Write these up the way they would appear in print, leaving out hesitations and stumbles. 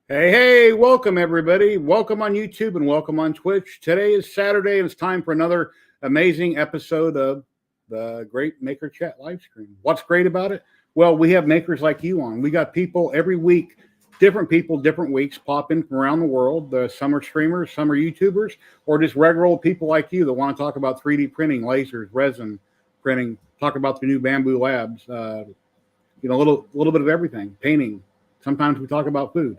Hey, welcome everybody. Welcome on YouTube and welcome on Twitch. Today is Saturday and it's time for another amazing episode of the Great Maker Chat live stream. What's great about it? Well, we have makers like you on. We got people every week, different people, different weeks pop in from around the world. Some are streamers, some are YouTubers, or just regular old people like you that want to talk about 3D printing, lasers, resin printing, talk about the new Bamboo Labs, a little bit of everything, painting. Sometimes we talk about food.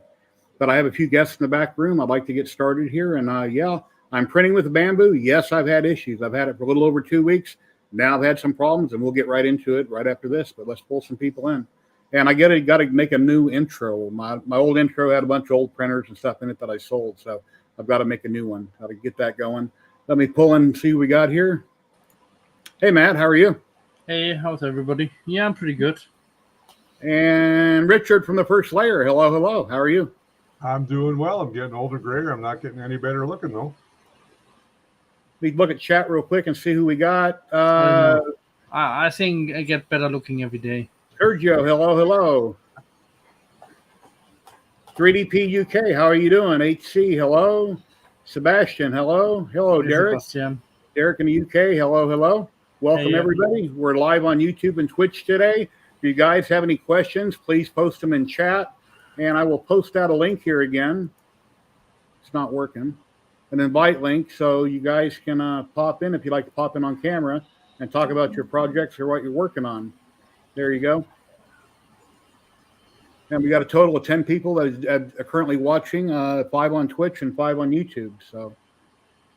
But I have a few guests in the back room. I'd like to get started here. And I'm printing with the Bamboo. Yes, I've had issues. I've had it for a little over 2 weeks. Now I've had some problems, and we'll get right into it right after this. But let's pull some people in. And I got to make a new intro. My old intro had a bunch of old printers and stuff in it that I sold. So I've got to make a new one. Got to get that going. Let me pull in and see who we got here. Hey, Matt, how are you? Hey, how's everybody? Yeah, I'm pretty good. And Richard from the First Layer. Hello, hello. How are you? I'm doing well. I'm getting older, grayer. I'm not getting any better looking, though. We look at chat real quick and see who we got. I think I get better looking every day. Sergio, hello, hello. 3DP UK, how are you doing? HC, hello. Sebastian, hello. Hello, Hey, Derek. Sebastian. Derek in the UK, hello, hello. Welcome, Hey, everybody. We're live on YouTube and Twitch today. If you guys have any questions, please post them in chat. And I will post out a link here again. It's not working. An invite link so you guys can pop in if you'd like to pop in on camera and talk about your projects or what you're working on. There you go. And we got a total of 10 people that are currently watching, 5 on Twitch and 5 on YouTube.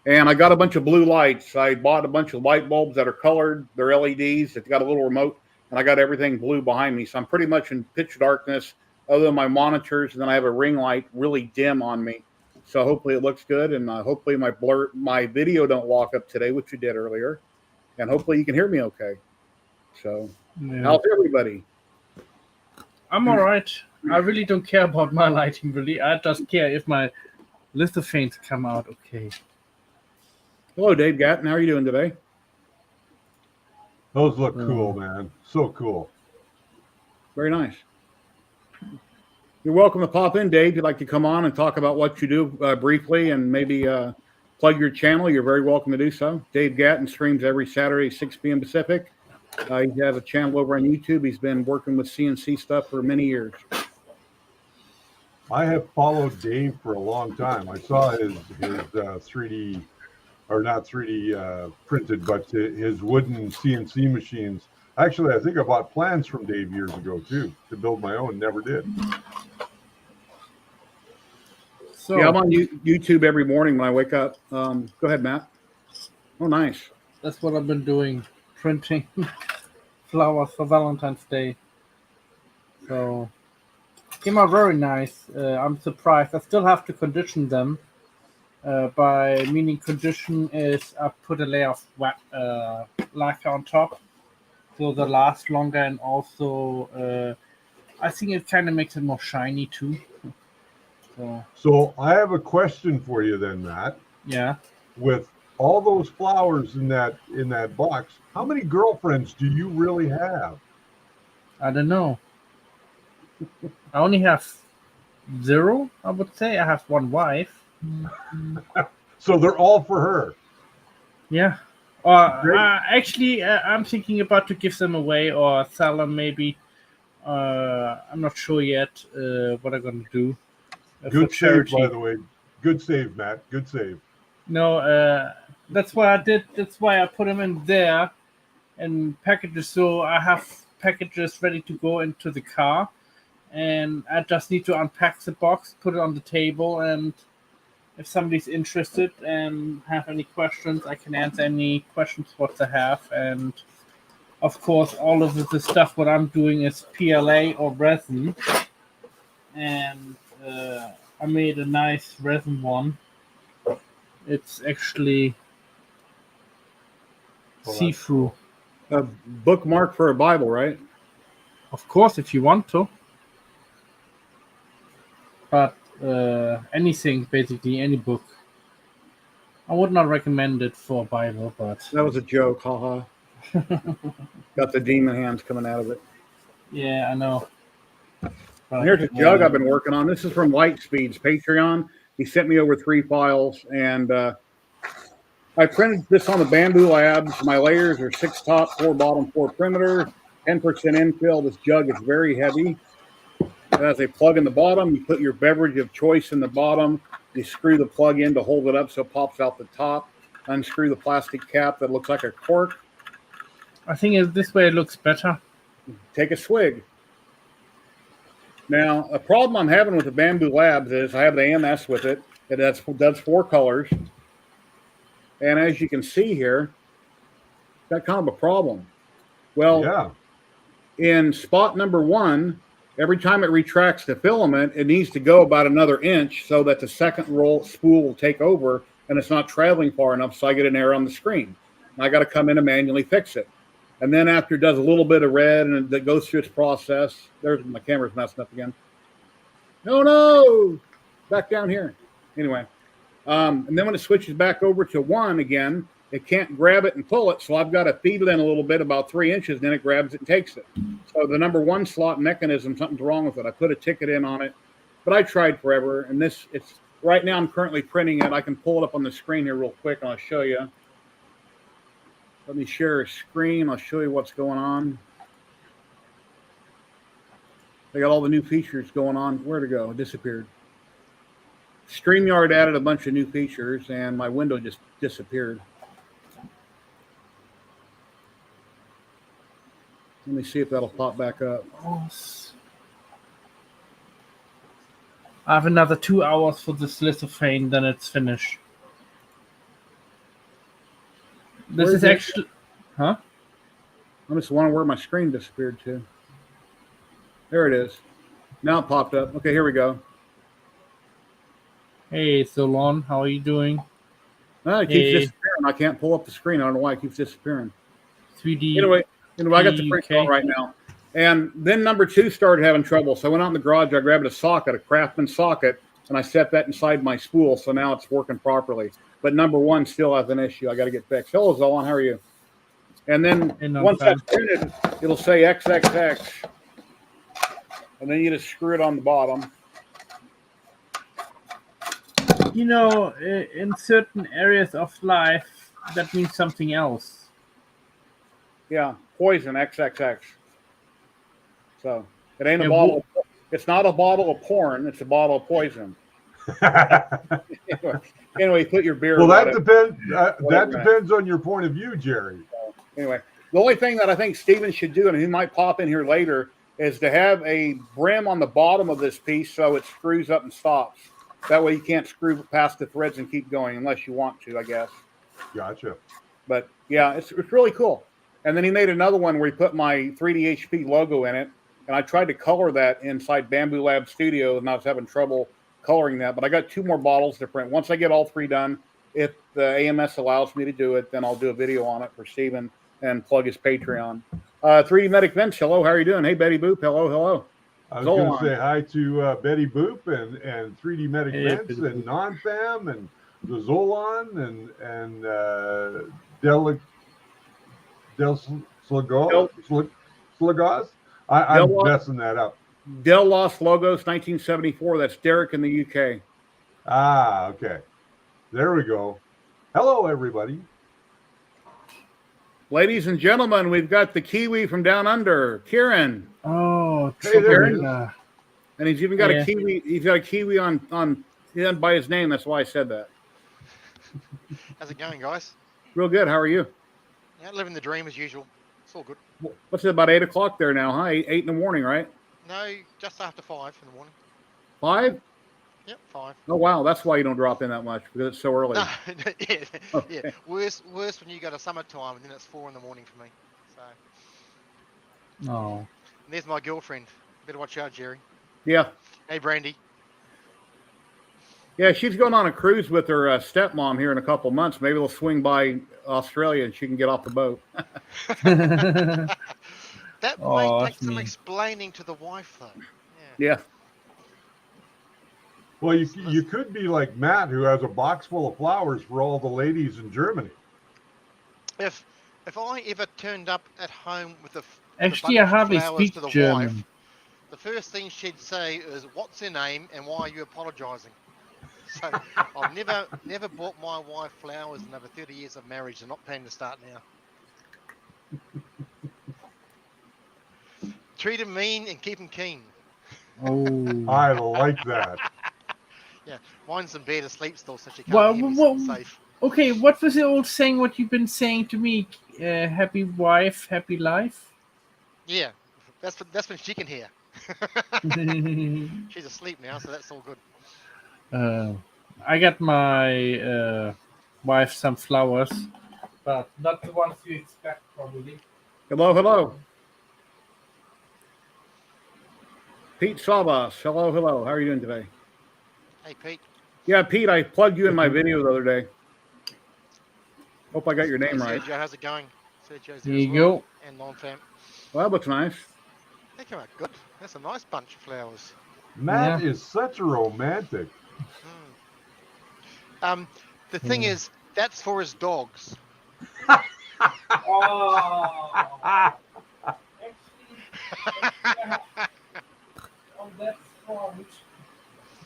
And I got a bunch of blue lights. I bought a bunch of light bulbs that are colored. They're LEDs. It's got a little remote, and I got everything blue behind me. So I'm pretty much in pitch darkness other than my monitors, and then I have a ring light really dim on me. So hopefully it looks good, and hopefully my video don't lock up today, which you did earlier. And hopefully you can hear me okay. So how's everybody? I'm all right. I really don't care about my lighting, really. I just care if my lithophanes come out okay. Hello, Dave Gatton. How are you doing today? Those look cool, man. So cool. Very nice. You're welcome to pop in, Dave. If you'd like to come on and talk about what you do briefly and maybe plug your channel, you're very welcome to do so. Dave Gatton streams every Saturday, 6 p.m. Pacific. He has a channel over on YouTube. He's been working with CNC stuff for many years. I have followed Dave for a long time. I saw his 3D, or not 3D printed, but his wooden CNC machines. Actually, I think I bought plans from Dave years ago, too, to build my own. Never did. So, yeah, I'm on YouTube every morning when I wake up. Go ahead, Matt. Oh, nice. That's what I've been doing, printing flowers for Valentine's Day. So, came out very nice. I'm surprised. I still have to condition them. By meaning condition is I put a layer of lacquer on top. So they last longer, and also I think it kind of makes it more shiny too. So I have a question for you then, Matt. Yeah. With all those flowers in that box, how many girlfriends do you really have? I don't know. I only have 0, I would say. I have 1 wife. So they're all for her. Yeah. Actually, I'm thinking about to give them away or sell them maybe. I'm not sure yet what I'm going to do. Good save, by the way. Good save, Matt. Good save. No, that's why I did. That's why I put them in there in packages. So I have packages ready to go into the car. And I just need to unpack the box, put it on the table, and if somebody's interested and have any questions, I can answer any questions what they have. And of course, all of the stuff what I'm doing is PLA or resin. And I made a nice resin one. It's actually see-through. A bookmark for a Bible, right? Of course, if you want to. But anything, basically, any book. I would not recommend it for a Bible, but... That was a joke, haha. Got the demon hands coming out of it. Yeah, I know. And here's a jug I've been working on. This is from Lightspeed's Patreon. He sent me over 3 files, and I printed this on the Bamboo Labs. My layers are 6 top, 4 bottom, 4 perimeter, 10% infill. This jug is very heavy. It has a plug in the bottom. You put your beverage of choice in the bottom. You screw the plug in to hold it up so it pops out the top. Unscrew the plastic cap that looks like a cork. I think this way it looks better. Take a swig. Now, a problem I'm having with the Bamboo Labs is I have the AMS with it. It does 4 colors. And as you can see here, got kind of a problem. Well, Yeah. in spot number 1, every time it retracts the filament, it needs to go about another inch so that the second roll spool will take over and it's not traveling far enough, so I get an error on the screen. And I got to come in and manually fix it. And then after it does a little bit of red and it goes through its process, there's my camera's messing up again. No, back down here. Anyway, and then when it switches back over to 1 again, it can't grab it and pull it, so I've got to feed it in a little bit, about 3 inches, and then it grabs it and takes it. So the number 1 slot mechanism, something's wrong with it. I put a ticket in on it, but I tried forever, and it's right now I'm currently printing it. I can pull it up on the screen here real quick, and I'll show you. Let me share a screen. I'll show you what's going on. They got all the new features going on. Where'd it go? It disappeared. StreamYard added a bunch of new features, and my window just disappeared. Let me see if that'll pop back up. I have another 2 hours for this lithophane, then it's finished. This is actually, huh? I just wonder where my screen disappeared to. There it is. Now it popped up. Okay, here we go. Hey, Solon, how are you doing? No, it keeps disappearing. I can't pull up the screen. I don't know why it keeps disappearing. 3D. Anyway, I got the print on right now. And then number 2 started having trouble. So I went out in the garage. I grabbed a socket, a Craftsman socket, and I set that inside my spool. So now it's working properly. But number 1 still has an issue. I got to get fixed. Hello, Zolan. How are you? And then once that's printed, it'll say XXX. And then you just screw it on the bottom. You know, in certain areas of life, that means something else. Yeah, poison XXX. So it ain't a bottle. It's not a bottle of porn. It's a bottle of poison. Anyway, put your beer. Well, that depends. That depends on your point of view, Jerry. So, anyway, the only thing that I think Steven should do, and he might pop in here later, is to have a brim on the bottom of this piece so it screws up and stops. That way you can't screw past the threads and keep going unless you want to, I guess. Gotcha. But yeah, it's really cool. And then he made another one where he put my 3D HP logo in it. And I tried to color that inside Bamboo Lab Studio, and I was having trouble coloring that. But I got 2 more bottles to print. Once I get all 3 done, if the AMS allows me to do it, then I'll do a video on it for Steven and plug his Patreon. 3D Medic Vince, hello. How are you doing? Hey, Betty Boop. Hello, hello. I was going to say hi to Betty Boop and 3D Medic Vince and Non-Fam and the Zolan and Del Slagos. I'm messing that up. Del Los Logos, 1974. That's Derek in the UK. Ah, okay. There we go. Hello, everybody. Ladies and gentlemen, we've got the Kiwi from down under, Kieran. Oh, hey, there he is. And he's even got a Kiwi. He's got a Kiwi on by his name. That's why I said that. How's it going, guys? Real good. How are you? Yeah, living the dream as usual. It's all good. What's it, about 8 o'clock there now, huh? 8 in the morning, right? No, just after 5 in the morning. 5? Yep, 5. Oh, wow. That's why you don't drop in that much, because it's so early. No, yeah, Okay. yeah. Worse when you go to summertime and then it's 4 in the morning for me. So. Oh. And there's my girlfriend. Better watch out, Jerry. Yeah. Hey, Brandy. Yeah, she's going on a cruise with her stepmom here in a couple months. Maybe they'll swing by Australia and she can get off the boat. That might take some explaining to the wife, though. Yeah. Well, you could be like Matt, who has a box full of flowers for all the ladies in Germany. If I ever turned up at home with Actually, I hardly speak German. Wife, the first thing she'd say is, "What's her name and why are you apologising?" So I've never bought my wife flowers in over 30 years of marriage. I'm not planning to start now. Treat him mean and keep him keen. Oh. I like that. Yeah, mine's in bed asleep still, so she can't hear me, so I'm safe. Okay, what was the old saying? What you've been saying to me? Happy wife, happy life. Yeah, that's when she can hear. She's asleep now, so that's all good. I got my wife some flowers, but not the ones you expect, probably. Hello. Pete Savas. Hello. How are you doing today? Hey, Pete. Yeah, Pete, I plugged you in my video the other day. Hope I got your name right. Sergio, how's it going? Sergio's Here there as you well. go. And non-fam. Well, that looks nice. They came out good. That's a nice bunch of flowers. Matt is such a romantic. The thing is, that's for his dogs. Oh.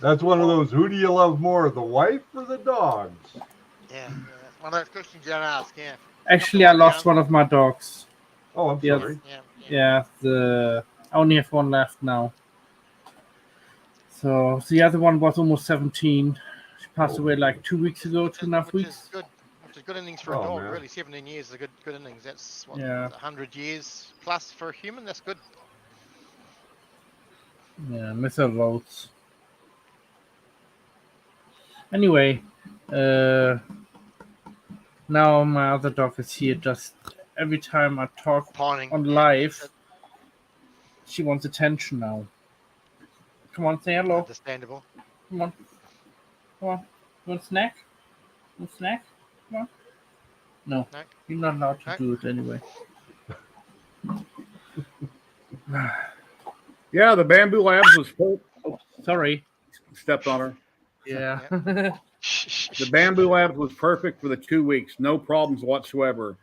That's one of those, who do you love more, the wife or the dogs? Yeah. One of those questions you don't ask, yeah. Actually, I lost one of my dogs. Oh, I'm sorry. Yeah, I only have one left now. So the other one was almost 17. She passed away like 2 weeks ago, 2.5 weeks. Which is good innings for a dog, man. Really. 17 years is a good innings. That's 100 years plus for a human. That's good. Yeah, miss her loads. Anyway, now my other dog is here. Just every time I talk on live, she wants attention now. Come on, say hello. Understandable. Come on. You want a snack? Come on. No, you're not allowed to do it anyway. Yeah, the Bamboo Labs was full. Oh, sorry. Stepped on her. Yeah. The Bamboo Labs was perfect for the 2 weeks. No problems whatsoever.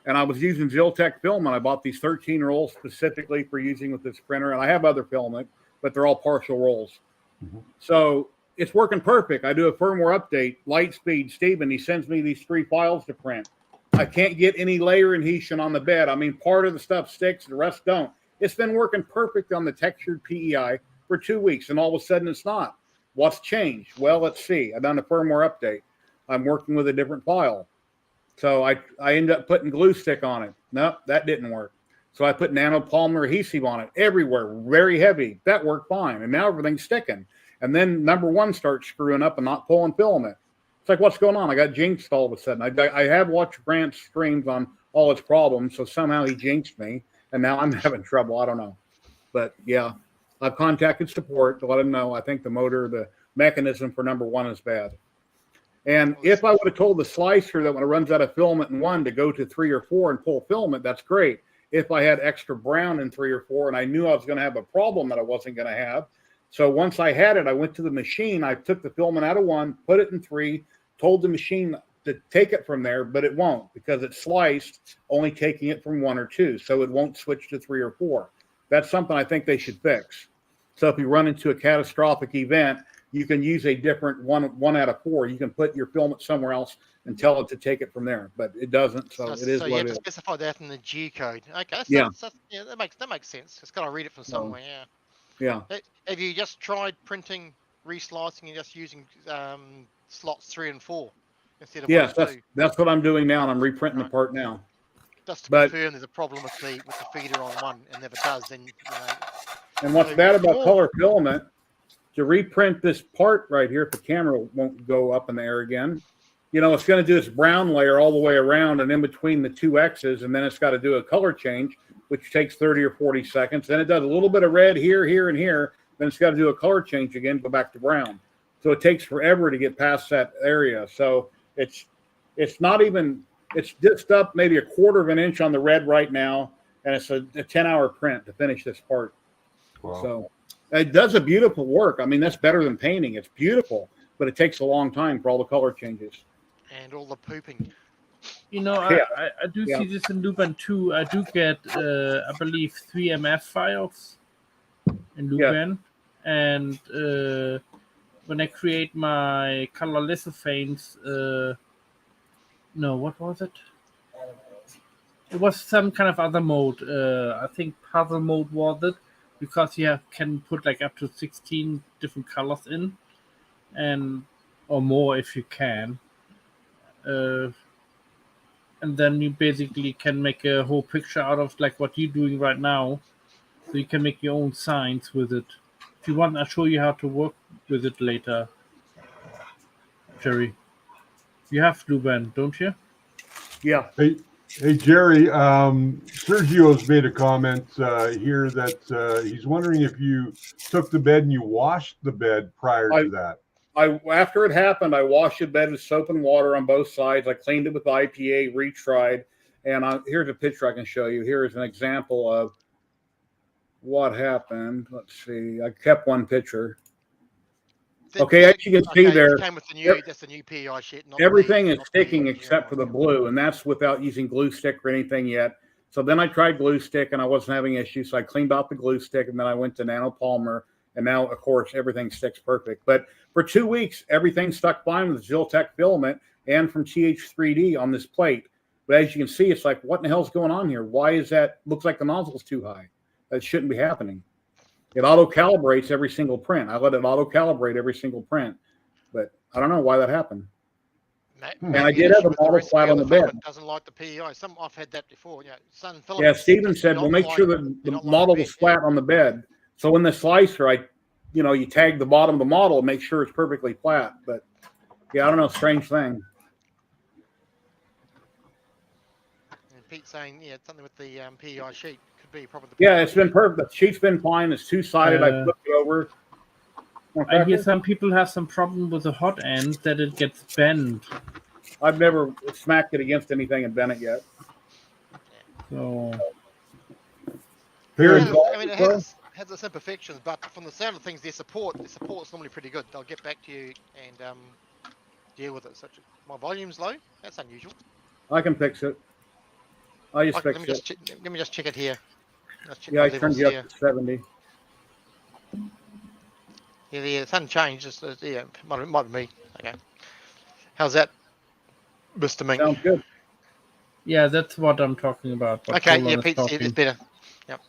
And I was using Ziltech filament. I bought these 13 rolls specifically for using with this printer. And I have other filament, but they're all partial rolls. Mm-hmm. So it's working perfect. I do a firmware update, Lightspeed, Steven, he sends me these 3 files to print. I can't get any layer adhesion on the bed. I mean, part of the stuff sticks, the rest don't. It's been working perfect on the textured PEI for 2 weeks, and all of a sudden it's not. What's changed? Well, let's see. I've done a firmware update. I'm working with a different file. So I ended up putting glue stick on it. Nope, that didn't work. So I put nanopolymer adhesive on it everywhere, very heavy. That worked fine. And now everything's sticking. And then number 1 starts screwing up and not pulling filament. It's like, what's going on? I got jinxed all of a sudden. I have watched Grant's streams on all its problems, so somehow he jinxed me, and now I'm having trouble. I don't know. But, yeah, I've contacted support to let them know I think the mechanism for number 1 is bad. And if I would have told the slicer that when it runs out of filament in 1 to go to 3 or 4 and pull filament, that's great. If I had extra brown in 3 or 4 and I knew I was going to have a problem that I wasn't going to have. So once I had it, I went to the machine. I took the filament out of 1, put it in 3, told the machine to take it from there, but it won't because it's sliced, only taking it from 1 or 2. So it won't switch to 3 or 4. That's something I think they should fix. So if you run into a catastrophic event, you can use a different one out of 4. You can put your filament somewhere else and tell it to take it from there, but it doesn't. So it is so what you it have is. to specify that in the G code. Okay, yeah, that makes sense. It's got to read it from somewhere. Yeah. Have you just tried printing, reslicing, and just using slots 3 and 4 instead of 1 and 2? That's what I'm doing now, and I'm reprinting the part now. Just to confirm there's a problem with the feeder on 1, and if it does, then And what's bad about color filament? To reprint this part right here, if the camera won't go up in the air again, it's going to do this brown layer all the way around and in between the 2 X's, and then it's got to do a color change, which takes 30 or 40 seconds. Then it does a little bit of red here, here, and here. Then it's got to do a color change again, go back to brown. So it takes forever to get past that area. So it's not even, it's just up maybe a 1/4 of an inch on the red right now, and it's a 10-hour print to finish this part. Wow. So it does a beautiful work. I mean, that's better than painting. It's beautiful, but it takes a long time for all the color changes. And all the pooping. I do see this in Lupin 2. I do get, I believe, 3 MF files in Luban, and when I create my color lithophanes, no, what was it? It was some kind of other mode. I think puzzle mode was it, because you can put like up to 16 different colors in, and or more if you can. And then you basically can make a whole picture out of like what you're doing right now. So you can make your own signs with it. If you want, I'll show you how to work with it later, Jerry. You have Luban, don't you? Yeah. Hey Jerry, Sergio's made a comment here that he's wondering if you took the bed and you washed the bed prior to that. After it happened, I washed the bed with soap and water on both sides. I cleaned it with IPA, retried, and here's a picture I can show you. Here is an example of what happened. Let's see. I kept one picture. Okay, as you can see there, that's the new PEI sheet. Everything is sticking except for the blue, and that's without using glue stick or anything yet. So then I tried glue stick, and I wasn't having issues. So I cleaned out the glue stick, and then I went to nanopolymer, and now, of course, everything sticks perfect. But for 2 weeks, everything stuck fine with Ziltech filament and from TH3D on this plate. But as you can see, it's like, what in the hell's going on here? Why is that? Looks like the nozzle's too high. That shouldn't be happening. It auto-calibrates every single print. I let it auto-calibrate every single print, but I don't know why that happened. And I did have the model flat on the bed. Doesn't like the PEI. I've had that before. Yeah, Stephen said, well, make sure that the model was flat on the bed. So in the slicer, you tag the bottom of the model and make sure it's perfectly flat. But yeah, I don't know, strange thing. And Pete's saying, something with the PEI sheet. Be probably it's been perfect. The sheet's been fine. It's two-sided. I flipped it over. I hear some people have some problem with the hot end that it gets bent. I've never smacked it against anything and bent it yet. So it has its imperfections, but from the sound of things, the support's normally pretty good. I'll get back to you and deal with it. My volume's low. That's unusual. I can fix it. Let me just check it here. I turned you up to 70. Yeah, it's unchanged. Might be me. Okay. How's that, Mr. Mink? Sounds good. Yeah, that's what I'm talking about. Okay, Pete, it's better. Yep.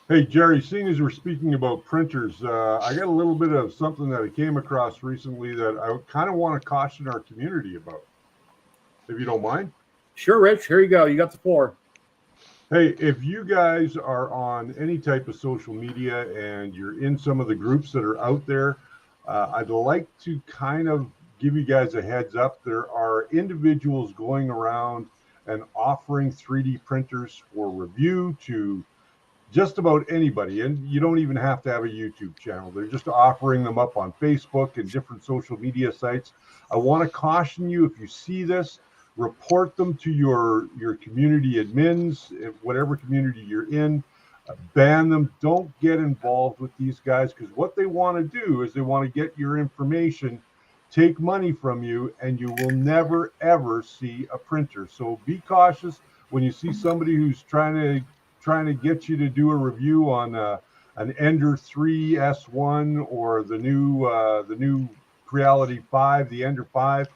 Hey, Jerry, seeing as we're speaking about printers, I got a little bit of something that I came across recently that I kind of want to caution our community about, if you don't mind. Sure, Rich. Here you go. You got the floor. Hey, if you guys are on any type of social media and you're in some of the groups that are out there, I'd like to kind of give you guys a heads up. There are individuals going around and offering 3D printers for review to just about anybody. And you don't even have to have a YouTube channel. They're just offering them up on Facebook and different social media sites. I want to caution you, if you see this, report them to your community admins, whatever community you're in. Ban them. Don't get involved with these guys, because what they want to do is they want to get your information, take money from you, and you will never ever see a printer. So be cautious when you see somebody who's trying to get you to do a review on an Ender 3 S1 or the new Creality 5, the Ender 5.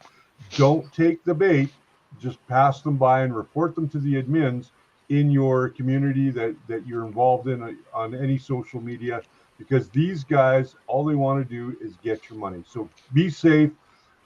Don't take the bait. Just pass them by and report them to the admins in your community that you're involved in on any social media, because these guys, all they want to do is get your money. So be safe,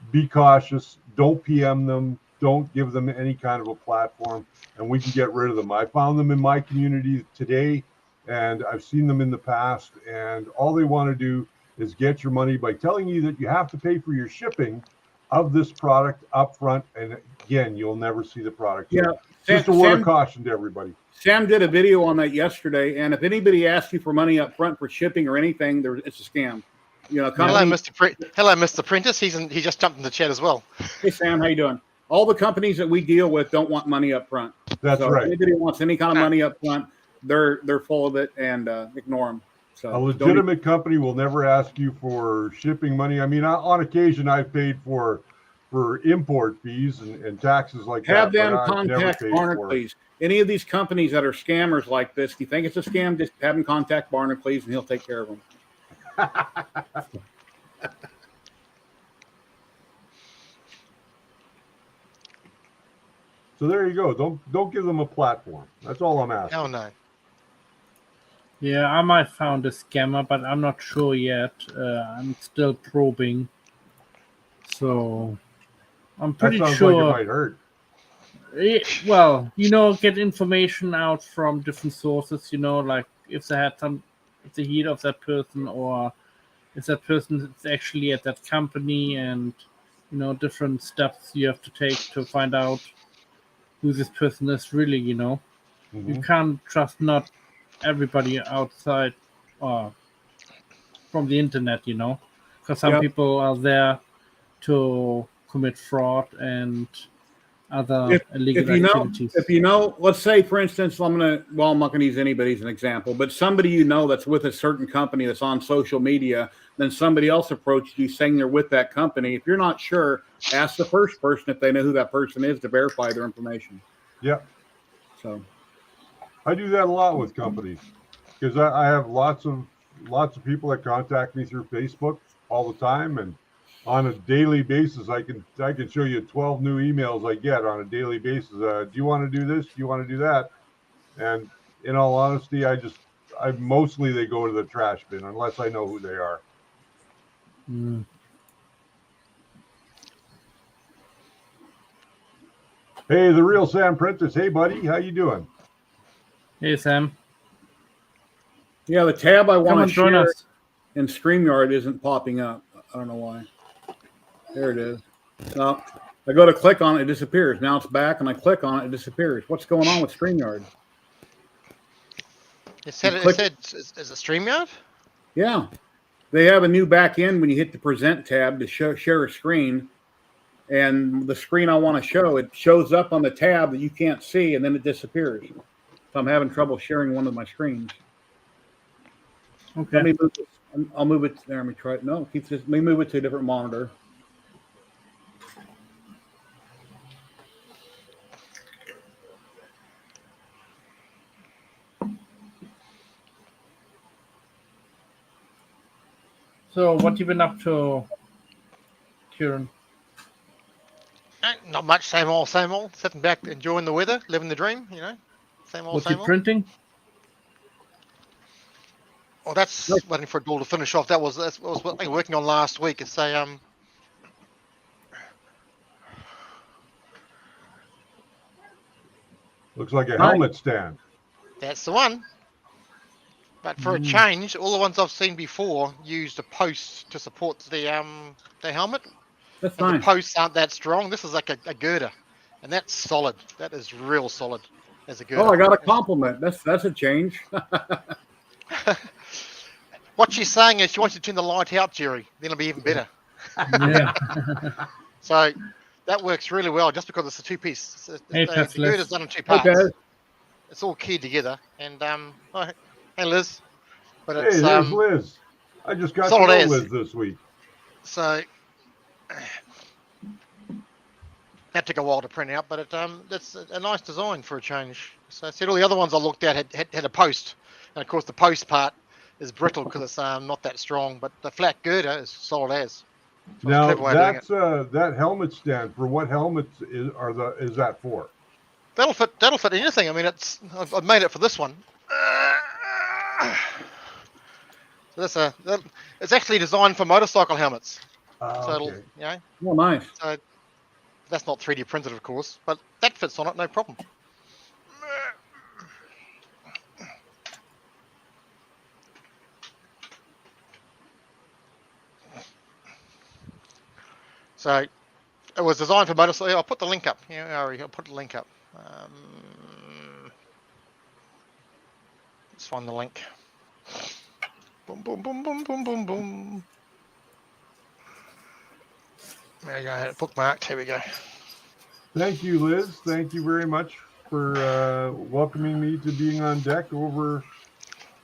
be cautious, don't PM them, don't give them any kind of a platform, and we can get rid of them. I found them in my community today, and I've seen them in the past, and all they want to do is get your money by telling you that you have to pay for your shipping of this product up front, and again, you'll never see the product. Yeah, just a word of caution to everybody. Sam did a video on that yesterday, and if anybody asks you for money up front for shipping or anything, it's a scam. Hello, Mr. Prentice. He just jumped in the chat as well. Hey, Sam, how you doing? All the companies that we deal with don't want money up front. That's right. If anybody wants any kind of money up front, they're full of it, and ignore them. So a legitimate company will never ask you for shipping money. I mean, on occasion, I've paid for for import fees and taxes like Have that. them but I've never contact paid for it. Barnacles. Any of these companies that are scammers like this, do you think it's a scam? Just have them contact Barnacles and he'll take care of them. So there you go. Don't give them a platform. That's all I'm asking. Hell no. Yeah, I might found a scammer, but I'm not sure yet. I'm still probing. So I'm That pretty sounds sure. like it might hurt. Well, get information out from different sources. Like if they had if they hear of that person, or if that person is actually at that company, and different steps you have to take to find out who this person is really. You can't trust not everybody outside or from the internet. Because some Yep. people are there to commit fraud and other illegal activities. If let's say, for instance, I'm not gonna use anybody as an example, but somebody that's with a certain company that's on social media, then somebody else approached you saying they're with that company. If you're not sure, ask the first person if they know who that person is to verify their information. Yeah. So I do that a lot with companies because I have lots of people that contact me through Facebook all the time, and on a daily basis, I can show you 12 new emails I get on a daily basis. Do you want to do this? Do you want to do that? And in all honesty, mostly they go to the trash bin unless I know who they are. Mm. Hey, the real Sam Prentice. Hey, buddy, how you doing? Hey, Sam. yeah, the tab I Come want on, to join share us. in StreamYard isn't popping up. I don't know why. There it is. No, I go to click on it, it disappears. Now it's back, and I click on it, it disappears. What's going on with StreamYard? Is it StreamYard? Yeah. They have a new back end when you hit the present tab to share a screen. And the screen I want to show, it shows up on the tab that you can't see, and then it disappears. So I'm having trouble sharing one of my screens. Okay. Let me move it. I'll move it there. Let me try it. No, let me move it to a different monitor. So, what you been up to, Kieran? Not much. Same old, same old. Sitting back, enjoying the weather, living the dream. Same old, What same you old. printing? Well, that's waiting for it all to finish off. That was what I was working on last week. It's a Looks like a helmet stand. That's the one. But for a change, all the ones I've seen before used a post to support the helmet. That's and fine. The posts aren't that strong. This is like a girder, and that's solid. That is real solid as a girder. Oh, I got a compliment. That's a change. What she's saying is she wants you to turn the light out, Jerry. Then it'll be even better. Yeah. So that works really well, just because it's a two-piece. Hey, The Tesla. girder's done in two parts. Okay. It's all keyed together, and hey Liz, but Hey, it's there's Liz. I just got to solid know as. Liz this week. So that took a while to print out, but that's a nice design for a change. So I said all the other ones I looked at had a post, and of course the post part is brittle because it's not that strong, but the flat girder is solid as. So Now that's that helmet stand. For what helmets is that for? That'll fit anything. I mean, I've made it for this one. So it's actually designed for motorcycle helmets. So Okay. it'll, Oh, nice. So that's not 3D printed, of course, but that fits on it, no problem. So it was designed for motorcycle. I'll put the link up. I'll put the link up. Let's find the link. Boom, boom, boom, boom, boom, boom, boom. There you go. I had it bookmarked. Here we go. Thank you, Liz. Thank you very much for welcoming me to being on deck over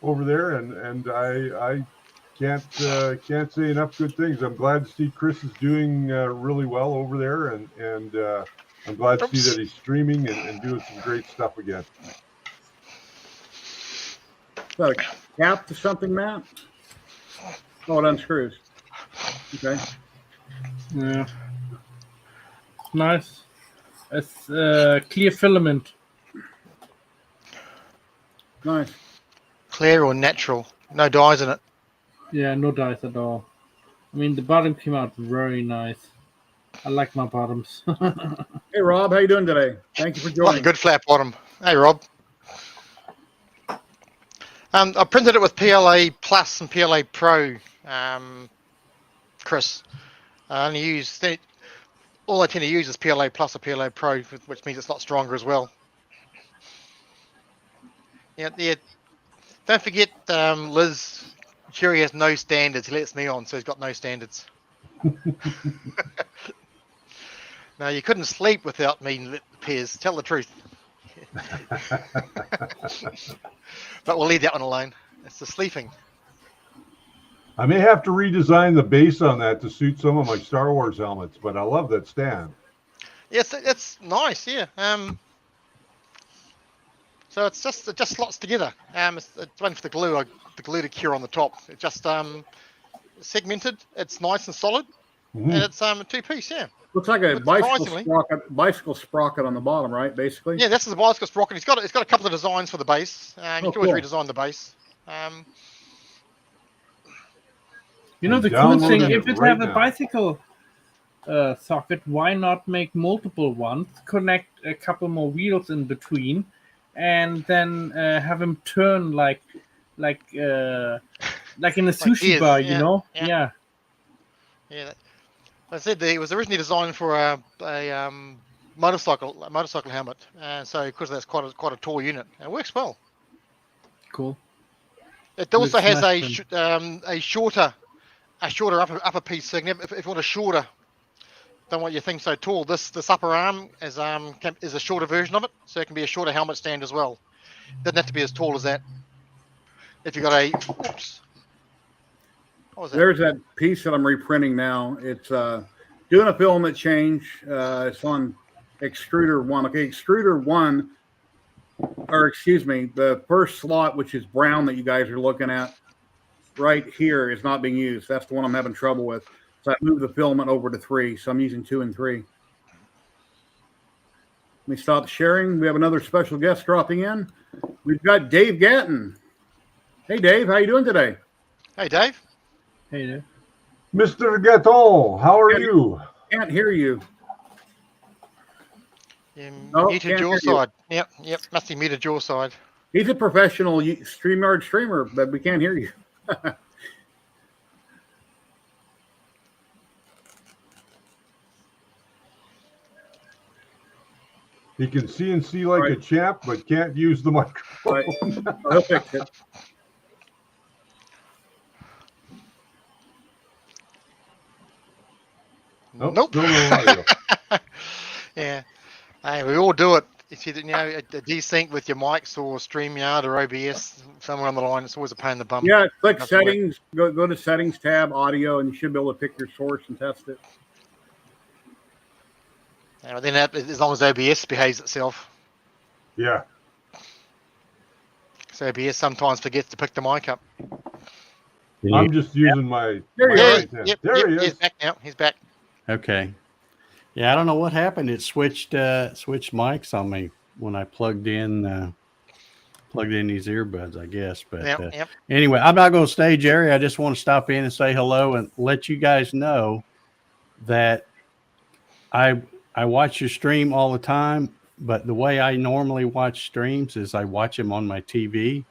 there, and I Can't say enough good things. I'm glad to see Chris is doing really well over there, and I'm glad to see that he's streaming and doing some great stuff again. Is that a cap to something, Matt? Oh, it unscrews. Okay. Yeah. Nice. It's clear filament. Nice. Clear or natural? No dyes in it. Yeah, no dyes at all. I mean, the bottom came out very nice. I like my bottoms. Hey, Rob, how you doing today? Thank you for Like joining. a good flat bottom. Hey, Rob. I printed it with PLA Plus and PLA Pro, Chris. I only use all I tend to use is PLA Plus or PLA Pro, which means it's a lot stronger as well. Yeah. Don't forget, Liz. Jerry has no standards. He lets me on, so he's got no standards. No, you couldn't sleep without me, Piers. Tell the truth. But we'll leave that one alone. It's the sleeping. I may have to redesign the base on that to suit some of my Star Wars helmets, but I love that stand. Yes, it's nice. Yeah. So it just slots together. It's one for the glue to cure on the top. It just segmented. It's nice and solid, and it's a two-piece. Yeah. Looks like a bicycle sprocket on the bottom, right? Basically. Yeah, that's the bicycle sprocket. It's got a couple of designs for the base. You can always redesign the base. You know, the cool thing, if it have a bicycle socket, why not make multiple ones, connect a couple more wheels in between, and then have them turn like in a sushi bar, you know? Yeah. Yeah. I said it was originally designed for a motorcycle helmet, and so because that's quite a tall unit, it works well. Cool. It also has a shorter upper piece. So if you want a shorter, don't want your thing so tall. This upper arm is a shorter version of it, so it can be a shorter helmet stand as well. Doesn't have to be as tall as that. If you got a, oops. What was that? There's that piece that I'm reprinting now. It's doing a filament change. It's on extruder 1. Okay, extruder 1, or excuse me, the first slot, which is brown that you guys are looking at right here, is not being used. That's the one I'm having trouble with. So I moved the filament over to 3. So I'm using 2 and 3. Let me stop sharing. We have another special guest dropping in. We've got Dave Gatton. Hey, Dave. How you doing today? Hey, Dave. Hey there. Mr. Gatton, how are you? Can't hear you. Muted your side. Yep. Must be muted your side. He's a professional StreamYard streamer, but we can't hear you. He can CNC like a champ, but can't use the microphone. Right. I'll fix it. Nope. No audio. Yeah. Hey, we all do it. It's either, a desync with your mics or StreamYard or OBS somewhere on the line. It's always a pain in the bum. Yeah, click settings, go to settings tab, audio, and you should be able to pick your source and test it. Yeah, then as long as OBS behaves itself. Yeah. So OBS sometimes forgets to pick the mic up. I'm just using my. There you are. Yep, there he is. He's back now. He's back. Okay. Yeah, I don't know what happened. It switched mics on me when I plugged in these earbuds, I guess. But anyway, I'm not going to stay, Jerry. I just want to stop in and say hello and let you guys know that I watch your stream all the time, but the way I normally watch streams is I watch them on my TV.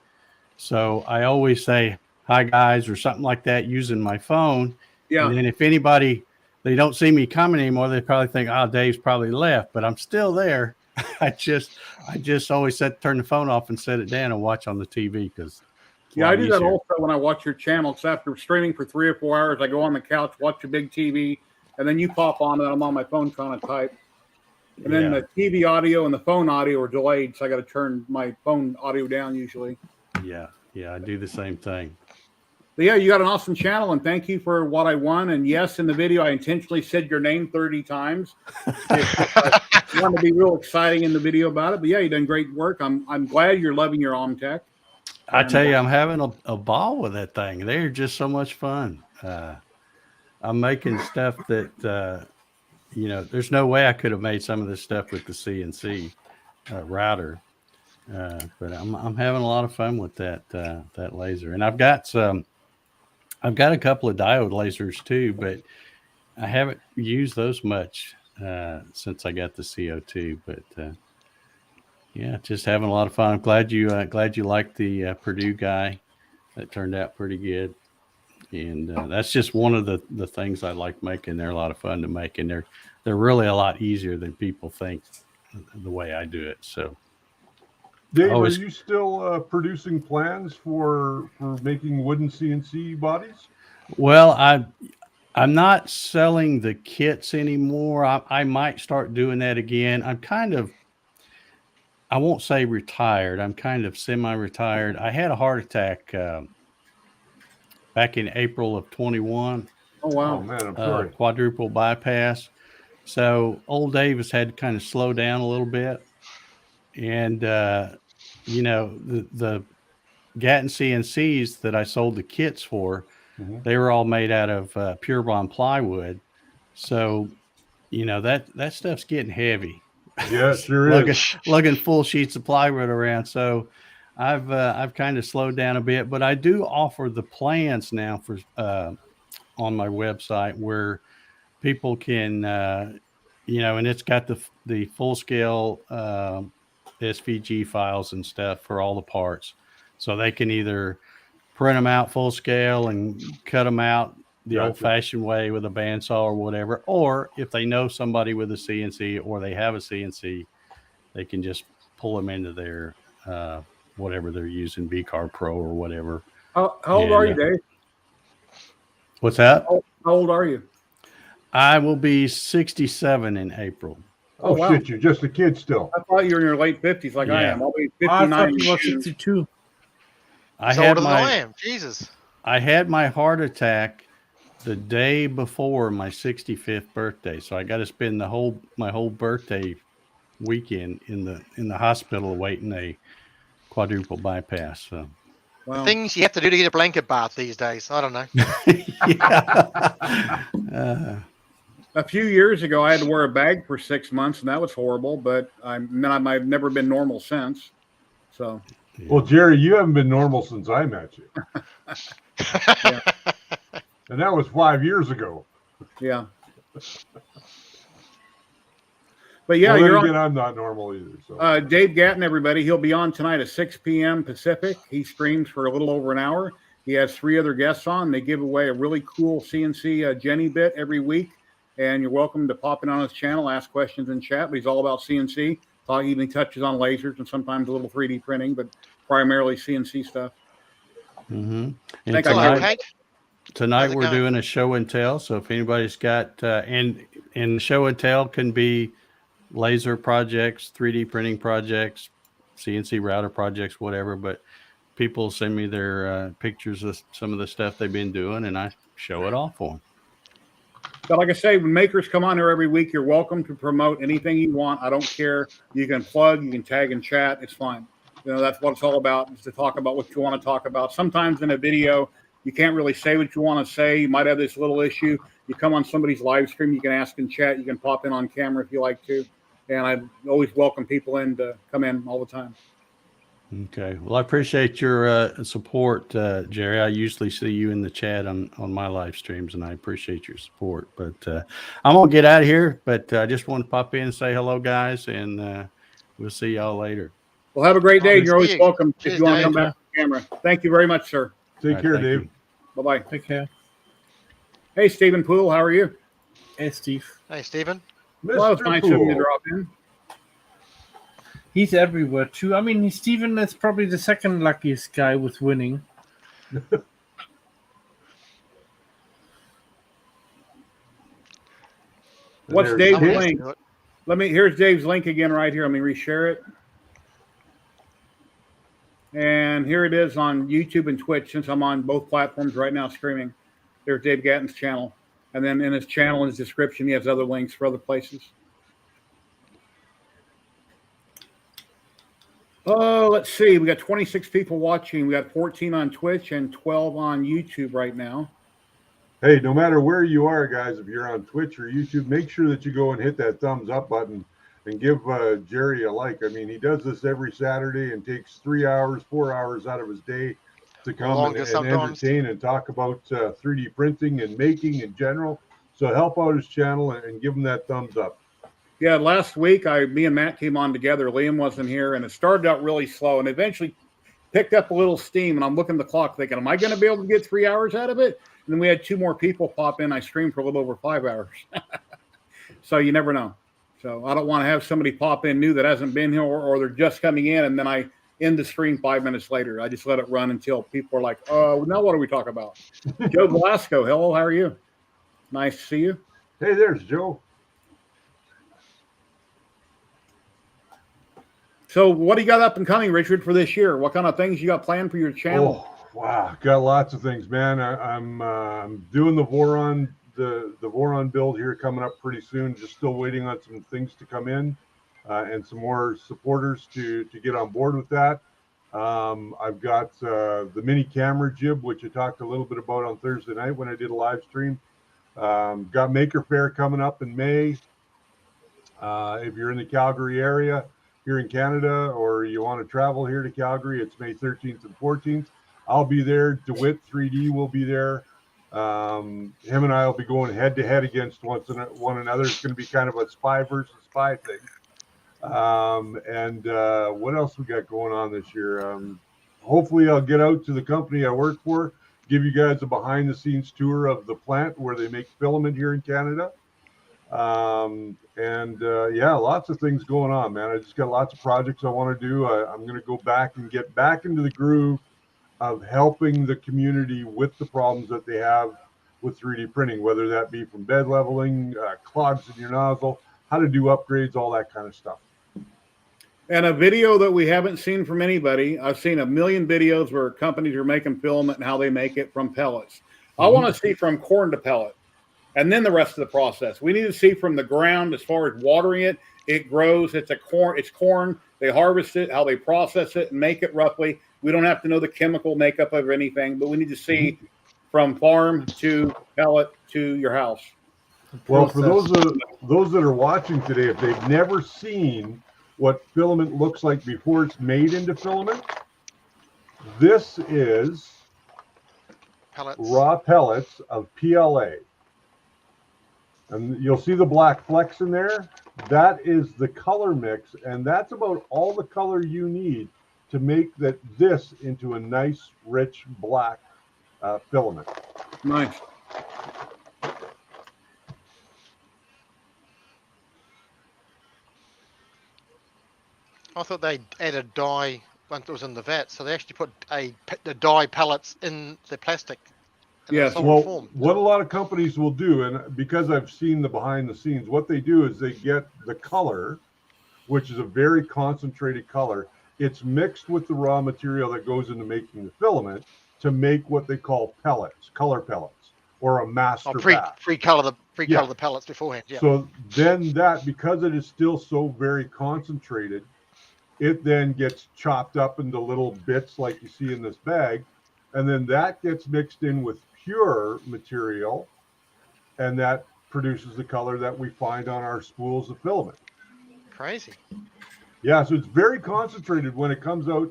So I always say hi guys or something like that using my phone. Yeah. And then if they don't see me coming anymore, they probably think, oh, Dave's probably left, but I'm still there. I just always turn the phone off and set it down and watch on the TV because I do that also when I watch your channel. It's after streaming for 3 or 4 hours. I go on the couch, watch a big TV, and then you pop on and I'm on my phone trying to type. And then the TV audio and the phone audio are delayed, so I got to turn my phone audio down usually. Yeah, I do the same thing. But yeah, you got an awesome channel, and thank you for what I won. And yes, in the video, I intentionally said your name 30 times. I want to be real exciting in the video about it. But yeah, you've done great work. I'm glad you're loving your Omtech. I tell you, I'm having a ball with that thing. They're just so much fun. I'm making stuff that there's no way I could have made some of this stuff with the CNC router. But I'm having a lot of fun with that laser, and I've got a couple of diode lasers too, but I haven't used those much since I got the CO2. But yeah, just having a lot of fun. I'm glad you liked the Purdue guy. That turned out pretty good, and that's just one of the things I like making. They're a lot of fun to make, and they're really a lot easier than people think the way I do it. So. Dave, are you still producing plans for making wooden CNC bodies? Well, I'm not selling the kits anymore. I might start doing that again. I'm kind of, I won't say retired. I'm kind of semi-retired. I had a heart attack back in April of 21. Oh, wow. Oh, man, I'm sorry. Quadruple bypass. So old Davis had to kind of slow down a little bit. And, the Gatton CNCs that I sold the kits for, they were all made out of pure bond plywood. So, that stuff's getting heavy. Yeah, it sure is. Lugging full sheets of plywood around. So I've kind of slowed down a bit, but I do offer the plans now for on my website where people can, and it's got the full scale SVG files and stuff for all the parts. So they can either print them out full scale and cut them out the old fashioned way with a bandsaw or whatever. Or if they know somebody with a CNC or they have a CNC, they can just pull them into their, whatever they're using, VCAR Pro or whatever. How old are you, Dave? What's that? How old are you? I will be 67 in April. Oh, wow. Shit, you're just a kid still. I thought you were in your late 50s like I am. I'll be 59. I thought you were 62. Older than I am. Jesus. I had my heart attack the day before my 65th birthday. So I got to spend my whole birthday weekend in the hospital awaiting a quadruple bypass. So. Wow. The things you have to do to get a blanket bath these days. I don't know. A few years ago, I had to wear a bag for 6 months, and that was horrible. But I've never been normal since. So, well, Jerry, you haven't been normal since I met you, and that was 5 years ago. Yeah. But yeah, I'm not normal either. So. Dave Gatton, everybody, he'll be on tonight at 6 p.m. Pacific. He streams for a little over an hour. He has 3 other guests on. They give away a really cool CNC Jenny bit every week. And you're welcome to pop in on his channel, ask questions in chat. But he's all about CNC. He even touches on lasers and sometimes a little 3D printing, but primarily CNC stuff. Mm-hmm. And tonight we're doing a show and tell. So if anybody's got and show and tell can be laser projects, 3D printing projects, CNC router projects, whatever. But people send me their pictures of some of the stuff they've been doing, and I show it off for them. But like I say, when makers come on here every week, you're welcome to promote anything you want. I don't care. You can plug, you can tag and chat. It's fine. That's what it's all about, is to talk about what you want to talk about. Sometimes in a video, you can't really say what you want to say. You might have this little issue. You come on somebody's live stream, you can ask in chat. You can pop in on camera if you like to. And I always welcome people in to come in all the time. Okay. Well, I appreciate your support, Jerry. I usually see you in the chat on my live streams, and I appreciate your support. But I'm going to get out of here, but I just want to pop in and say hello, guys, and we'll see y'all later. Well, have a great day. You're always welcome if you want to come back to the camera. Thank you very much, sir. Take care, Dave. Bye-bye. Take care. Hey, Stephen Poole. How are you? Hey, Steve. Hey, Stephen. Well, it's nice of you to drop in. He's everywhere too. I mean, Steven is probably the second luckiest guy with winning. What's Dave's link? Here's Dave's link again right here. Let me reshare it. And here it is on YouTube and Twitch, since I'm on both platforms right now streaming. There's Dave Gatton's channel. And then in his channel, in his description, he has other links for other places. Oh, let's see. We got 26 people watching. We got 14 on Twitch and 12 on YouTube right now. Hey, no matter where you are, guys, if you're on Twitch or YouTube, make sure that you go and hit that thumbs up button and give Jerry a like. I mean, he does this every Saturday and takes 3 hours, 4 hours out of his day to come and entertain and talk about 3D printing and making in general. So help out his channel and give him that thumbs up. Yeah, last week, me and Matt came on together. Liam wasn't here, and it started out really slow and eventually picked up a little steam. And I'm looking at the clock thinking, am I going to be able to get 3 hours out of it? And then we had 2 more people pop in. I streamed for a little over 5 hours. So you never know. So I don't want to have somebody pop in new that hasn't been here, or they're just coming in, and then I end the stream 5 minutes later. I just let it run until people are like, oh, now what do we talk about? Joe Velasco, hello, how are you? Nice to see you. Hey, there's Joe. So what do you got up and coming, Richard, for this year? What kind of things you got planned for your channel? Oh, wow, got lots of things, man. I'm doing the Voron, the Voron build here coming up pretty soon. Just still waiting on some things to come in and some more supporters to get on board with that. I've got the mini camera jib, which I talked a little bit about on Thursday night when I did a live stream. Got Maker Faire coming up in May. If you're in the Calgary area here in Canada, or you want to travel here to Calgary, it's May 13th and 14th. I'll be there. DeWitt 3D will be there. Him and I will be going head to head against one another. It's going to be kind of a spy versus spy thing. What else we got going on this year? Hopefully I'll get out to the company I work for, give you guys a behind the scenes tour of the plant where they make filament here in Canada. Yeah, lots of things going on, man. I just got lots of projects I want to do. I'm going to go back and get back into the groove of helping the community with the problems that they have with 3D printing, whether that be from bed leveling, clogs in your nozzle, how to do upgrades, all that kind of stuff. And a video that we haven't seen from anybody. I've seen a million videos where companies are making filament and how they make it from pellets. I want to see from corn to pellet, and then the rest of the process. We need to see from the ground as far as watering it. It grows. It's corn. They harvest it, how they process it and make it roughly. We don't have to know the chemical makeup of anything, but we need to see from farm to pellet to your house. Well, for those that are watching today, if they've never seen what filament looks like before it's made into filament, this is raw pellets of PLA. And you'll see the black flecks in there. That is the color mix, and that's about all the color you need to make this into a nice, rich black filament. Nice. I thought they added dye once it was in the vat, so they actually put the dye pellets in the plastic. Yes. Well, what a lot of companies will do, and because I've seen the behind the scenes, what they do is they get the color, which is a very concentrated color. It's mixed with the raw material that goes into making the filament to make what they call pellets, color pellets, or a master batch. Pre-color the pellets beforehand. Yeah. So then because it is still so very concentrated, it then gets chopped up into little bits like you see in this bag, and then that gets mixed in with pure material, and that produces the color that we find on our spools of filament. Crazy. Yeah, so it's very concentrated when it comes out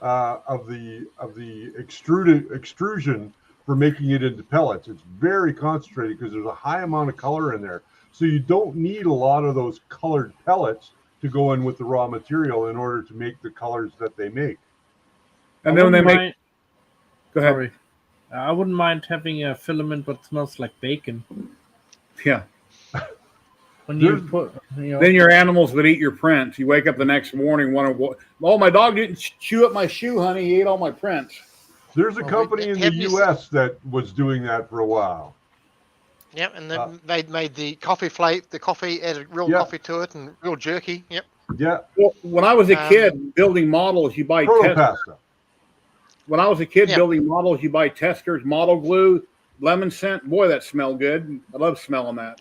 of the extrusion for making it into pellets. It's very concentrated because there's a high amount of color in there. So you don't need a lot of those colored pellets to go in with the raw material in order to make the colors that they make. And then when they make... Go ahead. Sorry. I wouldn't mind having a filament that smells like bacon. Yeah. When you put, then your animals would eat your prints. You wake up the next morning wondering, oh, my dog didn't chew up my shoe, honey. He ate all my prints. There's a company in the U.S. that was doing that for a while. Yep, and then they made the coffee added real coffee to it and real jerky. Yep. Yeah. Well, when I was a kid building models, you buy pasta. when I was a kid Yeah. building models, you buy testers, model glue, lemon scent. Boy, that smelled good. I love smelling that.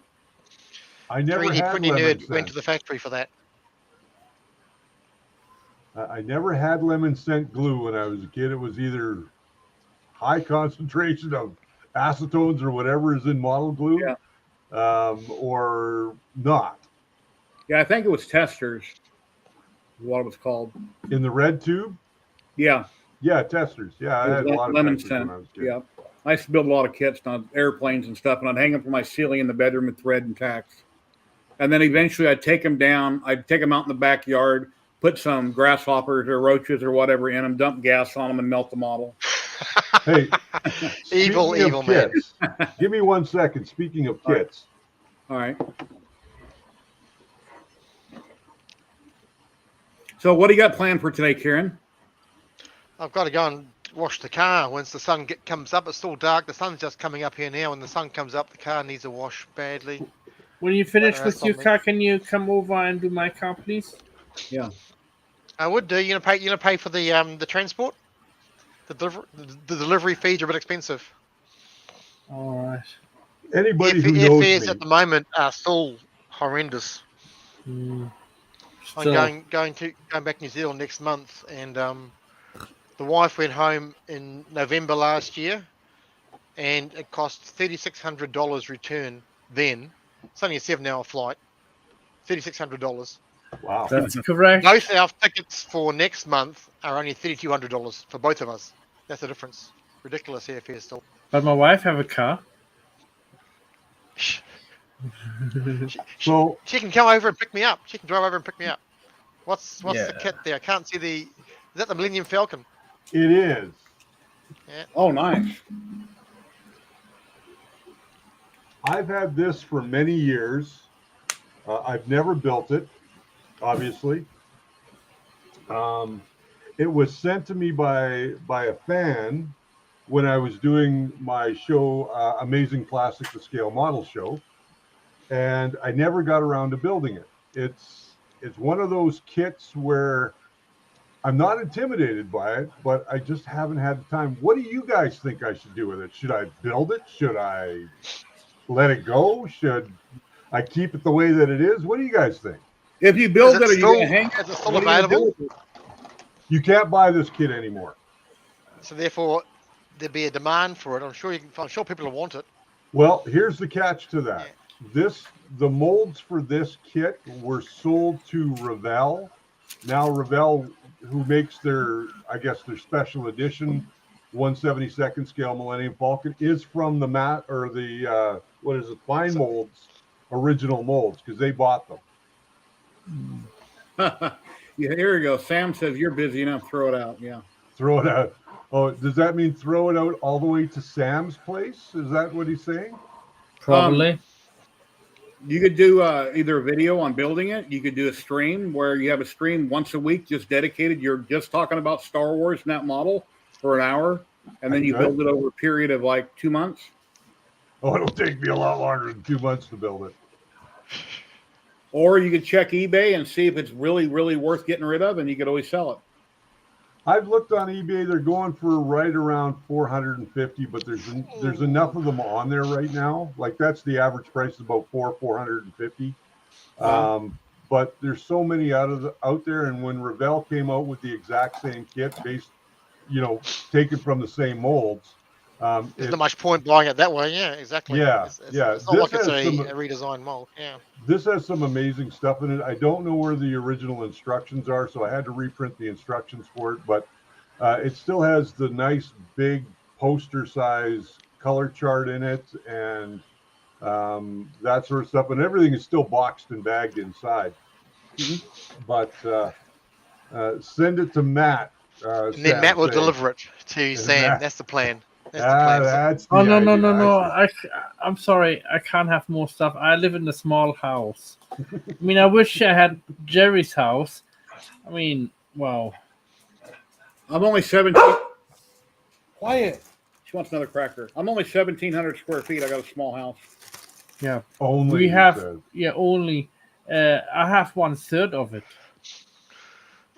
I never 3D had printing lemon nerd went to scent. the factory for that. I never had lemon scent glue when I was a kid. It was either high concentration of acetones or whatever is in model glue, or not. Yeah, I think it was testers. What it was called. In the red tube? Yeah. Yeah, testers. Yeah, I had a lot of lemon testers scent. when I was a kid. Yeah. I used to build a lot of kits on airplanes and stuff, and I'd hang them from my ceiling in the bedroom with thread and tacks. And then eventually I'd take them down. I'd take them out in the backyard, put some grasshoppers or roaches or whatever in them, dump gas on them, and melt the model. Hey, evil man. Kits, give me 1 second. Speaking of kits. All right. So what do you got planned for today, Kieran? I've got to go and wash the car once the sun comes up. It's still dark. The sun's just coming up here now. When the sun comes up, the car needs a wash badly. When you finish with your car, can you come over and do my car, please? Yeah, I would do. You gonna pay for the transport? The delivery fees are a bit expensive. All right. Anybody who knows airfares me. at the moment are still horrendous. Still. I'm going back to New Zealand next month, and the wife went home in November last year, and it cost $3,600 return. Then it's only a 7-hour flight. $3,600. Wow. That's correct. Both our tickets for next month are only $3,200 for both of us. That's the difference. Ridiculous airfare still. But my wife have a car. So she can come over and pick me up. She can drive over and pick me up. What's the kit there? I can't see the. Is that the Millennium Falcon? it is. Yeah. Oh, nice. I've had this for many years. I've never built it, obviously. It was sent to me by a fan when I was doing my show, Amazing Plastic to Scale Model Show, and I never got around to building it. It's one of those kits where I'm not intimidated by it, but I just haven't had the time. What do you guys think I should do with it? Should I build it? Should I let it go? Should I keep it the way that it is? What do you guys think? If you build it, are you going to hang Is it still What are you gonna do available? with it? You can't buy this kit anymore. So therefore, there'd be a demand for it. I'm sure people will want it. Well, here's the catch to that. The molds for this kit were sold to Revell. Now Revell, who makes their special edition 1/72nd scale Millennium Falcon, is from the Fine Molds original molds, because they bought them. Yeah, here you go. Sam says you're busy enough. Throw it out. Yeah. Throw it out. Oh, does that mean throw it out all the way to Sam's place? Is that what he's saying? Probably. You could do either a video on building it. You could do a stream where you have a stream once a week just dedicated. You're just talking about Star Wars and that model for an hour, and then you build it over a period of like 2 months. Oh, it'll take me a lot longer than 2 months to build it. Or you could check eBay and see if it's really, really worth getting rid of, and you could always sell it. I've looked on eBay. They're going for right around 450, but there's enough of them on there right now. Like that's the average price is about 450. But there's so many out there. And when Revell came out with the exact same kit, taken from the same molds, there's not much point buying it that way. Yeah, exactly. Yeah, It's not like it's a redesigned mold. Yeah. This has some amazing stuff in it. I don't know where the original instructions are, so I had to reprint the instructions for it. But it still has the nice big poster size color chart in it, and that sort of stuff. And everything is still boxed and bagged inside. Mm-hmm. But send it to Matt. And then Matt will deliver it to Sam. That's the plan. That's the no. idea. I'm sorry. I can't have more stuff. I live in a small house. I mean, I wish I had Jerry's house. I mean, wow. I'm only 17. Quiet. She wants another cracker. I'm only 1,700 square feet. I got a small house. Yeah. Only we have. Yeah, only. I have 1/3 of it.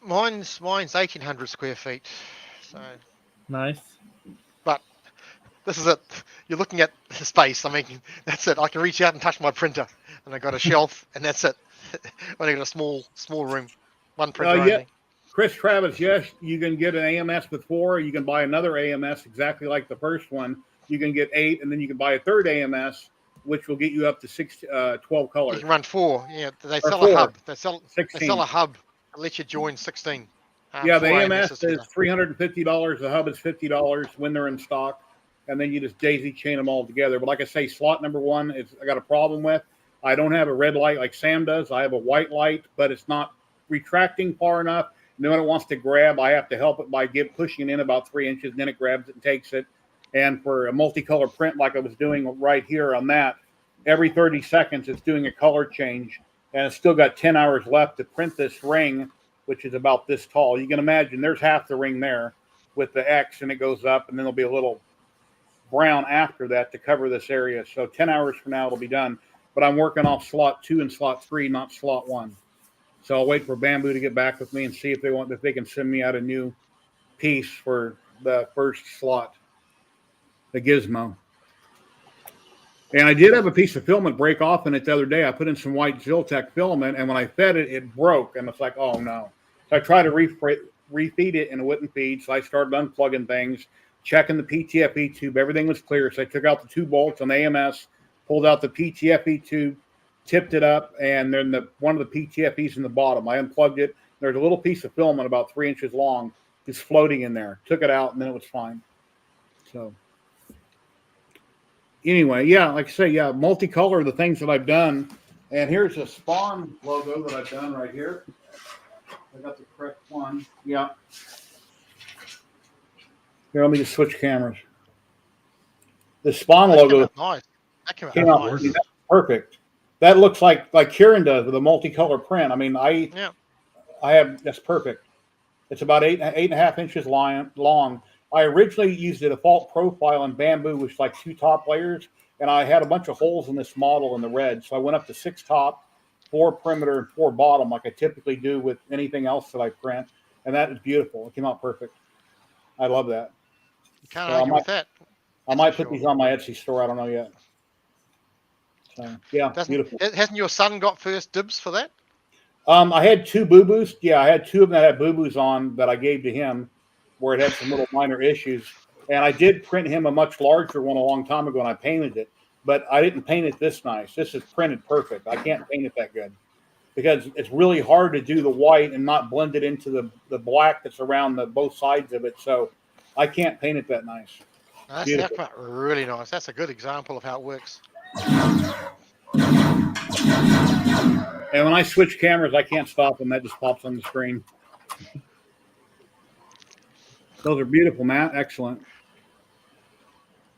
Mine's 1,800 square feet. So. Nice. But this is it. You're looking at the space. I mean, that's it. I can reach out and touch my printer, and I got a shelf, and that's it. Only got a small room, one printer Yeah. only. Chris Travis, yes, you can get an AMS with 4. You can buy another AMS exactly like the first one. You can get 8, and then you can buy a third AMS, which will get you up to 12 colors. You can run 4. Yeah, they Or sell 4. a hub. They sell 16. a hub that lets you join 16. Yeah, the 4 AMS AMSs is together. $350. The hub is $50 when they're in stock, and then you just daisy chain them all together. But like I say, slot number 1 is I got a problem with. I don't have a red light like Sam does. I have a white light, but it's not retracting far enough. And then when it wants to grab, I have to help it by pushing it in about 3 inches, and then it grabs it and takes it. And for a multicolor print like I was doing right here on that, every 30 seconds it's doing a color change, and it's still got 10 hours left to print this ring, which is about this tall. You can imagine there's half the ring there with the X, and it goes up, and then there'll be a little brown after that to cover this area. So 10 hours from now it'll be done. But I'm working off slot 2 and slot 3, not slot 1. So I'll wait for Bamboo to get back with me and see if they can send me out a new piece for the first slot, the gizmo. And I did have a piece of filament break off in it the other day. I put in some white Ziltech filament, and when I fed it, it broke. And it's like, oh no. So I tried to refeed it, and it wouldn't feed. So I started unplugging things, checking the PTFE tube. Everything was clear. So I took out the 2 bolts on AMS, pulled out the PTFE tube, tipped it up, and then one of the PTFEs in the bottom. I unplugged it. There's a little piece of filament about 3 inches long just floating in there. Took it out, and then it was fine. So anyway, yeah, like I say, yeah, multicolor, the things that I've done. And here's a Spawn logo that I've done right here. I got the correct one. Yeah. Here, let me just switch cameras. The Spawn logo Nice. That came out nice. perfect. That looks like Kieran does with a multicolor print. I mean, I have, that's perfect. It's about 8.5 inches long. I originally used a default profile in Bamboo, which is like 2 top layers, and I had a bunch of holes in this model in the red. So I went up to 6 top, 4 perimeter, and 4 bottom, like I typically do with anything else that I print. And that is beautiful. It came out perfect. I love that. You can't argue with that. I might put these on my Etsy store. I don't know yet. So, yeah, beautiful. Hasn't your son got first dibs for that? I had 2 boo-boos. Yeah, I had 2 of them that had boo-boos on that I gave to him where it had some little minor issues. And I did print him a much larger one a long time ago, and I painted it. But I didn't paint it this nice. This is printed perfect. I can't paint it that good because it's really hard to do the white and not blend it into the black that's around both sides of it. So I can't paint it that nice. That's really nice. That's a good example of how it works. And when I switch cameras, I can't stop them. That just pops on the screen. Those are beautiful, Matt. Excellent.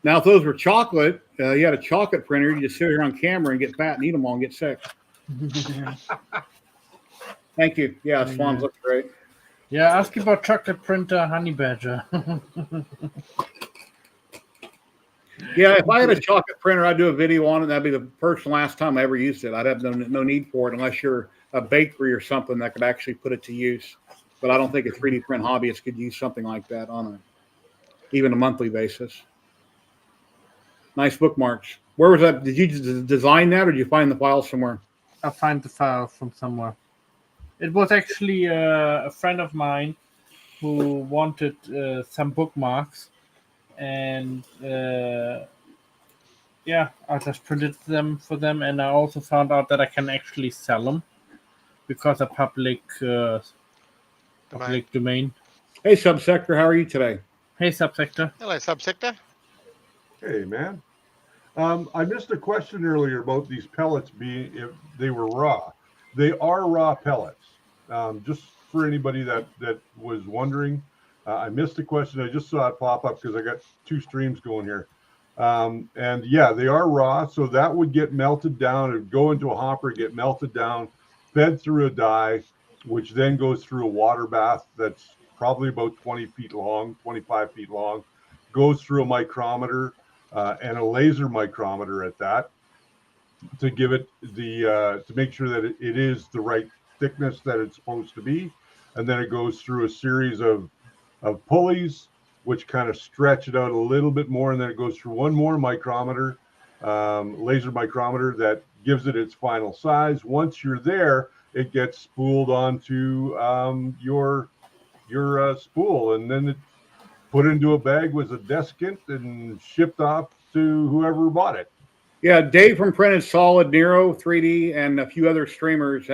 Now, if those were chocolate, you had a chocolate printer, you just sit here on camera and get fat and eat them all and get sick. Thank you. Yeah, swans look great. Yeah, ask about chocolate printer, Honey Badger. Yeah, if I had a chocolate printer, I'd do a video on it. That'd be the first and last time I ever used it. I'd have no need for it unless you're a bakery or something that could actually put it to use. But I don't think a 3D print hobbyist could use something like that on even a monthly basis. Nice bookmarks. Where was that? Did you design that, or did you find the file somewhere? I find the file from somewhere. It was actually a friend of mine who wanted some bookmarks, and I just printed them for them, and I also found out that I can actually sell them because of public domain. Hey, Subsector, how are you today? Hey, Subsector. Hello, Subsector. Hey, man. I missed a question earlier about these pellets being, if they were raw. They are raw pellets. Just for anybody that was wondering, I missed a question. I just saw it pop up because I got 2 streams going here. And yeah, they are raw. So that would get melted down. It would go into a hopper, get melted down, fed through a die, which then goes through a water bath that's probably about 20 feet long, 25 feet long, goes through a micrometer and a laser micrometer at that to give it to make sure that it is the right thickness that it's supposed to be. And then it goes through a series of pulleys, which kind of stretch it out a little bit more, and then it goes through one more micrometer, laser micrometer, that gives it its final size. Once you're there, it gets spooled onto your spool, and then it's put into a bag with a desiccant and shipped off to whoever bought it. Yeah, Dave from Printed Solid, Nero 3D, and a few other streamers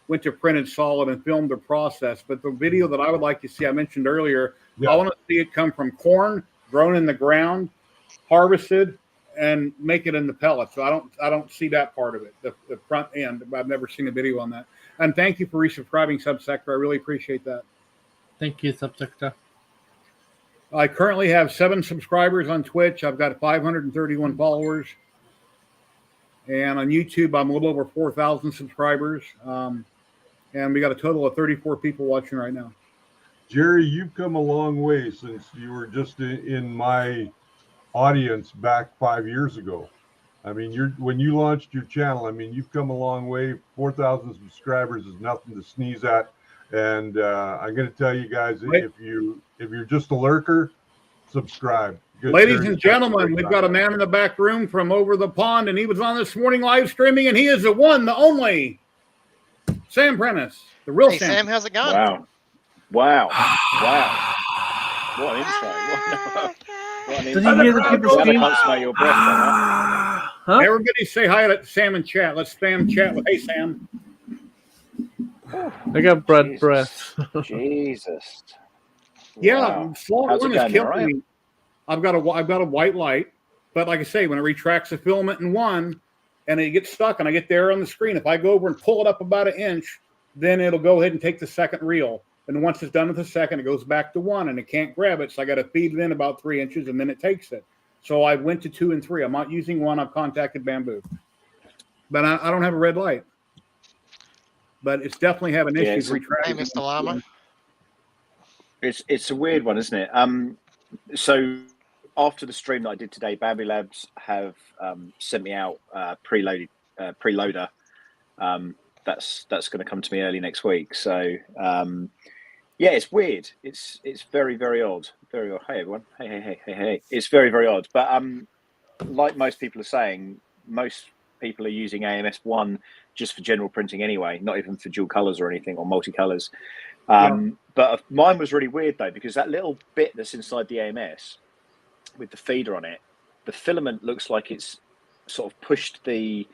went to Printed Solid and filmed the process. But the video that I would like to see, I mentioned earlier, I want to see it come from corn grown in the ground, harvested, and make it into pellets. So I don't see that part of it, the front end. I've never seen a video on that. And thank you for resubscribing, Subsector. I really appreciate that. Thank you, Subsector. I currently have 7 subscribers on Twitch. I've got 531 followers. And on YouTube, I'm a little over 4,000 subscribers. And we got a total of 34 people watching right now. Jerry, you've come a long way since you were just in my audience back 5 years ago. I mean, when you launched your channel, I mean, you've come a long way. 4,000 subscribers is nothing to sneeze at. And I'm going to tell you guys, if you're just a lurker, subscribe. Ladies and gentlemen, we've got a man in the back room from over the pond, and he was on this morning live streaming, and he is the one, the only Sam Prentice, the real Sam. Sam, how's it going? Wow. What an intro. What an Did you hear the people I scream? can't smell your breath on that. Huh? Everybody say hi to Sam in chat. Let's spam chat with, hey, Sam. I got breath. Jesus. Yeah, Wow. Slaughter How's it One is going, killing Ryan? me. I've got a white light, but like I say, when it retracts the filament in one and it gets stuck and I get there on the screen, if I go over and pull it up about an inch, then it'll go ahead and take the second reel. And once it's done with the second, it goes back to 1 and it can't grab it. So I got to feed it in about 3 inches and then it takes it. So I went to 2 and 3. I'm not using 1. I've contacted Bamboo, but I don't have a red light. But it's definitely having issues retracting. Hey, Mr. Lama. It's a weird one, isn't it? So after the stream that I did today, Bamboo Labs have sent me out preloader. That's going to come to me early next week. So yeah, it's weird. It's very, very odd. Very odd. Hey everyone. Hey. It's very, very odd. But like most people are saying, most people are using AMS1 just for general printing anyway, not even for dual colors or anything or multicolors. But mine was really weird though, because that little bit that's inside the AMS with the feeder on it, the filament looks like it's sort of pushed the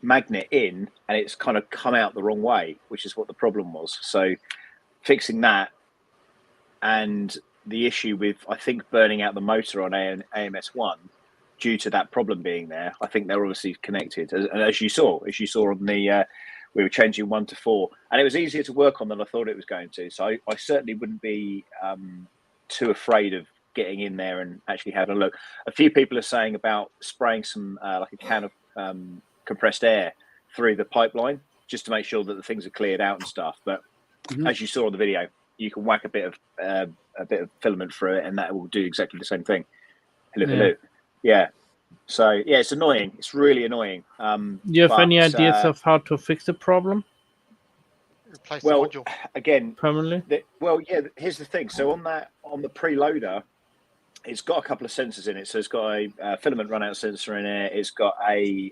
magnet in and it's kind of come out the wrong way, which is what the problem was. So fixing that and the issue with, I think, burning out the motor on AMS1 due to that problem being there, I think they're obviously connected. And as you saw on the, we were changing 1 to 4 and it was easier to work on than I thought it was going to. So I certainly wouldn't be too afraid of getting in there and actually having a look. A few people are saying about spraying some, like a can of compressed air through the pipeline just to make sure that the things are cleared out and stuff. But as you saw in the video, you can whack a bit of filament through it and that will do exactly the same thing. Hello. Yeah. So yeah, it's annoying. It's really annoying. You have any ideas of how to fix the problem? Replace the module again permanently. Here's the thing. So on the preloader, it's got a couple of sensors in it. So it's got a filament runout sensor in it. It's got a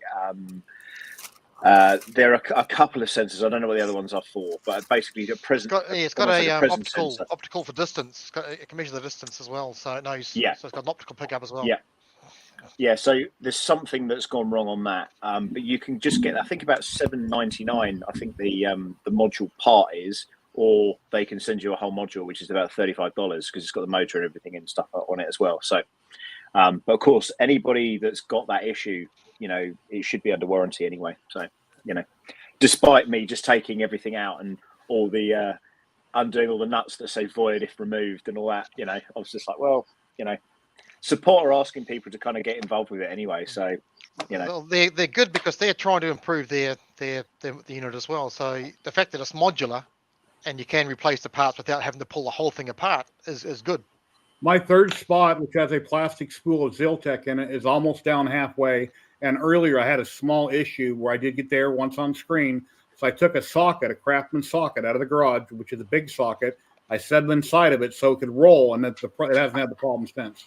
there are a couple of sensors. I don't know what the other ones are for, but basically the present. It's got a optical for distance. It can measure the distance as well, so it knows. Yeah. So it's got an optical pickup as well. Yeah. Yeah. So there's something that's gone wrong on that, but you can just get. I think about $7.99. I think the module part is, or they can send you a whole module, which is about $35 because it's got the motor and everything and stuff on it as well. So, but of course, anybody that's got that issue, it should be under warranty anyway. So, despite me just taking everything out and all the undoing all the nuts that say void if removed and all that, I was just like, well, support are asking people to kind of get involved with it anyway. So, well, they're good because they're trying to improve their unit as well. So the fact that it's modular and you can replace the parts without having to pull the whole thing apart is good. My third spot, which has a plastic spool of Ziltech in it, is almost down halfway. And earlier I had a small issue where I did get there once on screen. So I took a Craftsman socket out of the garage, which is a big socket, I set it inside of it so it could roll, and it hasn't had the problem since.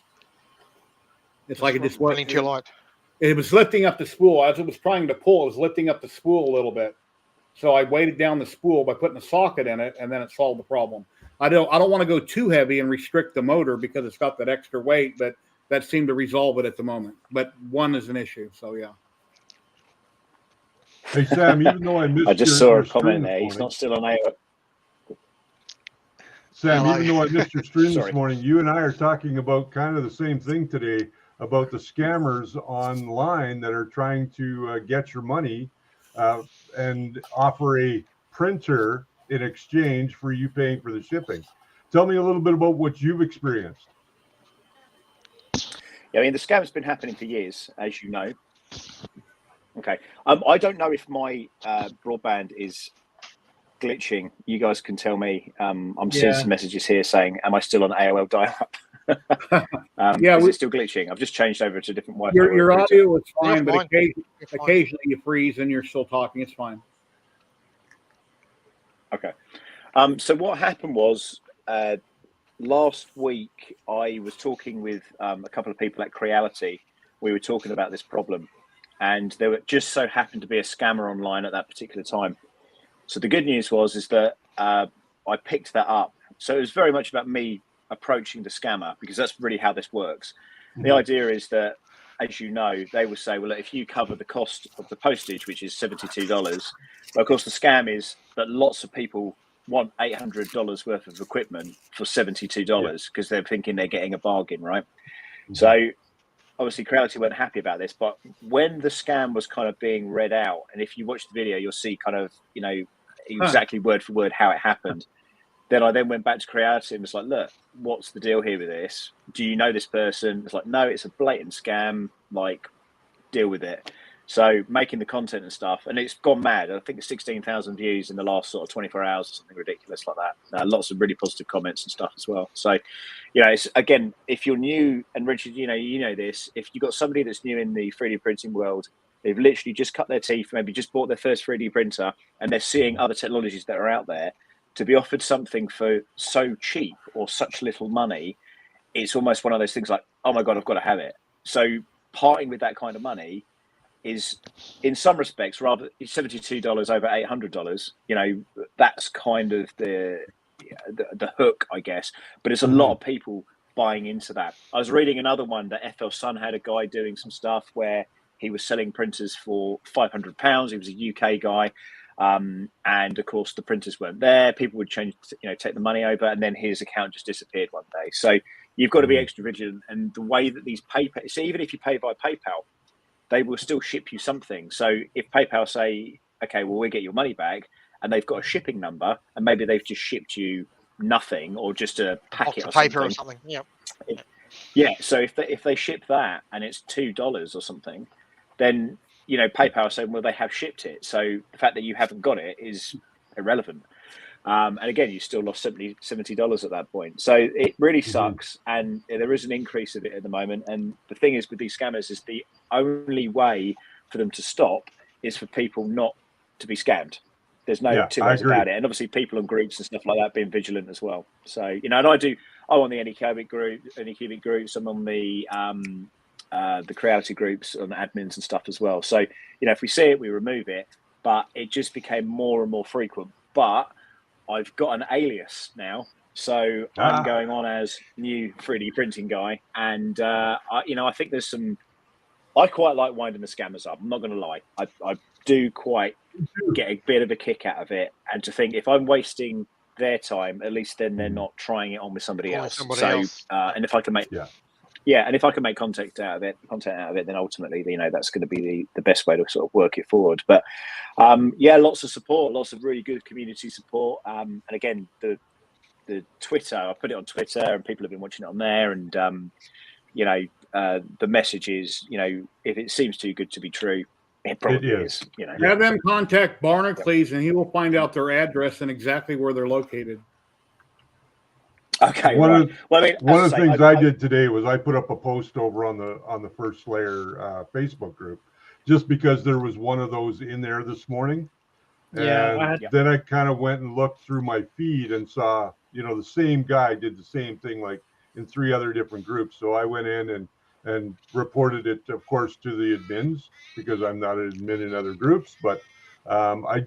It's like it just running too light. It was lifting up the spool as it was trying to pull. It was lifting up the spool a little bit, so I weighted down the spool by putting a socket in it, and then it solved the problem. I don't want to go too heavy and restrict the motor because it's got that extra weight, but that seemed to resolve it at the moment. But one is an issue, so yeah. Hey Sam, even though I missed I just saw a comment there. He's not still on AOL. Sam, even though I missed your stream this morning, you and I are talking about kind of the same thing today, about the scammers online that are trying to get your money and offer a printer in exchange for you paying for the shipping. Tell me a little bit about what you've experienced. Yeah, I mean, the scam's been happening for years, as you know. Okay. I don't know if my broadband is glitching. You guys can tell me. I'm seeing some messages here saying, am I still on AOL dial-up? Is it still glitching? I've just changed over to a different Wi-Fi. Your audio is fine, but occasionally you freeze and you're still talking. It's fine. Okay. So what happened was last week I was talking with a couple of people at Creality. We were talking about this problem, and there just so happened to be a scammer online at that particular time. So the good news is that I picked that up. So it was very much about me approaching the scammer, because that's really how this works. Mm-hmm. The idea is that, as you know, they will say, well, if you cover the cost of the postage, which is $72, well, of course, the scam is that lots of people want $800 worth of equipment for $72 because they're thinking they're getting a bargain, right? Mm-hmm. So obviously Creality weren't happy about this, but when the scam was kind of being read out, and if you watch the video, you'll see kind of, you know, exactly word for word how it happened. Then I went back to Creality and was like, look, what's the deal here with this? Do you know this person? It's like, no, it's a blatant scam, like, deal with it. So making the content and stuff, and it's gone mad. I think it's 16,000 views in the last sort of 24 hours or something ridiculous like that. Lots of really positive comments and stuff as well. So, you know, it's, again, if you're new, and Richard, you know this, if you've got somebody that's new in the 3D printing world, they've literally just cut their teeth, maybe just bought their first 3D printer, and they're seeing other technologies that are out there, to be offered something for so cheap or such little money, it's almost one of those things like, oh my God, I've got to have it. So parting with that kind of money is, in some respects, rather $72 over $800. You know, that's kind of the hook, I guess. But it's a lot of people buying into that. I was reading another one that FL Sun had a guy doing some stuff where he was selling printers for £500. He was a UK guy. And of course the printers weren't there. People would take the money over, and then his account just disappeared one day. So you've got to be extra vigilant. And the way that these PayPal, so even if you pay by PayPal, they will still ship you something. So if PayPal say, okay, well, we'll get your money back, and they've got a shipping number, and maybe they've just shipped you nothing or just a packet or paper something. Or something. Yeah. So if they ship that and it's $2 or something, then, you know, PayPal saying, well, they have shipped it. So the fact that you haven't got it is irrelevant. And again, you still lost $70 at that point. So it really sucks. And there is an increase of it at the moment. And the thing is with these scammers is the only way for them to stop is for people not to be scammed. There's no two ways about it. And obviously people on groups and stuff like that being vigilant as well. So, you know, and I'm on the Anycubic groups. I'm on the Creality groups on admins and stuff as well. So, you know, if we see it, we remove it, but it just became more and more frequent. But I've got an alias now. So I'm going on as new 3D printing guy. And, I think I quite like winding the scammers up. I'm not going to lie. I do quite get a bit of a kick out of it. And to think if I'm wasting their time, at least then they're not trying it on with somebody else. And if I can make... Yeah, and if I can make content out of it, then ultimately, you know, that's going to be the best way to sort of work it forward. But lots of support, lots of really good community support. And again, the Twitter, I put it on Twitter, and people have been watching it on there. And the message is, you know, if it seems too good to be true, it probably is. You know, have them contact Barnacles, and he will find out their address and exactly where they're located. Okay. One of the things I did today was I put up a post over on the First Layer Facebook group, just because there was one of those in there this morning. And then I kind of went and looked through my feed and saw the same guy did the same thing like in 3 other different groups. So I went in and reported it, of course, to the admins, because I'm not an admin in other groups. But I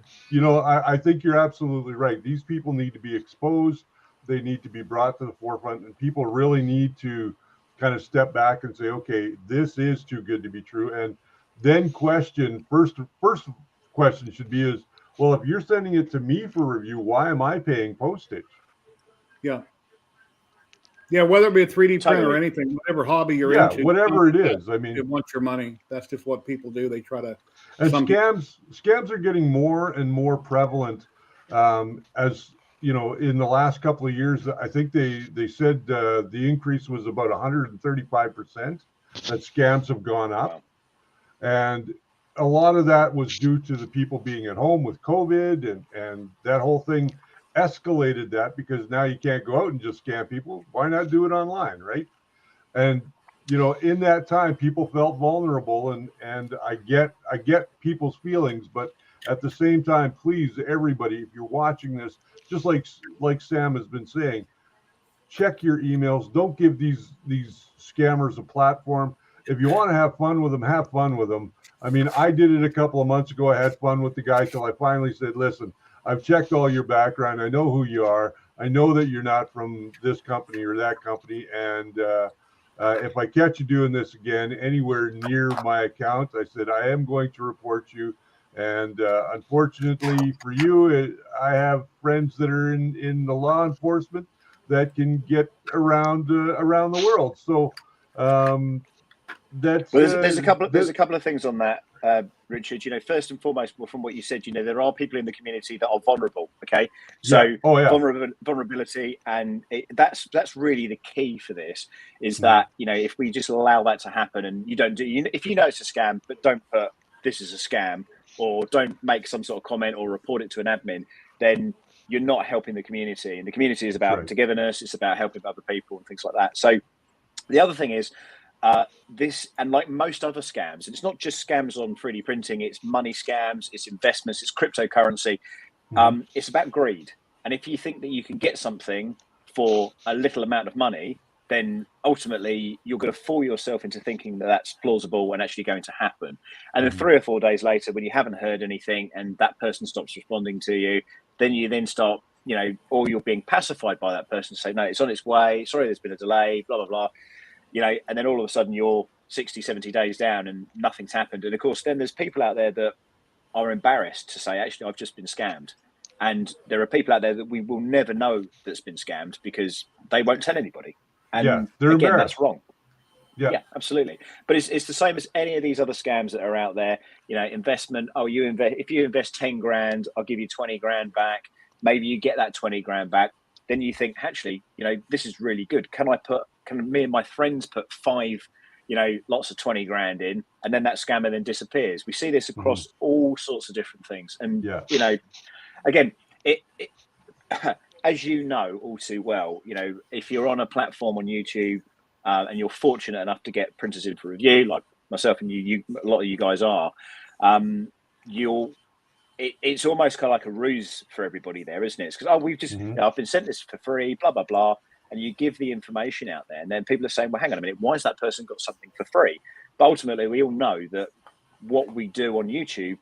think you're absolutely right. These people need to be exposed. They need to be brought to the forefront, and people really need to kind of step back and say, okay, this is too good to be true. And then first question should be is, well, if you're sending it to me for review, why am I paying postage? Yeah. Yeah, whether it be a 3D print or Totally. anything, whatever hobby you're Yeah, into, whatever it is. I mean, they want your money. That's just what people do. They try to. and scams are getting more and more prevalent. As in the last couple of years, I think they said the increase was about 135% that scams have gone up, and a lot of that was due to the people being at home with COVID, and that whole thing escalated that, because now you can't go out and just scam people. Why not do it online, right? And in that time, people felt vulnerable, and I get people's feelings, but at the same time, please, everybody, if you're watching this, just like Sam has been saying, check your emails. Don't give these scammers a platform. If you want to have fun with them, have fun with them. I mean, I did it a couple of months ago. I had fun with the guy till I finally said, listen, I've checked all your background. I know who you are. I know that you're not from this company or that company. And if I catch you doing this again anywhere near my account, I said, I am going to report you. And unfortunately for you, I have friends that are in the law enforcement that can get around the world. So that's there's a couple of things on that, Richard. First and foremost, from what you said, there are people in the community that are vulnerable. Okay, so vulnerability, and that's really the key for this. Is that if we just allow that to happen, and you don't if you know it's a scam, but don't put this is a scam, or don't make some sort of comment or report it to an admin, then you're not helping the community. And the community is about togetherness. It's about helping other people and things like that. So the other thing is this, and like most other scams, and it's not just scams on 3D printing, it's money scams, it's investments, it's cryptocurrency. It's about greed. And if you think that you can get something for a little amount of money, then ultimately you're going to fool yourself into thinking that that's plausible and actually going to happen. And then 3 or 4 days later, when you haven't heard anything and that person stops responding to you, then you start, or you're being pacified by that person to say, no, it's on its way. Sorry, there's been a delay, blah, blah, blah. And then all of a sudden you're 60, 70 days down and nothing's happened. And of course, then there's people out there that are embarrassed to say, actually, I've just been scammed. And there are people out there that we will never know that's been scammed because they won't tell anybody. And again, that's wrong. Yeah, absolutely. But it's the same as any of these other scams that are out there. Investment. Oh, if you invest 10 grand, I'll give you 20 grand back. Maybe you get that 20 grand back. Then you think, actually, this is really good. Can me and my friends put 5, lots of 20 grand in, and then that scammer then disappears? We see this across all sorts of different things. And again, it as you know all too well, if you're on a platform on YouTube and you're fortunate enough to get printers in for review, like myself and you a lot of you guys are, it's almost kind of like a ruse for everybody there, isn't it? It's because, we've just, I've been sent this for free, blah, blah, blah. And you give the information out there, and then people are saying, well, hang on a minute, why has that person got something for free? But ultimately, we all know that what we do on YouTube,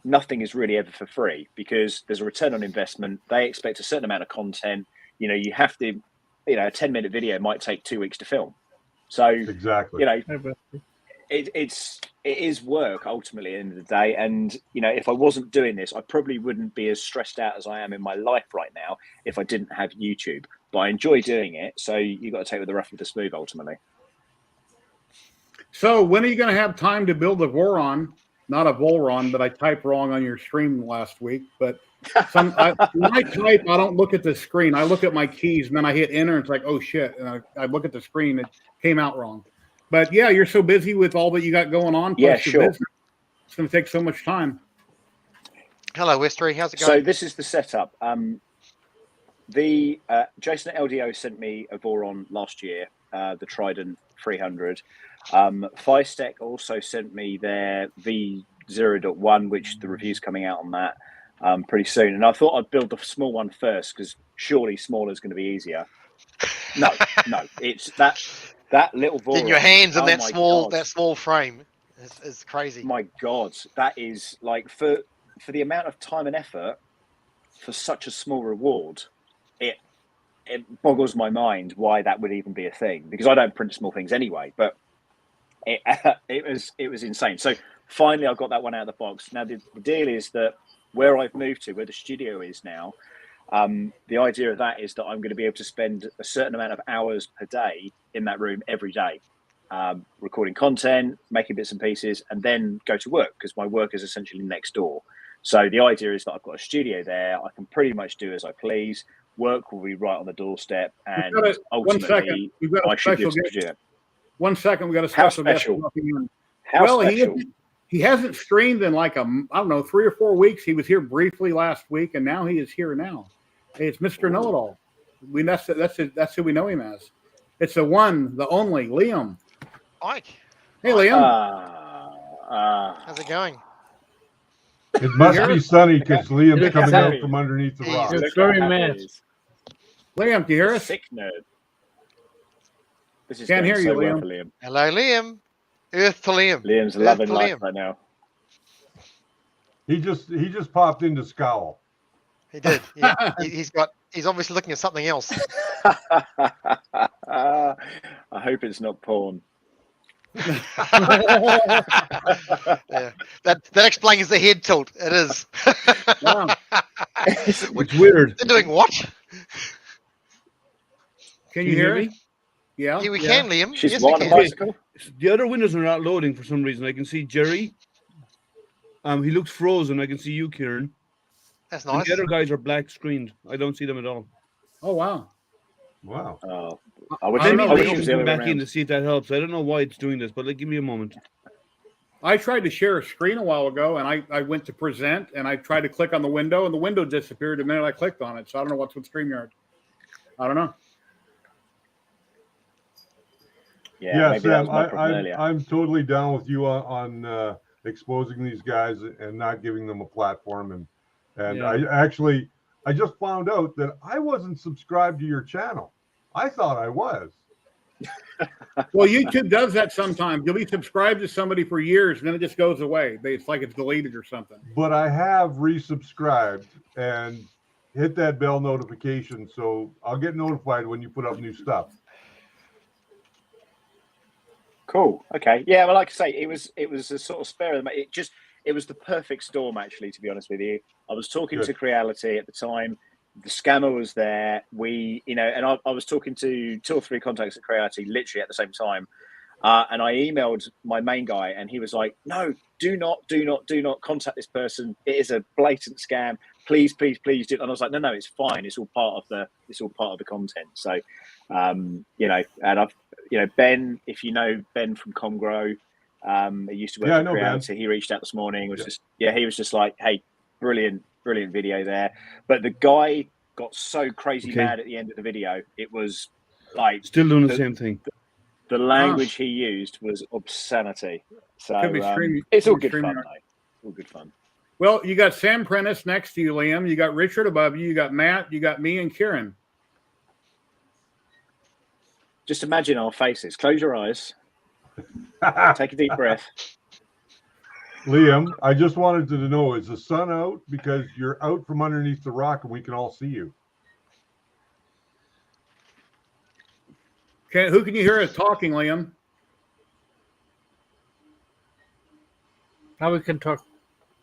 nothing is really ever for free, because there's a return on investment. They expect a certain amount of content. You have to, a 10-minute video might take 2 weeks to film. So, exactly. It is work ultimately at the end of the day. And, if I wasn't doing this, I probably wouldn't be as stressed out as I am in my life right now if I didn't have YouTube. But I enjoy doing it. So you've got to take with the rough with the smooth ultimately. So when are you going to have time to build a Voron? Not a Volron, but I typed wrong on your stream last week. But when I type, I don't look at the screen. I look at my keys, and then I hit enter, and it's like, oh, shit. And I look at the screen. It came out wrong. But, yeah, you're so busy with all that you got going on. Yeah, sure. Business, it's going to take so much time. Hello, Westery. How's it going? So this is the setup. The Jason at LDO sent me a Voron last year, the Trident 300. Firestech also sent me their V0.1, which the review's coming out on that. pretty soon. And I thought I'd build the small one first because surely smaller is going to be easier. No, it's that little Vora. Getting your hands in that God. small frame is crazy. My God, that is like for the amount of time and effort for such a small reward. It boggles my mind why that would even be a thing, because I don't print small things anyway. But it was insane. So finally, I got that one out of the box. Now the deal is that where I've moved to, where the studio is now, the idea of that is that I'm going to be able to spend a certain amount of hours per day in that room every day, recording content, making bits and pieces, and then go to work because my work is essentially next door. So the idea is that I've got a studio there. I can pretty much do as I please. Work will be right on the doorstep, and ultimately, I should be able to do it. 1 second, we got a special guest. How special? He hasn't streamed in like 3 or 4 weeks. He was here briefly last week, and now he is here now. Hey, it's Mr. Know-It-All. That's who we know him as. It's the one, the only, Liam. Mike. Hey, Liam. How's it going? It must be sunny because Liam's coming out from underneath the rock. It's very mad. Liam, do you hear us? Sick nerd. This is Can't hear you, well Liam. for Liam. Hello, Liam. Earth to Liam. Liam's loving life right now. He just popped into Scowl. He did. He's obviously looking at something else. I hope it's not porn. Yeah, that explains the head tilt. It is. Wow. It's weird. They're doing what? Can you hear me? Yeah, we can, Liam. She's yes, we on a can. bicycle. The other windows are not loading for some reason. I can see Jerry. He looks frozen. I can see you, Kieran. That's And nice. the other guys are black screened. I don't see them at all. Oh, wow. Wow. I wish I don't know. I Maybe wish it Liam was the come other way back in around. to see if that helps. I don't know why it's doing this, but give me a moment. I tried to share a screen a while ago, and I went to present, and I tried to click on the window, and the window disappeared the minute I clicked on it. So I don't know what's with StreamYard. I don't know. Yeah, maybe that was Sam, my problem earlier. I'm totally down with you on exposing these guys and not giving them a platform. And Yeah. I just found out that I wasn't subscribed to your channel. I thought I was. Well, YouTube does that sometimes. You'll be subscribed to somebody for years, and then it just goes away. It's like it's deleted or something. But I have resubscribed and hit that bell notification, so I'll get notified when you put up new stuff. Cool. Okay. Yeah. Well, like I say, it was a sort of spare of the. It was the perfect storm, actually. To be honest with you, I was talking to Creality at the time. The scammer was there. And I was talking to 2 or 3 contacts at Creality literally at the same time. And I emailed my main guy, and he was like, "No, do not contact this person. It is a blatant scam. Please do." And I was like, "No, it's fine. It's all part of the content." So, and I've, Ben, if you know Ben from Comgrow, he used to work for Creality. He reached out this morning. He was just like, "Hey, brilliant video there." But the guy got so crazy mad at the end of the video. It was like Still doing the same thing. The language he used was obscenity. So Could it's all good fun, mate. All good fun. Well, you got Sam Prentice next to you, Liam. You got Richard above you. You got Matt. You got me and Kieran. Just imagine our faces. Close your eyes. Take a deep breath. Liam, I just wanted to know, is the sun out? Because you're out from underneath the rock and we can all see you. Who can you hear us talking, Liam? Now we can talk.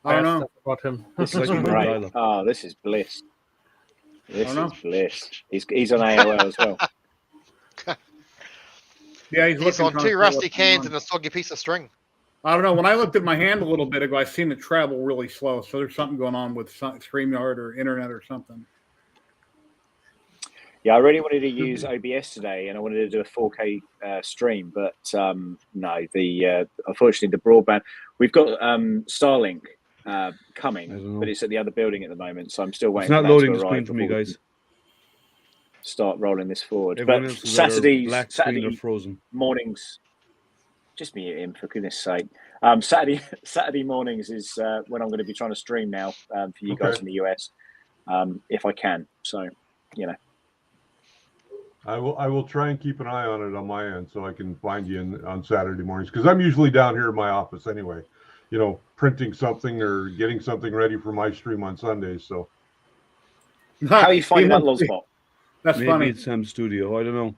I don't know about him. This is great. Oh, this is bliss. This is bliss. He's on AOL as well. Yeah, he's on 2 rusty cans and a soggy piece of string. I don't know. When I looked at my hand a little bit ago, I seen it travel really slow. So there's something going on with StreamYard or internet or something. Yeah, I really wanted to use OBS today, and I wanted to do a 4K stream, but no, unfortunately the broadband. We've got Starlink coming, but it's at the other building at the moment, so I'm still waiting. It's not loading the screen for me, guys. Start rolling this forward. Everyone But else is Saturday frozen. mornings. Just mute him, for goodness sake. Saturday mornings is when I'm going to be trying to stream now for you guys in the US, if I can. So, I will try and keep an eye on it on my end so I can find you on Saturday mornings, because I'm usually down here in my office anyway, printing something or getting something ready for my stream on Sundays. So how are you finding that Lozbot? That's Maybe funny. it's Sam's studio. I don't know.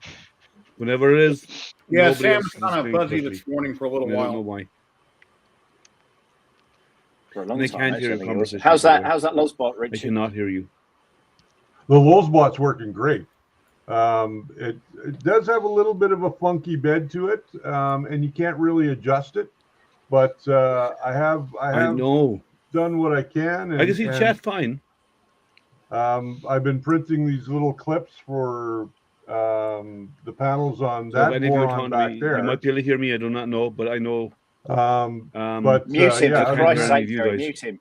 Whenever it is, Yeah, nobody Sam's else is kind of streaming fuzzy correctly. this morning for a little I don't know while. why. For a long I time. can't hear your actually. conversation. How's that Lozbot, I Richard? cannot hear you. the Lozbot's working great. It does have a little bit of a funky bed to it, and you can't really adjust it. But I have know. done what I can. And, I can see chat fine. I've been printing these little clips for the panels on So if that any of you are boron talking to back me, there. you might be able to hear me. I do not know, but I know. But Mute him, yeah, for I can't Christ's hear any sake, of you Jerry, guys. mute him.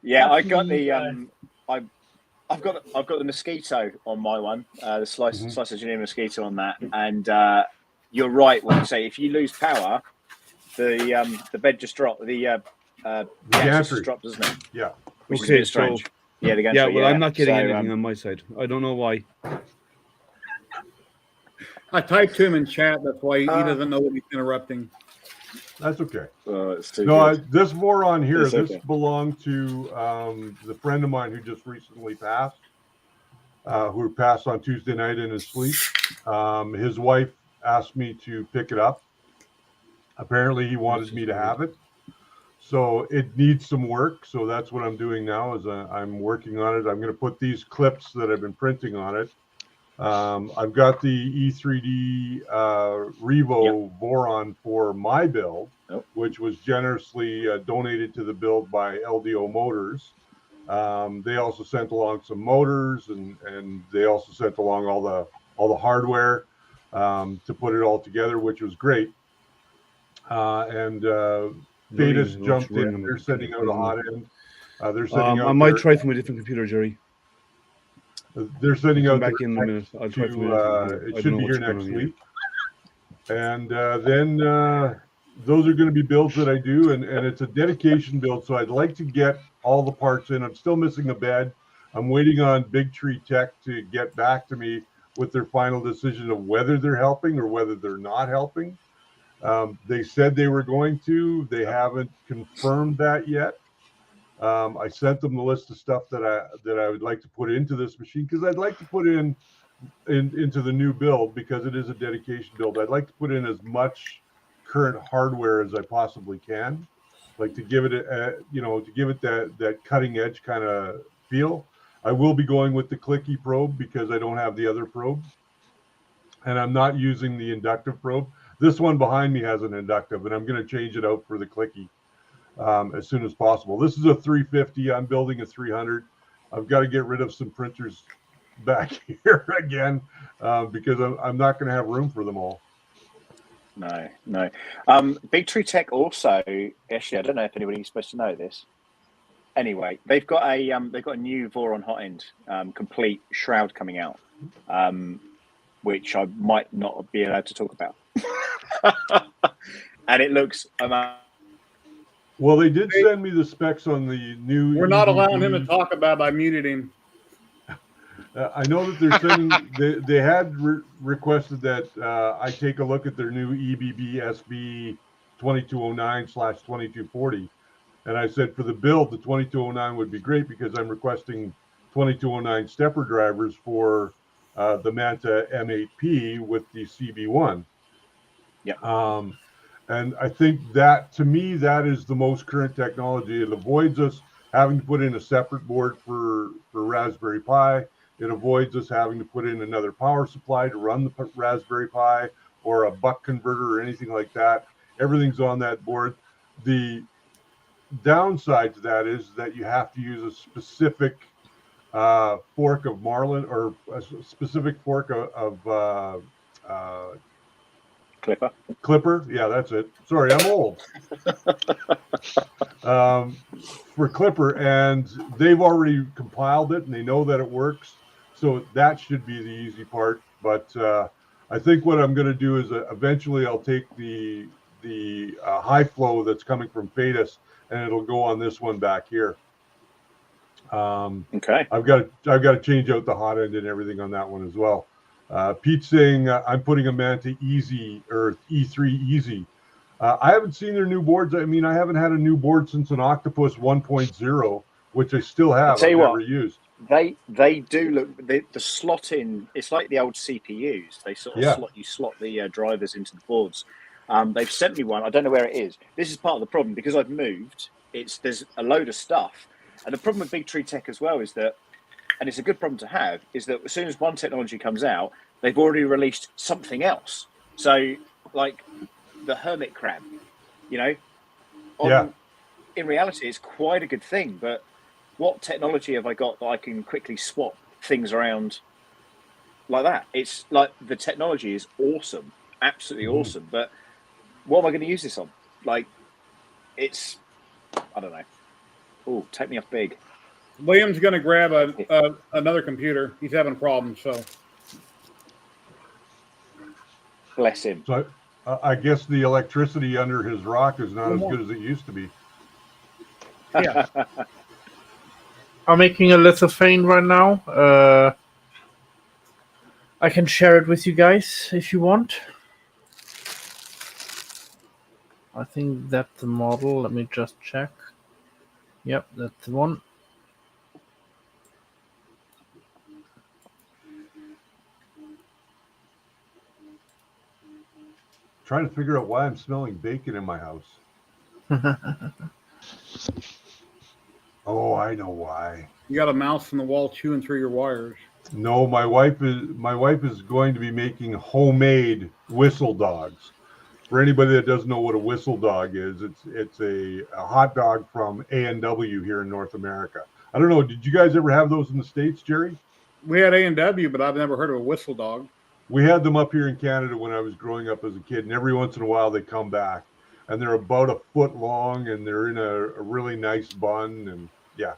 Yeah, I got the I've got the mosquito on my one, the slice engineer mosquito on that, and you're right when you say if you lose power, the bed just drops, the gas just drops, doesn't it? Yeah. Which is a bit strange. Yeah, the gantry, well, I'm not getting So, anything on my side. I don't know why. I typed to him in chat. That's why he doesn't know what he's interrupting. That's okay. It's too No, good. this boron here, It's this okay. belonged to the friend of mine who just recently passed, who passed on Tuesday night in his sleep. His wife asked me to pick it up. Apparently, he wanted me to have it. So it needs some work. So that's what I'm doing now is I'm working on it. I'm going to put these clips that I've been printing on it. I've got the E3D Revo Voron for my build, which was generously donated to the build by LDO Motors. They also sent along some motors, and they also sent along all the hardware to put it all together, which was great. Beta's jumped in. They're sending out a hot end. They're sending out. I might try from a different computer, Jerry. They're sending out back in a minute. I'll try from a different computer. it should be here next week. And then those are going to be builds that I do, and it's a dedication build. So I'd like to get all the parts in. I'm still missing a bed. I'm waiting on Big Tree Tech to get back to me with their final decision of whether they're helping or whether they're not helping. They said they were going to. They haven't confirmed that yet. I sent them the list of stuff that I would like to put into this machine, because I'd like to put into the new build, because it is a dedication build. I'd like to put in as much current hardware as I possibly can, like to give it that cutting edge kind of feel. I will be going with the clicky probe because I don't have the other probe, and I'm not using the inductive probe. This one behind me has an inductive, and I'm going to change it out for the clicky as soon as possible. This is a 350. I'm building a 300. I've got to get rid of some printers back here again because I'm not going to have room for them all. No. Big Tree Tech also, actually, I don't know if anybody's supposed to know this. Anyway, they've got a new Voron hot end complete shroud coming out, which I might not be allowed to talk about. And it looks well, they did send me the specs on the new. We're not allowing him to talk about it. I muted him. I know that they're sending. They had requested that I take a look at their new EBB SB 2209/2240, and I said for the build, the 2209 would be great because I'm requesting 2209 stepper drivers for the Manta M8P with the CB1. Yeah. And I think that, to me, that is the most current technology. It avoids us having to put in a separate board for Raspberry Pi. It avoids us having to put in another power supply to run the Raspberry Pi or a buck converter or anything like that. Everything's on that board. The downside to that is that you have to use a specific fork of Marlin, or a specific fork of Clipper. Yeah, that's it. Sorry, I'm old. For Clipper, and they've already compiled it and they know that it works. So that should be the easy part. But I think what I'm going to do is eventually I'll take the high flow that's coming from Fadus, and it'll go on this one back here. Okay. I've got to change out the hot end and everything on that one as well. Pete's saying I'm putting a Manta Easy or E3 Easy. I haven't seen their new boards. I mean, I haven't had a new board since an Octopus 1.0, which I still have. I've never used. They do look the slot in. It's like the old CPUs. They sort of slot the drivers into the boards. They've sent me one. I don't know where it is. This is part of the problem because I've moved. There's a load of stuff, and the problem with Big Tree Tech as well is that, and it's a good problem to have, is that as soon as one technology comes out, they've already released something else. So, like the hermit crab, in reality, it's quite a good thing, but what technology have I got that I can quickly swap things around like that? It's like the technology is awesome, absolutely awesome. But what am I going to use this on? Like, I don't know. Oh, take me off big. Liam's going to grab another computer. He's having problems, so. Bless him. So I guess the electricity under his rock is not as good as it used to be. Yeah. I'm making a lithophane right now. I can share it with you guys if you want. I think that's the model. Let me just check. Yep, that's the one. Trying to figure out why I'm smelling bacon in my house. Oh, I know why. You got a mouse in the wall chewing through your wires. No, my wife is going to be making homemade whistle dogs. For anybody that doesn't know what a whistle dog is, it's a hot dog from A&W here in North America. I don't know. Did you guys ever have those in the States, Jerry? We had A&W, but I've never heard of a whistle dog. We had them up here in Canada when I was growing up as a kid, and every once in a while they come back, and they're about a foot long, and they're in a really nice bun, and yeah.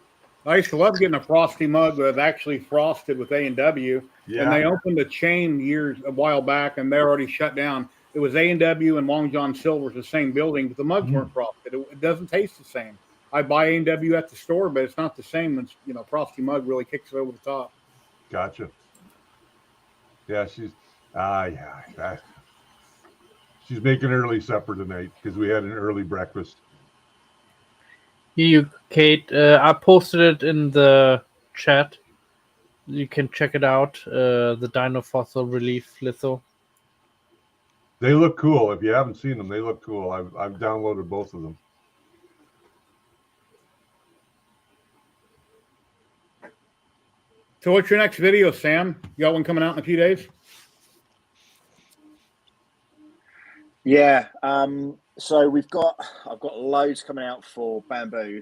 I used to love getting a frosty mug that was actually frosted with A&W, and they opened a chain a while back, and they're already shut down. It was A&W and Long John Silver's the same building, but the mugs weren't frosted. It doesn't taste the same. I buy A&W at the store, but it's not the same when frosty mug really kicks it over the top. Gotcha. Yeah, she's making early supper tonight because we had an early breakfast. You, Kate, I posted it in the chat. You can check it out. The Dino Fossil Relief Litho. They look cool. If you haven't seen them, they look cool. I've downloaded both of them. So what's your next video, Sam? You got one coming out in a few days? Yeah. So I've got loads coming out for Bamboo,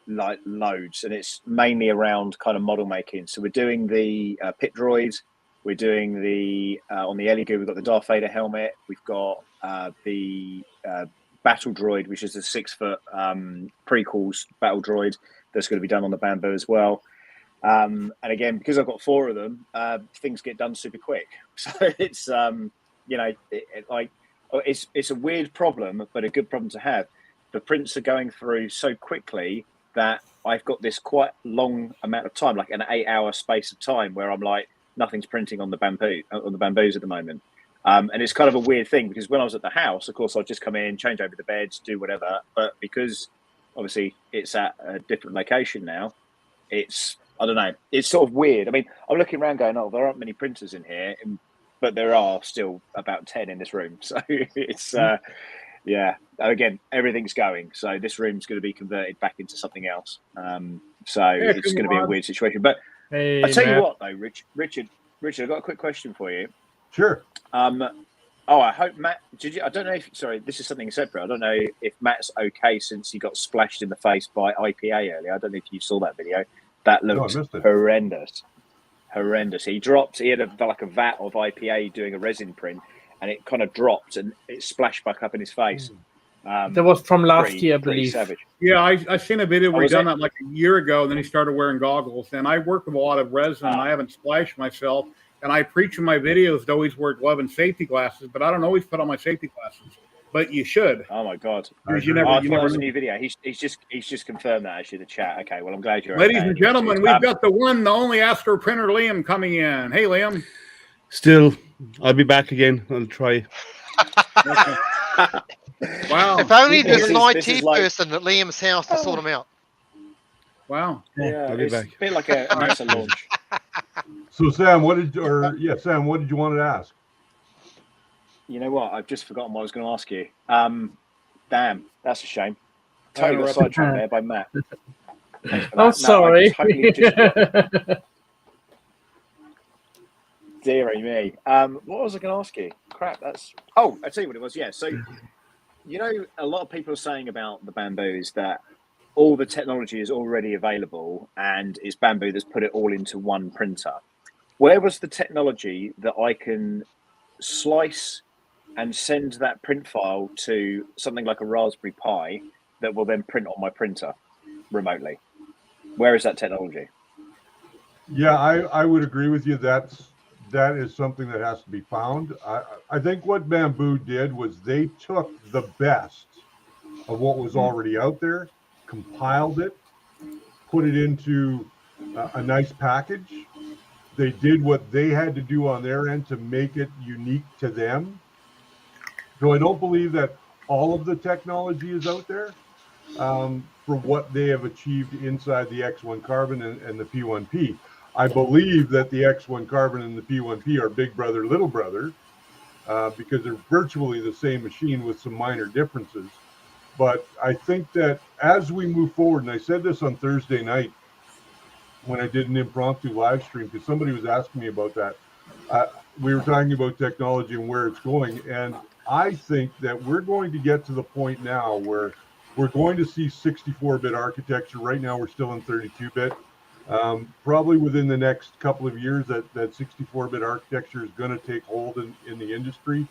like loads, and it's mainly around kind of model making. So we're doing the pit droid, we're doing the on the Eligoo, we've got the Darth Vader helmet, we've got the battle droid, which is a 6-foot prequels battle droid that's going to be done on the Bamboo as well. And again, because I've got 4 of them, things get done super quick. So it's it's a weird problem, but a good problem to have. The prints are going through so quickly that I've got this quite long amount of time, like an 8-hour space of time, where I'm like, nothing's printing on the Bamboos at the moment. And it's kind of a weird thing because when I was at the house, of course, I'd just come in, change over the beds, do whatever. But because obviously it's at a different location now, I don't know. It's sort of weird. I mean, I'm looking around going, oh, there aren't many printers in here, but there are still about 10 in this room. So it's, yeah. Again, everything's going. So this room's going to be converted back into something else. It's going to be a weird situation. But Hey, I tell Matt. you what, though, Richard, I've got a quick question for you. Sure. I hope Matt. I don't know if. Sorry, this is something separate. I don't know if Matt's okay since he got splashed in the face by IPA earlier. I don't know if you saw that video. That looked horrendous. Horrendous. He had like a vat of IPA doing a resin print, and it kind of dropped and it splashed back up in his face. That was from last year, I believe. Savage. Yeah, I seen a video where he done it? that like a year ago, and then he started wearing goggles. And I work with a lot of resin, and I haven't splashed myself. and I preach in my videos to always wear glove and safety glasses, but I don't always put on my safety glasses. But you should. Oh my God! Because I thought it was a know. new video. He's just confirmed that actually in the chat. Okay, well I'm glad you're. Ladies okay and anyway, gentlemen, dude. we've got the one, the only Astro Printer Liam coming in. Hey, Liam. Still, I'll be back again. I'll try. Okay. Wow. If only This there's an is IT like- person at Liam's house to sort him out. Wow. Yeah, I'll be it's back. a bit like a NASA launch. So Sam, what did you want to ask? You know what? I've just forgotten what I was going to ask you. Damn, that's a shame. I Totally got interrupted. sidetracked there by Matt. Thanks for that. Oh, No, sorry. I totally just... Deary me. What was I going to ask you? Crap, that's... Oh, I tell you what it was. Yeah, so, you know, a lot of people are saying about the Bamboo is that all the technology is already available and it's Bamboo that's put it all into one printer. Where was the technology that I can slice and send that print file to something like a Raspberry Pi that will then print on my printer remotely? Where is that technology? Yeah, I would agree with you. That is something that has to be found. I think what Bamboo did was they took the best of what was already out there, compiled it, put it into a nice package. They did what they had to do on their end to make it unique to them. So I don't believe that all of the technology is out there for what they have achieved inside the X1 Carbon and the P1P. I believe that the X1 Carbon and the P1P are big brother, little brother, because they're virtually the same machine with some minor differences. But I think that as we move forward, and I said this on Thursday night when I did an impromptu live stream, because somebody was asking me about that. We were talking about technology and where it's going. And I think that we're going to get to the point now where we're going to see 64-bit architecture. Right now, we're still in 32-bit. Probably within the next couple of years, that 64-bit architecture is going to take hold in the industry.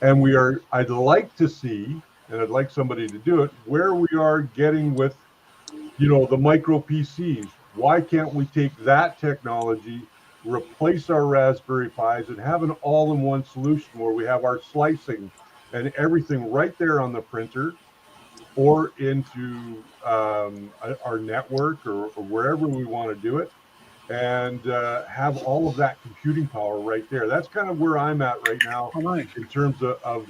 And I'd like to see, and I'd like somebody to do it, where we are getting with, the micro PCs. Why can't we take that technology, replace our Raspberry Pis, and have an all-in-one solution where we have our slicing and everything right there on the printer, or into our network or wherever we want to do it, and have all of that computing power right there. That's kind of where I'm at right now in terms of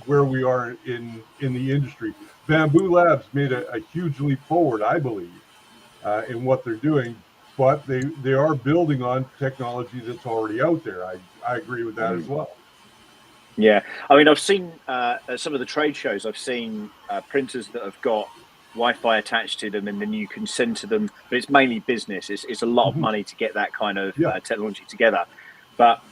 where we are in the industry. Bamboo Labs made a huge leap forward, I believe, in what they're doing, but they are building on technology that's already out there. I agree with that as well. Yeah, I mean, I've seen at some of the trade shows, I've seen printers that have got Wi-Fi attached to them, and then you can send to them. But it's mainly business. It's a lot of money to get that kind of technology together. But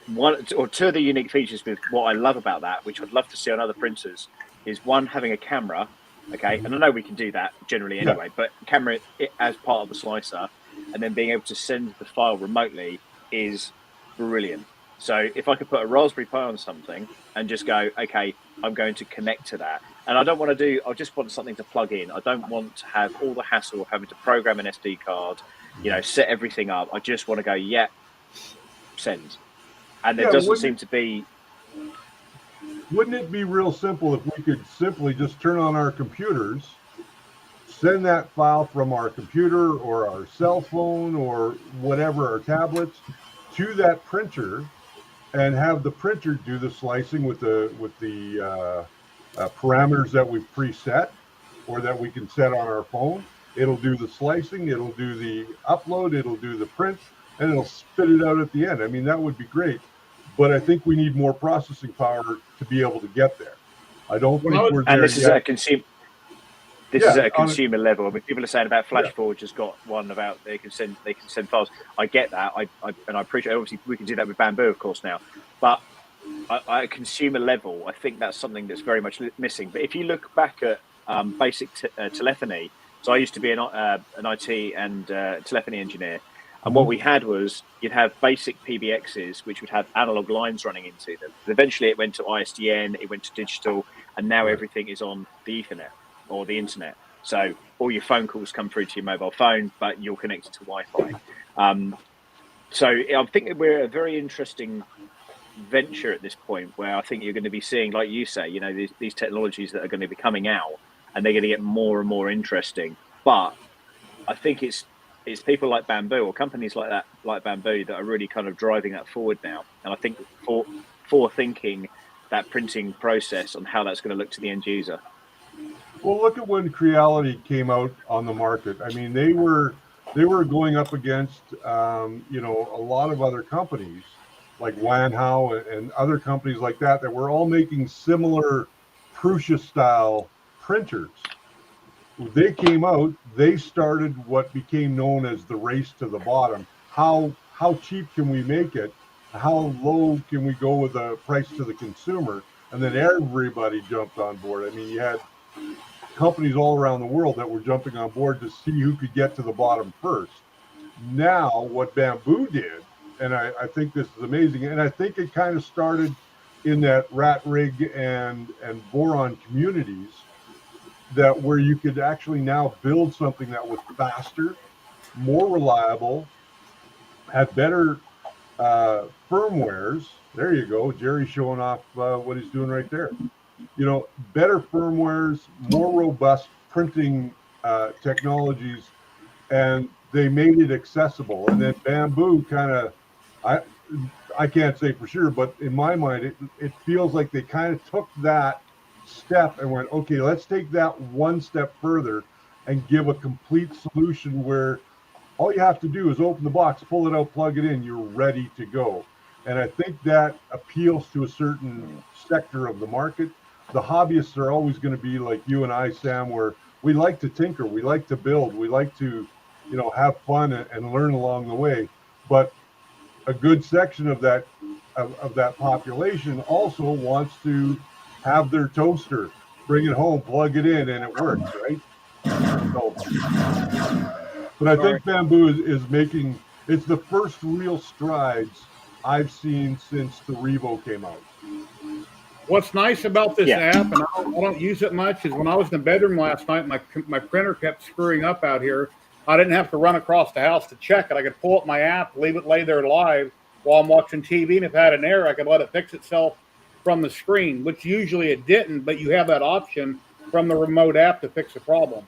one or two of the unique features with what I love about that, which I'd love to see on other printers, is one, having a camera. Okay, and I know we can do that generally anyway, but camera as part of the slicer, and then being able to send the file remotely is brilliant. So if I could put a Raspberry Pi on something and just go, okay, I'm going to connect to that. And I don't want to I just want something to plug in. I don't want to have all the hassle of having to program an SD card, set everything up. I just want to go, send. And there doesn't seem to be... Wouldn't it be real simple if we could simply just turn on our computers, send that file from our computer or our cell phone or whatever, our tablets, to that printer, and have the printer do the slicing with the parameters that we've preset or that we can set on our phone? It'll do the slicing, it'll do the upload, it'll do the print, and it'll spit it out at the end. I mean, that would be great, but I think we need more processing power to be able to get there. I don't think we're there. And this is yet. at a consumer level. I mean, people are saying about FlashForge has got one about they can send files. I get that. I appreciate. Obviously, we can do that with Bamboo, of course, now. But at a consumer level, I think that's something that's very much missing. But if you look back at basic telephony, so I used to be an IT and telephony engineer, and what we had was you'd have basic PBXs, which would have analog lines running into them. But eventually, it went to ISDN, it went to digital, and now everything is on the Ethernet or the internet. So all your phone calls come through to your mobile phone, but you're connected to Wi-Fi. So I think that we're a very interesting venture at this point, where I think you're going to be seeing, like you say, these technologies that are going to be coming out, and they're going to get more and more interesting. But I think it's people like Bamboo, or companies like that, like Bamboo, that are really kind of driving that forward now. And I think for thinking that printing process on how that's going to look to the end user. Well, look at when Creality came out on the market. I mean, they were going up against a lot of other companies like Wanhao and other companies like that were all making similar Prusa style printers. They came out, they started what became known as the race to the bottom. How cheap can we make it? How low can we go with the price to the consumer? And then everybody jumped on board. I mean, you had companies all around the world that were jumping on board to see who could get to the bottom first. Now, what Bamboo did, and I think this is amazing, and I think it kind of started in that rat rig and boron communities, that where you could actually now build something that was faster, more reliable, had better firmwares. There you go. Jerry's showing off what he's doing right there. Better firmwares, more robust printing technologies, and they made it accessible. And then Bamboo kind of, I can't say for sure, but in my mind, it feels like they kind of took that step and went, okay, let's take that one step further and give a complete solution where all you have to do is open the box, pull it out, plug it in, you're ready to go. And I think that appeals to a certain sector of the market. The hobbyists are always going to be like you and I, Sam, where we like to tinker, we like to build, we like to, have fun and learn along the way. But a good section of that population also wants to have their toaster, bring it home, plug it in, and it works, right? So, but I think Bamboo is making, it's the first real strides I've seen since the Revo came out. What's nice about this app, and I don't use it much, is when I was in the bedroom last night, my printer kept screwing up out here. I didn't have to run across the house to check it. I could pull up my app, leave it lay there live while I'm watching TV, and if it had an error, I could let it fix itself from the screen, which usually it didn't, but you have that option from the remote app to fix the problem.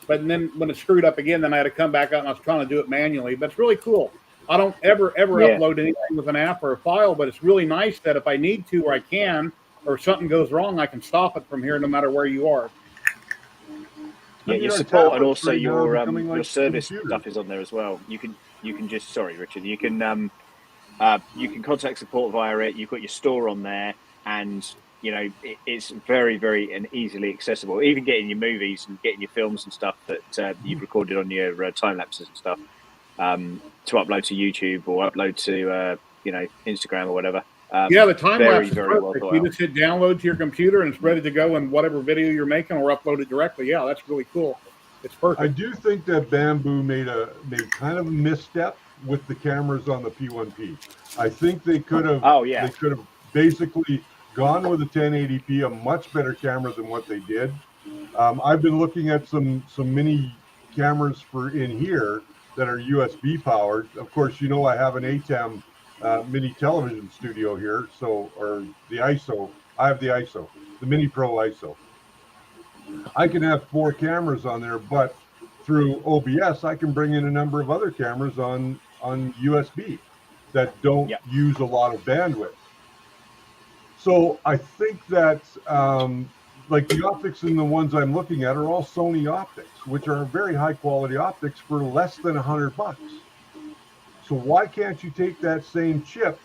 But then when it screwed up again, then I had to come back out and I was trying to do it manually. But it's really cool. I don't ever upload anything with an app or a file, but it's really nice that if I need to or I can, or something goes wrong, I can stop it from here no matter where you are. Yeah, your support and also your service stuff is on there as well. You can just, sorry, Richard, you can contact support via it. You've got your store on there, and it's very, very and easily accessible. Even getting your movies and getting your films and stuff that you've recorded on your time lapses and stuff to upload to YouTube or upload to Instagram or whatever. The time lapse is very perfect. well You just hit download to your computer and it's ready to go in whatever video you're making, or upload it directly. Yeah, that's really cool. It's perfect. I do think that Bamboo made kind of a misstep with the cameras on the P1P. I think they could have. They could have basically gone with a 1080p, a much better camera than what they did. I've been looking at some mini cameras for in here that are USB powered. Of course, I have an ATEM mini television studio here, or the ISO. I have the ISO, the Mini Pro ISO. I can have 4 cameras on there, but through OBS, I can bring in a number of other cameras on USB that don't use a lot of bandwidth. So I think that like the optics in the ones I'm looking at are all Sony optics, which are very high quality optics for less than $100. So why can't you take that same chip,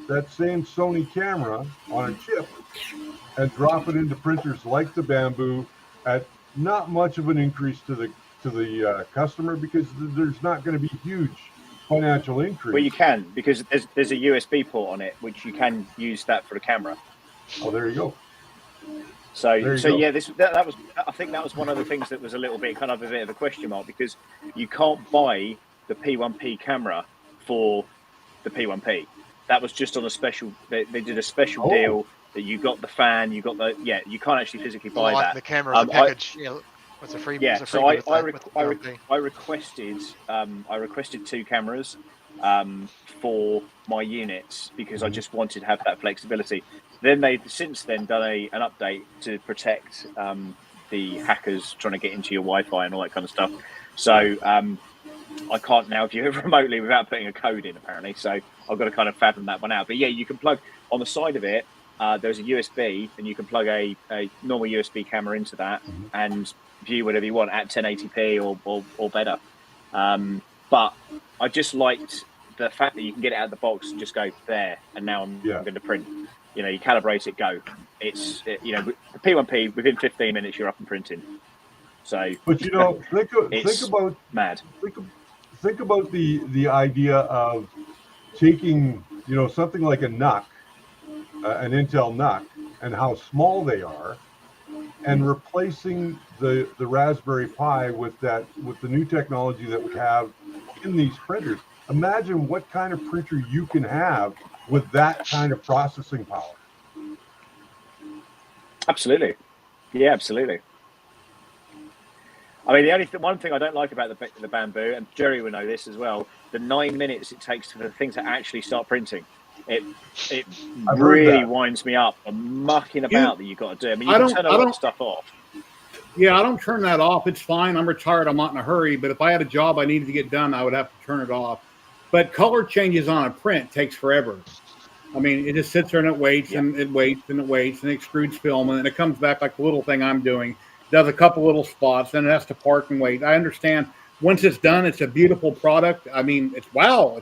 that same Sony camera on a chip, and drop it into printers like the Bamboo at not much of an increase to the customer, because there's not going to be huge financial increase. Well, you can, because there's a USB port on it, which you can use that for the camera. Oh, there you go. So yeah, that was, I think that was one of the things that was a little bit kind of a bit of a question mark, because you can't buy the P1P camera for the P1P. That was just on a special. They did a special deal that you got the fan, you got the you can't actually physically buy that. The camera in the package. What's a free? Yeah, so I requested 2 cameras, for my units because I just wanted to have that flexibility. Then they've since then done an update to protect the hackers trying to get into your Wi-Fi and all that kind of stuff. So I can't now view it remotely without putting a code in, apparently. So I've got to kind of fathom that one out. But yeah, you can plug on the side of it. There's a USB, and you can plug a normal USB camera into that and view whatever you want at 1080p or better. But I just liked the fact that you can get it out of the box and just go there, and now I'm going to print. You know, you calibrate it, go. It's the P1P within 15 minutes you're up and printing. So, but you know, think about mad. Think about the idea of taking something like a NUC, an Intel NUC, and how small they are, and replacing the Raspberry Pi with the new technology that we have in these printers. Imagine what kind of printer you can have with that kind of processing power. Absolutely. Yeah, absolutely. I mean, one thing I don't like about the Bamboo, and Jerry will know this as well, the 9 minutes it takes for the thing to actually start printing. It really winds me up. The mucking about that you've got to do. I mean, you can turn a lot of stuff off. Yeah, I don't turn that off. It's fine. I'm retired. I'm not in a hurry. But if I had a job I needed to get done, I would have to turn it off. But color changes on a print takes forever. I mean, it just sits there and it waits and it waits and it waits and it extrudes film and it comes back like the little thing I'm doing. Does a couple little spots, then it has to park and wait. I understand. Once it's done, it's a beautiful product. I mean, it's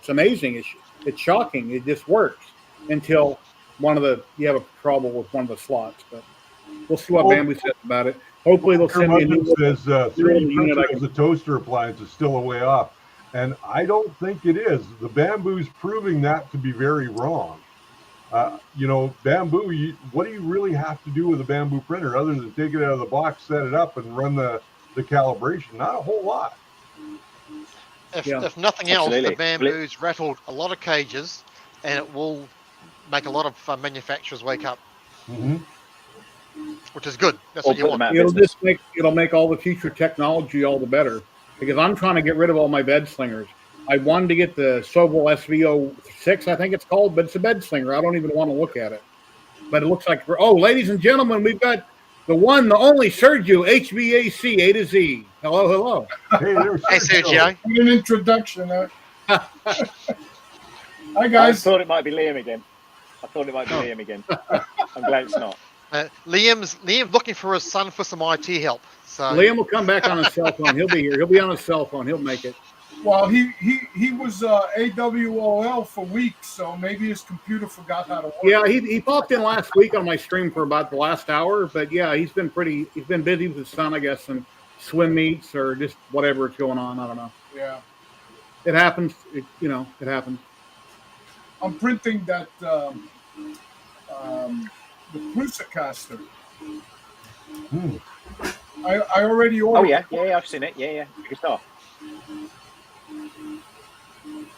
amazing. It's shocking. It just works until you have a trouble with one of the slots. But we'll see what Bamboo says about it. Hopefully they'll send me a new says 3D printer as a toaster appliance is still a way off. And I don't think it is. The Bamboo's proving that to be very wrong. Bamboo, what do you really have to do with a Bamboo printer other than take it out of the box, set it up, and run the calibration? Not a whole lot. If nothing else, the Bamboo's rattled a lot of cages, and it will make a lot of manufacturers wake up, which is good. That's what you want. It'll make all the future technology all the better. Because I'm trying to get rid of all my bed slingers. I wanted to get the Sobel SV06, I think it's called, but it's a bed slinger. I don't even want to look at it. But it looks like, ladies and gentlemen, we've got the one, the only Sergio, HVAC, A to Z. Hello. Hey, Sergio. An introduction. Hi, guys. I thought it might be Liam again. I'm glad it's not. Liam's looking for his son for some IT help. So Liam will come back on his cell phone. He'll be here. He'll be on his cell phone. He'll make it. Well, he was AWOL for weeks, so maybe his computer forgot how to work. Yeah, he popped in last week on my stream for about the last hour, but yeah, he's been busy with his son, I guess, and swim meets or just whatever is going on. I don't know. Yeah, it happens. It happens. I'm printing that the Prusa caster. I already ordered. Oh yeah, I've seen it. Yeah, good stuff.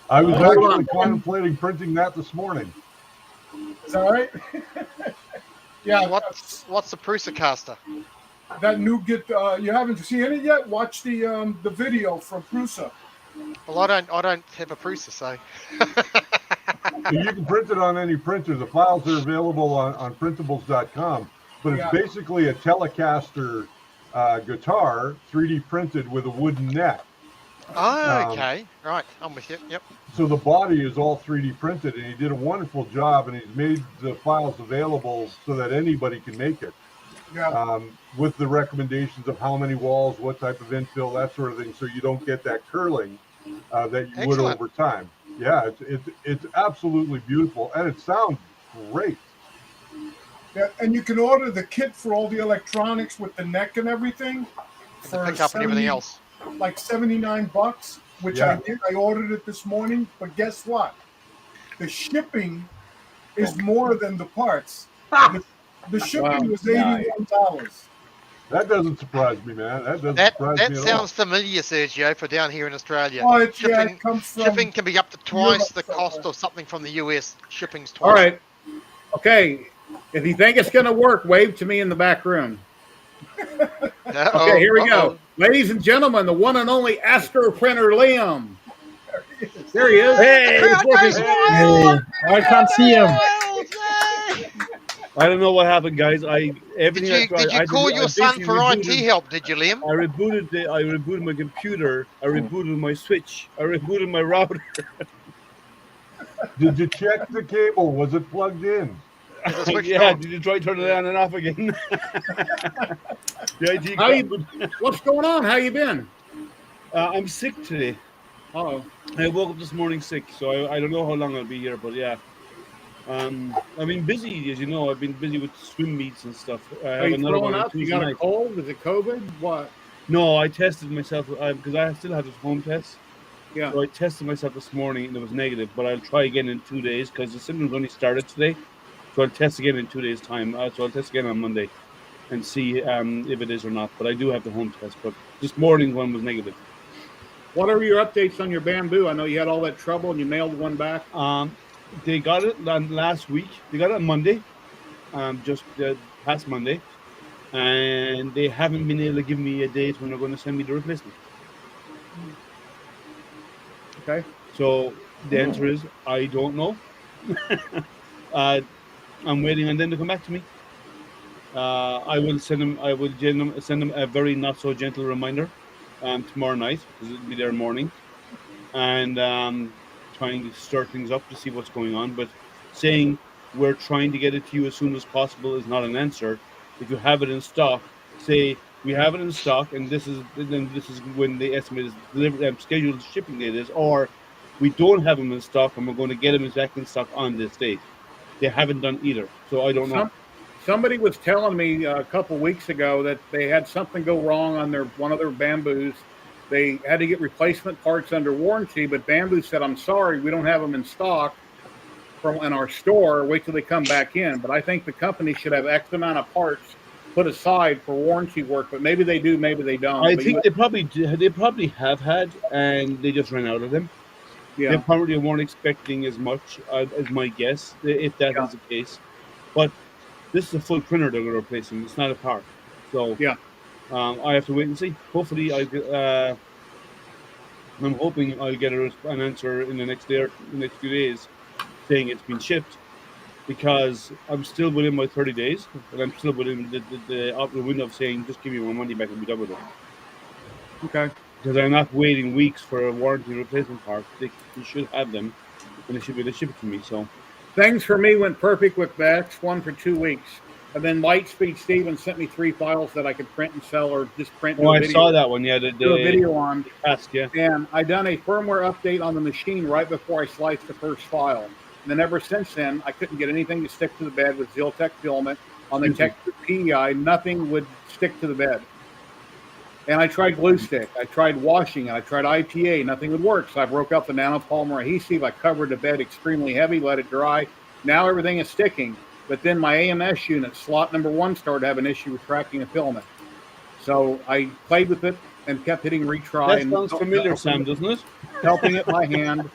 I was actually contemplating printing that this morning. Is that right? Yeah. What's the Prusa caster? That new you haven't seen it yet? Watch the video from Prusa. Well, I don't have a Prusa, so. You can print it on any printer. The files are available on printables.com, but it's basically a Telecaster guitar 3D printed with a wooden neck. Oh, okay. Right. I'm with you. Yep. So the body is all 3D printed, and he did a wonderful job, and he's made the files available so that anybody can make it. Yeah. With the recommendations of how many walls, what type of infill, that sort of thing, so you don't get that curling that you would over time. Yeah, it's absolutely beautiful, and it sounds great. Yeah, and you can order the kit for all the electronics with the neck and everything for pick up and everything else. Like $79, which I did. I ordered it this morning, but guess what? The shipping is more than the parts. The shipping was $81. That doesn't surprise me, man. That sounds familiar, Sergio, for down here in Australia. Oh, it comes from shipping can be up to twice the cost of something from the US. Shipping's twice. All right. Okay. If you think it's going to work, wave to me in the back room. Okay, here we go. Ladies and gentlemen, the one and only Astro Printer Liam. There he is. There he is. Hey, it's working. Hey, I can't see him. I don't know what happened, guys. Everything I tried. Did you call your son for IT help? Did you, Liam? I rebooted my computer. I rebooted my switch. I rebooted my router. Did you check the cable? Was it plugged in? Yeah. Did you try turning it on and off again? The IT what's going on? How you been? I'm sick today. Oh. I woke up this morning sick, so I don't know how long I'll be here, but yeah. I've been busy, as you know. I've been busy with swim meets and stuff. Are you throwing up? You got a cold? Is it COVID? What? No, I tested myself because I still have this home test. Yeah. So I tested myself this morning and it was negative, but I'll try again in 2 days because the symptoms only started today. So I'll test again in 2 days' time. So I'll test again on Monday and see if it is or not. But I do have the home test. But this morning one was negative. What are your updates on your bamboo? I know you had all that trouble and you mailed one back. They got it last week. They got it on Monday, just past Monday, and they haven't been able to give me a date when they're going to send me the replacement. Okay. So the answer is I don't know. I'm waiting on them to come back to me. I will send them a very not so gentle reminder tomorrow night because it'll be their morning, and trying to stir things up to see what's going on. But saying we're trying to get it to you as soon as possible is not an answer. If you have it in stock, say we have it in stock, and this is when the estimated scheduled shipping date is, or we don't have them in stock and we're going to get them back in stock on this date. They haven't done either, so I don't know. Somebody was telling me a couple weeks ago that they had something go wrong on one of their bamboos. They had to get replacement parts under warranty, but Bamboo said, "I'm sorry, we don't have them in stock in our store. Wait till they come back in." But I think the company should have X amount of parts put aside for warranty work. But maybe they do, maybe they don't. I think they probably have had, and they just ran out of them. Yeah. They probably weren't expecting as much, as my guess, if that is the case. But this is a full printer they're going to replace them. It's not a part. So yeah. I have to wait and see. Hopefully, I'm hoping I'll get an answer in the next day or the next few days, saying it's been shipped, because I'm still within my 30 days, and I'm still within the window of saying just give me my money back and be done with it. Okay. Because I'm not waiting weeks for a warranty replacement part. They should have them, and they should be able to ship it to me. So things for me went perfect with the X1 for 2 weeks. And then Lightspeed Steven sent me 3 files that I could print and sell, or just print. Oh, I saw that one. Yeah, do a video on. Task, yeah. And I done a firmware update on the machine right before I sliced the first file. And then ever since then, I couldn't get anything to stick to the bed with Ziltech filament on the textured PEI. Nothing would stick to the bed. And I tried glue stick. I tried washing. I tried IPA. Nothing would work. So I broke out the nanopolymer adhesive. I covered the bed extremely heavy, let it dry. Now everything is sticking. But then my AMS unit, slot number 1, started to have an issue with tracking the filament. So I played with it and kept hitting retry. That sounds familiar, Sam, doesn't it? Helping it by hand.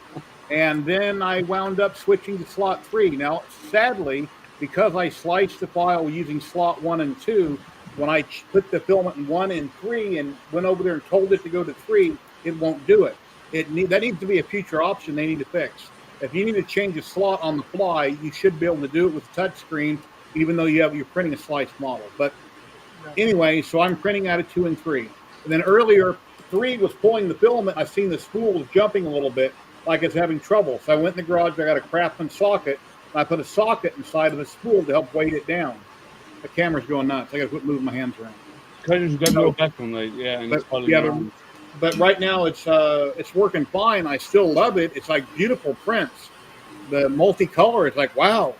And then I wound up switching to slot 3. Now, sadly, because I sliced the file using slot 1 and 2, when I put the filament in 1 and 3 and went over there and told it to go to 3, it won't do it. That needs to be a future option they need to fix. If you need to change a slot on the fly, you should be able to do it with a touch screen, even though you're printing a sliced model. But anyway, so I'm printing out of 2 and 3. And then earlier, 3 was pulling the filament. I've seen the spool was jumping a little bit, like it's having trouble. So I went in the garage, I got a Craftsman socket, and I put a socket inside of the spool to help weight it down. The camera's going nuts. I got to quit moving my hands around. Because you've got no background light, yeah. And but right now it's working fine. I still love it. It's like beautiful prints. The multicolor, it's like, wow.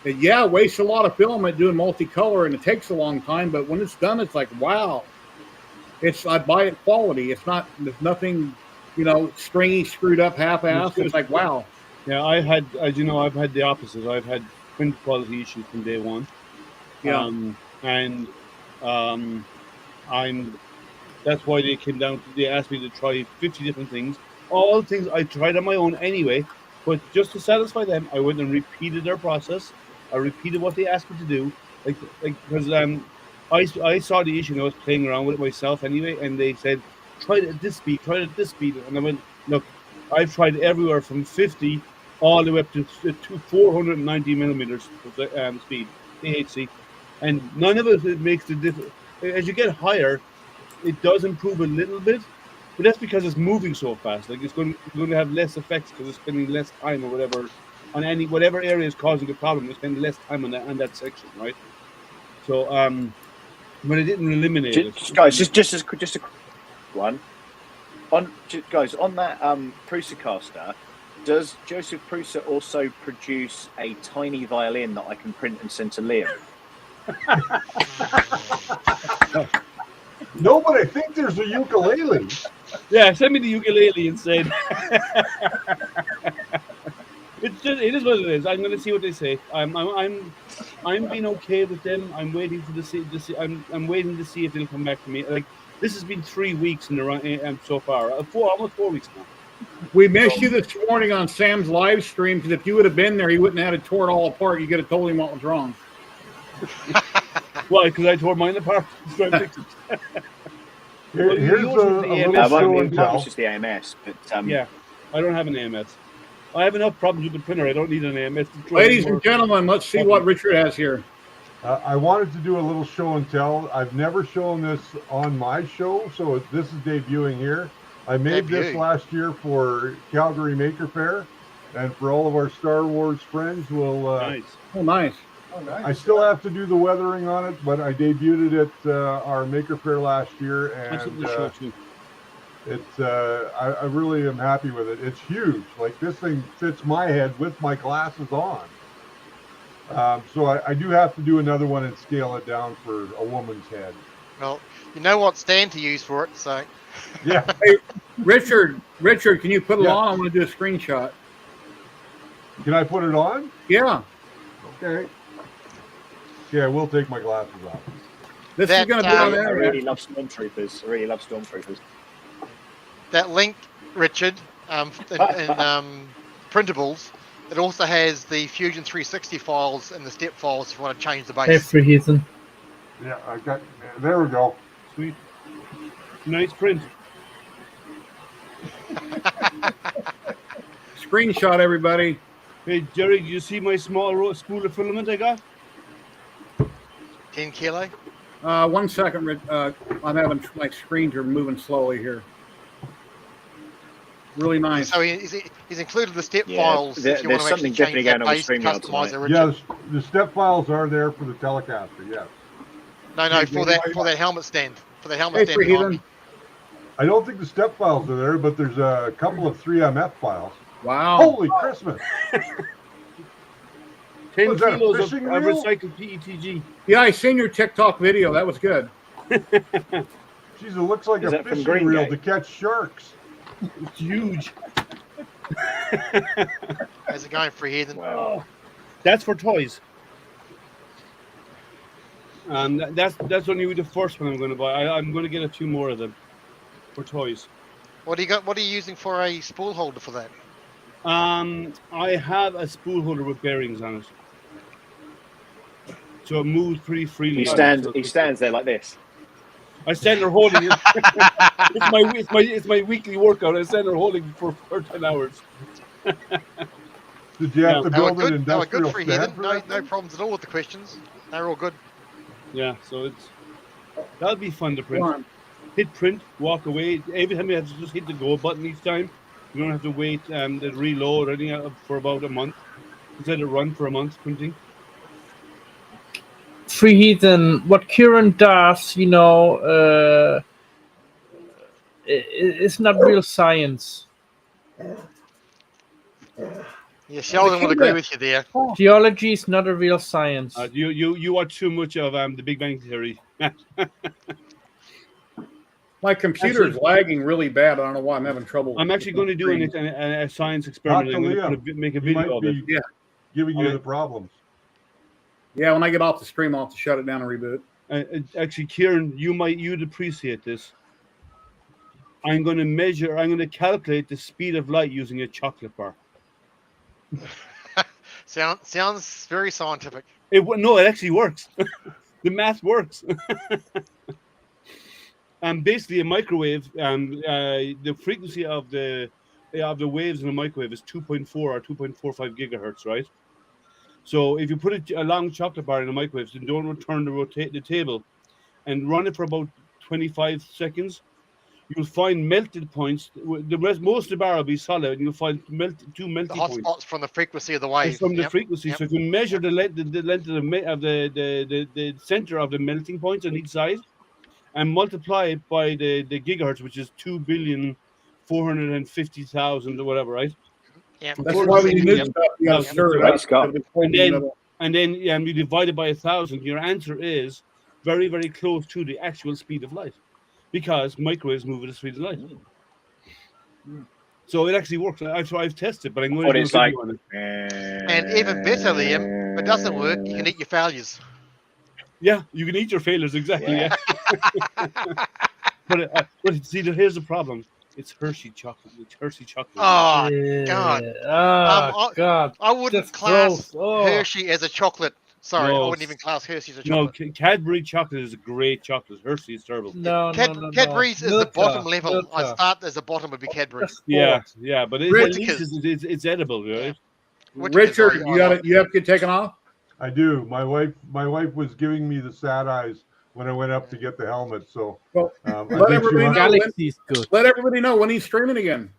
Yeah, it wastes a lot of filament doing multicolor, and it takes a long time. But when it's done, it's like, wow. I buy it quality. There's nothing, stringy, screwed up, half-assed. It's like, wow. Yeah, I've had the opposite. I've had print quality issues from day one. Yeah. That's why they came down. They asked me to try 50 different things. All things I tried on my own anyway, but just to satisfy them, I went and repeated their process. I repeated what they asked me to do, because I saw the issue and I was playing around with it myself anyway, and they said, try it at this speed, and I went, look, I've tried everywhere from 50 all the way up to 490 millimeters speed, AHC, and none of it makes the difference. As you get higher, it does improve a little bit, but that's because it's moving so fast. Like it's going to have less effects because it's spending less time or whatever on whatever area is causing the problem. It's spending less time on that section, right? So but it didn't eliminate it. Guys, just a quick one. On that Prusa caster, does Joseph Prusa also produce a tiny violin that I can print and send to Liam? No, but I think there's a ukulele. Yeah, send me the ukulele instead. It is what it is. I'm going to see what they say. I'm being okay with them. I'm waiting for I'm waiting to see if they'll come back to me. Like this has been 3 weeks in the run so far. Almost 4 weeks now. We missed you this morning on Sam's live stream because if you would have been there, he wouldn't have had to tore it all apart. You could have told him what was wrong. Why? Because I tore mine apart. Here's a little show and tell. It's just the AMS, but yeah, I don't have an AMS. I have enough problems with the printer. I don't need an AMS. Ladies and gentlemen, let's see what Richard has here. I wanted to do a little show and tell. I've never shown this on my show, so this is debuting here. I made this last year for Calgary Maker Faire, and for all of our Star Wars friends, we'll. Nice. Oh, nice. Oh, nice. I still have to do the weathering on it, but I debuted it at our Maker Faire last year, and I really am happy with it. It's huge. Like this thing fits my head with my glasses on. So I do have to do another one and scale it down for a woman's head. Well, you know what stand to use for it, so. Yeah. Hey, Richard, can you put it on? I want to do a screenshot. Can I put it on? Yeah. Okay. Yeah, I will take my glasses off. This is going to be on there. I really love Stormtroopers. That link, Richard, in printables, it also has the Fusion 360 files and the step files if you want to change the base. Hey, Free Heathen. Yeah, I got. There we go. Sweet. Nice print. Screenshot, everybody. Hey, Jerry, you see my small spool of filament I got? 10 kilo. 1 second, Rich. I'm having my screens are moving slowly here. Really nice. So he's included the step files. If you want to actually change that base, customize it. Yeah, the step files are there for the Telecaster. Yes. No, for that helmet stand. For the helmet stand behind me. I don't think the step files are there, but there's a couple of 3MF files. Wow. Holy Christmas. 10 kilos of recycled PETG. Yeah, I seen your TikTok video. That was good. Jeez, it looks like a fishing reel to catch sharks. It's huge. How's it going, Free Heathen? Wow. That's for toys. That's only the first one I'm going to buy. I'm going to get a few more of them for toys. What do you got? What are you using for a spool holder for that? I have a spool holder with bearings on it, so it moves pretty freely. He stands there like this. I stand there holding it. it's my weekly workout. I stand there holding it for 10 hours. Did you have to build an industrial good for stand? No problems at all with the questions. They're all good. Yeah, so that'll be fun to print. Hit print, walk away. Every time you have to just hit the go button each time. You don't have to wait and reload or anything for about a month. Instead of run for a month printing. Free Heathen, what Kieran does, it's not real science. Yeah, Sheldon would agree with you there. Geology is not a real science. You watch too much of the Big Bang Theory. My computer is lagging really bad. I don't know why I'm having trouble. I'm actually going to do a science experiment. I'm going to make a video of it. Yeah, giving you the problems. Yeah, when I get off the stream, I'll have to shut it down and reboot. Actually, Kieran, you'd appreciate this. I'm going to calculate the speed of light using a chocolate bar. Sounds very scientific. No, it actually works. The math works. Basically, a microwave, the frequency of the of the waves in a microwave is 2.4 or 2.45 gigahertz, right? So if you put a long chocolate bar in a microwave, then don't rotate the table, and run it for about 25 seconds, you'll find melted points. Most of the bar will be solid, and you'll find two melting The hot points. spots from the frequency of the wave. From the frequency. So if you measure the length of the center of the melting points on each side, and multiply it by the gigahertz, which is 2,450,000 or whatever, right? Yeah. That's why when you move stuff, you got to stir it Right, Scott. up. And then you divide it by 1,000. Your answer is very, very close to the actual speed of light, because microwaves move at the speed of light. So it actually works. I've tested, but I'm going to do a video on it. And even better, Liam, if it doesn't work, you can eat your failures. Yeah, you can eat your failures, exactly. Yeah. but see, here's the problem. It's Hershey chocolate. It's Hershey chocolate. Oh God! God! I wouldn't class Hershey as a chocolate. Sorry, I wouldn't even class Hershey as a chocolate. No, Cadbury chocolate is a great chocolate. Hershey is terrible. Cadbury's is the bottom level. I start as the bottom would be Cadbury. Yeah, but it's edible, right? Richard, you have to get taken off. I do. My wife was giving me the sad eyes when I went up to get the helmet. So let everybody know when he's streaming again.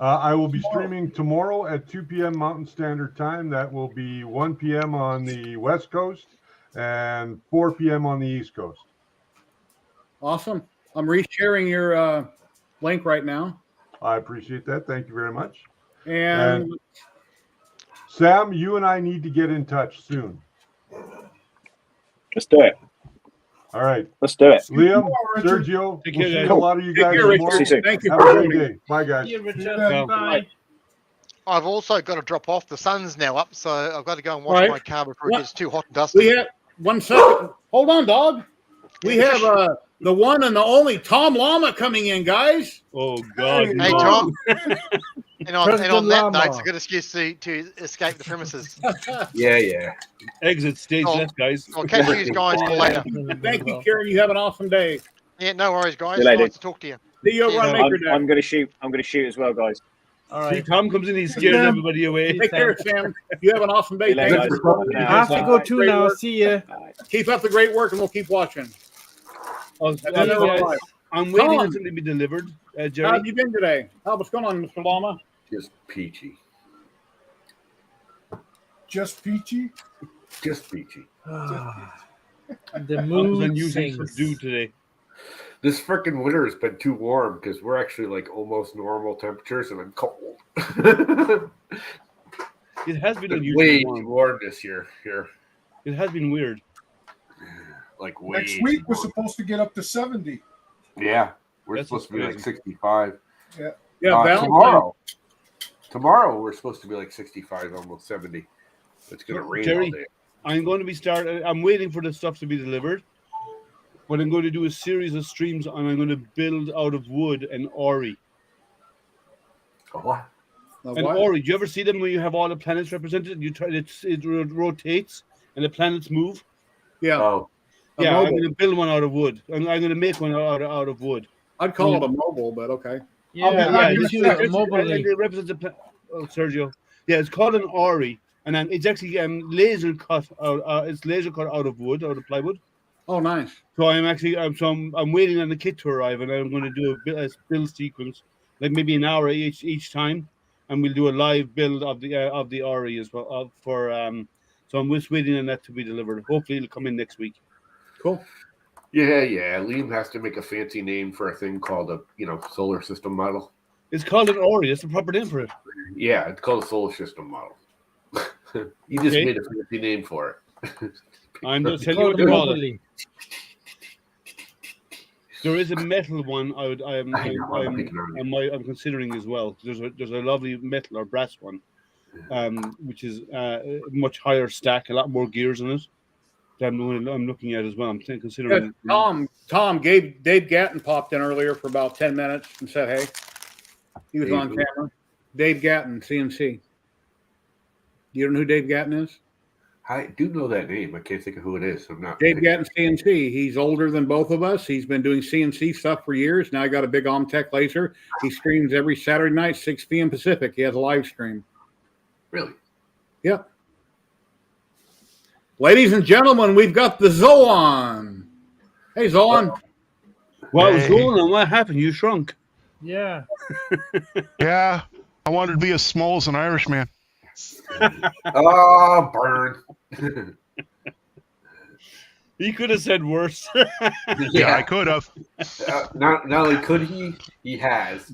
I will be streaming tomorrow at 2 p.m. Mountain Standard Time. That will be 1 p.m. on the West Coast and 4 p.m. on the East Coast. Awesome. I'm resharing your link right now. I appreciate that. Thank you very much. And Sam, you and I need to get in touch soon. Let's do it. All right. Let's do it. Liam, Sergio, we'll see a lot of you guys tomorrow. Thank you. Have a great day. Bye, guys. Bye. I've also got to drop off. The sun's now up, so I've got to go and wash my car before it gets too hot and dusty. We have 1 second. Hold on, dog. We have the one and the only Tom Llama coming in, guys. Oh God! Hey, Tom. And on that note, it's a good excuse to escape the premises. Yeah. Exit stage left, guys. I'll catch you guys later. Thank you, Karen. You have an awesome day. Yeah, no worries, guys. See you later. Nice to talk to you. See you over on Maker Day. I'm going to shoot. I'm going to shoot as well, guys. All right. See, Tom comes in, he scares everybody away. Take care, Sam. You have an awesome day. Later, Thank guys. you. I have to go too now. See ya. Keep up the great work, and we'll keep watching. I'm waiting for something to be delivered. Jerry. How have you been today? What's going on, Mr. Llama? Just peachy. Just peachy? Just peachy. The moon unusually subdued today. This freaking winter has been too warm because we're actually like almost normal temperatures and I'm cold. It has been way too warm this year here. It has been weird. Like way next week we're supposed to get up to 70. Yeah, we're supposed to be like 65. Yeah. Tomorrow we're supposed to be like 65, almost 70. It's going to rain Jerry, all day. I'm waiting for the stuff to be delivered. But I'm going to do a series of streams and I'm going to build out of wood an Ori. What? An Ori. Do you ever see them when you have all the planets represented? It rotates and the planets move. Yeah. Oh. Yeah, I'm going to build one out of wood. I'm going to make one out of wood. I'd call it a mobile, but okay. It represents Sergio. Yeah, it's called an Ori, and it's actually laser cut out. It's laser cut out of wood, out of plywood. Oh, nice. So I'm waiting on the kit to arrive, and I'm going to do a build sequence, like maybe an hour each time, and we'll do a live build of the Ori as well. So I'm just waiting on that to be delivered. Hopefully, it'll come in next week. Cool. Yeah. Liam has to make a fancy name for a thing called a solar system model. It's called an Ori. That's the proper name for it. Yeah, it's called a solar system model. You just made a fancy name for it. I'm just telling you what to call it. There is a metal one I'm considering as well. There's a lovely metal or brass one, which is a much higher stack, a lot more gears in it. I'm looking at as well. I'm considering. Yeah, Tom, Dave Gatton popped in earlier for about 10 minutes and said, "Hey," he was on camera. Dave Gatton, CNC. You don't know who Dave Gatton is? I do know that name. I can't think of who it is. I'm not. Dave Gatton CNC. He's older than both of us. He's been doing CNC stuff for years. Now I got a big Omtech laser. He streams every Saturday night, 6 p.m. Pacific. He has a live stream. Really? Yep. Ladies and gentlemen, we've got the Zoan. Hey, Zoan. What was going on? What happened? You shrunk. Yeah. Yeah, I wanted to be as small as an Irishman. Oh, burn. He could have said worse. Yeah, I could have. Not only could he has.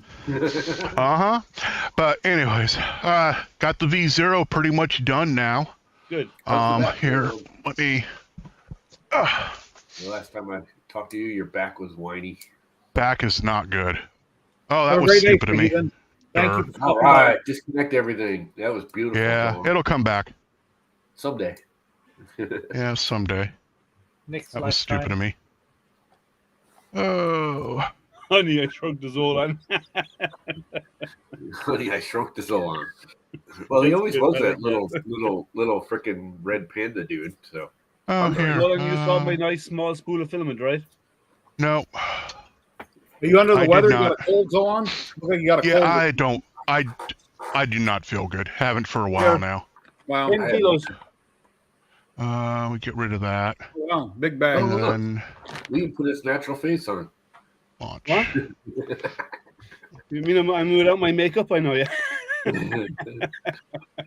But anyways, got the V0 pretty much done now. Good. Here, let me. The last time I talked to you, your back was whiny. Back is not good. Oh, that was stupid of me. Thank you. All right, disconnect everything. That was beautiful. Yeah, it'll come back. Someday. Yeah, someday. Next That was lifetime. stupid of me. Oh. Honey, I shrunk the Zolan. Honey, I shrunk the Zolan. Well, he always was that little freaking red panda dude. So. Oh, here. Zolan, you saw my nice small spool of filament, right? No. Are you under the I weather? did You got not. a cold, Zoan? Look like you got a cold. Yeah, I don't. I do not feel good. Haven't for a while now. Wow. 10 kilos. We get rid of that. Wow, big bag. And then We can put his natural face on. launch. What? You mean I'm without my makeup? I know, yeah.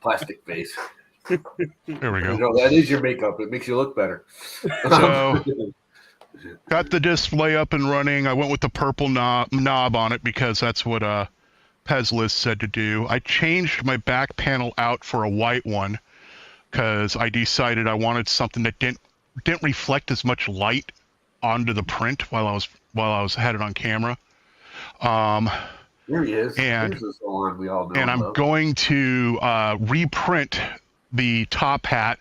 Plastic face. There we go. No, that is your makeup. It makes you look better. So, got the display up and running. I went with the purple knob on it because that's what Pezlis said to do. I changed my back panel out for a white one because I decided I wanted something that didn't reflect as much light onto the print while I had it on camera. There he is. And There's this on we all know. and I'm going to reprint the top hat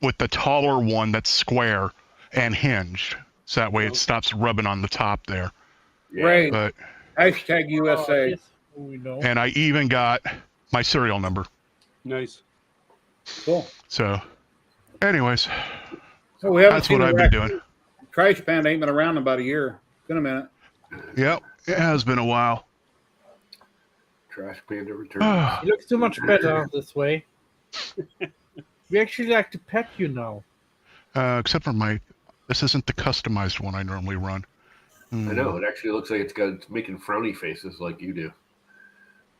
with the taller one that's square and hinged, so that way it stops rubbing on the top there. Great. But Hashtag USA. Yes, we know. and I even got my serial number. Nice. Cool. So, anyways, So we haven't that's seen what the I've been doing. Trash Panda ain't been around in about a year. It's been a minute. Yep, it has been a while. Trash Panda returns. You look so much better this way. We actually like to pet you now. Except for this isn't the customized one I normally run. I know. It actually looks like it's making frowny faces like you do.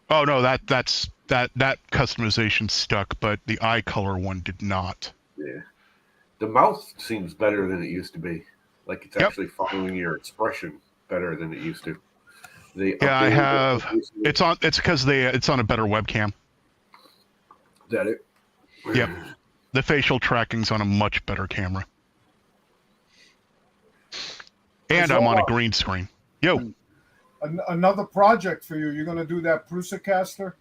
Oh no, that customization stuck, but the eye color one did not. Yeah. The mouth seems better than it used to be. Like it's actually following your expression better than it used to. Yeah, I have. It's because it's on a better webcam. Is that it? Yep. The facial tracking's on a much better camera. And I'm on a green screen. Yo. Another project for you. You're going to do that Prusa caster?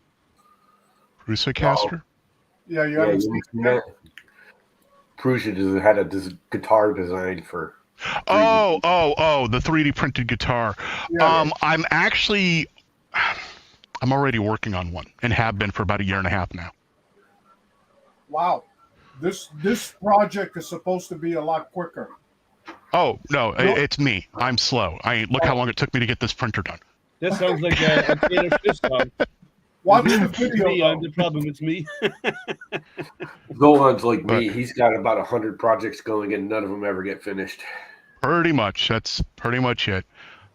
Prusa caster? Yeah, you haven't seen it. Prusa had a guitar designed for. Oh, the 3D printed guitar. Yeah. I'm already working on one and have been for about a year and a half now. Wow. This project is supposed to be a lot quicker. Oh, no, it's me. I'm slow. Look how long it took me to get this printer done. That sounds like a Taylor Swift song. Watch the It's video. me, I'm the problem, it's me. Golan's like me. He's got about 100 projects going and none of them ever get finished. Pretty much. That's pretty much it.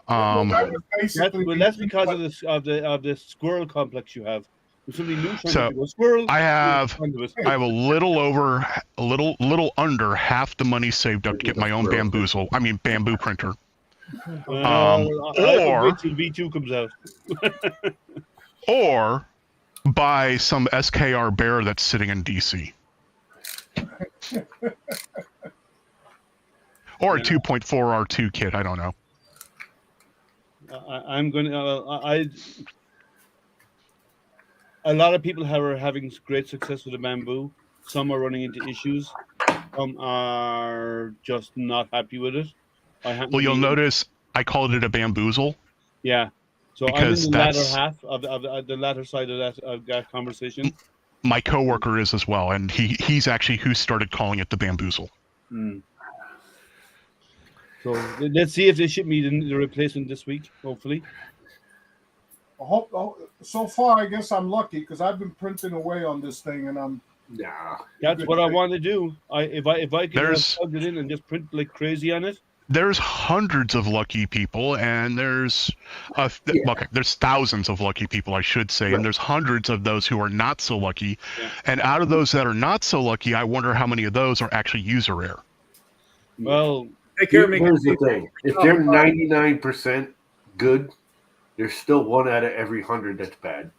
Basically, That's because of the squirrel complex you have. There's something new. So, Squirrel. I have a little under half the money saved up to get my own bamboo printer. Or wait till V2 comes out. Or buy some SKR bear that's sitting in DC. Or a 2.4 R2 kit, I don't know. I'm going to. A lot of people are having great success with the bamboo. Some are running into issues. Some are just not happy with it. Well, you'll notice I called it a bamboozle. Yeah. So because I'm in the latter half of the latter side of that conversation. My coworker is as well, and he's actually who started calling it the bamboozle. So let's see if they ship me the replacement this week, hopefully. So far, I guess I'm lucky because I've been printing away on this thing, and I'm. Yeah. That's what I want to do. If I can plug it in and just print like crazy on it. There's hundreds of lucky people, and there's there's thousands of lucky people, I should say, and there's hundreds of those who are not so lucky. Yeah. And out of those that are not so lucky, I wonder how many of those are actually user error. Well, take care of me. Here's the thing: if they're 99% good, there's still 1 out of every 100 that's bad.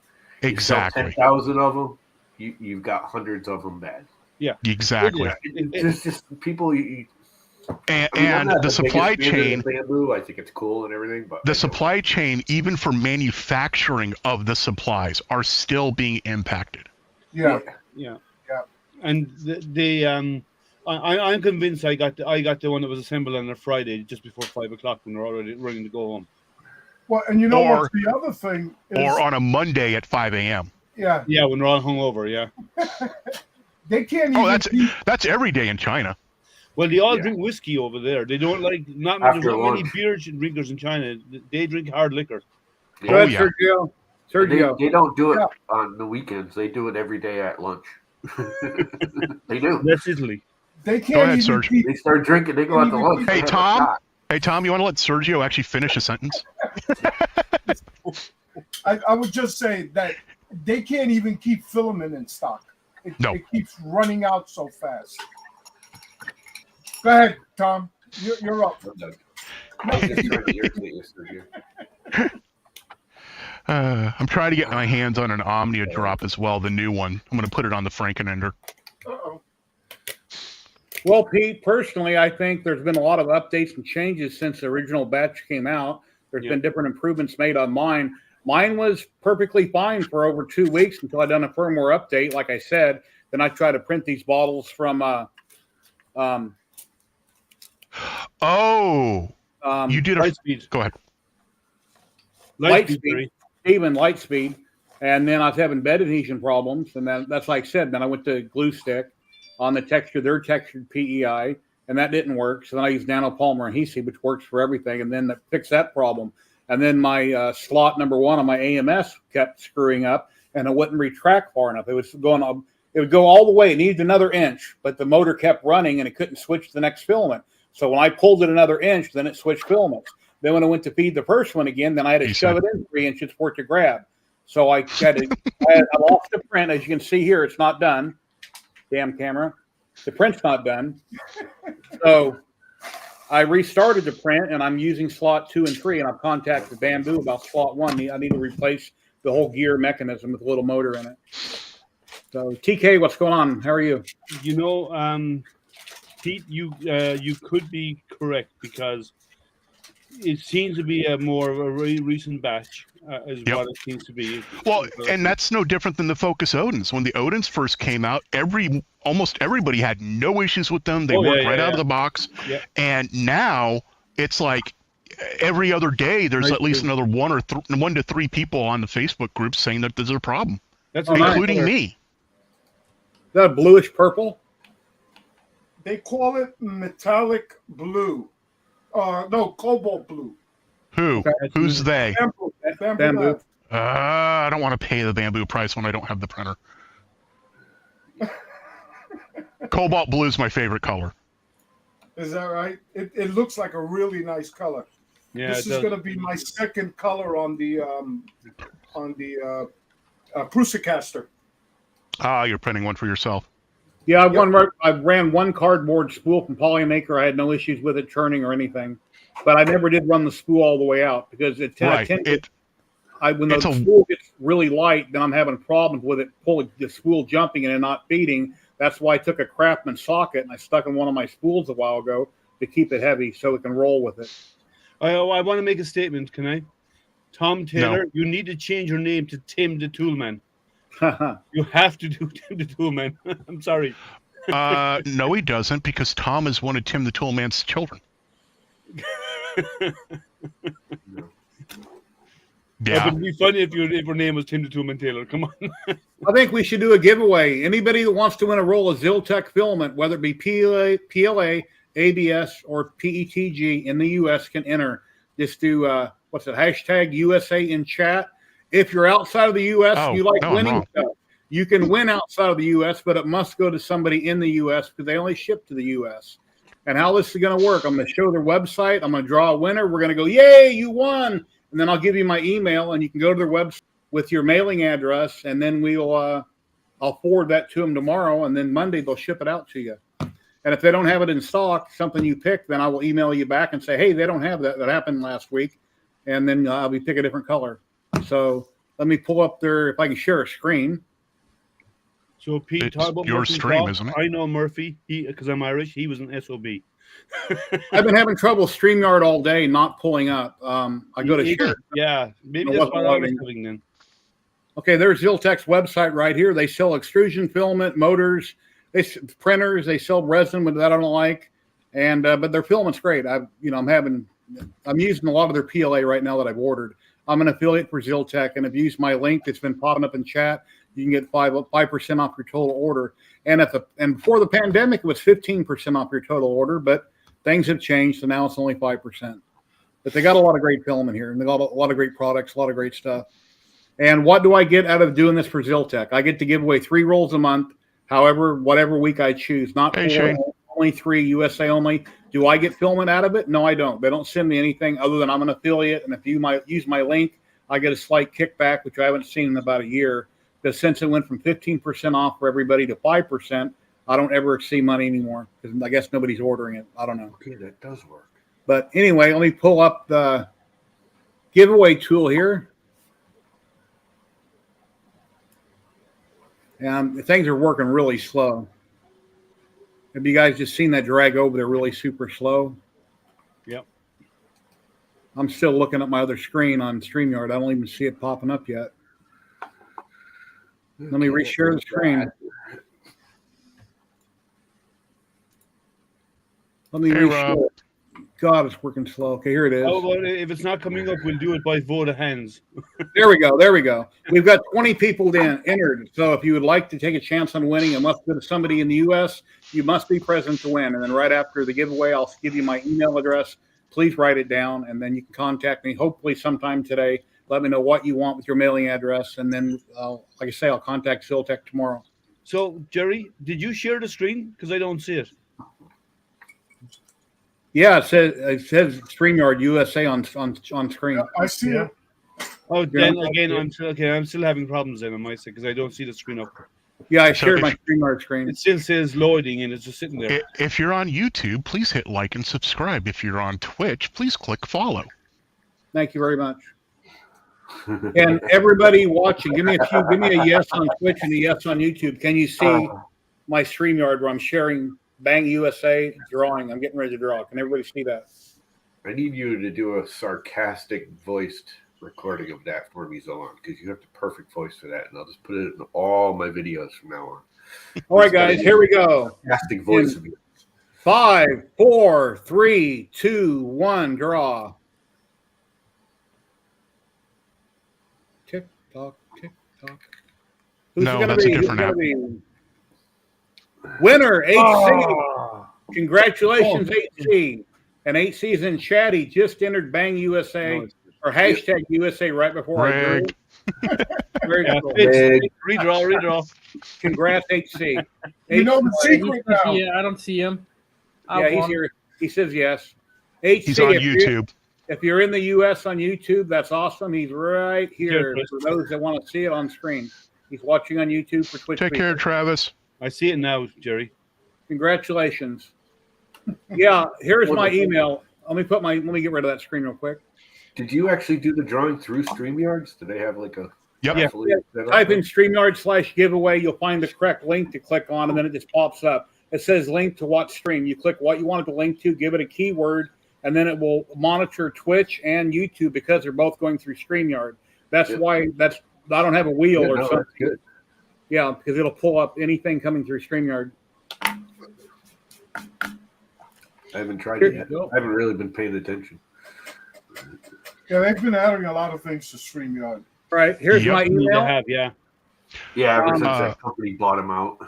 Exactly. 10,000 of them, you've got hundreds of them bad. Yeah, exactly. It's just people. And the supply chain, bamboo, I think it's cool and everything, but the supply chain, even for manufacturing of the supplies, are still being impacted. Yeah. And I'm convinced I got the one that was assembled on a Friday just before 5 o'clock when we're already ready to go home. Well, and you know what's the other thing? Or on a Monday at 5 a.m. Yeah. Yeah, when we're all hungover. Yeah. They can't even. That's every day in China. Well, they all drink whiskey over there. They don't like there's not many beer drinkers in China. They drink hard liquor. Go ahead, Sergio. They don't do it on the weekends. They do it every day at lunch. They do. That's Italy. They can't. Go ahead, Sergio. They start drinking. They go out to lunch. Hey, Tom. Hey, Tom. You want to let Sergio actually finish a sentence? I would just say that they can't even keep filament in stock. It keeps running out so fast. Go ahead, Tom. You're up. I'm trying to get my hands on an Omnia drop as well, the new one. I'm going to put it on the Frankenender. Uh-oh. Well, Pete, personally, I think there's been a lot of updates and changes since the original batch came out. There's been different improvements made on mine. Mine was perfectly fine for over 2 weeks until I done a firmware update, like I said. Then I tried to print these bottles from you did Lightspeed. Go ahead. Lightspeed, even Lightspeed, and then I was having bed adhesion problems, and then that's like I said. Then I went to glue stick on the texture, their textured PEI, and that didn't work. So then I used nanopolymer adhesive, which works for everything, and then that fixed that problem. And then my slot number 1 on my AMS kept screwing up, and it wouldn't retract far enough. It was going up. It would go all the way. It needed another inch, but the motor kept running, and it couldn't switch to the next filament. So when I pulled it another inch, then it switched filaments. Then when I went to feed the first one again, then I had to shove it in 3 inches for it to grab. So I had to. I lost the print. As you can see here, it's not done. Damn camera. The print's not done. So I restarted the print, and I'm using slot 2 and 3, and I've contacted Bamboo about slot 1. I need to replace the whole gear mechanism with a little motor in it. So TK, what's going on? How are you? You know, Pete, you could be correct because it seems to be a recent batch, is what it seems to be. Well, and that's no different than the Focus Odins. When the Odins first came out, almost everybody had no issues with them. They worked right out of the box. Yeah. And now it's like every other day there's at least another 1 to 3 people on the Facebook group saying that there's a problem. That's including me. Is that a bluish purple? They call it metallic blue. No, cobalt blue. Who? Okay. Who's they? Bamboo. I don't want to pay the Bamboo price when I don't have the printer. Cobalt blue is my favorite color. Is that right? It looks like a really nice color. Yeah, this is going to be my second color on the Prusicaster. You're printing one for yourself. Yeah, I ran one cardboard spool from Polymaker. I had no issues with it churning or anything, but I never did run the spool all the way out because when the spool gets really light, then I'm having problems with it pulling the spool jumping and not feeding. That's why I took a Craftsman socket and I stuck in one of my spools a while ago to keep it heavy so it can roll with it. I want to make a statement. Can I? Tom Taylor, you need to change your name to Tim the Toolman. You have to do Tim the Toolman. I'm sorry. No, he doesn't, because Tom is one of Tim the Toolman's children. Yeah. It'd be funny if your name was Tim the Toolman Taylor. Come on. I think we should do a giveaway. Anybody that wants to win a roll of Ziltech filament, whether it be PLA, ABS, or PETG in the U.S., can enter. Just do hashtag USA in chat. If you're outside of the U.S. and you like winning stuff, you can win outside of the U.S., but it must go to somebody in the U.S. because they only ship to the U.S. And how this is going to work, I'm going to show their website. I'm going to draw a winner. We're going to go, yay, you won. And then I'll give you my email, and you can go to their website with your mailing address, and then I'll forward that to them tomorrow, and then Monday they'll ship it out to you. And if they don't have it in stock, something you pick, then I will email you back and say, hey, they don't have that. That happened last week. And then I'll pick a different color. So let me pull up if I can share a screen. So Pete, it's talk about your Murphy stream, talk. isn't it? I know Murphy. Because I'm Irish. He was an SOB. I've been having trouble StreamYard all day, not pulling up. I go to share. Yeah, maybe that's what I was having then. Okay, there's Ziltech's website right here. They sell extrusion filament, motors, printers. They sell resin that I don't like, and but their filament's great. I'm using a lot of their PLA right now that I've ordered. I'm an affiliate for Ziltech, and if you use my link that's been popping up in chat, you can get 5% off your total order. And before the pandemic, it was 15% off your total order, but things have changed, so now it's only 5%. But they got a lot of great filament here, and they got a lot of great products, a lot of great stuff. And what do I get out of doing this for Ziltech? I get to give away 3 rolls a month, whatever week I choose. Not 4, only 3, USA only. Do I get filament out of it? No, I don't. They don't send me anything other than I'm an affiliate, and if you might use my link, I get a slight kickback, which I haven't seen in about a year. Because since it went from 15% off for everybody to 5%, I don't ever see money anymore because I guess nobody's ordering it. I don't know. Okay, that does work. But anyway, let me pull up the giveaway tool here. And things are working really slow. Have you guys just seen that drag over there really super slow? Yep. I'm still looking at my other screen on StreamYard. I don't even see it popping up yet. Let me reshare the screen. Let me reshare it. God, it's working slow. Okay, here it is. Oh, well, if it's not coming up, we'll do it by vote of hands. There we go. We've got 20 people entered. So if you would like to take a chance on winning, it must go to somebody in the U.S. You must be present to win. And then right after the giveaway, I'll give you my email address. Please write it down, and then you can contact me hopefully sometime today. Let me know what you want with your mailing address, and then, like I say, I'll contact Ziltech tomorrow. So, Jerry, did you share the screen? Because I don't see it. Yeah, it says StreamYard USA on screen. Yeah, I see it. Oh, then again, I'm still having problems then on my side because I don't see the screen up. Yeah, I shared my StreamYard screen. It still says loading, and it's just sitting there. If you're on YouTube, please hit like and subscribe. If you're on Twitch, please click follow. Thank you very much. And everybody watching, give me a yes on Twitch and a yes on YouTube. Can you see my StreamYard where I'm sharing Bang USA drawing? I'm getting ready to draw. Can everybody see that? I need you to do a sarcastic voiced recording of that for me, Zolan, because you have the perfect voice for that, and I'll just put it in all my videos from now on. All right, guys, here we go. Sarcastic voice of yours. 5, 4, 3, 2, 1, draw. Tick tock, tick tock. Who's No, gonna that's be? a different app. Winner, HC. Congratulations, HC. And HC is in chat. He just entered Bang USA or hashtag USA right before I drew. Very cool. Redraw. Congrats, HC. You know the secret now. Yeah, I don't see him. Yeah, he's here. He says yes. HC, He's on YouTube. If you're in the U.S. on YouTube, that's awesome. He's right here for those that want to see it on screen. He's watching on YouTube for Twitch. Take care, Travis. I see it now, Jerry. Congratulations. Yeah, here's my email. Let me get rid of that screen real quick. Did you actually do the drawing through StreamYards? Do they have like a... Yep. Yeah. Type in StreamYard/giveaway. You'll find the correct link to click on, and then it just pops up. It says link to what stream. You click what you want it to link to, give it a keyword, and then it will monitor Twitch and YouTube because they're both going through StreamYard. That's why I don't have a wheel or something. That's good. Yeah, because it'll pull up anything coming through StreamYard. I haven't tried it yet. I haven't really been paying attention. Yeah, they've been adding a lot of things to StreamYard. Right. Here's Yep. my email. Yeah, ever since Uh, that company bought them out.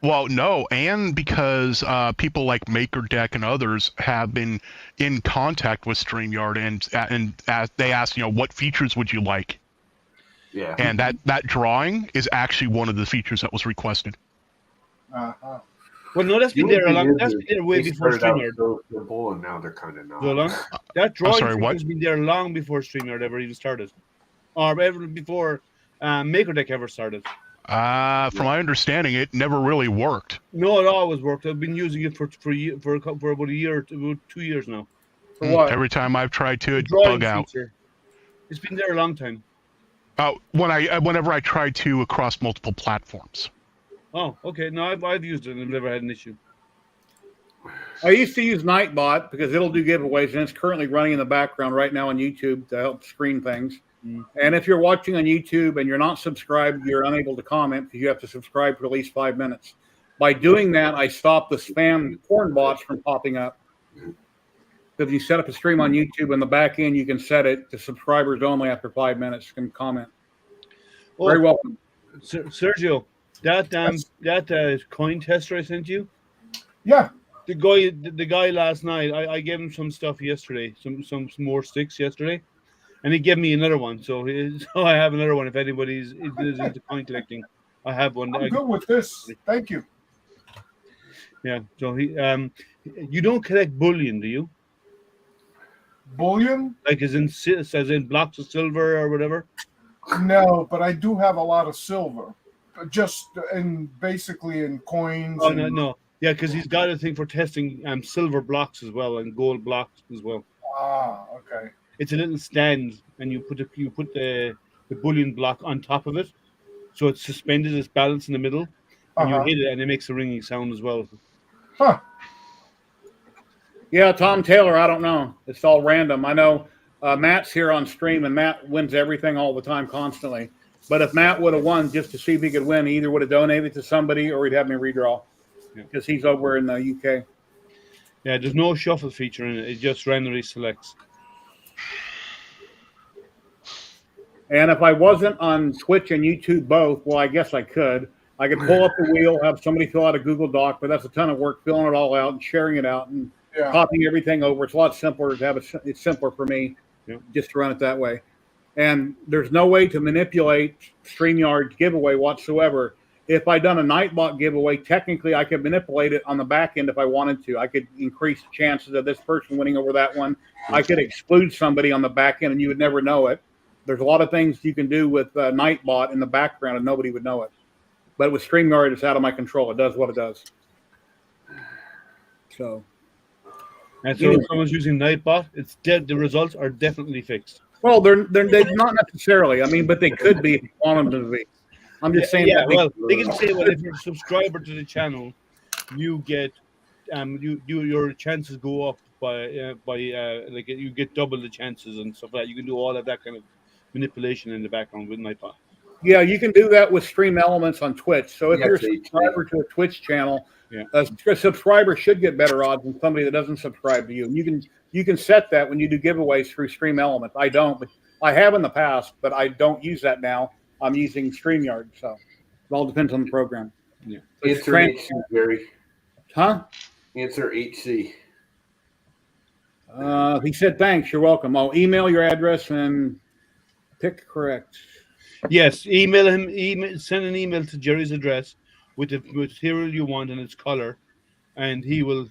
Well, no, and because people like MakerDeck and others have been in contact with StreamYard, and they asked, what features would you like? Yeah. And that drawing is actually one of the features that was requested. Uh-huh. Well, no, that's been there a long. That's been there way They before started out StreamYard. so simple, and now they're kind of not. So long. That drawing sorry, what? has been there long before StreamYard ever even started, or ever before MakerDeck ever started. From my understanding, it never really worked. No, it always worked. I've been using it for about a year, about 2 years now. For what? Every time I've tried to, it Drawing bug out. feature. It's been there a long time. Whenever I tried to across multiple platforms. Oh, okay. No, I've used it and I've never had an issue. I used to use Nightbot because it'll do giveaways, and it's currently running in the background right now on YouTube to help screen things. And if you're watching on YouTube and you're not subscribed, you're unable to comment because you have to subscribe for at least 5 minutes. By doing that, I stop the spam porn bots from popping up. If you set up a stream on YouTube in the back end, you can set it to subscribers only after 5 minutes can comment. Oh, Very welcome. Sergio, that coin tester I sent you. Yeah. The guy last night, I gave him some stuff yesterday, some more sticks yesterday, and he gave me another one. So I have another one if anybody's into coin collecting. I have one. I'm good with this. Thank you. Yeah. So you don't collect bullion, do you? Bullion? Like as in blocks of silver or whatever? No, but I do have a lot of silver, just basically in coins. Oh no. Yeah, because he's got a thing for testing silver blocks as well and gold blocks as well. Ah, okay. It's a little stand, and you put the bullion block on top of it, so it's suspended, it's balanced in the middle, and you hit it, and it makes a ringing sound as well. Huh. Yeah, Tom Taylor, I don't know. It's all random. I know Matt's here on stream, and Matt wins everything all the time, constantly. But if Matt would have won just to see if he could win, he either would have donated to somebody or he'd have me redraw. Because he's over in the UK. Yeah, there's no shuffle feature in it. It just randomly selects. And if I wasn't on Twitch and YouTube both, well, I guess I could. I could pull up the wheel, have somebody fill out a Google Doc, but that's a ton of work filling it all out and sharing it out and copying everything over. It's a lot simpler to have it. It's simpler for me just to run it that way. And there's no way to manipulate StreamYard's giveaway whatsoever. If I done a Nightbot giveaway, technically I could manipulate it on the back end if I wanted to. I could increase the chances of this person winning over that one. I could exclude somebody on the back end and you would never know it. There's a lot of things you can do with Nightbot in the background and nobody would know it. But with StreamYard, it's out of my control. It does what it does. So. And so if someone's using Nightbot, it's dead. The results are definitely fixed. Well, they're not necessarily. I mean, but they could be if you want them to be. I'm just saying. Yeah, well, they can say, well, if you're a subscriber to the channel, you get, your chances go up by like you get double the chances and stuff like that. You can do all of that kind of manipulation in the background with Nightbot. Yeah, you can do that with Stream Elements on Twitch. So if you're a subscriber to a Twitch channel, a subscriber should get better odds than somebody that doesn't subscribe to you. And you can set that when you do giveaways through Stream Elements. I don't, but I have in the past, but I don't use that now. I'm using StreamYard, so it all depends on the program. Yeah. Answer HC, Gary. Huh? Answer HC. He said, thanks, you're welcome. I'll email your address and pick correct. Yes, email him. Send an email to Jerry's address with the material you want and its color, and he will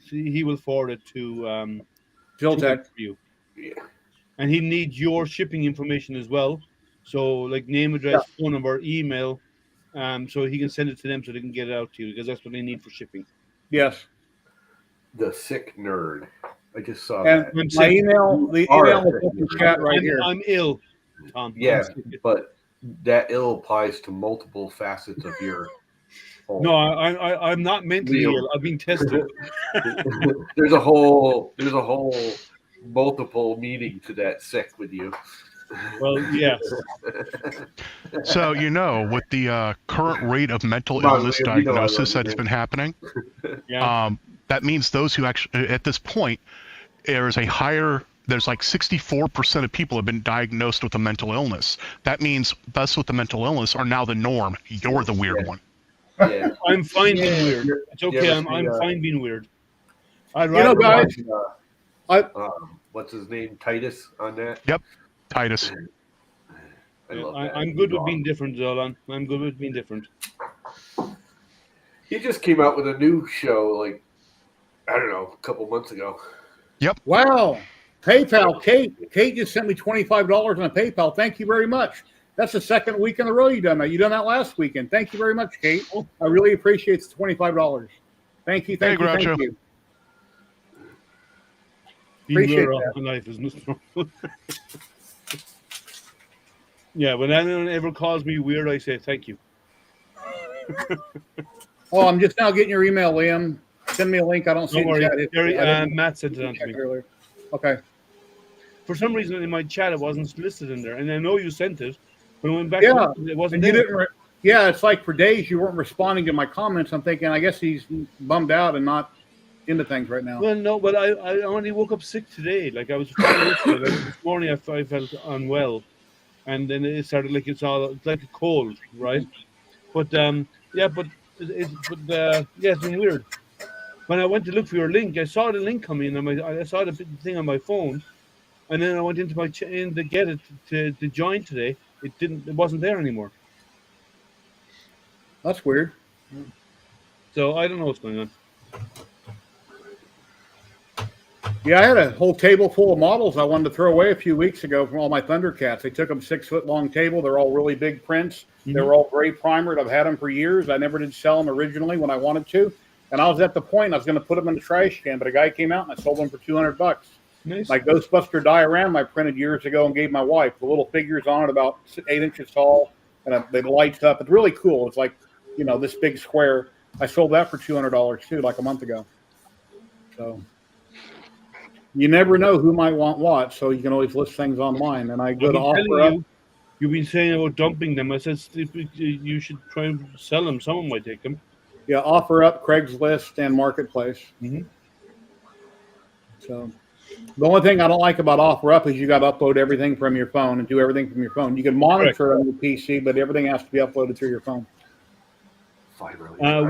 forward it to Philtech for you. Yeah. And he needs your shipping information as well. So, like name, address, phone number, email, so he can send it to them so they can get it out to you because that's what they need for shipping. Yes. The sick nerd. I just saw and that. The email was in the chat right here. I'm ill, Tom. Yeah, but that ill applies to multiple facets of your. No, I'm not mentally ill. I've been tested. There's a whole multiple meaning to that sick with you. Well, yes. So, with the current rate of mental illness diagnosis that has been happening, that means those who actually, at this point, there is a higher there's like 64% of people have been diagnosed with a mental illness. That means us with a mental illness are now the norm. You're the weird one. Yeah. I'm fine being weird. It's okay. Yeah, I'm but fine being weird. I'd You know, rather guys, what's his name? Titus on that? Yep, Titus. I love that. I'm good with being different, Zolan. I'm good with being different. He just came out with a new show, like, I don't know, a couple months ago. Yep. Wow. PayPal, Kate just sent me $25 on a PayPal. Thank you very much. That's the second week in a row you've done that. You done that last weekend. Thank you very much, Kate. I really appreciate the $25. Thank you. Thank you. Appreciate that. Life is yeah, when anyone ever calls me weird, I say thank you. Oh, I'm just now getting your email, Liam. Send me a link. I don't see it. Gary, Matt sent it on to me earlier. Okay. For some reason in my chat it wasn't listed in there, and I know you sent it, but when I went back, it wasn't there. Yeah, it's like for days you weren't responding to my comments. I'm thinking, I guess he's bummed out and not into things right now. Well, no, but I only woke up sick today. Like I was fine this morning. I felt unwell, and then it started like it's like a cold, right? But it's been weird. When I went to look for your link, I saw the link coming in. I saw the thing on my phone, and then I went into my to get it to join today. It wasn't there anymore. That's weird. So I don't know what's going on. Yeah, I had a whole table full of models I wanted to throw away a few weeks ago from all my Thundercats. They took them 6-foot long table. They're all really big prints. Mm-hmm. They were all gray primered. I've had them for years. I never did sell them originally when I wanted to. And I was at the point I was going to put them in the trash can, but a guy came out and I sold them for $200. Nice. My Ghostbuster diorama I printed years ago and gave my wife. The little figures on it about 8 inches tall, and they lights up. It's really cool. It's like, this big square. I sold that for $200 too, like a month ago. So you never know who might want what, so you can always list things online. And I go to offer up. You've been saying about dumping them. I said you should try and sell them. Someone might take them. Yeah, offer up, Craigslist, and Marketplace. Mm-hmm. So the only thing I don't like about offer up is you got to upload everything from your phone and do everything from your phone. You can monitor on your PC, but everything has to be uploaded through your phone.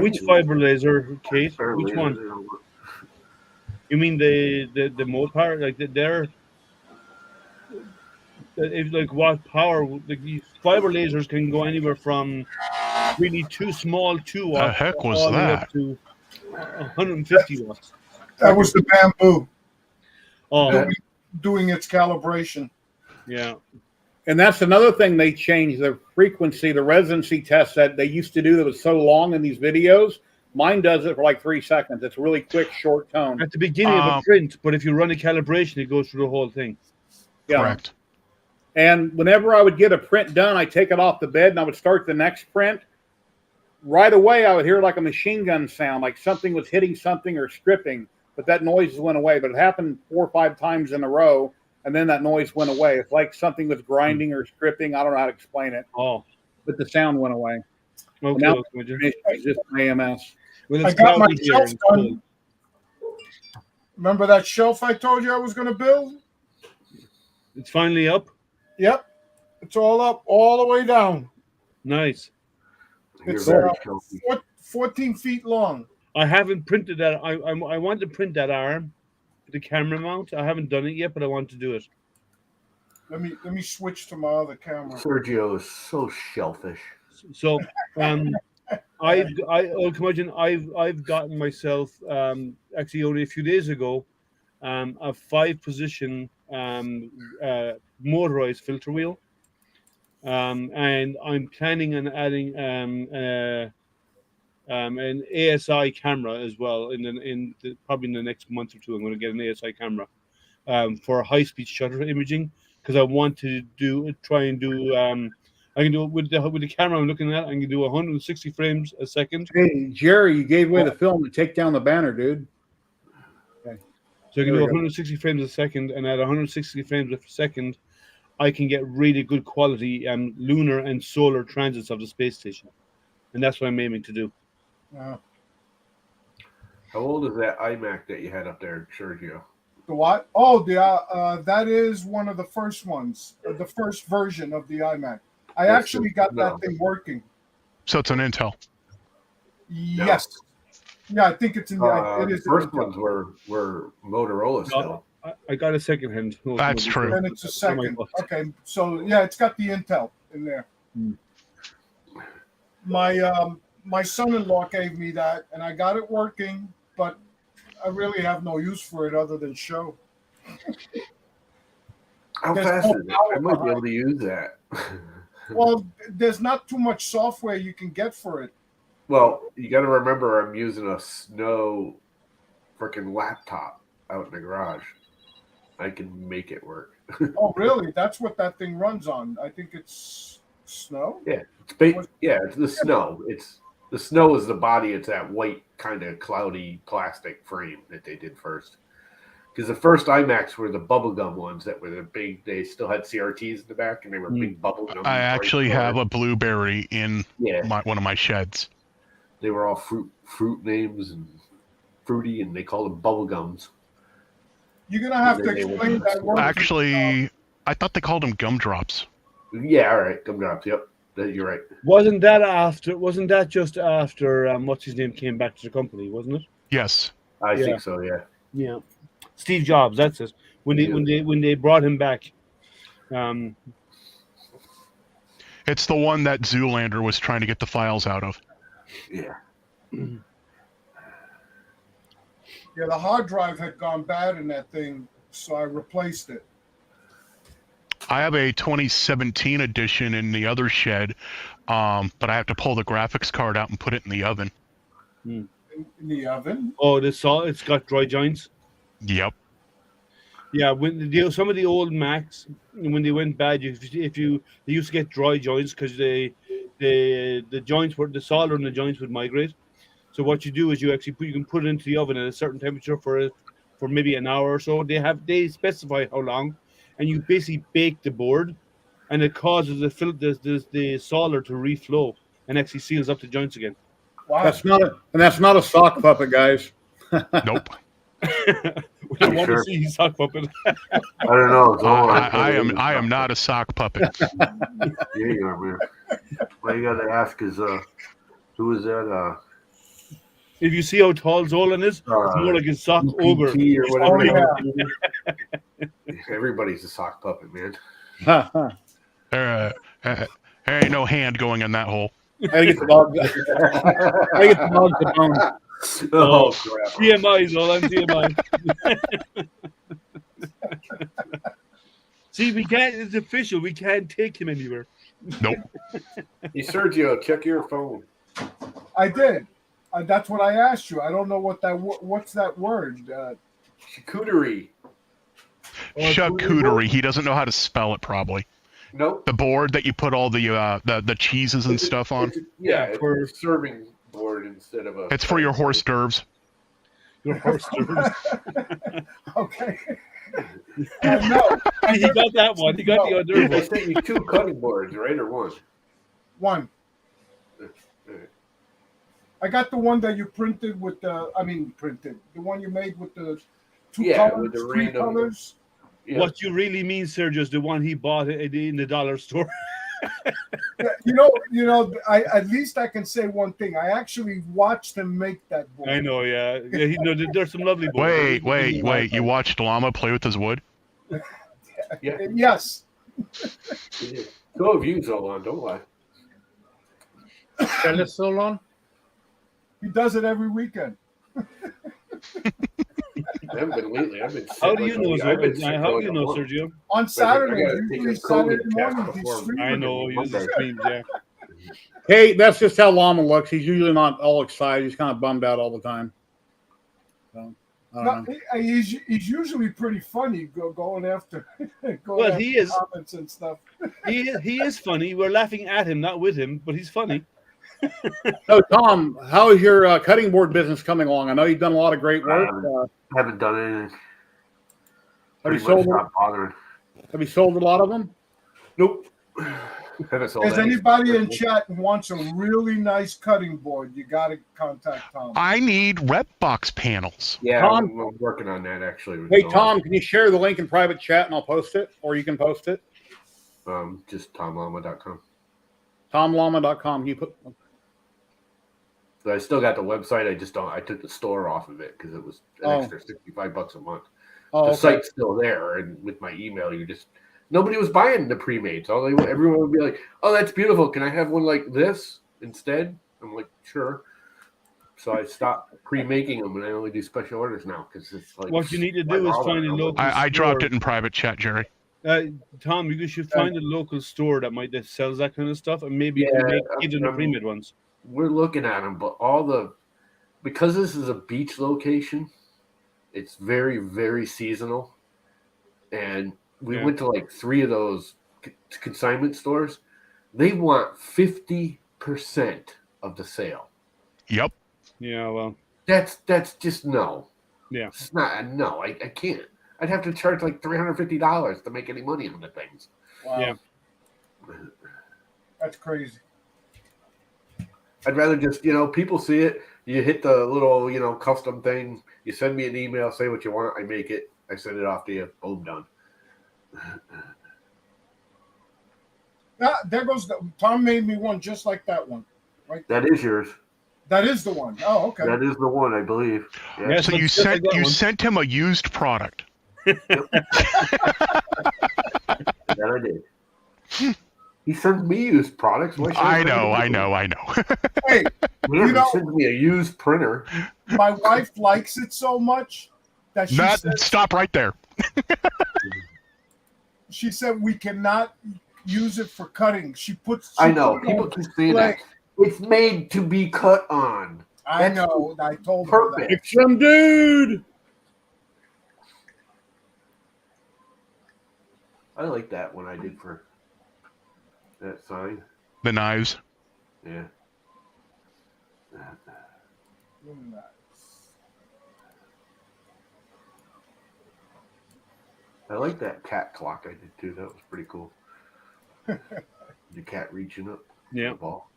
Which fiber laser, Kate? Which one? You mean the Mopar? Like they're like what power? Like fiber lasers can go anywhere from really too small 2 watts. The heck was all the way that? up to 150 watts. That was the bamboo. Oh, doing its calibration. Yeah. And that's another thing they changed, the frequency, the residency test that they used to do that was so long in these videos. Mine does it for like 3 seconds. It's really quick, short tone. At the beginning of a print, but if you run a calibration, it goes through the whole thing. Yeah. Correct. And whenever I would get a print done, I'd take it off the bed and I would start the next print. Right away, I would hear like a machine gun sound, like something was hitting something or stripping, but that noise went away. But it happened 4 or 5 times in a row, and then that noise went away. It's like something was grinding or stripping. I don't know how to explain it. Oh. But the sound went away. Okay. Now it's just AMS. Well, I got my shelf done. Remember that shelf I told you I was going to build? It's finally up? Yep. It's all up, all the way down. Nice. It's 14 feet long. I haven't printed that. I want to print that arm, the camera mount. I haven't done it yet, but I want to do it. Let me switch to my other camera. Sergio is so shellfish. So, I've gotten myself actually only a few days ago a 5-position motorized filter wheel, and I'm planning on adding an ASI camera as well. Probably in the next month or two, I'm going to get an ASI camera for high-speed shutter imaging, because I want to try and do. I can do it with the camera I'm looking at. I can do 160 frames a second. Hey, Jerry, you gave away the film to take down the banner, dude. Okay. So I can do 160 frames a second, and at 160 frames a second, I can get really good quality lunar and solar transits of the space station. And that's what I'm aiming to do. How old is that iMac that you had up there, Sergio? The The what? Oh, that is one of the first ones, the first version of the iMac. I actually got that thing working. So it's an Intel. Yes. Yeah, I think it's in the. It is. The first ones were Motorola still. I got a second hand. That's true. And it's a second. Okay, so yeah, it's got the Intel in there. My son-in-law gave me that, and I got it working, but I really have no use for it other than show. How fast is it? I might be able to use that. Well, there's not too much software you can get for it. Well, you got to remember, I'm using a Snow freaking laptop out in the garage. I can make it work. Oh, really? That's what that thing runs on. I think it's Snow. Yeah, it's the Snow. The Snow is the body. It's that white kind of cloudy plastic frame that they did first. Because the first iMacs were the bubblegum ones that were the big. They still had CRTs in the back, and they were big bubblegum. I actually have a Blueberry in one of my sheds. They were all fruit names and fruity, and they called them bubblegums. You're gonna have to explain that word. Actually, I thought they called them gumdrops. Yeah, all right, gumdrops. Yep, you're right. Wasn't that just after what's his name came back to the company? Wasn't it? Yes, I think so. Yeah. Yeah. Steve Jobs. That's it. When they brought him back. It's the one that Zoolander was trying to get the files out of. Yeah. Yeah, the hard drive had gone bad in that thing, so I replaced it. I have a 2017 edition in the other shed, but I have to pull the graphics card out and put it in the oven. In the oven? Oh, it's got dry joints. Yep. Yeah, when some of the old Macs, when they went bad, they used to get dry joints because the joints were the solder and the joints would migrate. So what you do is you can put it into the oven at a certain temperature for maybe an hour or so. They specify how long, and you basically bake the board, and it causes the solder to reflow and actually seals up the joints again. Wow. That's not a sock puppet, guys. Nope. We don't want to see his sock puppet. I don't know. I am not a sock puppet. Yeah, you are, man. What you got to ask is, who is that? If you see how tall Zolan is, it's more like a sock ogre. Or whatever. Everybody's a sock puppet, man. There ain't no hand going in that hole. I get the dog. I get the dog to bone. Oh, TMI, Zolan, TMI. See, we can't. It's official. We can't take him anywhere. Nope. Hey, Sergio, check your phone. I did. That's what I asked you. I don't know what's that word. Charcuterie. Charcuterie. He doesn't know how to spell it, probably. Nope. The board that you put all the cheeses and stuff on. It's for serving board instead of a. It's for your hors d'oeuvres. Your hors d'oeuvres. Okay. No, he got that one. He got the hors d'oeuvres. They sent you 2 cutting boards, right, or one? One. I got the one that you printed with the one you made with the 2 colors, with the 3 colors. Yeah. What you really mean, Sergio, is the one he bought in the dollar store. Yeah, at least I can say one thing. I actually watched him make that board. I know, yeah. There's some lovely boards. Wait. You watched Llama play with his wood? Yeah. Yes. Go of you, Zolan, don't lie. Jealous Solon? He does it every weekend. I haven't been lately. How do you know, Sergio? On Saturday, usually Saturday morning. I know, he streams, yeah. Hey, that's just how Llama looks. He's usually not all excited. He's kind of bummed out all the time. So, he's usually pretty funny going after he is comments and stuff. He is funny. We're laughing at him, not with him, but he's funny. So, Tom, how is your cutting board business coming along? I know you've done a lot of great work. I haven't done anything. Have you sold a lot of them? Nope. If anybody in chat wants a really nice cutting board, you got to contact Tom. I need rep box panels. Yeah, Tom, I'm working on that actually. Hey, Tom, can you share the link in private chat and I'll post it? Or you can post it? Just tomllama.com. Tomllama.com. You put. But I still got the website. I just don't. I took the store off of it because it was an extra $65 a month. The site's still there, and with my email, nobody was buying the pre-mades. Everyone would be like, "Oh, that's beautiful. Can I have one like this instead?" I'm like, "Sure." So I stopped pre-making them, and I only do special orders now because it's like. What you need to do is find a local. I dropped it in private chat, Jerry. Tom, you should find a local store that sells that kind of stuff, and maybe you can make even the pre-made ones. We're looking at them, but because this is a beach location, it's very, very seasonal. And we went to like 3 of those consignment stores. They want 50% of the sale. Yep. Yeah, well. That's just no. Yeah. It's not no. I can't. I'd have to charge like $350 to make any money on the things. Wow. Yeah. That's crazy. I'd rather just, people see it. You hit the little, custom thing. You send me an email, say what you want. I make it. I send it off to you. Boom, done. There goes Tom made me one just like that one. Right. That is yours. That is the one. Oh, okay. That is the one, I believe. Yeah. So you sent him a used product. That I did. He sends me used products. I know. Hey, sends me a used printer. My wife likes it so much that she said, stop right there. She said we cannot use it for cutting. I know. People keep saying that. It's made to be cut on. I know. I told her that. It's some dude. I like that one I did for that sign. The knives. Yeah. I like that cat clock I did too. That was pretty cool. The cat reaching up. Yeah. The ball.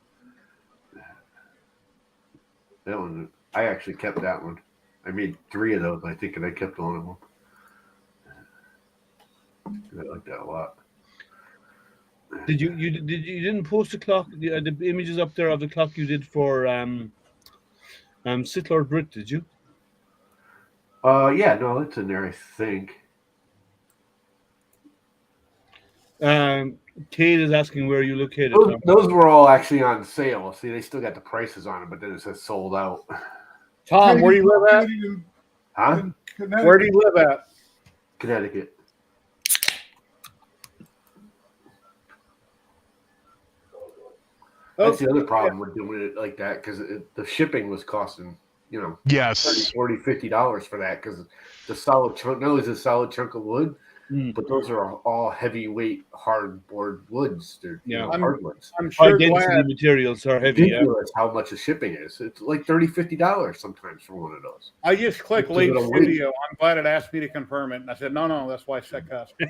That one, I actually kept that one. I made 3 of those, I think, and I kept one of them. I like that a lot. You didn't post the clock, the images up there of the clock you did for Sith Lord Brit, did you? Yeah, no, it's in there, I think. Kate is asking where you located. Those were all actually on sale. See, they still got the prices on them, but then it says sold out. Tom, where do you live at? Huh? Where do you live at? Connecticut. That's the other problem with doing it like that, because the shipping was costing, yes, $40, $50 for that, because the solid chunk, not only is a solid chunk of wood, but those are all heavyweight hardboard woods. They're hardwoods. I'm sure density materials are heavy. Ridiculous how much the shipping is. It's like $30, $50 sometimes for one of those. I just clicked Late Studio. I'm glad it asked me to confirm it, and I said no. That's why I said custom.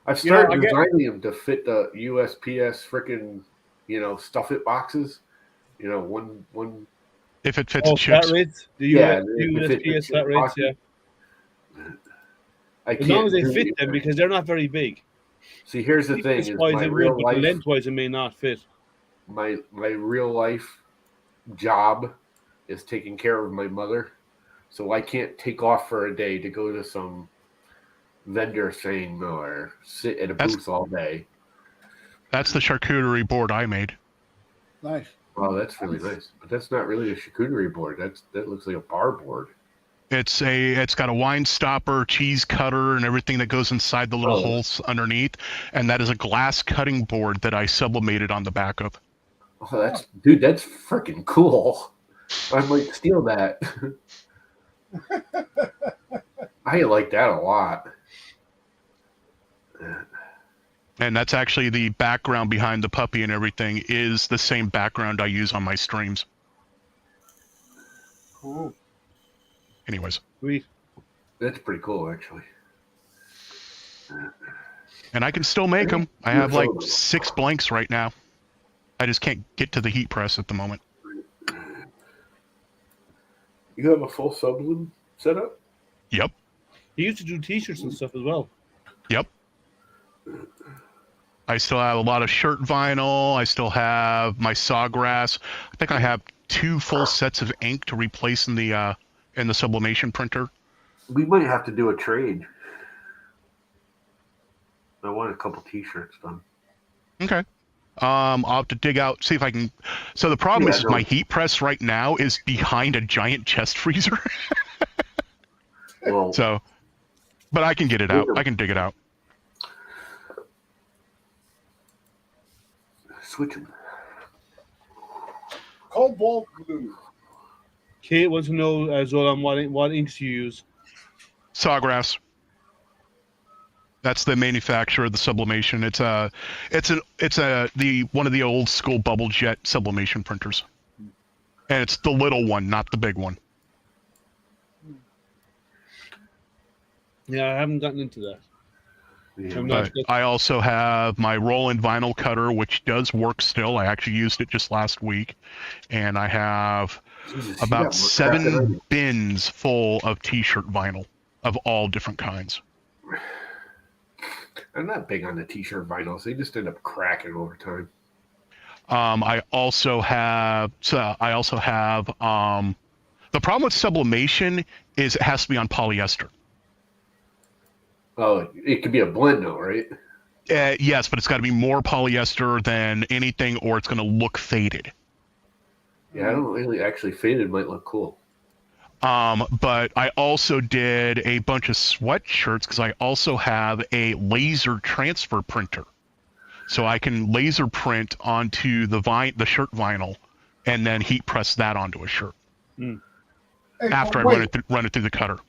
I've started designing them to fit the USPS freaking, stuff it boxes. One. If it fits chips. Flat rates? The USPS flat rates, yeah. As long as they fit them, because they're not very big. See, here's the thing: is lengthwise, it may not fit. My real life job is taking care of my mother, so I can't take off for a day to go to some vendor thing or sit at a booth all day. That's the charcuterie board I made. Nice. Oh, that's really nice, but that's not really a charcuterie board. That looks like a bar board. It's got a wine stopper, cheese cutter, and everything that goes inside the little holes underneath. And that is a glass cutting board that I sublimated on the back of. Oh, that's freaking cool. I might steal that. I like that a lot. And that's actually the background behind the puppy and everything is the same background I use on my streams. Cool. Anyways. Sweet. That's pretty cool, actually. And I can still make them. I have like 6 blanks right now. I just can't get to the heat press at the moment. You have a full sublim setup? Yep. He used to do T-shirts and stuff as well. Yep. I still have a lot of shirt vinyl. I still have my sawgrass. I think I have 2 full sets of ink to replace in the sublimation printer. We might have to do a trade. I want a couple T-shirts done. Okay. I'll have to dig out, see if I can. So the problem is my heat press right now is behind a giant chest freezer. Well, so, but I can get it out. I can dig it out. Switch them. Cobalt blue. Kate wants to know, Zolan, what inks you use. Sawgrass. That's the manufacturer of the sublimation. It's one of the old school bubble jet sublimation printers, and it's the little one, not the big one. Yeah, I haven't gotten into that. Yeah, but I also have my roll-in vinyl cutter, which does work still. I actually used it just last week, and I have about 7 bins full of T-shirt vinyl of all different kinds. I'm not big on the T-shirt vinyls. They just end up cracking over time. I also have the problem with sublimation is it has to be on polyester. Oh, it could be a blend though, right? Yes, but it's got to be more polyester than anything, or it's going to look faded. Yeah, I don't really actually faded might look cool. But I also did a bunch of sweatshirts because I also have a laser transfer printer, so I can laser print onto the shirt vinyl, and then heat press that onto a shirt after I run it through the cutter.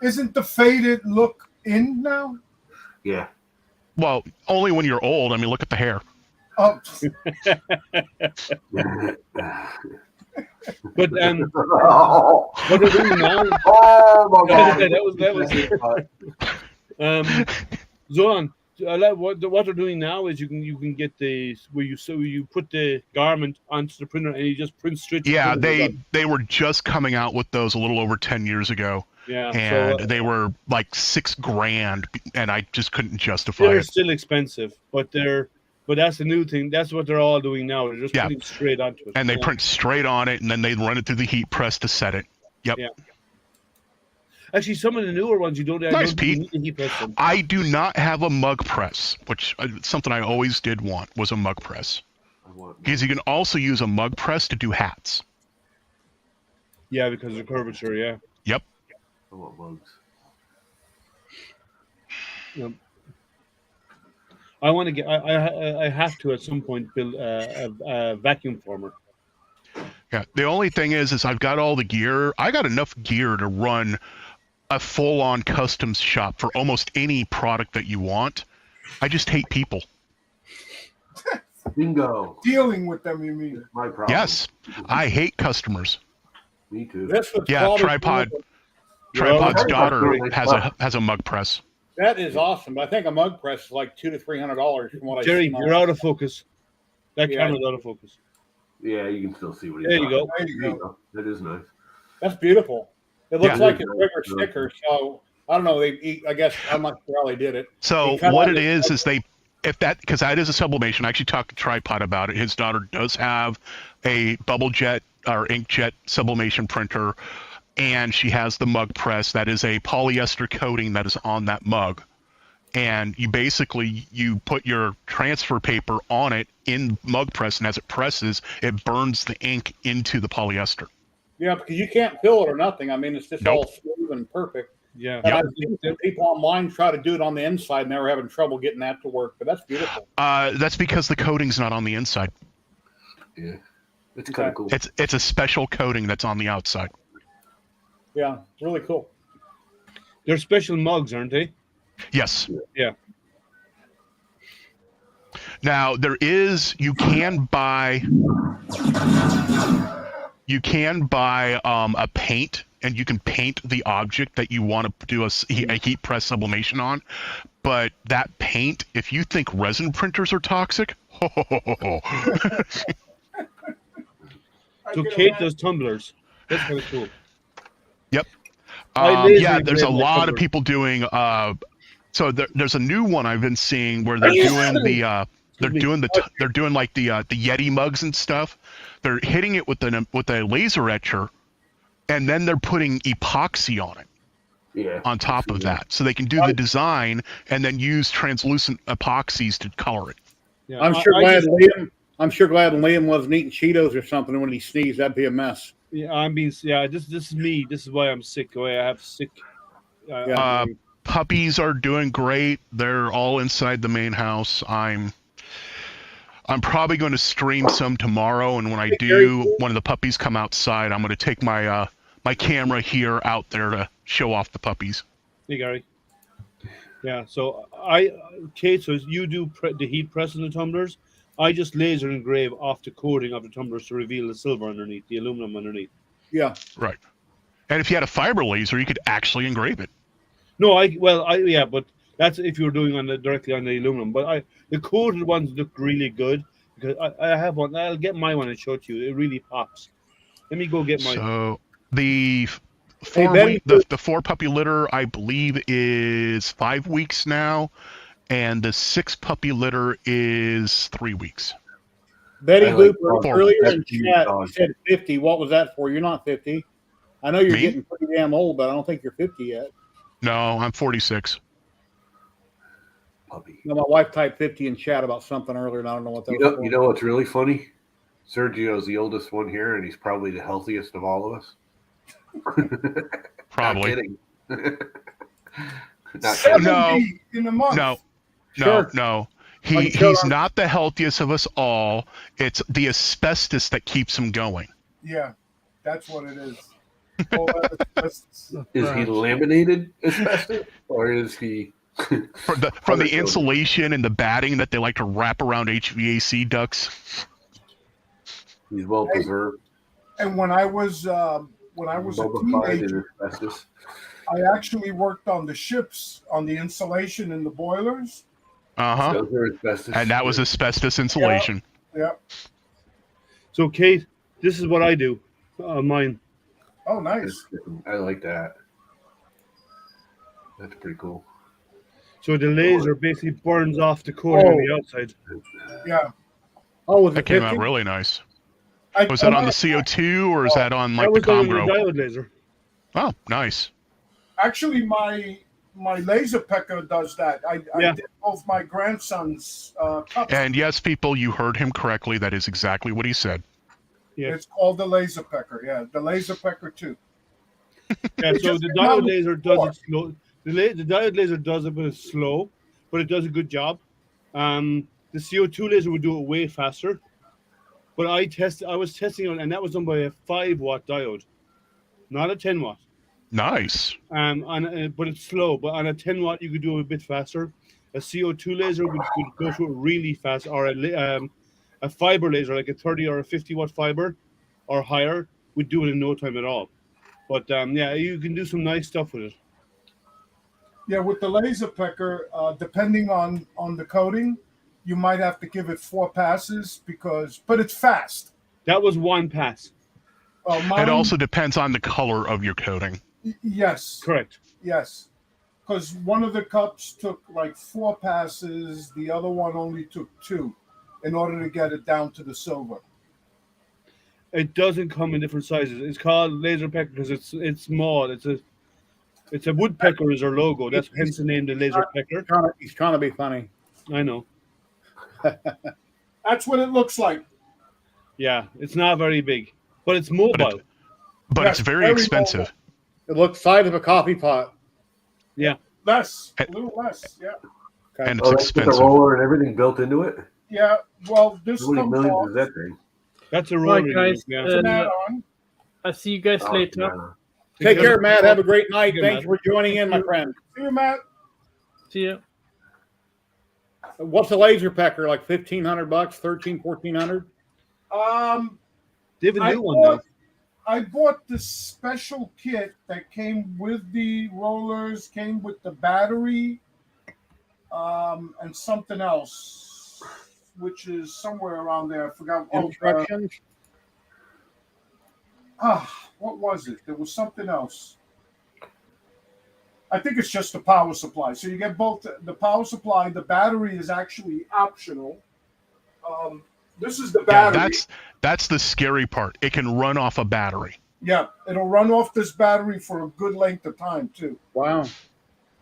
Isn't the faded look in now? Yeah. Well, only when you're old. I mean, look at the hair. Oh. But what they're doing now? Oh my God! that was Zoran. What they're doing now is you can get where you put the garment onto the printer and you just print straight. Yeah, they were just coming out with those a little over 10 years ago. Yeah, and they were like $6,000, and I just couldn't justify it. They're still expensive, but that's the new thing. That's what they're all doing now. They're just putting straight onto it. And they print straight on it, and then they run it through the heat press to set it. Yep. Yeah. Actually, some of the newer ones you don't. Nice, don't Pete. need to heat press them. I do not have a mug press, which something I always did want was a mug press. Because you can also use a mug press to do hats. Yeah, because of the curvature. Yeah. Yep. I want mugs. Yep. I want to get. I have to at some point build a vacuum former. Yeah. The only thing is I've got all the gear. I got enough gear to run a full-on customs shop for almost any product that you want. I just hate people. Bingo. Dealing with them, you mean? My problem. Yes, I hate customers. Me too. Yeah, Tripod's daughter has a mug press. That is awesome. But I think a mug press is like $200 to $300 from what Jerry, I see. you're out of focus. That camera's out of focus. Yeah, you can still see what he's There you go. There you go. That is nice. That's beautiful. It looks Yeah. like a bigger sticker. So I don't know. I guess I'm not sure how they did it. So what it is because that is a sublimation. I actually talked to Tripod about it. His daughter does have a bubble jet or inkjet sublimation printer, and she has the mug press. That is a polyester coating that is on that mug. And you put your transfer paper on it in mug press, and as it presses, it burns the ink into the polyester. Yeah, because you can't fill it or nothing. I mean, it's just all smooth and perfect. Yeah. And I've seen people online try to do it on the inside, and they were having trouble getting that to work. But that's beautiful. That's because the coating's not on the inside. Yeah, it's kind of cool. It's a special coating that's on the outside. Yeah, really cool. They're special mugs, aren't they? Yes. Yeah. Now you can buy a paint, and you can paint the object that you want to do a heat press sublimation on. But that paint, if you think resin printers are toxic, So Kate does tumblers. That's kind of cool. Yep. I laser Yeah, there's a engrave my lot of tumbler. people doing. So there's a new one I've been seeing where they're doing the they're doing like the Yeti mugs and stuff. They're hitting it with a laser etcher, and then they're putting epoxy on it. Yeah. On top of that, so they can do the design and then use translucent epoxies to color it. Yeah, I'm sure glad Liam wasn't eating Cheetos or something when he sneezed. That'd be a mess. Yeah, this is me. This is why I'm sick. I have sick. Puppies are doing great. They're all inside the main house. I'm probably going to stream some tomorrow, and when I do, one of the puppies come outside, I'm going to take my my camera here out there to show off the puppies. Hey, Gary. Yeah, so Kate, so you do the heat press in the tumblers. I just laser engrave off the coating of the tumblers to reveal the silver underneath, the aluminum underneath. Yeah. Right. And if you had a fiber laser, you could actually engrave it. No, but that's if you're doing directly on the aluminum. But the coated ones look really good because I have one. I'll get my one and show it to you. It really pops. Let me go get mine. So the 4 puppy litter, I believe, is 5 weeks now, and the 6 puppy litter is 3 weeks. Betty Looper earlier in chat said 50. What was that for? You're not 50. I know you're getting pretty damn old, but I don't think you're 50 yet. No, I'm 46. Puppy. No, my wife typed 50 in chat about something earlier, and I don't know what that was. You know what's really funny? Sergio's the oldest one here, and he's probably the healthiest of all of us. Probably. Not kidding. Not kidding. No. In a month. No. He's not the healthiest of us all. It's the asbestos that keeps him going. Yeah, that's what it is. Is he laminated asbestos, or is he from the insulation and the batting that they like to wrap around HVAC ducts? He's well preserved. And when I was a teenager, I actually worked on the ships, on the insulation in the boilers. And that was asbestos insulation. Yeah. So, Kate, this is what I do on mine. Oh, nice. I like that. That's pretty cool. So the laser basically burns off the coating on the outside. Yeah. Oh, that came out really nice. Was that on the CO2 or is that on like the Combro? Diode laser. Oh, nice. Actually, my laser pecker does that. I did both my grandson's cups. And yes, people, you heard him correctly. That is exactly what he said. Yeah. It's called the laser pecker. Yeah, the laser pecker too. Yeah, so the diode laser does it slow. The diode laser does it, but it's slow, but it does a good job. The CO2 laser would do it way faster. But I was testing it, and that was done by a 5-watt diode, not a 10-watt. Nice. But it's slow. But on a 10-watt, you could do it a bit faster. A CO2 laser would go through it really fast, or a fiber laser, like a 30 or a 50-watt fiber or higher, would do it in no time at all. But you can do some nice stuff with it. Yeah, with the laser pecker, depending on the coating, you might have to give it 4 passes but it's fast. That was 1 pass. It also depends on the color of your coating. Yes. Correct. Yes. Because one of the cups took like 4 passes, the other one only took 2 in order to get it down to the silver. It doesn't come in different sizes. It's called laser pecker because it's small. It's a woodpecker is our logo. That's hence the name, the laser pecker. He's trying to be funny. I know. That's what it looks like. Yeah, it's not very big, but it's mobile. But it's very expensive. Mobile. It looks size of a coffee pot. Yeah. A little less, yeah. Okay. And it's expensive. With the roller and everything built into it? Yeah, well, this How many comes millions off. is that thing? That's a roller. Guys, yeah. I'll see you guys later. Take care, Matt. Have a great night. Take care, Thanks for joining in, my friend. See you, Matt. See you. What's a laser pecker? Like $1,500, $1,400? They have a new one now. I bought the special kit that came with the rollers, came with the battery, and something else, which is somewhere around there. I forgot. Instructions. What was it? There was something else. I think it's just the power supply. So you get both the power supply. The battery is actually optional. This is the battery. Yeah, that's the scary part. It can run off a battery. Yeah, it'll run off this battery for a good length of time too. Wow.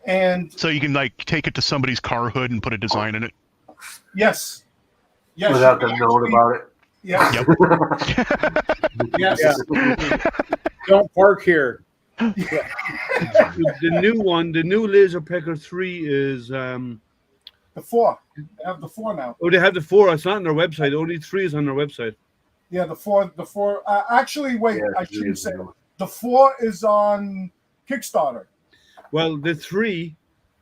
And so you can like take it to somebody's car hood and put a design in it. Yes. Yes. Without them knowing about it. Yes. Yep. Yes. Don't park here. The new one, the new Laser Pecker 3 is the 4. They have the 4 now. Oh, they have the 4. It's not on their website. Only 3 is on their website. Yeah, the 4. Actually, wait. Yeah, I shouldn't say the 4 is on Kickstarter. Well, the 3,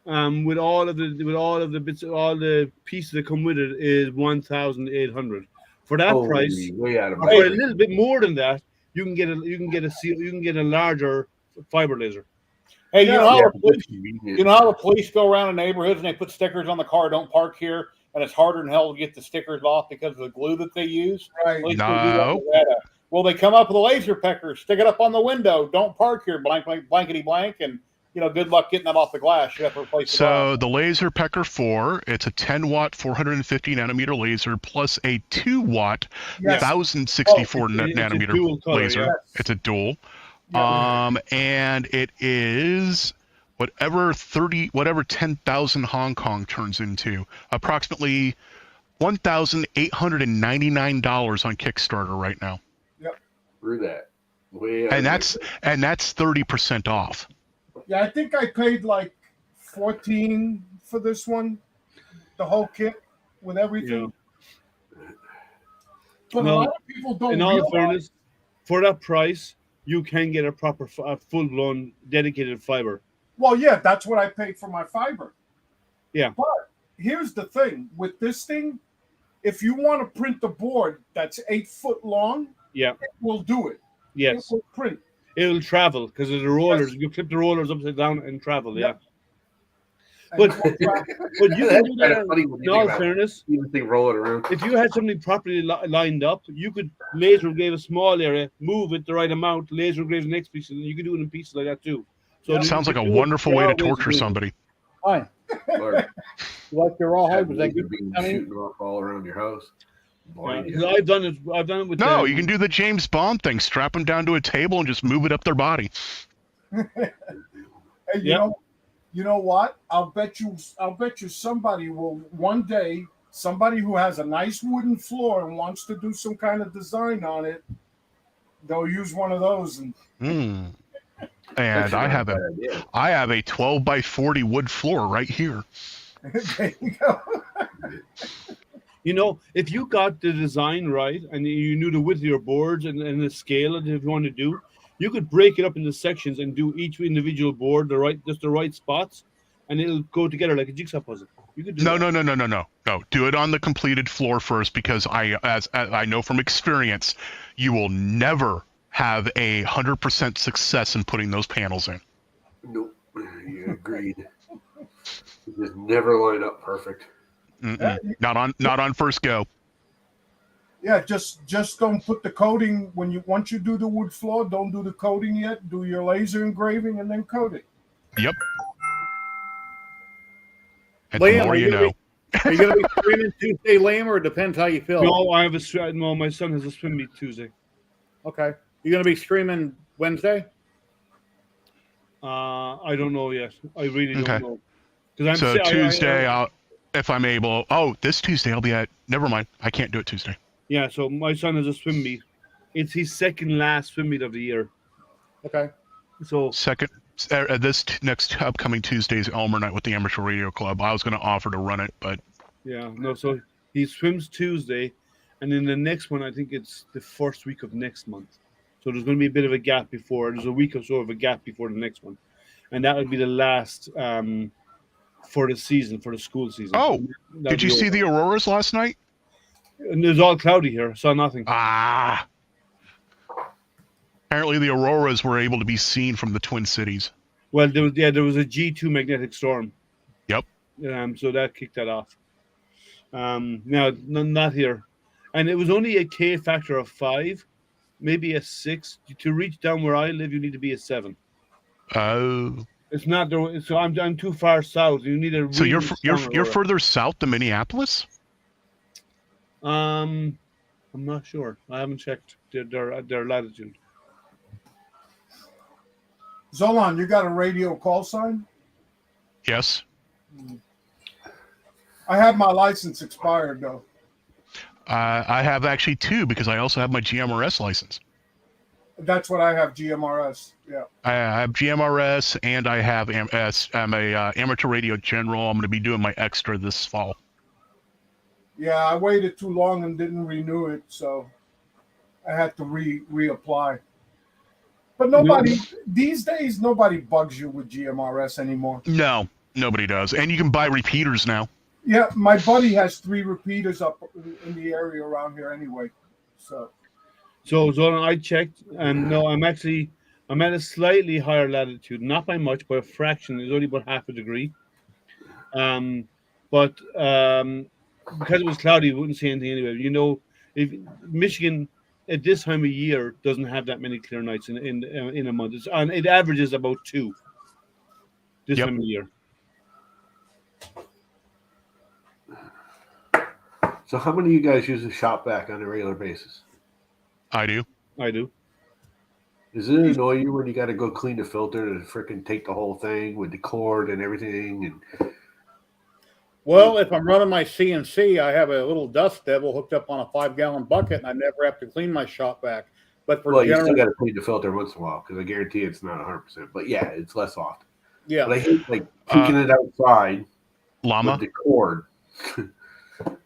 with all of the bits, all the pieces that come with it, is 1,800. For that price, or for a little bit more than that, you can get a larger fiber laser. Hey, you know how the police go around in neighborhoods and they put stickers on the car, "Don't park here," and it's harder than hell to get the stickers off because of the glue that they use. Right. No. Well, they come up with a laser pecker, stick it up on the window, "Don't park here," blank, blank, blankety blank, and good luck getting that off the glass. You have to replace the Laser Pecker 4, it's a 10-watt, 450 nanometer laser plus a 2-watt, 1064 nanometer laser. Yes. It's a dual. And it is whatever 10,000 Hong Kong turns into, approximately $1,899 on Kickstarter right now. Yep. Through that. And that's 30% off. Yeah, I think I paid like $14 for this one, the whole kit with everything. Yeah. But a lot of people don't. In all fairness, for that price, you can get a proper, full-blown dedicated fiber. Well, yeah, that's what I paid for my fiber. Yeah. But here's the thing with this thing: if you want to print the board that's 8 foot long, yeah, it will do it. Yes. It will print. It'll travel because of the rollers. Yes. You clip the rollers upside down and travel. Yep. Yeah. But you can do that. In all fairness, roll it around. If you had something properly lined up, you could laser engrave a small area, move it the right amount, laser engrave the next piece, and you can do it in pieces like that too. So it sounds like a wonderful way to torture somebody. Hi. Like your raw hide? Was that good? Shooting off all around your house. I've done it with. No, you can do the James Bond thing. Strap them down to a table and just move it up their body. Hey, you know what? I'll bet you somebody will one day. Somebody who has a nice wooden floor and wants to do some kind of design on it, they'll use one of those. And I have a 12 by 40 wood floor right here. There you go. If you got the design right and you knew the width of your boards and the scale that you want to do, you could break it up into sections and do each individual board the right spots, and it'll go together like a jigsaw puzzle. You could do No. Do it on the completed floor first, because I know from experience, you will never have 100% success in putting those panels in. Nope. You agreed. You just never line up perfect. Not on first go. Yeah, just don't put the coating once you do the wood floor. Don't do the coating yet. Do your laser engraving and then coat it. Yep. And Liam, the more you know. Are you going to be streaming Tuesday, Liam, or it depends how you feel? No, my son has a swim meet Tuesday. Okay. You're going to be streaming Wednesday? I don't know yet. I really don't know. So Tuesday, if I'm able. Oh, this Tuesday I'll be at. Never mind. I can't do it Tuesday. Yeah. So my son has a swim meet. It's his second last swim meet of the year. Okay. So this next upcoming Tuesday's Elmer night with the Amateur Radio Club. I was going to offer to run it, but So he swims Tuesday, and then the next one I think it's the first week of next month. So there's going to be a bit of a gap before. There's a week or so of a gap before the next one, and that would be the last for the season, for the school season. Oh, did you see the auroras last night? And it was all cloudy here. Saw nothing. Apparently the auroras were able to be seen from the Twin Cities. Well, there was a G2 magnetic storm. Yep. So that kicked that off. Now, not here. And it was only a K factor of 5, maybe a 6. To reach down where I live, you need to be a 7. Oh. It's not there. So I'm too far south. You need a really So you're strong you're aurora. further south than Minneapolis? I'm not sure. I haven't checked their latitude. Zolan, you got a radio call sign? Yes. I had my license expired though. I have actually 2 because I also have my GMRS license. That's what I have, GMRS. Yeah. I have GMRS and I have I'm a amateur radio general. I'm going to be doing my extra this fall. Yeah, I waited too long and didn't renew it, so I had to reapply. But these days, nobody bugs you with GMRS anymore. No, nobody does. And you can buy repeaters now. Yeah, my buddy has 3 repeaters up in the area around here anyway. So I checked, and no, I'm at a slightly higher latitude, not by much, by a fraction. It's only about half a degree. But because it was cloudy, you wouldn't see anything anyway. You know, if Michigan at this time of year doesn't have that many clear nights in a month. It averages about 2 this time of year. So how many of you guys use the shop vac on a regular basis? I do. Does it annoy you when you got to go clean the filter to freaking take the whole thing with the cord and everything? Well, if I'm running my CNC, I have a little dust devil hooked up on a 5-gallon bucket, and I never have to clean my shop vac. But you still got to clean the filter once in a while because I guarantee it's not 100%. But yeah, it's less often. Yeah, but I hate kicking it outside. Llama? With the cord.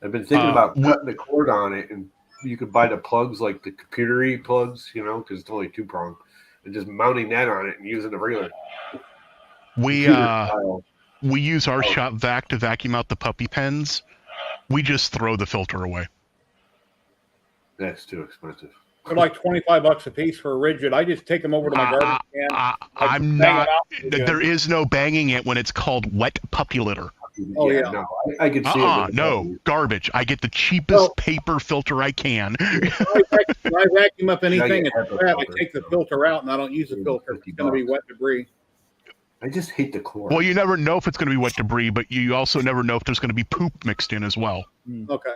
I've been thinking about cutting the cord on it, and you could buy the plugs like the computer-y plugs, because it's only 2-prong, and just mounting that on it and using the regular. We use our shop vac to vacuum out the puppy pens. We just throw the filter away. That's too expensive. They're like $25 a piece for a rigid. I just take them over to my garbage can. I'm not. There is no banging it when it's called wet puppy litter. Oh yeah. No, I can see it. No, garbage. I get the cheapest paper filter I can. When I vacuum up anything, it's crap. I take the filter out and I don't use the filter. It's going to be wet debris. I just hate the cord. Well, you never know if it's going to be wet debris, but you also never know if there's going to be poop mixed in as well. Okay.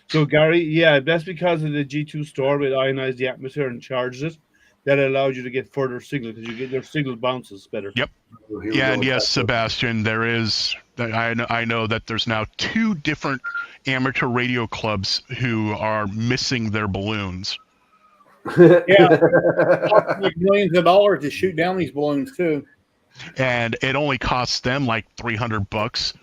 So, Gary, that's because of the G2 store with ionized the atmosphere and charges it. That allows you to get further signal because you get your signal bounces better. Yep. Yeah, and yes, Sebastian, there is. I know that there's now 2 different amateur radio clubs who are missing their balloons. Yeah, like millions of dollars to shoot down these balloons too. And it only costs them like $300.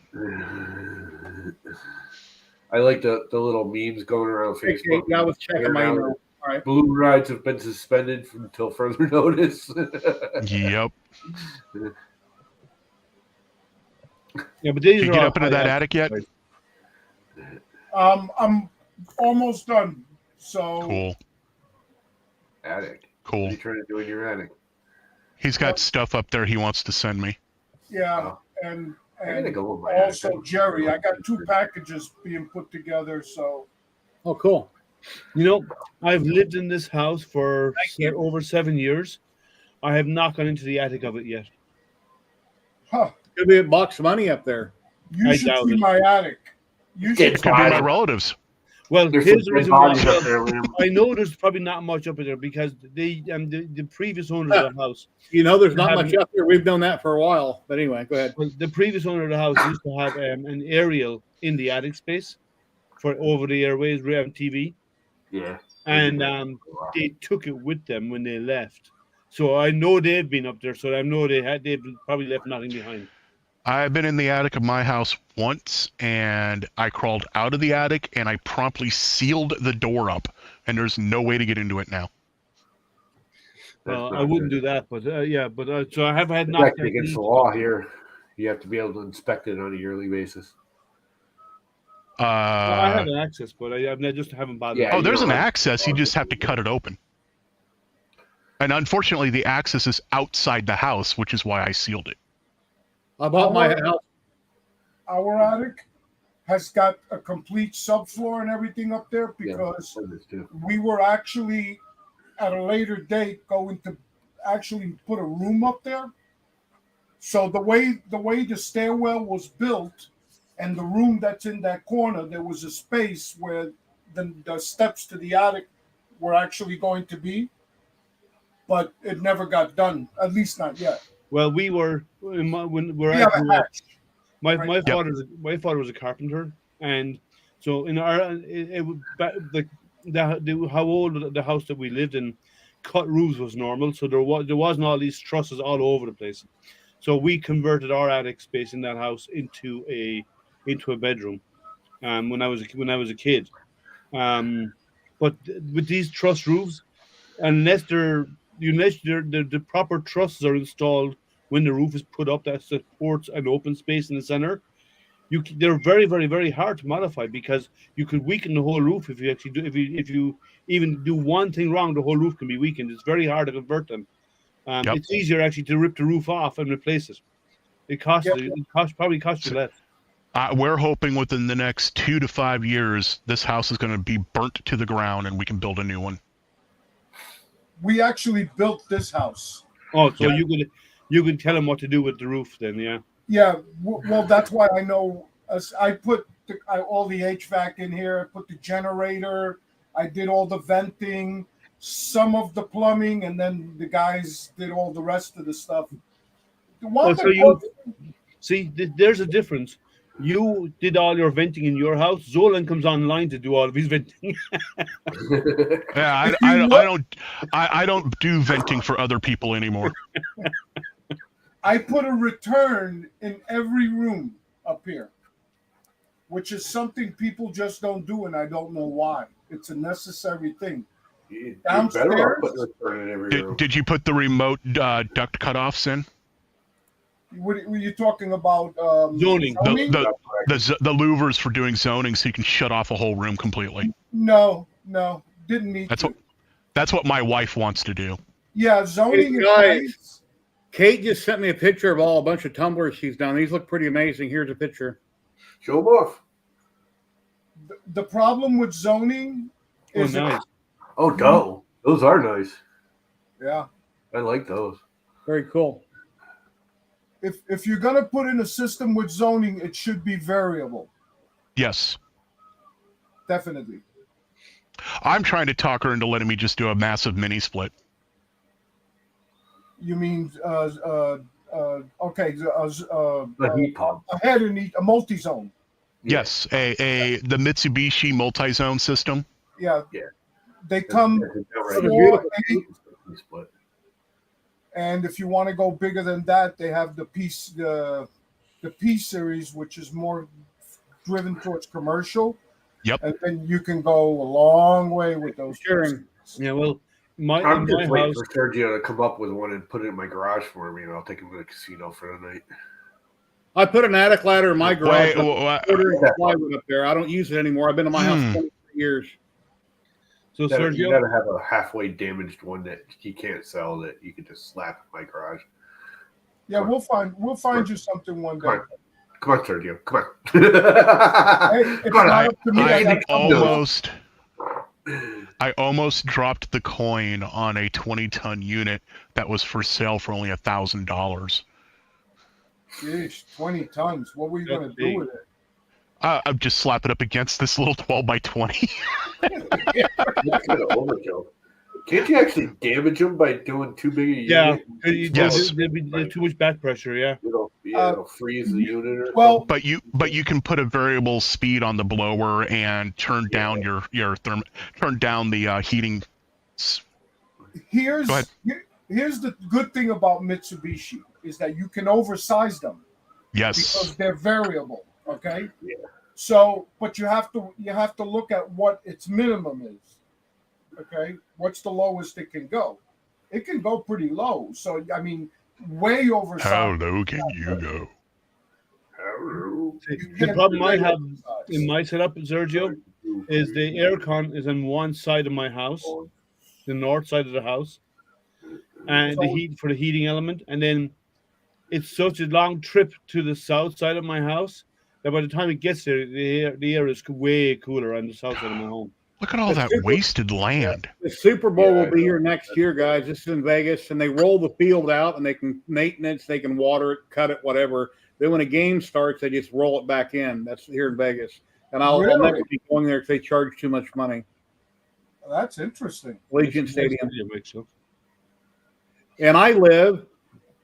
I like the little memes going around Facebook. Yeah, I was checking my email. All right. Balloon rides have been suspended until further notice. Yep. Yeah, but did you get up into that attic yet? I'm almost done. So cool. Attic. Cool. What are you trying to do in your attic? He's got stuff up there he wants to send me. Yeah, and go also Jerry, I got 2 packages being put together. So. Oh, cool. I've lived in this house for over 7 years. I have not gone into the attic of it yet. Huh. Could be a box of money up there. You should see my attic. You should. It's going to be my relatives. Well, there's here's the reason why. I know there's probably not much up there because the previous owner of the house. There's not much up there. We've known that for a while. But anyway, go ahead. Well, the previous owner of the house used to have an aerial in the attic space for over the airways, TV. Yeah. And they took it with them when they left. So I know they've been up there. So I know they've probably left nothing behind. I've been in the attic of my house once, and I crawled out of the attic, and I promptly sealed the door up, and there's no way to get into it now. Well, I wouldn't do that, but so I have had not against the law here. You have to be able to inspect it on a yearly basis. I have an access, but I just haven't bothered. Yeah, there's an access. You just have to cut it open. And unfortunately, the access is outside the house, which is why I sealed it. I bought my house. our attic has got a complete subfloor and everything up there because we were actually at a later date going to actually put a room up there. So the way the stairwell was built and the room that's in that corner, there was a space where the steps to the attic were actually going to be, but it never got done, at least not yet. Well, we were when we're We have a hatch. My Right. father was a carpenter, and so in our how old the house that we lived in, cut roofs was normal, so there wasn't all these trusses all over the place. So we converted our attic space in that house into a bedroom. When I was a kid, but with these truss roofs, unless the proper trusses are installed when the roof is put up that supports an open space in the center, they're very, very, very hard to modify because you could weaken the whole roof if you actually do if you even do one thing wrong, the whole roof can be weakened. It's very hard to convert them. It's easier actually to rip the roof off and replace it. It probably costs you less. We're hoping within the next 2 to 5 years, this house is going to be burnt to the ground and we can build a new one. We actually built this house. Oh, so you could tell him what to do with the roof then, yeah? Yeah, well, that's why I know. I put all the HVAC in here. I put the generator. I did all the venting, some of the plumbing, and then the guys did all the rest of the stuff. See, there's a difference. You did all your venting in your house. Zolan comes online to do all of his venting. Yeah, I don't do venting for other people anymore. I put a return in every room up here, which is something people just don't do, and I don't know why. It's a necessary thing. Downstairs, Did you put the remote duct cutoffs in? What were you talking about? Zoning. The louvers for doing zoning, so you can shut off a whole room completely. No, didn't need. That's what my wife wants to do. Yeah, zoning Hey, is guys. nice. Kate just sent me a picture of a bunch of tumblers she's done. These look pretty amazing. Here's a picture. Show them off. The problem with zoning is nice. Those are nice. Yeah, I like those. Very cool. if you're gonna put in a system with zoning, it should be variable. Yes. Definitely. I'm trying to talk her into letting me just do a massive mini split. You mean okay? The heat pump. A multi-zone. Yes, the Mitsubishi multi-zone system. Yeah. Yeah. They come Right. 4, 8, and if you want to go bigger than that, they have the P series, which is more driven towards commercial. Yep. And then you can go a long way with those. Sharing. Yeah, well, I'm just waiting for Sergio to come up with one and put it in my garage for me, and I'll take him to the casino for the night. I put an attic ladder in my garage. Wait, plywood up there. I don't use it anymore. I've been in my house 23 years. So You Sergio, gotta have a halfway damaged one that you can't sell that you can just slap in my garage. Yeah, we'll find you something one day. Come on, Sergio. Come on. Hey, it's not up to me. I almost dropped the coin on a 20-ton unit that was for sale for only $1,000. Jeez, 20 tons. What were you going to do with it? I'm just slap it up against this little 12 by 20. That's kind of overkill. Can't you actually damage them by doing too big a unit? Yes. There'd be too much back pressure. Yeah. It'll freeze the unit. But you can put a variable speed on the blower and turn down turn down the heating. Here's the good thing about Mitsubishi is that you can oversize them. Yes. Because they're variable. Okay. Yeah. So, but you have to look at what its minimum is. Okay, what's the lowest it can go? It can go pretty low. So I mean, way over. How low can you go? The problem I have in my setup, Sergio, is the aircon is on one side of my house, the north side of the house, and the heat for the heating element, and then it's such a long trip to the south side of my house that by the time it gets there, the air is way cooler on the south side of my home. Look at all that wasted land. The Super Bowl will be here next year, guys. This is in Vegas, and they roll the field out, and they can maintenance, they can water it, cut it, whatever. Then when a game starts, they just roll it back in. That's here in Vegas, and I'll never be going there because they charge too much money. That's interesting. Allegiant Stadium. And I live.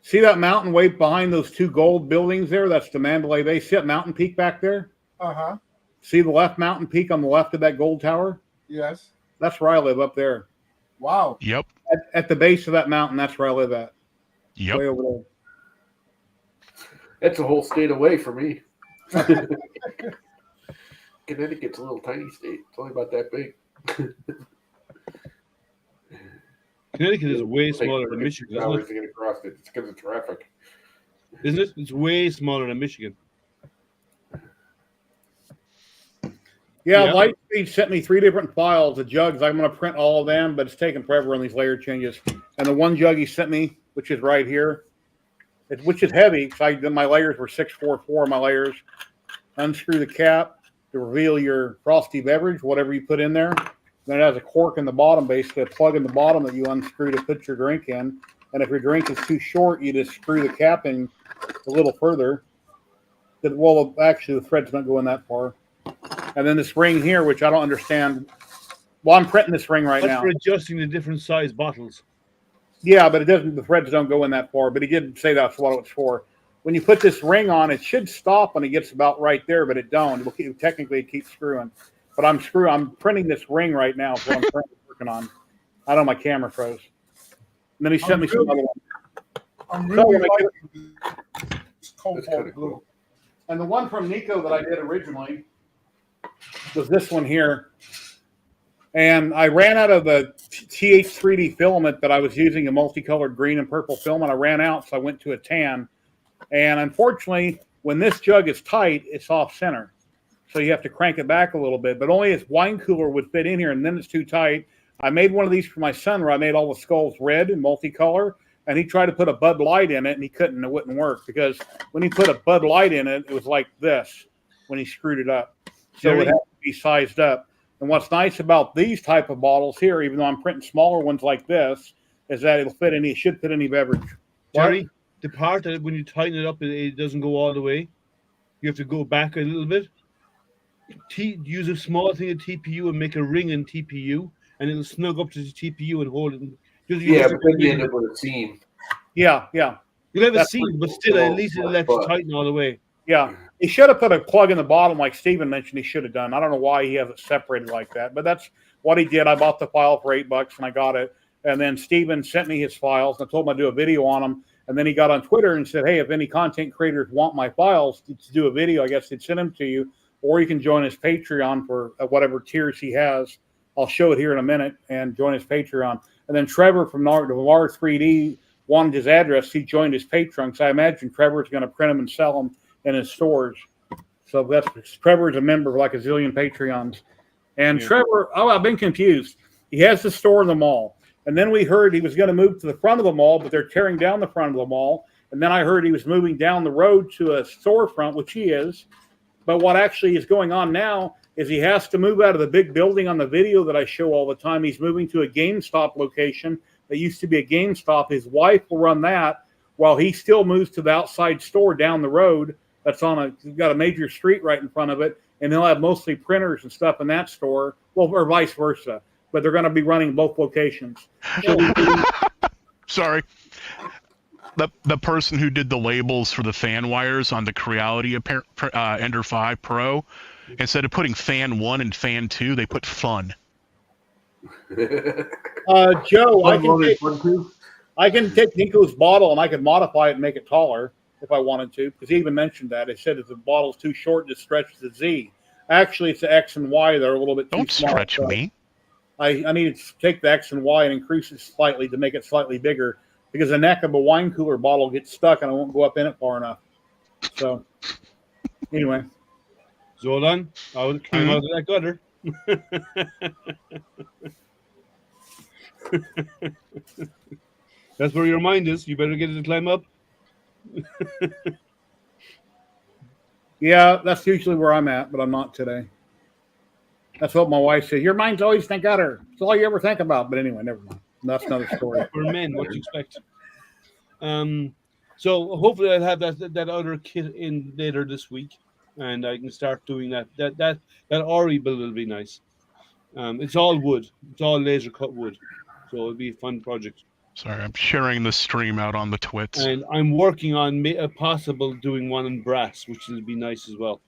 See that mountain way behind those two gold buildings there? That's the Mandalay Bay. See that mountain peak back there? Uh-huh. See the left mountain peak on the left of that gold tower? Yes. That's where I live, up there. Wow. Yep. At the base of that mountain, that's where I live at. Yep. Way over there. That's a whole state away from me. Connecticut's a little tiny state. It's only about that big. Connecticut is way smaller than Michigan. Hours to get across it. It's because of traffic. Isn't it? It's way smaller than Michigan. Yeah, Lightspeed sent me 3 different files of jugs. I'm going to print all of them, but it's taking forever on these layer changes. And the one jug he sent me, which is right here, which is heavy, because my layers were 644, my layers. Unscrew the cap to reveal your frosty beverage, whatever you put in there. Then it has a cork in the bottom, basically a plug in the bottom that you unscrew to put your drink in. And if your drink is too short, you just screw the cap in a little further. Well, actually, the threads don't go in that far. And then this ring here, which I don't understand. Well, I'm printing this ring right now. That's for adjusting the different size bottles. Yeah, but it doesn't. The threads don't go in that far. But he did say that's what it's for. When you put this ring on, it should stop when it gets about right there, but it don't. Technically, it keeps screwing. But I'm printing this ring right now. Is what I'm currently working on. I don't know, my camera froze. And then he sent me some other one. I'm really liking this cobalt blue. And the one from Nico that I did originally was this one here. And I ran out of the TH3D filament that I was using, a multicolored green and purple filament. I ran out, so I went to a tan. And unfortunately, when this jug is tight, it's off center. So you have to crank it back a little bit. But only his wine cooler would fit in here, and then it's too tight. I made one of these for my son where I made all the skulls red and multicolor. And he tried to put a Bud Light in it, and he couldn't. It wouldn't work because when he put a Bud Light in it, it was like this when he screwed it up. So it had to be sized up. And what's nice about these type of bottles here, even though I'm printing smaller ones like this, is that it should fit any beverage. Jerry, the part that when you tighten it up, it doesn't go all the way. You have to go back a little bit. Use a small thing of TPU and make a ring in TPU, and it'll snug up to the TPU and hold it. But then you end up with a seam. Yeah. You'll have a seam, but still, at least it'll let you tighten all the way. Yeah. He should have put a plug in the bottom like Steven mentioned he should have done. I don't know why he has it separated like that, but that's what he did. I bought the file for $8 and I got it. And then Steven sent me his files and I told him I'd do a video on them. And then he got on Twitter and said, hey, if any content creators want my files to do a video, I guess he'd send them to you. Or you can join his Patreon for whatever tiers he has. I'll show it here in a minute and join his Patreon. And then Trevor from Navarre 3D wanted his address. He joined his Patreon. So I imagine Trevor's going to print them and sell them in his stores. So Trevor's a member of like a zillion Patreons. And Trevor, I've been confused. He has the store in the mall. And then we heard he was going to move to the front of the mall, but they're tearing down the front of the mall. And then I heard he was moving down the road to a storefront, which he is. But what actually is going on now is he has to move out of the big building on the video that I show all the time. He's moving to a GameStop location that used to be a GameStop. His wife will run that while he still moves to the outside store down the road. That's got a major street right in front of it. And he'll have mostly printers and stuff in that store. Well, or vice versa. But they're going to be running both locations. Sorry. The person who did the labels for the fan wires on the Creality Ender 5 Pro, instead of putting fan 1 and fan 2, they put fun. Joe, I can take Nico's bottle and I can modify it and make it taller if I wanted to, because he even mentioned that. He said if the bottle's too short, just stretch the Z. Actually, it's the X and Y that are a little bit too small. Don't stretch me. I need to take the X and Y and increase it slightly to make it slightly bigger, because the neck of a wine cooler bottle gets stuck and I won't go up in it far enough. So, anyway. Zolan, I would climb out of that gutter. That's where your mind is. You better get it to climb up. Yeah, that's usually where I'm at, but I'm not today. That's what my wife said. Your mind's always think gutter. It's all you ever think about. But anyway, never mind. That's another story. For men, what do you expect? So hopefully I'll have that other kit in later this week, and I can start doing that. That Ori build will be nice. It's all wood. It's all laser cut wood, so it'll be a fun project. Sorry, I'm sharing the stream out on the twits. And I'm working on a possible doing one in brass, which will be nice as well.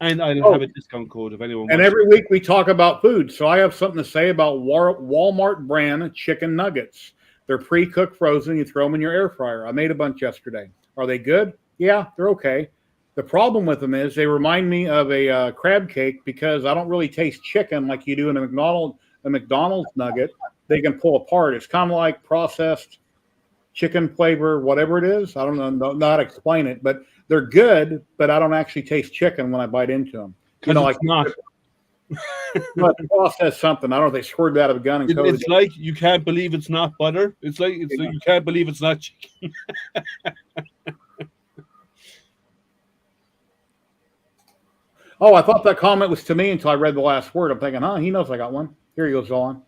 And I'll have a discount code if anyone wants. And every week we talk about food. So I have something to say about Walmart brand chicken nuggets. They're pre-cooked frozen. You throw them in your air fryer. I made a bunch yesterday. Are they good? Yeah, they're okay. The problem with them is they remind me of a crab cake because I don't really taste chicken like you do in a McDonald's nugget. They can pull apart. It's kind of like processed chicken flavor, whatever it is. I don't know how to explain it, but they're good, but I don't actually taste chicken when I bite into them. You know, like not. Process something. I don't know if they squirted out of a gun and it's like you can't believe it's not butter. It's like you can't believe it's not chicken. Oh, I thought that comment was to me until I read the last word. I'm thinking, he knows I got one. Here he goes, on.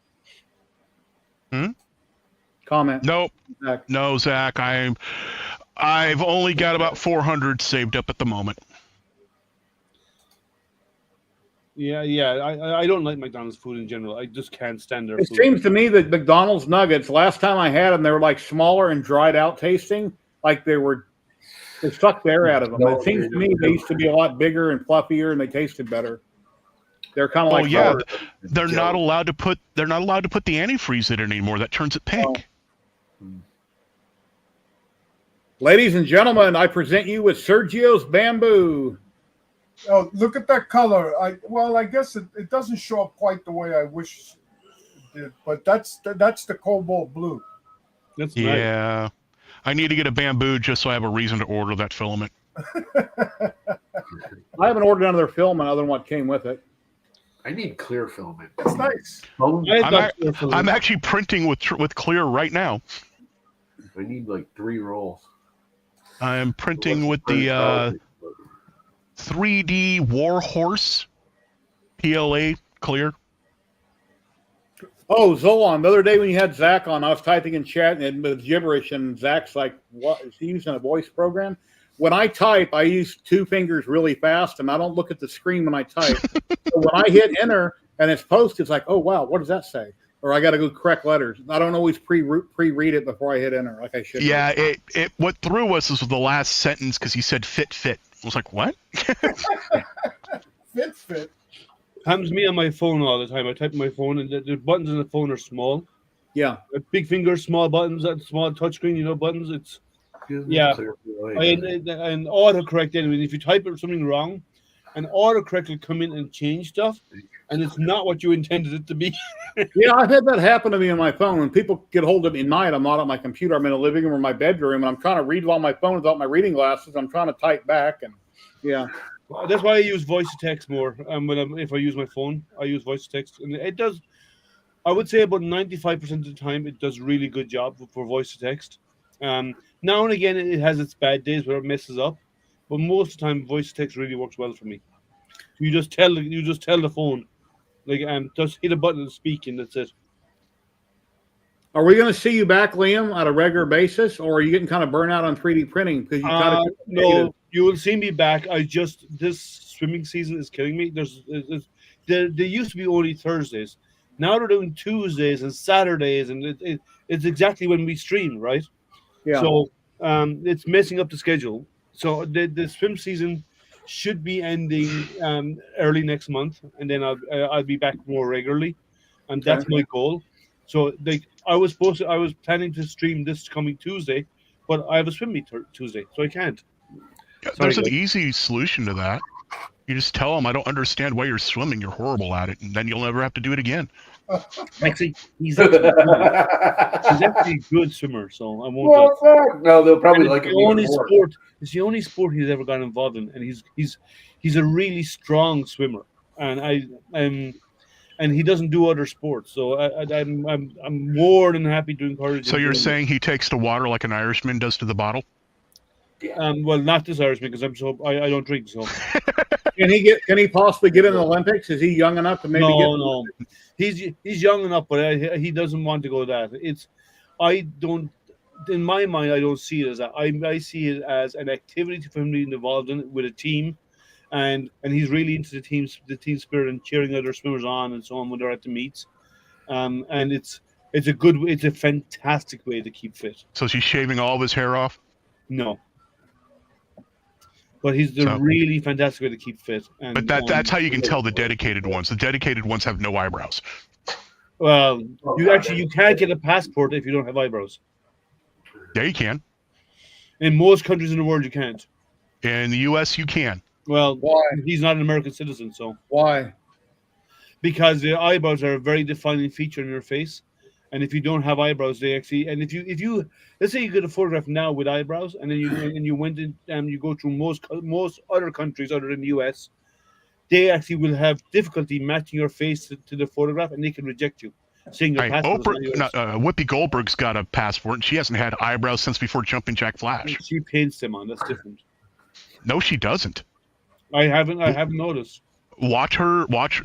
Comment. Nope. Zach. No, Zach. I've only got about 400 saved up at the moment. Yeah. I don't like McDonald's food in general. I just can't stand their food. It seems to me that McDonald's nuggets, last time I had them, they were like smaller and dried out tasting, like they sucked the air out of them. It seems to me they used to be a lot bigger and fluffier, and they tasted better. They're kind of like they're not allowed to put the antifreeze in it anymore. That turns it pink. Ladies and gentlemen, I present you with Sergio's bamboo. Oh, look at that color. I guess it doesn't show up quite the way I wish it did, but that's the cobalt blue. That's nice. I need to get a bamboo just so I have a reason to order that filament. I haven't ordered another filament other than what came with it. I need clear filament. It's nice. I'm actually printing with clear right now. I need like 3 rolls. I'm printing with the 3D Warhorse PLA clear. Oh, Zolan, the other day when you had Zach on, I was typing in chat and it was gibberish, and Zach's like, what? Is he using a voice program? When I type, I use 2 fingers really fast, and I don't look at the screen when I type. So when I hit enter and it's posted, it's like, oh, wow, what does that say? Or I got to go correct letters. I don't always pre-read it before I hit enter like I should. Yeah, it what threw us was the last sentence because he said fit. I was like, what? Fit. Happens to me on my phone all the time. I type on my phone, and the buttons on the phone are small. Yeah. Big fingers, small buttons, that small touchscreen, buttons. It's and autocorrect anyway. If you type something wrong, an autocorrect will come in and change stuff, and it's not what you intended it to be. Yeah, I've had that happen to me on my phone. When people get hold of me at night, I'm not at my computer. I'm in a living room or my bedroom, and I'm trying to read on my phone without my reading glasses. I'm trying to type back, and that's why I use voice to text more. If I use my phone, I use voice to text, and it does. I would say about 95% of the time, it does really good job for voice to text. Now and again, it has its bad days where it messes up, but most of the time, voice to text really works well for me. You just tell the phone, just hit a button and speak, and that's it. Are we going to see you back, Liam, on a regular basis, or are you getting kind of burnt out on 3D printing because you no, you will see me back. This swimming season is killing me. There used to be only Thursdays. Now they're doing Tuesdays and Saturdays, and it's exactly when we stream, right? Yeah. So it's messing up the schedule. So the swim season should be ending early next month, and then I'll be back more regularly, and that's my goal. So I was planning to stream this coming Tuesday, but I have a swim meet Tuesday, so I can't. Yeah, there's an easy solution to that. You just tell them, I don't understand why you're swimming. You're horrible at it, and then you'll never have to do it again. Actually, he's actually a good swimmer, so I won't. No, they'll probably like it. It's the only sport he's ever got involved in, and he's a really strong swimmer, and he doesn't do other sports. So I'm more than happy to encourage him. So you're saying he takes to water like an Irishman does to the bottle? Well, not this Irishman because I don't drink. So Can he possibly get in the Olympics? Is he young enough to maybe get? No. He's young enough, but he doesn't want to go that. I don't. In my mind, I don't see it as that. I see it as an activity for him being involved in it with a team, and he's really into the team spirit and cheering other swimmers on and so on when they're at the meets. And it's a fantastic way to keep fit. So is he shaving all of his hair off? No. But he's the really fantastic way to keep fit. And, but that's how you can tell the dedicated ones. The dedicated ones have no eyebrows. Well, you can't get a passport if you don't have eyebrows. Yeah, you can. In most countries in the world, you can't. In the U.S., you can. Well, why? He's not an American citizen, so. Why? Because the eyebrows are a very defining feature in your face. And if you don't have eyebrows, they actually, and if you let's say you get a photograph now with eyebrows, and then you went in and you go through most other countries other than the US, they actually will have difficulty matching your face to the photograph, and they can reject you, saying your passport. Whoopi Goldberg's got a passport, and she hasn't had eyebrows since before Jumping Jack Flash. And she paints them on. That's different. No, she doesn't. I haven't noticed. Watch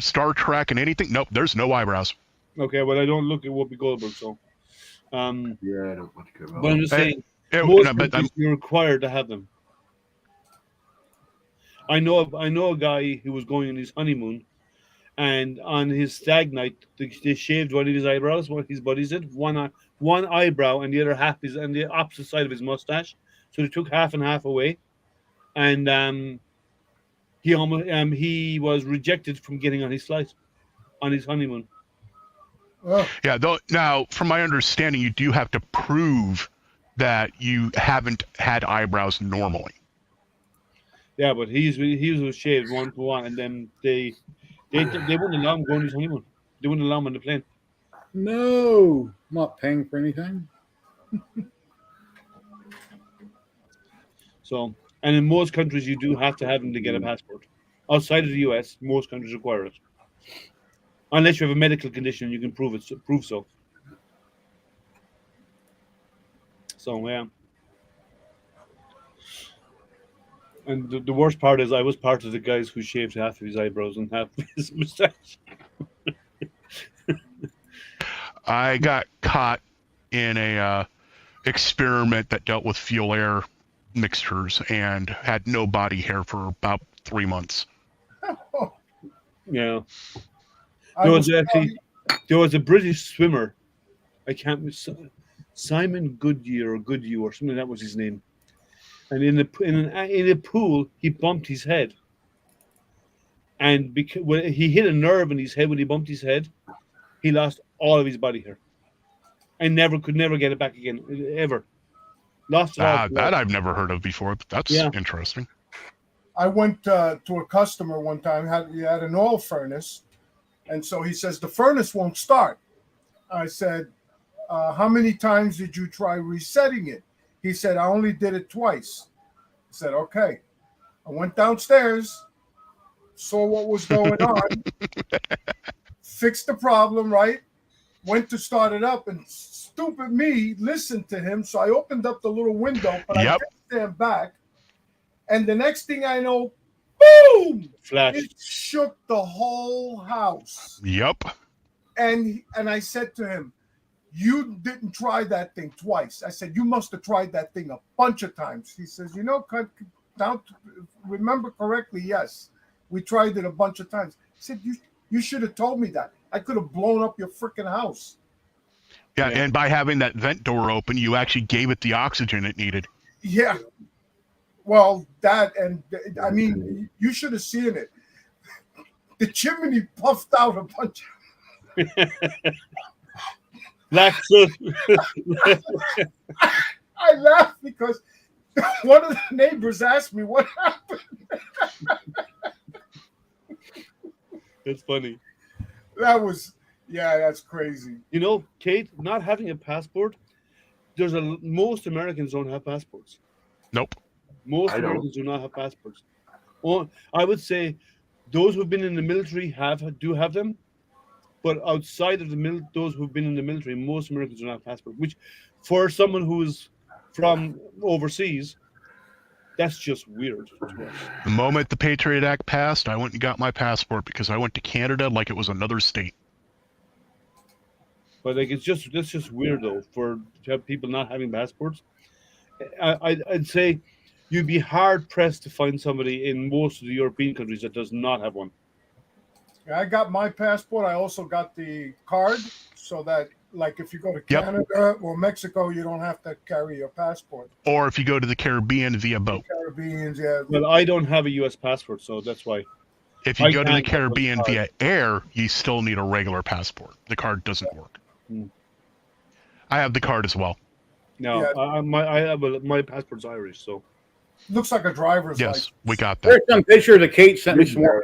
Star Trek and anything. Nope, there's no eyebrows. Okay, well, I don't look at Whoopi Goldberg, so. Yeah, I don't want to go. But I'm just saying, you're required to have them. I know a guy who was going on his honeymoon, and on his stag night, they shaved one of his eyebrows. What his buddies did, one eyebrow, and the other half is on the opposite side of his mustache. So they took half and half away, and he was rejected from getting on his flight on his honeymoon. Oh. Yeah, now, from my understanding, you do have to prove that you haven't had eyebrows normally. Yeah, but he was shaved one to one, and then they wouldn't allow him going on his honeymoon. They wouldn't allow him on the plane. No, I'm not paying for anything. So, and in most countries, you do have to have them to get a passport. Outside of the US, most countries require it. Unless you have a medical condition, you can prove so. So, yeah. And the worst part is I was part of the guys who shaved half of his eyebrows and half of his mustache. I got caught in a experiment that dealt with fuel air mixtures and had no body hair for about 3 months. Yeah. There was a British swimmer. I can't Simon Goodyear or something. That was his name. And in a pool, he bumped his head, and when he hit a nerve in his head when he bumped his head, he lost all of his body hair, and could never get it back again ever. Lost it all. That I've never heard of before. But that's interesting. I went to a customer one time. He had an oil furnace. And so he says, the furnace won't start. I said, how many times did you try resetting it? He said, I only did it twice. I said, okay. I went downstairs, saw what was going on, fixed the problem, right? Went to start it up, and stupid me listened to him. So I opened up the little window, but I didn't stand back. And the next thing I know, boom! Flash. It shook the whole house. Yep. And I said to him, you didn't try that thing twice. I said, you must have tried that thing a bunch of times. He says, remember correctly, yes. We tried it a bunch of times. I said, you should have told me that. I could have blown up your freaking house. Yeah, and by having that vent door open, you actually gave it the oxygen it needed. Yeah. Well, I mean, you should have seen it. The chimney puffed out a bunch of... I laughed because one of the neighbors asked me what happened. It's funny. That's crazy. You know, Kate, not having a passport, most Americans don't have passports. Nope. Most Americans do not have passports. I would say those who've been in the military do have them. But outside of those who've been in the military, most Americans do not have passports. Which, for someone who's from overseas, That's just weird. The moment the Patriot Act passed, I went and got my passport because I went to Canada like it was another state. But like, that's just weird though for to have people not having passports. I'd say you'd be hard pressed to find somebody in most of the European countries that does not have one. I got my passport. I also got the card so that, like, if you go to Canada or Mexico, you don't have to carry your passport. Or if you go to the Caribbean via boat. Caribbeans, yeah. Well, I don't have a U.S. passport, so that's why. If you go to the Caribbean via air, you still need a regular passport. The card doesn't work. I have the card as well. No, my passport's Irish, so. Looks like a driver's Yes, license. we got that. There's some pictures that Kate sent me some more.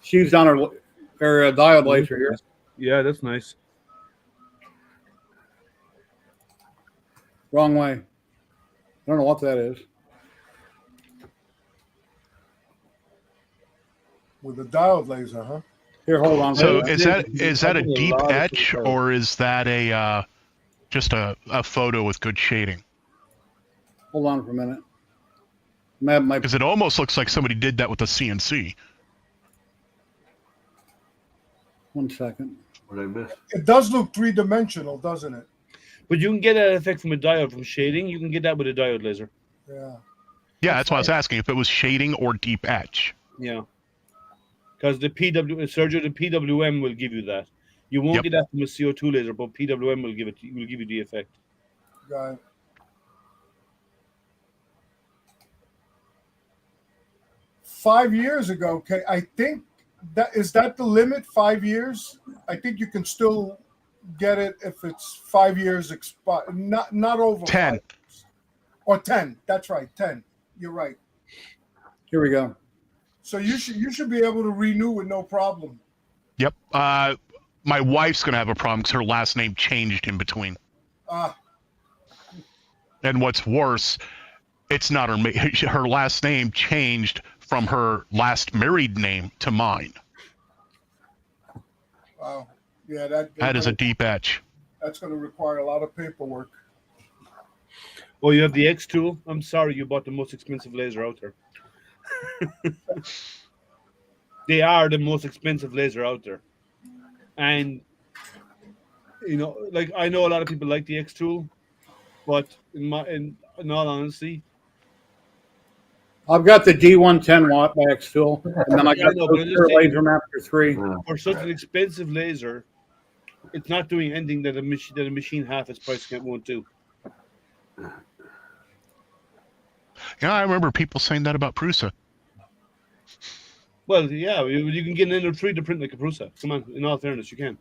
She's on her diode laser here. Yeah, that's nice. Wrong way. I don't know what that is. With a diode laser, huh? Here, hold on. So is that a deep etch, or is that a just a photo with good shading? Hold on for a minute. Because it almost looks like somebody did that with a CNC. 1 second. What did I miss? It does look three-dimensional, doesn't it? But you can get that effect from a diode, from shading. You can get that with a diode laser. Yeah. Yeah, that's why I was asking if it was shading or deep etch. Yeah. Because the Sergio, the PWM will give you that. You won't get that from a CO2 laser, but PWM will give you the effect. Got it. $5 years ago, I think that the limit. 5 years. I think you can still get it if it's 5 years expired. Not over 10 5 years. Or 10. That's right. 10. You're right. Here we go. So you should be able to renew with no problem. Yep. My wife's gonna have a problem because her last name changed in between. And what's worse, it's not her last name changed from her last married name to mine. Wow. Yeah, that is a deep etch. That's going to require a lot of paperwork. Oh, you have the X tool? I'm sorry, you bought the most expensive laser out there. They are the most expensive laser out there. And, you know, like, I know a lot of people like the X tool, but in all honesty, I've got the D110 watt by X tool, and then I got the Laser Master 3. For such an expensive laser, it's not doing anything that a machine half its price won't do. Yeah, I remember people saying that about Prusa. Well, yeah, you can get an Ender 3 to print like a Prusa. Come on, in all fairness, you can.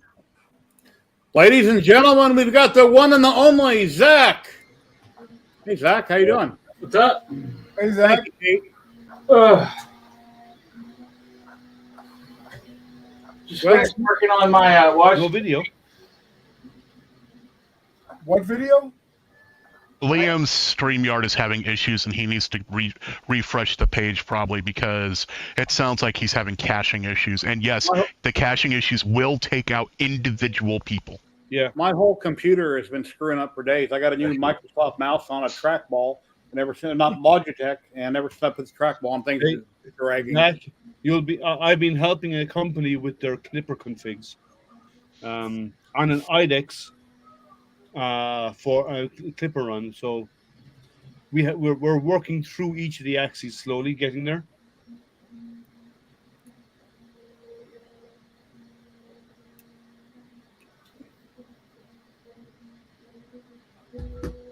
Ladies and gentlemen, we've got the one and the only Zach. Hey, Zach, how you doing? What's up? Hey, Zach. Thank you, Kate. Just finished working on my watch. No video. What video? Liam's StreamYard is having issues, and he needs to refresh the page probably because it sounds like he's having caching issues. And yes, the caching issues will take out individual people. Yeah. My whole computer has been screwing up for days. I got a new Microsoft mouse on a trackball, and ever since not Logitech, and never stuck with trackball, and things are dragging. Mac, I've been helping a company with their clipper configs on an IDEX. For a clipper run, so we're working through each of the axes slowly, getting there.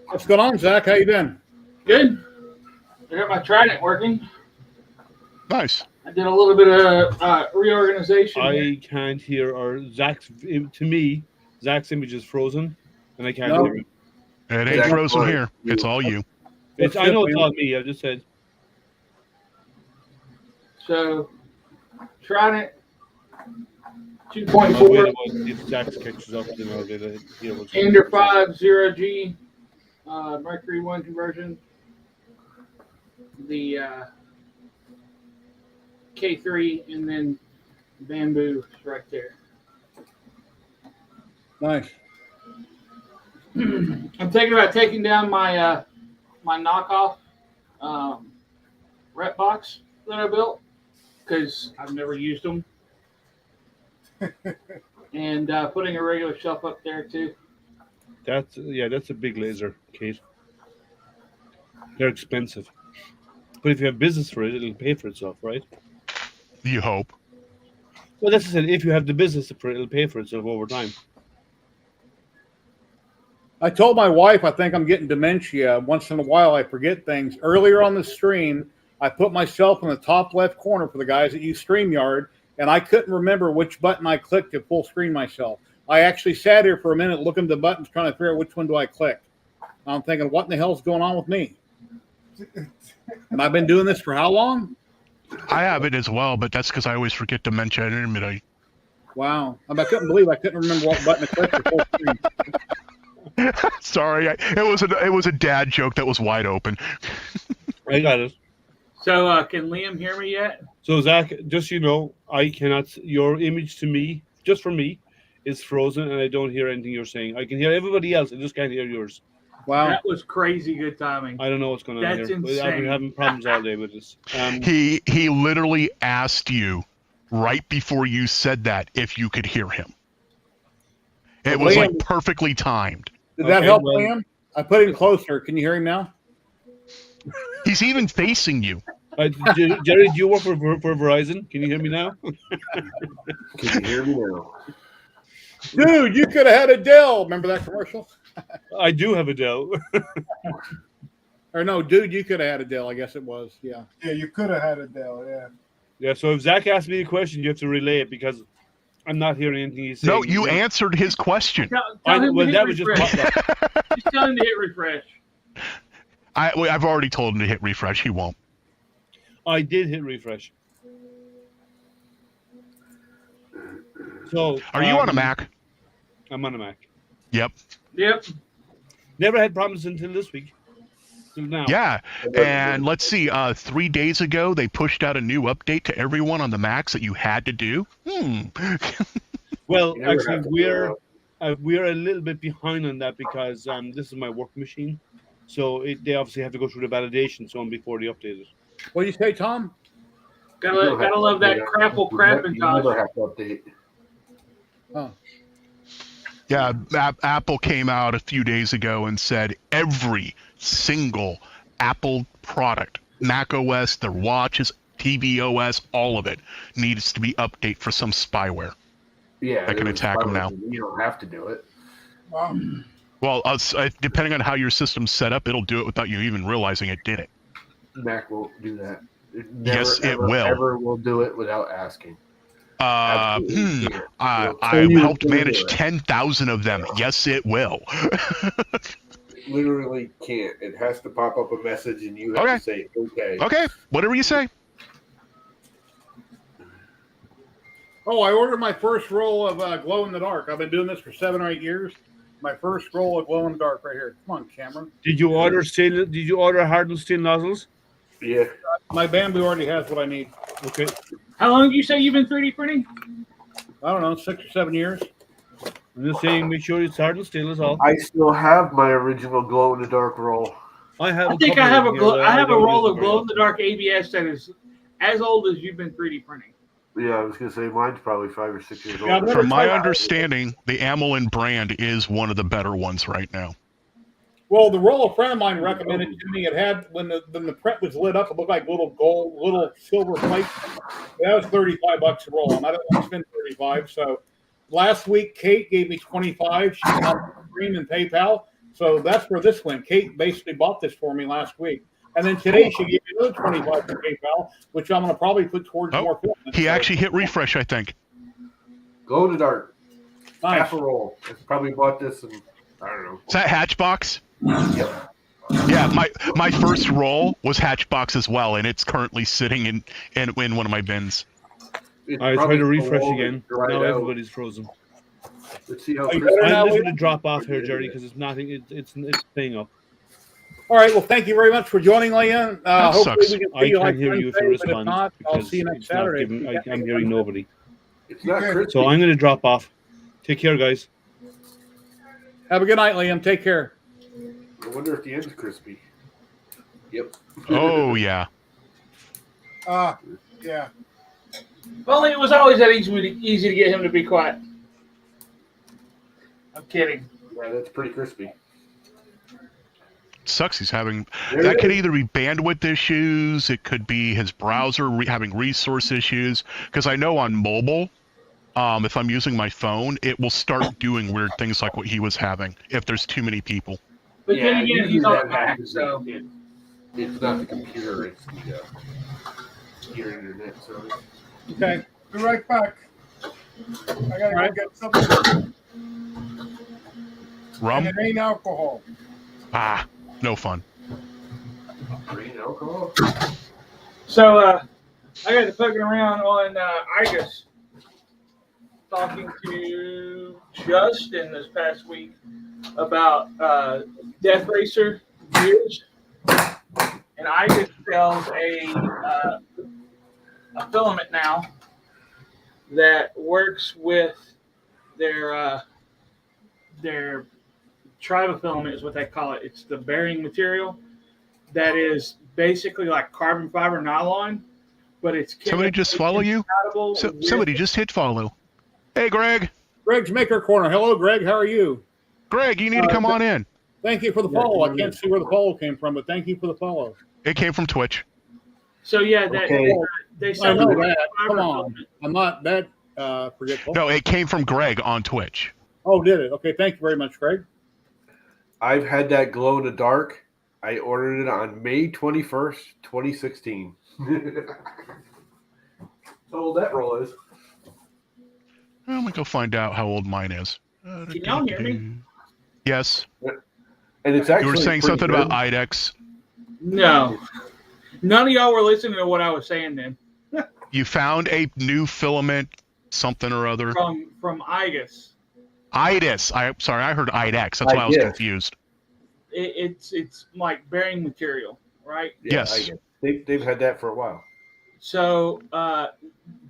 What's going on, Zach? How you been? Good. I got my Trident working. Nice. I did a little bit of reorganization. I can't hear, or Zach's. To me, Zach's image is frozen, and I can't hear him. It ain't frozen here. It's all you. I know it's all me. I just said. So, Trident 2.4. If Zach's catches up, then I'll get it. Ender 5 0G Mercury 1 conversion. The K3, and then Bamboo right there. Nice. I'm thinking about taking down my my knockoff rep box that I built because I've never used them. And putting a regular shelf up there too. That's a big laser, Kate. They're expensive, but if you have business for it, it'll pay for itself, right? You hope. Well, that's just it. If you have the business for it, it'll pay for itself over time. I told my wife I think I'm getting dementia. Once in a while, I forget things. Earlier on the stream, I put myself in the top left corner for the guys that use StreamYard, and I couldn't remember which button I clicked to full screen myself. I actually sat here for a minute looking at the buttons, trying to figure out which one do I click. I'm thinking, what in the hell's going on with me? And I've been doing this for how long? I have it as well, but that's because I always forget to mention it in midnight. Wow. I couldn't believe I couldn't remember what button to click for full screen. Sorry, it was a dad joke that was wide open. I got it. So can Liam hear me yet? So Zach, just so you know, I cannot. Your image to me, just for me, is frozen, and I don't hear anything you're saying. I can hear everybody else. I just can't hear yours. Wow. That was crazy good timing. I don't know what's going on That's here. insane. I've been having problems all day with this. He literally asked you right before you said that if you could hear him. It was like perfectly timed. Did that help, Liam? I put him closer. Can you hear him now? He's even facing you. Jerry, do you work for Verizon? Can you hear me now? Can you hear me now? Dude, you could have had a Dell. Remember that commercial? I do have a Dell. Or no, dude, you could have had a Dell. I guess it was. Yeah. Yeah, you could have had a Dell. Yeah. Yeah. So if Zach asks me a question, you have to relay it because I'm not hearing anything he's saying. No, you answered his question. Tell him well, to that hit was just refresh. Just tell him to hit refresh. I've already told him to hit refresh. He won't. I did hit refresh. So Are you on a Mac? I'm on a Mac. Yep. Yep. Never had problems until this week. Till now. Yeah. And let's see. 3 days ago, they pushed out a new update to everyone on the Macs that you had to do. Well, actually, we're a little bit behind on that because this is my work machine. So they obviously have to go through the validation zone before they update it. What do you say, Tom? Gotta love that crapple crap and You never have to update. Oh. Yeah, Apple came out a few days ago and said every single Apple product, Mac OS, their watches, TV OS, all of it needs to be updated for some spyware. Yeah, that can attack them now. You don't have to do it. Wow. Well, depending on how your system's set up, it'll do it without you even realizing it did it. Mac won't do that. Yes, it will. Ever will do it without asking. I've helped manage 10,000 of them. Yes, it will. Literally can't. It has to pop up a message and you have to say, okay. Okay, whatever you say. Oh, I ordered my first roll of glow in the dark. I've been doing this for 7 or 8 years. My first roll of glow in the dark right here. Come on, camera. Did you order steel? Did you order hardened steel nozzles? Yeah. My Bamboo already has what I need. Okay. How long do you say you've been 3D printing? I don't know, 6 or 7 years. I'm just saying, make sure it's hardened steel is all. I still have my original glow in the dark roll. I have a roll of glow in the dark ABS that is as old as you've been 3D printing. Yeah, I was gonna say mine's probably 5 or 6 years old. From my understanding, the Amelin brand is one of the better ones right now. Well, the roll a friend of mine recommended to me. It had when the prep was lit up, it looked like little silver plates. That was $35 a roll, and I don't want to spend $35. So last week, Kate gave me $25. She got Stream and PayPal, so that's where this went. Kate basically bought this for me last week, and then today she gave me another $25 for PayPal, which I'm going to probably put towards more film. He actually hit refresh, I think. Glow in the dark. Nice. Half a roll. I probably bought this in, I don't know. Is that Hatchbox? Yep. Yeah, my first roll was Hatchbox as well, and it's currently sitting in one of my bins. I tried to refresh again. Now everybody's frozen. Let's see how. I'm just going to drop off here, Jerry, because it's nothing. It's paying up. All right. Well, thank you very much for joining, Leanne. Hopefully we can see I you can't like hear you if you Wednesday, but respond. not, I'll because see you next it's not Saturday. giving- I'm hearing nobody. It's not crispy. So I'm going to drop off. Take care, guys. Have a good night, Liam. Take care. I wonder if the end's crispy. Yep. Oh, yeah. Yeah. If only it was always that easy to get him to be quiet. I'm kidding. Yeah, that's pretty crispy. Sucks he's having There that it could is. either be bandwidth issues, it could be his browser having resource issues, because I know on mobile, if I'm using my phone, it will start doing weird things like what he was having if there's too many people. But then again, usually he's on that Mac, happens so it's not the computer, it's your internet service. Okay. Be right back. I gotta go get something. Rum? And it ain't alcohol. Ah, no fun. Green alcohol? So I got to poking around on IGUS, talking to Justin this past week about Death Racer gears, and IGUS sells a filament now that works with their tribofilament is what they call it. It's the bearing material that is basically like carbon fiber nylon, but it's Somebody just follow you? Somebody just hit follow. Hey, Greg. Greg's Maker Corner. Hello, Greg. How are you? Greg, you need to come on in. Thank you for the follow. I can't see where the follow came from, but thank you for the follow. It came from Twitch. So yeah, they I sell know the that. fiber Come on. filament. I'm not that forgetful. No, it came from Greg on Twitch. Oh, did it? Okay. Thank you very much, Greg. I've had that glow in the dark. I ordered it on May 21st, 2016. How old that roll is? Well, let me go find out how old mine is. Can y'all hear me? Yes. And it's actually You were saying pretty something good. about IDEX. No, none of y'all were listening to what I was saying then. You found a new filament, something or other. From IGUS. IDES. I heard IDEX. That's why I was confused. It's like bearing material, right? Yeah, Yes. They've had that for a while. So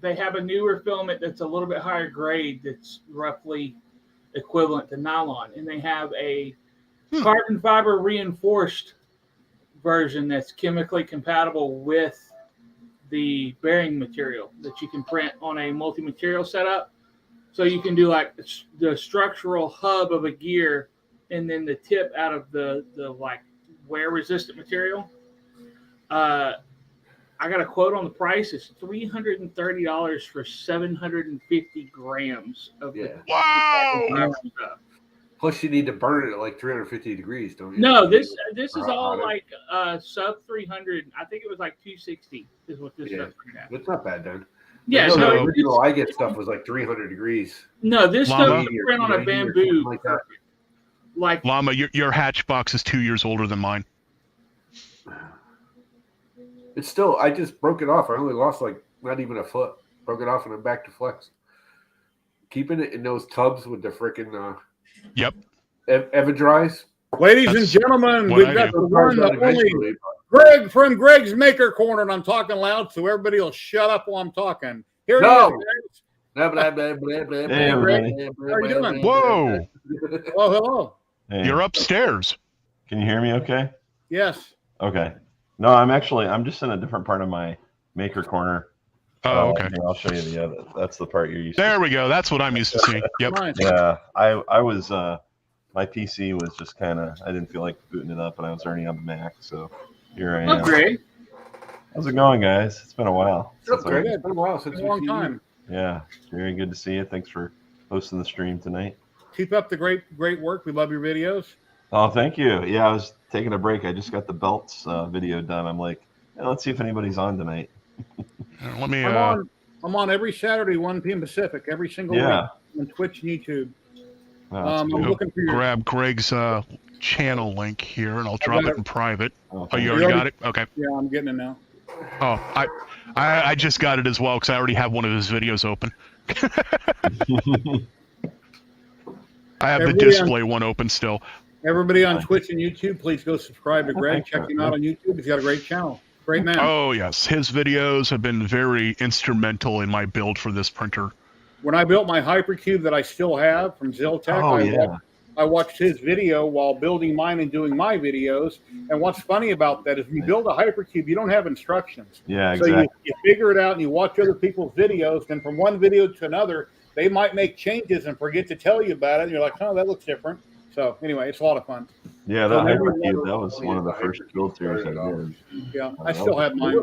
they have a newer filament that's a little bit higher grade that's roughly equivalent to nylon. And they have a carbon fiber reinforced version that's chemically compatible with the bearing material that you can print on a multi-material setup. So you can do like the structural hub of a gear and then the tip out of the like wear resistant material. I got a quote on the price. It's $330 for 750 grams of the Wow. stuff. Plus, you need to burn it at like 350 degrees, don't you? No, this is Hot all water. like sub 300. I think it was like 260 is what this stuff is at. It's not bad then. Yeah, no, so the original I get stuff was like 300 degrees. No, this Llama? stuff you print on a 90 or bamboo. something like that. Like Llama, your hatch box is 2 years older than mine. It's still, I just broke it off. I only lost like not even a foot. Broke it off and I'm back to flex. Keeping it in those tubs with the freaking Yep. Evidries. Ladies and That's gentlemen, what we've I got do. the one, the only Eventually, Greg from Greg's Maker Corner, and I'm talking loud so everybody will shut up while I'm talking. Here No. he is. blah, blah, blah, blah, blah, Hey, blah, everybody. blah, How are you blah, doing? blah, Whoa. blah. Oh, hello. Hey, You're upstairs. can you hear me okay? Yes. Okay. No, I'm just in a different part of my maker corner. Oh, okay. Here, I'll show you the other. That's the part you're used There we go. That's what I'm used to seeing. Yep. Nice. to. Yeah, I was my PC was just kind of, I didn't feel like booting it up, and I was already on the Mac, so here I am. Great. How's it going, guys? It's been a while. That's since I- great. It's been a while since It's a we've long seen you. time. Yeah, very good to see you. Thanks for hosting the stream tonight. Keep up the great work. We love your videos. Oh, thank you. Yeah, I was taking a break. I just got the belts video done. I'm like, let's see if anybody's on tonight. Let me. I'm on every Saturday, 1 p.m. Pacific, every single week on Twitch and YouTube. I'm looking for your. Grab Greg's channel link here, and I'll drop it in private. Oh, you You already got already- it? Okay. Yeah, I'm getting it now. Oh, I just got it as well because I already have one of his videos open. I have the Everybody display one open still. Everybody on Twitch and YouTube, please go subscribe to Greg. Thanks, Check him out on YouTube. He's got a great channel. Great man. Oh yes, his videos have been very instrumental in my build for this printer. When I built my hypercube that I still have from Ziltech, Oh, yeah. I watched his video while building mine and doing my videos. And what's funny about that is when you build a hypercube, you don't have instructions. Yeah, So exactly. you figure it out and you watch other people's videos. Then from one video to another, they might make changes and forget to tell you about it. And you're like, oh, that looks different. So anyway, it's a lot of fun. Yeah, So that maybe hypercube, that was one of the first build series I did. Yeah, I still have mine.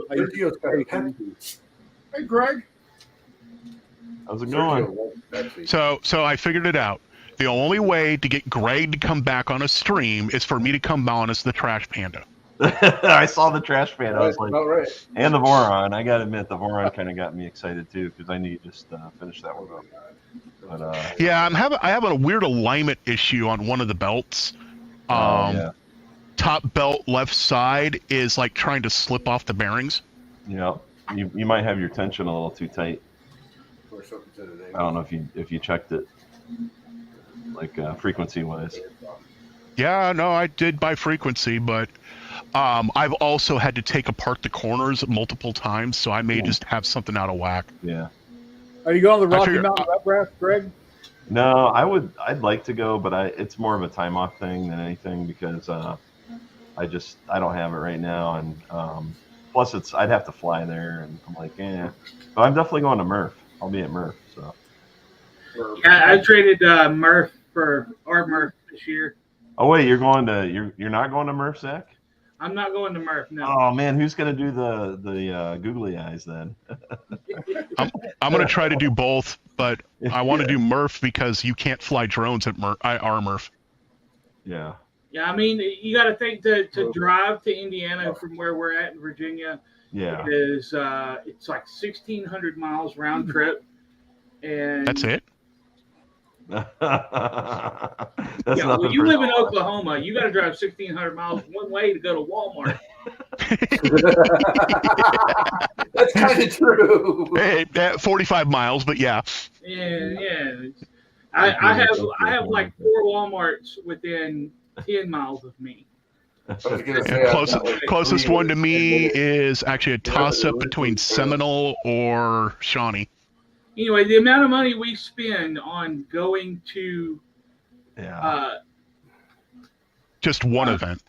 Hey, Greg. How's it going? So I figured it out. The only way to get Greg to come back on a stream is for me to come on as the Trash Panda. I saw the Trash Panda. I was like, right. and the Voron. I got to admit, the Voron kind of got me excited too because I need to just finish that one up. But, yeah, I have a weird alignment issue on one of the belts. Yeah. Top belt left side is like trying to slip off the bearings. Yeah, you might have your tension a little too tight. I don't know if you checked it, like frequency wise. Yeah, no, I did by frequency, but I've also had to take apart the corners multiple times, so I may just have something out of whack. Yeah. Are you going to the Rocky Mountain Updraft, Greg? No, I'd like to go, but it's more of a time off thing than anything because I don't have it right now, and plus I'd have to fly there, and I'm like, but I'm definitely going to Murph. I'll be at Murph. So. Yeah, I traded Murph for our Murph this year. Oh wait, you're not going to Murph, Zach? I'm not going to Murph. No. Oh man, who's gonna do the googly eyes then? I'm gonna try to do both, but I want to do Murph because you can't fly drones at our Murph. Yeah. Yeah, I mean, you got to think to drive to Indiana from where we're at in Virginia. Yeah. Is it's like 1,600 miles round trip, and that's it. When you live in Oklahoma, you got to drive 1,600 miles one way to go to Walmart. That's kind of true. Hey, 45 miles, but yeah. Yeah. I have like 4 Walmarts within 10 miles of me. Closest one to me is actually a toss-up between Seminole or Shawnee. Anyway, the amount of money we spend on going to just one event,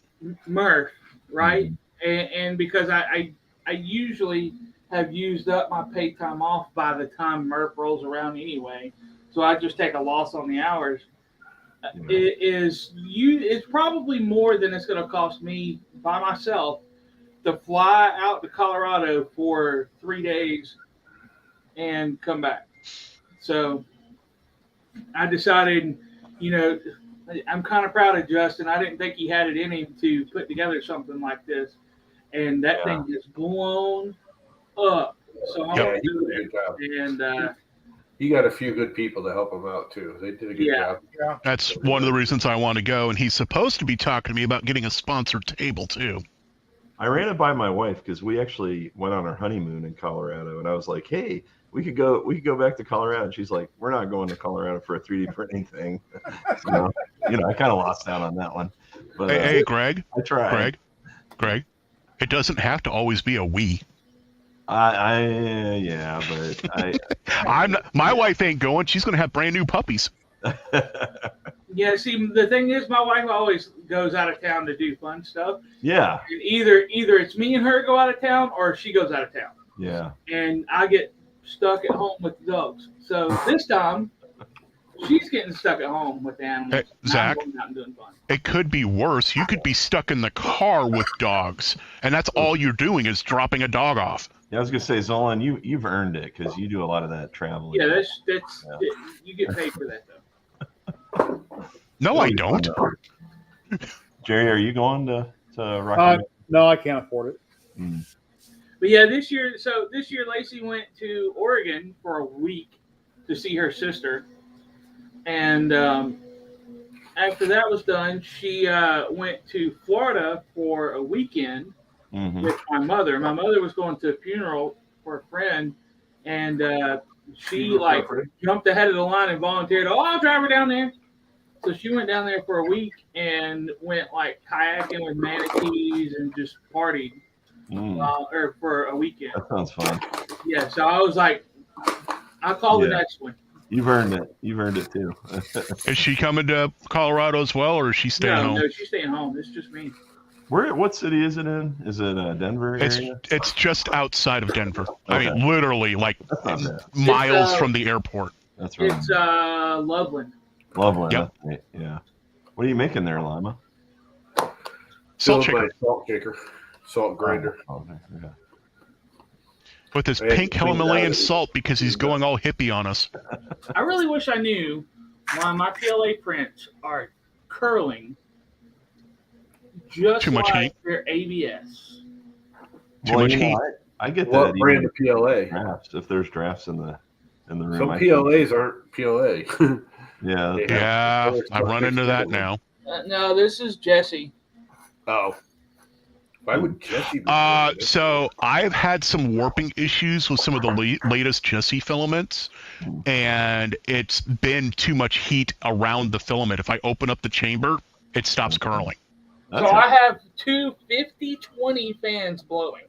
Murph, right? And because I usually have used up my paid time off by the time Murph rolls around anyway, so I just take a loss on the hours. It's probably more than it's going to cost me by myself to fly out to Colorado for 3 days and come back. So I decided, I'm kind of proud of Justin. I didn't think he had it in him to put together something like this, and that thing just blown up. So I'm going to do it. And he got a few good people to help him out too. They did a good job. Yeah. That's one of the reasons I want to go, and he's supposed to be talking to me about getting a sponsored table too. I ran it by my wife because we actually went on our honeymoon in Colorado, and I was like, "Hey, we could go back to Colorado." And she's like, "We're not going to Colorado for a 3D printing thing." So, I kind of lost out on that one. But hey, Greg. I tried. Greg. It doesn't have to always be a Wii. My wife ain't going. She's going to have brand new puppies. Yeah, see, the thing is, my wife always goes out of town to do fun stuff. Yeah. And either it's me and her go out of town, or she goes out of town. Yeah. And I get stuck at home with the dogs. So this time, she's getting stuck at home with the animals. Hey, Zach, I'm going out and doing fun. It could be worse. You could be stuck in the car with dogs, and that's all you're doing is dropping a dog off. Yeah, I was gonna say, Zolan, you've earned it because you do a lot of that traveling. Yeah, that's you get paid for that though. No, I don't. Jerry, are you going to Rocky? No, I can't afford it. But yeah, this year Lacey went to Oregon for a week to see her sister, and after that was done, she went to Florida for a weekend with my mother. My mother was going to a funeral for a friend, and she jumped ahead of the line and volunteered. Oh, I'll drive her down there. So she went down there for a week and went kayaking with manatees and just partied for a weekend. That sounds fun. Yeah, so I was like, I'll call the next one. You've earned it. You've earned it too. Is she coming to Colorado as well, or is she staying home? No, she's staying home. It's just me. What city is it in? Is it Denver area? It's just outside of Denver. Okay. I mean, literally like miles from the airport. That's right. It's Loveland. Loveland. Yep. That's right. Yeah. What are you making there, Lima? Salt Still my shaker salt shaker, salt grinder. Oh, yeah. with his I had pink to clean it Himalayan out. salt because he's going all hippie on us. I really wish I knew why my PLA prints are curling just Too much like heat. their ABS. Too much heat. I get What that. brand even of PLA? drafts, if there's drafts in the room. Some I PLAs aren't PLA. think- yeah. They Yeah, have I run into that now. No, this is Jesse. Oh. Why would Jesse be doing this? So I've had some warping issues with some of the latest Jesse filaments, and it's been too much heat around the filament. If I open up the chamber, it stops curling. So I have two 50-20 fans blowing.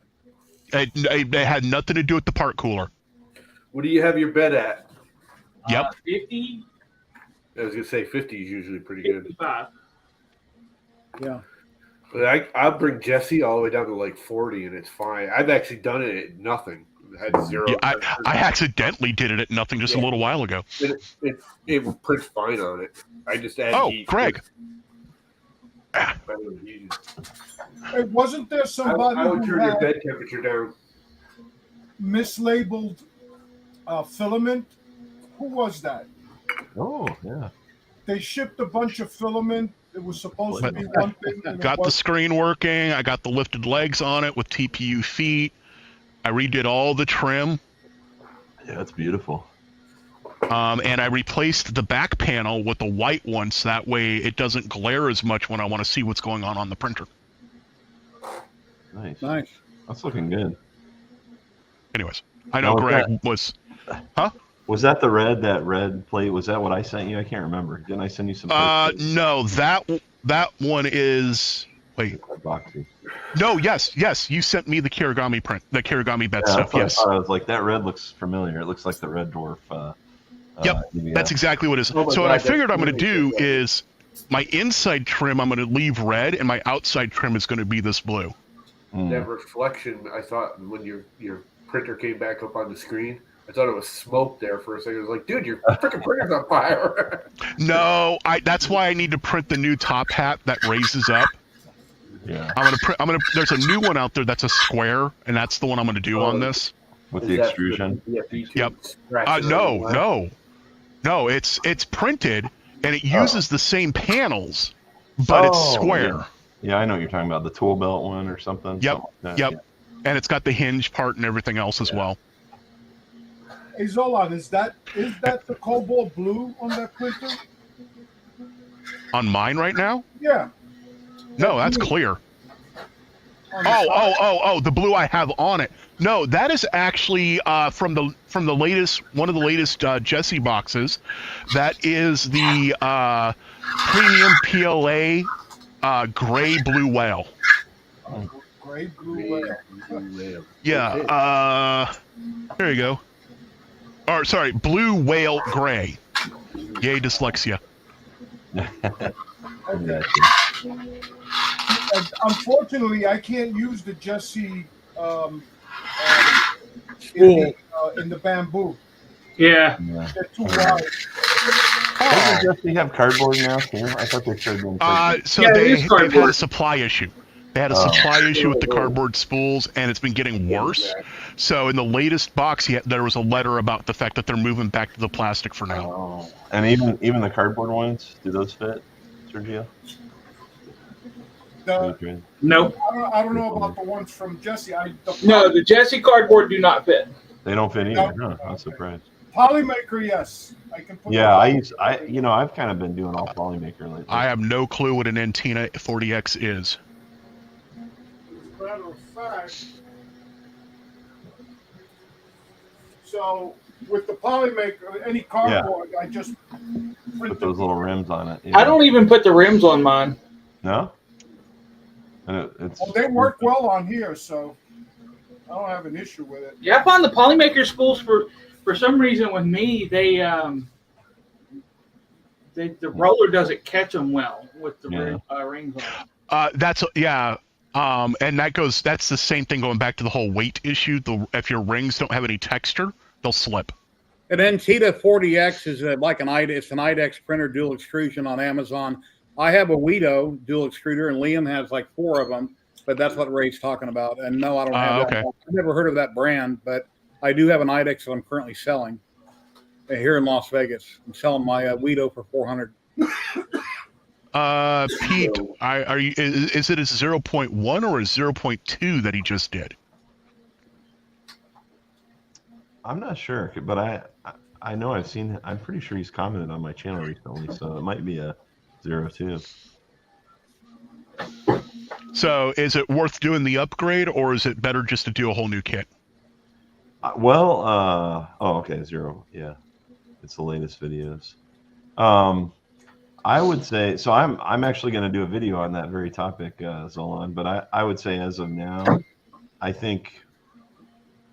It had nothing to do with the part cooler. What do you have your bed at? Yep. 50, I was gonna say 50 is usually pretty good. 55. Yeah. But I'll bring Jesse all the way down to like 40, and it's fine. I've actually done it at nothing. It had zero. Yeah, I accidentally did it at nothing just a little while ago. It prints fine on it. I just add heat. Craig. Hey, wasn't there somebody I would who turn your had bed temperature down. mislabeled filament? Who was that? Oh, yeah. They shipped a bunch of filament. It was supposed to be one thing. And Got the screen working. I got the lifted legs on it with TPU feet. I redid all the trim. Yeah, it's beautiful. And I replaced the back panel with the white one, so that way it doesn't glare as much when I want to see what's going on the printer. Nice. Nice. That's looking good. Anyways, I know Greg was... Huh? Was that that red plate? Was that what I sent you? I can't remember. Didn't I send you some? No, that one is... Wait. Boxy. No, yes. You sent me the Kirigami print, the Kirigami bed stuff, yes. I was like, that red looks familiar. It looks like the Red Dwarf. Yep, that's exactly what it is. So what I figured I'm going to do is my inside trim I'm going to leave red, and my outside trim is going to be this blue. That reflection, I thought when your printer came back up on the screen, I thought it was smoke there for a second. I was like, dude, your freaking printer's on fire. No, that's why I need to print the new top hat that raises up. Yeah. I'm gonna there's a new one out there that's a square, and that's the one I'm gonna do on this. With the extrusion. Yep. No, it's printed and it uses the same panels, but it's square. Yeah, I know what you're talking about. The tool belt one or something. Yep. Something like that. Yep. Yeah. And it's got the hinge part and everything else as well. Hey Zolan, is that the cobalt blue on that printer? On mine right now? Yeah. No, that's clear. Oh, the blue I have on it. No, that is actually from the latest one of the latest Jesse boxes. That is the premium PLA gray blue whale. Gray blue whale. Yeah. There you go. Or sorry, blue whale gray. Yay, dyslexia. Okay. Unfortunately, I can't use the Jesse in the bamboo. Yeah. They're too wide. Doesn't Jesse have cardboard now too? I thought they started doing cardboard. So they've had a supply issue. They had a supply issue with the cardboard spools, and it's been getting worse. So in the latest box, there was a letter about the fact that they're moving back to the plastic for now. And even the cardboard ones, do those fit, Sergio? Nope. I don't know about the ones from Jesse. No, the Jesse cardboard do not fit. They don't fit either. No, I'm surprised. Polymaker, yes. I can put I've kind of been doing all Polymaker lately. I have no clue what an Antina 40X is. As a matter of fact, so with the Polymaker, any cardboard, I just put those little rims on it. Yeah. I don't even put the rims on mine. No? They work well on here, so I don't have an issue with it. Yeah, I find the Polymaker spools for some reason with me, they the roller doesn't catch them well with the rings on. And that's the same thing going back to the whole weight issue. If your rings don't have any texture, they'll slip. And then Tita 40X is like an IDEX printer dual extrusion on Amazon. I have a Weedo dual extruder, and Liam has like 4 of them, but that's what Ray's talking about. And no, I don't have that. I've never heard of that brand, but I do have an IDEX that I'm currently selling here in Las Vegas. I'm selling my Weedo for $400. Pete, is it a 0.1 or a 0.2 that he just did? I'm not sure, but I know I've seen. I'm pretty sure he's commented on my channel recently, so it might be a 0.2. So, is it worth doing the upgrade, or is it better just to do a whole new kit? Okay, 0. Yeah, it's the latest videos. I would say so. I'm actually going to do a video on that very topic, Zolan. But I would say as of now, I think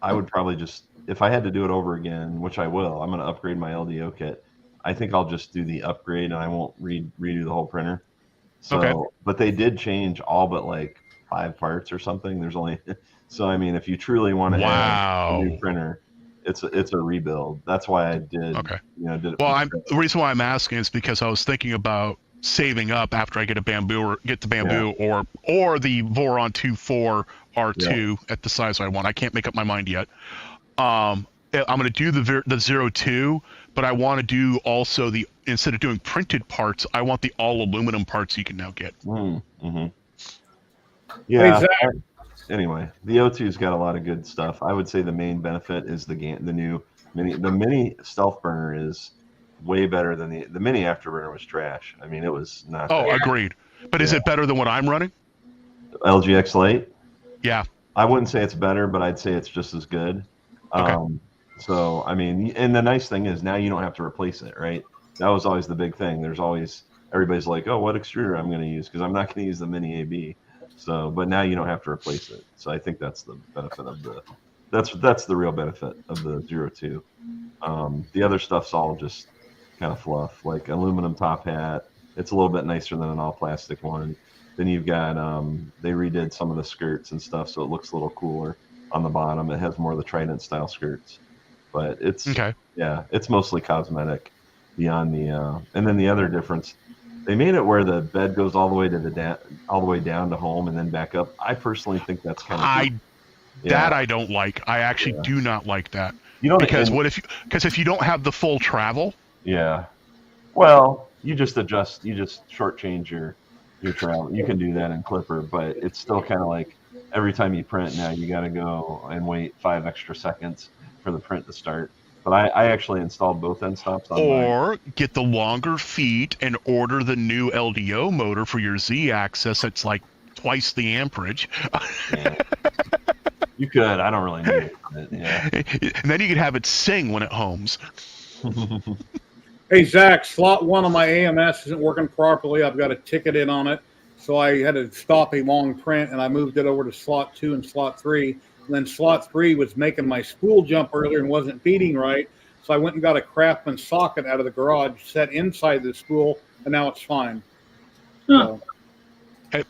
I would probably just, if I had to do it over again, which I will, I'm going to upgrade my LDO kit. I think I'll just do the upgrade and I won't redo the whole printer. So, but they did change all but like 5 parts or something. There's only, so I mean, if you truly want to have a new printer, it's a rebuild. That's why I did. The reason why I'm asking is because I was thinking about saving up after I get the bamboo or the Voron 2.4 R2 at the size I want. I can't make up my mind yet. I'm going to do the 0.2, but I want to do also instead of doing printed parts, I want the all aluminum parts you can now get. Yeah. Anyway, the O2's got a lot of good stuff. I would say the main benefit is the new mini. The mini stealth burner is way better than the mini afterburner was trash. I mean, it was not. Oh, agreed. But is it better than what I'm running? LGX Lite? Yeah. I wouldn't say it's better, but I'd say it's just as good. So, I mean, and the nice thing is now you don't have to replace it, right? That was always the big thing. Everybody's like, oh, what extruder I'm going to use? Because I'm not going to use the mini AB. So, but now you don't have to replace it. So I think that's the benefit of that's the real benefit of the 0.2. The other stuff's all just kind of fluff, like aluminum top hat. It's a little bit nicer than an all plastic one. Then you've got, they redid some of the skirts and stuff, so it looks a little cooler on the bottom. It has more of the Trident style skirts, but it's, it's mostly cosmetic beyond the, and then the other difference, they made it where the bed goes all the way to all the way down to home and then back up. I personally think that's kind of that I don't like. I actually do not like that. Because if you don't have the full travel? Yeah. Well, you just adjust. You just shortchange your travel. You can do that in Clipper, but it's still kind of like every time you print now, you got to go and wait 5 extra seconds for the print to start. But I actually installed both end stops on mine. Get the longer feet and order the new LDO motor for your Z-axis. It's like twice the amperage. You could. I don't really need it. And then you could have it sing when it homes. Hey, Zach, slot 1 on my AMS isn't working properly. I've got a ticket in on it. So I had to stop a long print, and I moved it over to slot 2 and slot 3. And then slot 3 was making my spool jump earlier and wasn't feeding right. So I went and got a Craftsman socket out of the garage, set inside the spool, and now it's fine. So,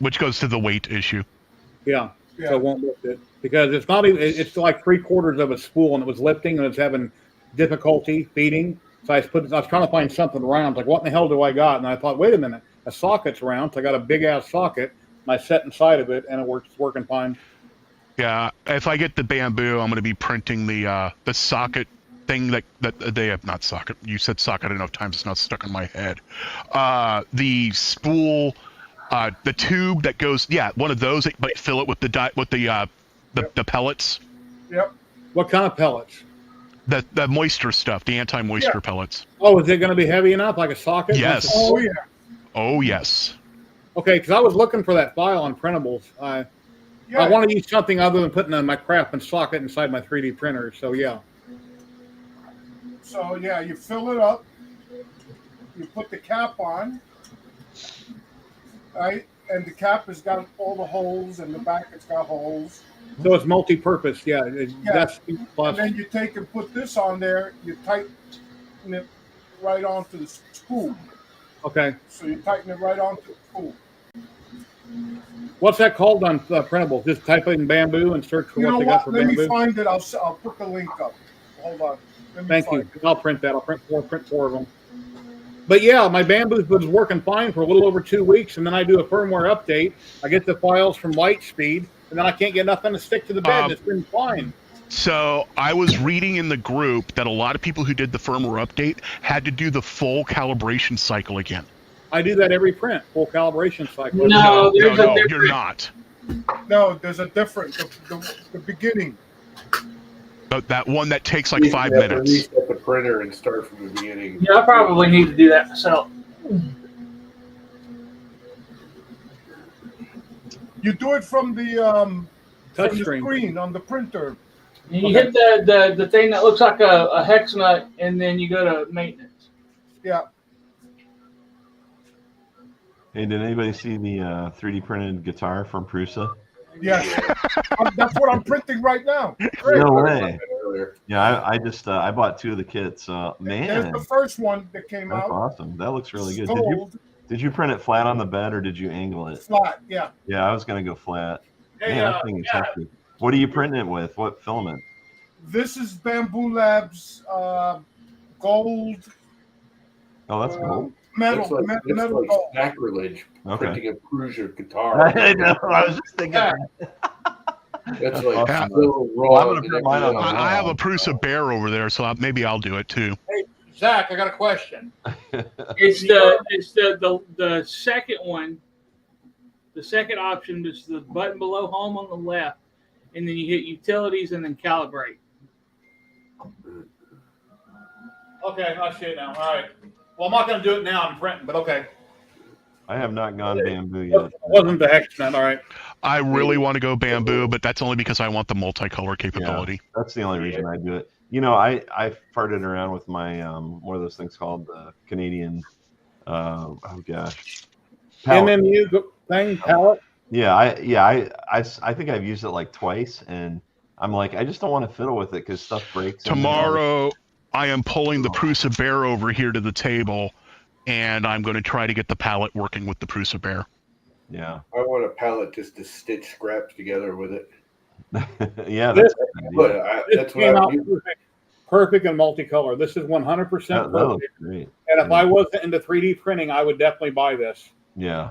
which goes to the weight issue. So I won't lift it. Because it's not even, it's like 3/4 of a spool, and it was lifting, and it's having difficulty feeding. So I was trying to find something round. Like, what in the hell do I got? And I thought, wait a minute, a socket's round. So I got a big-ass socket, and I set inside of it, and it's working fine. Yeah, if I get the bamboo, I'm going to be printing the socket thing that they have, not socket. You said socket enough times, it's not stuck in my head. The spool, the tube that goes, one of those, but fill it with the pellets. Yep. What kind of pellets? The moisture stuff, the anti-moisture pellets. Oh, is it going to be heavy enough, like a socket? Yes. Oh, yeah. Oh, yes. Okay, because I was looking for that file on printables. I want to use something other than putting my Craftsman socket inside my 3D printer. So, So, you fill it up. You put the cap on. Right? And the cap has got all the holes, and the back it's got holes. So it's multi-purpose, That's and then you take and put this on there. You tighten it right onto the spool. Okay. So you tighten it right onto the spool. What's that called on printables? Just type in bamboo and search for You what know they got for Let bamboo. me find it. I'll put the link up. Hold on. Thank you. I'll print that. I'll print four of them. But yeah, my bamboo was working fine for a little over 2 weeks, and then I do a firmware update. I get the files from Lightspeed, and then I can't get nothing to stick to the bed. It's been fine. So I was reading in the group that a lot of people who did the firmware update had to do the full calibration cycle again. I do that every print, full calibration cycle. No, you're not. No, there's a difference. The beginning. But that one that takes like 5 minutes. Reset the printer and start from the beginning. Yeah, I probably need to do that myself. You do it from the Touchscreen screen on the printer. You hit the thing that looks like a hex nut, and then you go to maintenance. Yeah. Hey, did anybody see the 3D printed guitar from Prusa? Yes. That's what I'm printing right now. Great. No way. Yeah, I just I bought 2 of the kits. Man, there's the first one that came out. That's awesome. That looks really good. Sold. Did you print it flat on the bed or did you angle it? Flat, yeah. Yeah, I was gonna go flat. Hey, Man, that thing is hefty. What are you printing it with? What filament? This is Bamboo Labs gold. Oh, that's gold. Metal, that's metal like gold. sacrilege. Okay. Printing a Prusa guitar. I know. I was just thinking. That's like Yeah. so raw. I'm gonna print mine on the I have a Prusa Bear over there, so maybe I'll do it too. Hey, Zach, I got a question. It's the second one. The second option is the button below home on the left, and then you hit utilities and then calibrate. Okay, I see it now. All right. Well, I'm not going to do it now. I'm printing, but okay. I have not gone bamboo yet. It wasn't the hex nut. All right. I really want to go bamboo, but that's only because I want the multicolor capability. Yeah, that's the only reason I do it. You know, I farted around with my what are those things called? Canadian. Oh gosh. Palette. MMU thing palette. Yeah, I think I've used it like twice, and I'm like, I just don't want to fiddle with it because stuff breaks. Tomorrow, I am pulling the Prusa Bear over here to the table, and I'm going to try to get the palette working with the Prusa Bear. Yeah. I want a palette just to stitch scraps together with it. Yeah, This that's came what out perfect and multicolor. This is 100% perfect. Great. And if I wasn't into 3D printing, I would definitely buy this. Yeah.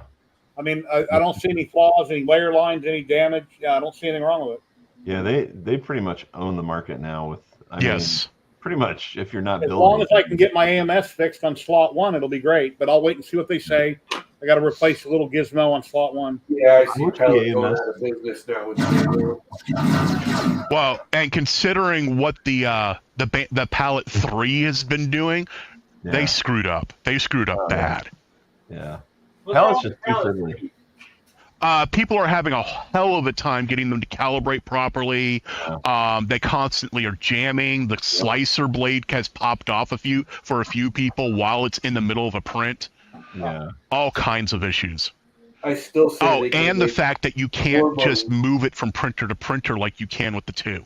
I mean, I don't see any flaws, any layer lines, any damage. Yeah, I don't see anything wrong with it. Yeah, they pretty much own the market now with. I mean, pretty much. If you're not as building, long as I can get my AMS fixed on slot 1, it'll be great. But I'll wait and see what they say. I got to replace the little gizmo on slot 1. Yeah, I see palette going out of business now. Well, and considering what the Palette 3 has been doing, they screwed up. They screwed up bad. Yeah. Palette's just too fiddly. People are having a hell of a time getting them to calibrate properly. They constantly are jamming. The slicer blade has popped off for a few people while it's in the middle of a print. Yeah. All kinds of issues. I still say and the fact that you can't just move it from printer to printer like you can with the 2.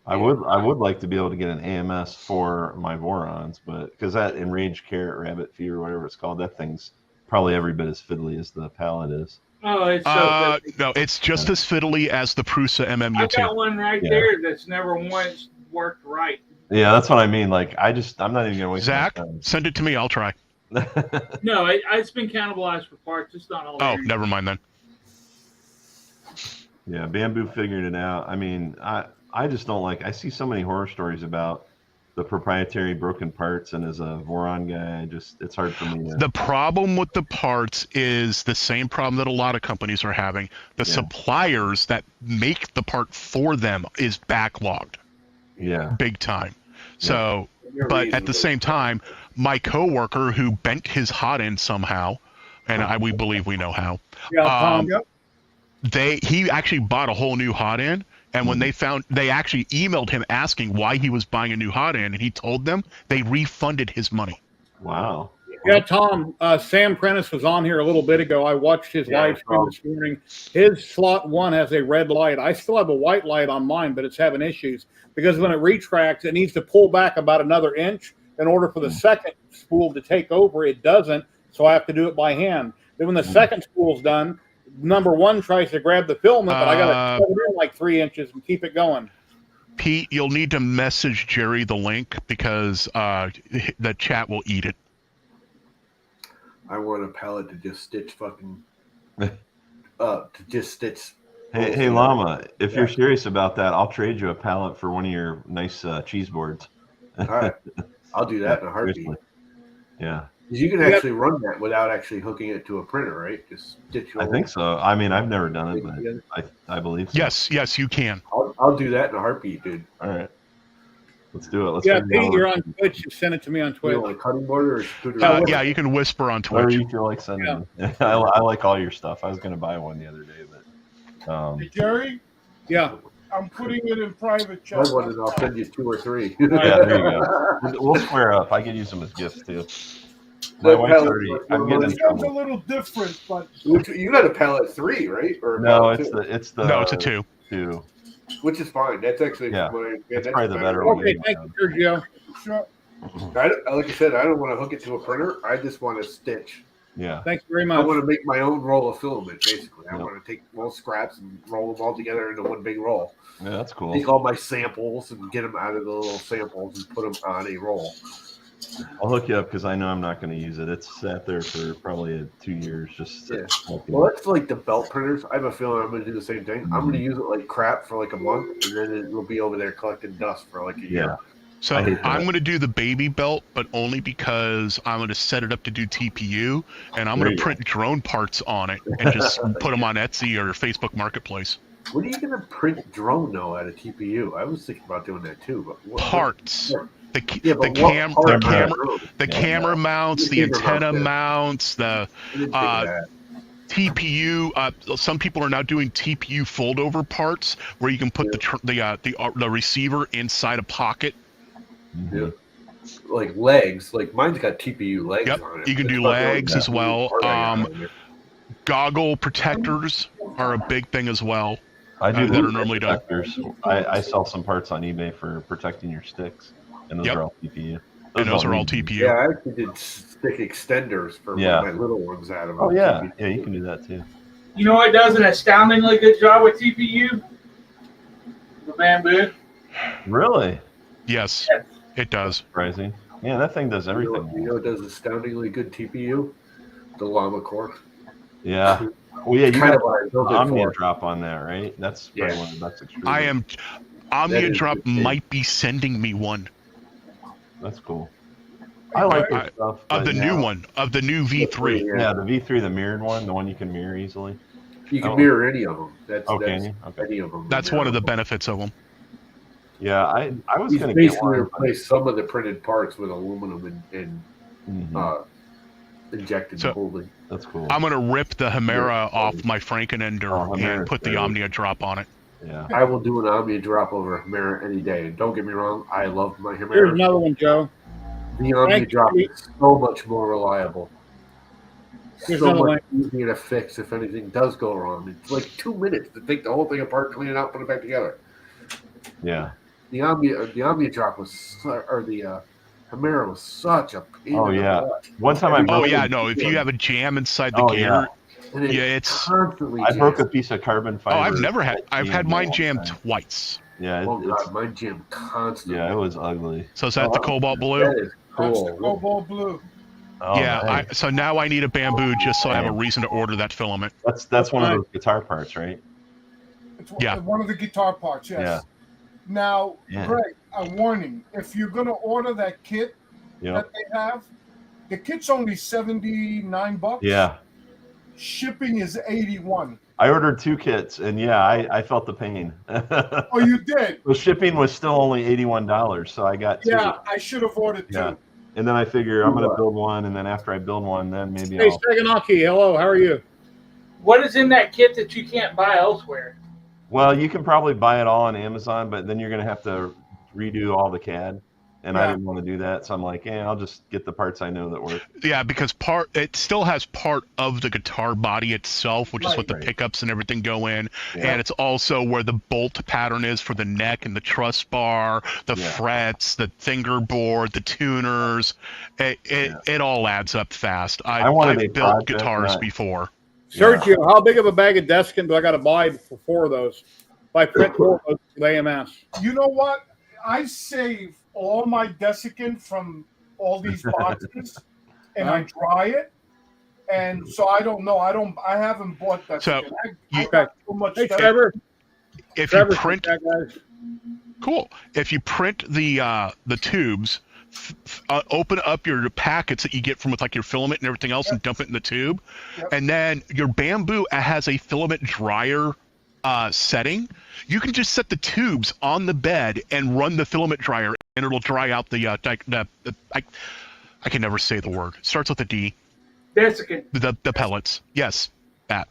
I would like to be able to get an AMS for my Vorons, but because that Enraged Carrot Rabbit Fever, whatever it's called, that thing's probably every bit as fiddly as the Palette is. Oh, it's so no, it's just as fiddly as the Prusa MMU2. I got one right there that's never once worked right. Yeah, that's what I mean. Like, I'm not even gonna waste Zach, my time. send it to me. I'll try. No, it's been cannibalized for parts. It's not all. Oh, never mind then. Yeah, Bamboo figured it out. I mean, I just don't like. I see so many horror stories about the proprietary broken parts, and as a Voron guy, it's hard for me. The problem with the parts is the same problem that a lot of companies are having. The suppliers that make the part for them is backlogged. Yeah, big time. So, but at the same time, my coworker who bent his hot end somehow, and we believe we know how. He actually bought a whole new hot end. And when they actually emailed him asking why he was buying a new hot end, and he told them, they refunded his money. Wow. Yeah, Tom, Sam Prentice was on here a little bit ago. I watched his live stream this morning. His slot 1 has a red light. I still have a white light on mine, but it's having issues because when it retracts, it needs to pull back about another inch in order for the second spool to take over. It doesn't. so I have to do it by hand. Then when the second spool's done, number one tries to grab the filament, but I got to shove it in like 3 inches and keep it going. Pete, you'll need to message Jerry the link because the chat will eat it. I want a pallet to just stitch fucking Hey, Llama, if you're serious about that, I'll trade you a pallet for one of your nice cheese boards. All right, I'll do that in a heartbeat. Yeah. You can actually run that without actually hooking it to a printer, right? Just stitch. I think so. I mean, I've never done it, but I believe so. Yes, you can. I'll do that in a heartbeat, dude. All right. Let's do it. Let's Pete, you're on Twitch. You send it to me on Twitch. You want a cutting board or yeah, you can whisper on Twitch. Whatever you feel like sending me. I like all your stuff. I was going to buy one the other day, but Hey, Jerry? Yeah. I'm putting it in private chat. I wanted, I'll send you 2 or 3. Yeah, there you go. We'll square up. I can use them as gifts too. My wife's already. I'm getting This one's a little different, but you got a pallet 3, right? Or no, it's a 2. 2. Which is fine. That's actually It's probably the better one. Okay, thank you, Sergio. Sure. Like I said, I don't want to hook it to a printer. I just want to stitch. Yeah. Thanks very I much. want to make my own roll of filament, basically. I want to take little scraps and roll them all together into one big roll. Yeah, that's cool. Take all my samples and get them out of the little samples and put them on a roll. I'll hook you up because I know I'm not going to use it. It's sat there for probably 2 years. Well, that's like the belt printers. I have a feeling I'm going to do the same thing. I'm going to use it like crap for like a month, and then it will be over there collecting dust for like a year. So I'm going to do the baby belt, but only because I'm going to set it up to do TPU, and I'm going to print drone parts on it and just put them on Etsy or Facebook Marketplace. What are you going to print drone though out of TPU? I was thinking about doing that too, but parts. The camera mounts, the antenna mounts, the TPU. Some people are now doing TPU fold-over parts where you can put the receiver inside a pocket. Yeah. Like legs, like mine's got TPU legs on it. You can do legs as well. Goggle protectors are a big thing as well. I do that are normally done. I sell some parts on eBay for protecting your sticks, and those are all TPU. Those are all TPU. Yeah, I actually did stick extenders for my little ones out of them. Oh yeah, yeah, you can do that too. You know what does an astoundingly good job with TPU? The bamboo. Really? Yes, it does. Surprising. Yeah, that thing does everything. You know what does astoundingly good TPU? The Llama Core. Yeah. Well, yeah, you kind got Omnia drop on that, right? That's probably one of the best extrusions. Omnia drop might be sending me one. That's cool. I like that stuff. Of the new one, of the new V3. Yeah, the V3, the mirrored one, the one you can mirror easily. You can mirror any of them. That's any of them. That's one of the benefits of them. Yeah, I was going to basically replace some of the printed parts with aluminum and injected molding. That's cool. I'm going to rip the Hemera off my Frankenender and put the Omnia drop on it. Yeah, I will do an Omnia drop over a Hemera any day. And don't get me wrong, I love my Hemera. Here's another one, Joe. The Omnia drop is so much more reliable. So much easier to fix if anything does go wrong. It's like 2 minutes to take the whole thing apart, clean it out, put it back together. Yeah. The Omnia drop was, or the Hemera was such a pain. Oh yeah. One time if you have a jam inside the gear, it's constantly. I broke a piece of carbon fiber. I've had mine jammed twice. Yeah. Mine jammed constantly. Yeah, it was ugly. So is that the cobalt blue? That is cool. That's the cobalt blue. Oh, yeah. nice. So now I need a bamboo just so I have a reason to order that filament. That's one of those guitar parts, right? It's one of the guitar parts. Yes. Yeah. Now, Greg, a warning: if you're gonna order that kit that they have, the kit's only $79. Yeah. Shipping is $81. I ordered 2 kits, and I felt the pain. Oh, you did? The shipping was still only $81, so I got 2. Yeah, I should have ordered 2. Yeah. And then I figure I'm going to build one, and then after I build one, then maybe Hey, Steganaki, hello, how are you? What is in that kit that you can't buy elsewhere? Well, you can probably buy it all on Amazon, but then you're going to have to redo all the CAD. and I didn't want to do that, so I'm like, I'll just get the parts I know that work. Yeah, because it still has part of the guitar body itself, which is what the pickups and everything go in, and it's also where the bolt pattern is for the neck and the truss bar, the frets, the fingerboard, the tuners. It all adds up fast. I've built guitars before. Sergio, how big of a bag of desiccant do I got to buy for 4 of those? If I print 4 of those with AMS. You know what? I save all my desiccant from all these boxes, and I dry it. And so I don't know. I haven't bought that. So I got so much. Hey, Trevor. If you print, cool. If you print the tubes, open up your packets that you get from with like your filament and everything else, and dump it in the tube, and then your Bamboo has a filament dryer setting. You can just set the tubes on the bed and run the filament dryer, and it'll dry out the I can never say the word. It starts with a D. Desiccant. The pellets. Yes, that.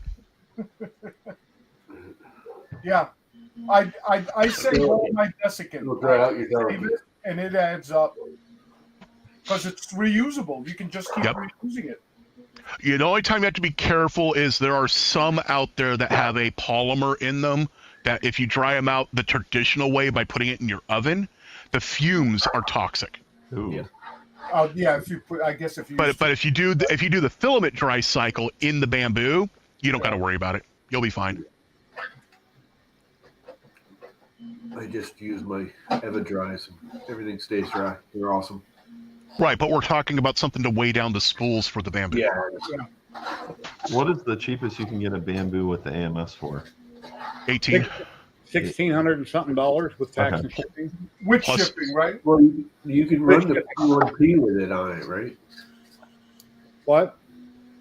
Yeah, I save all my desiccant, and it adds up because it's reusable. You can just keep reusing it. The only time you have to be careful is there are some out there that have a polymer in them that if you dry them out the traditional way by putting it in your oven, the fumes are toxic. Ooh. If you put, I guess if you. But if you do the filament dry cycle in the Bamboo, you don't got to worry about it. You'll be fine. I just use my Evidries and everything stays dry. They're awesome. Right, but we're talking about something to weigh down the spools for the Bamboo. Yeah. What is the cheapest you can get a Bamboo with the AMS for? $1,600 and something with tax and shipping. With shipping, right? Well, you can run the P1P with it on it, right? What?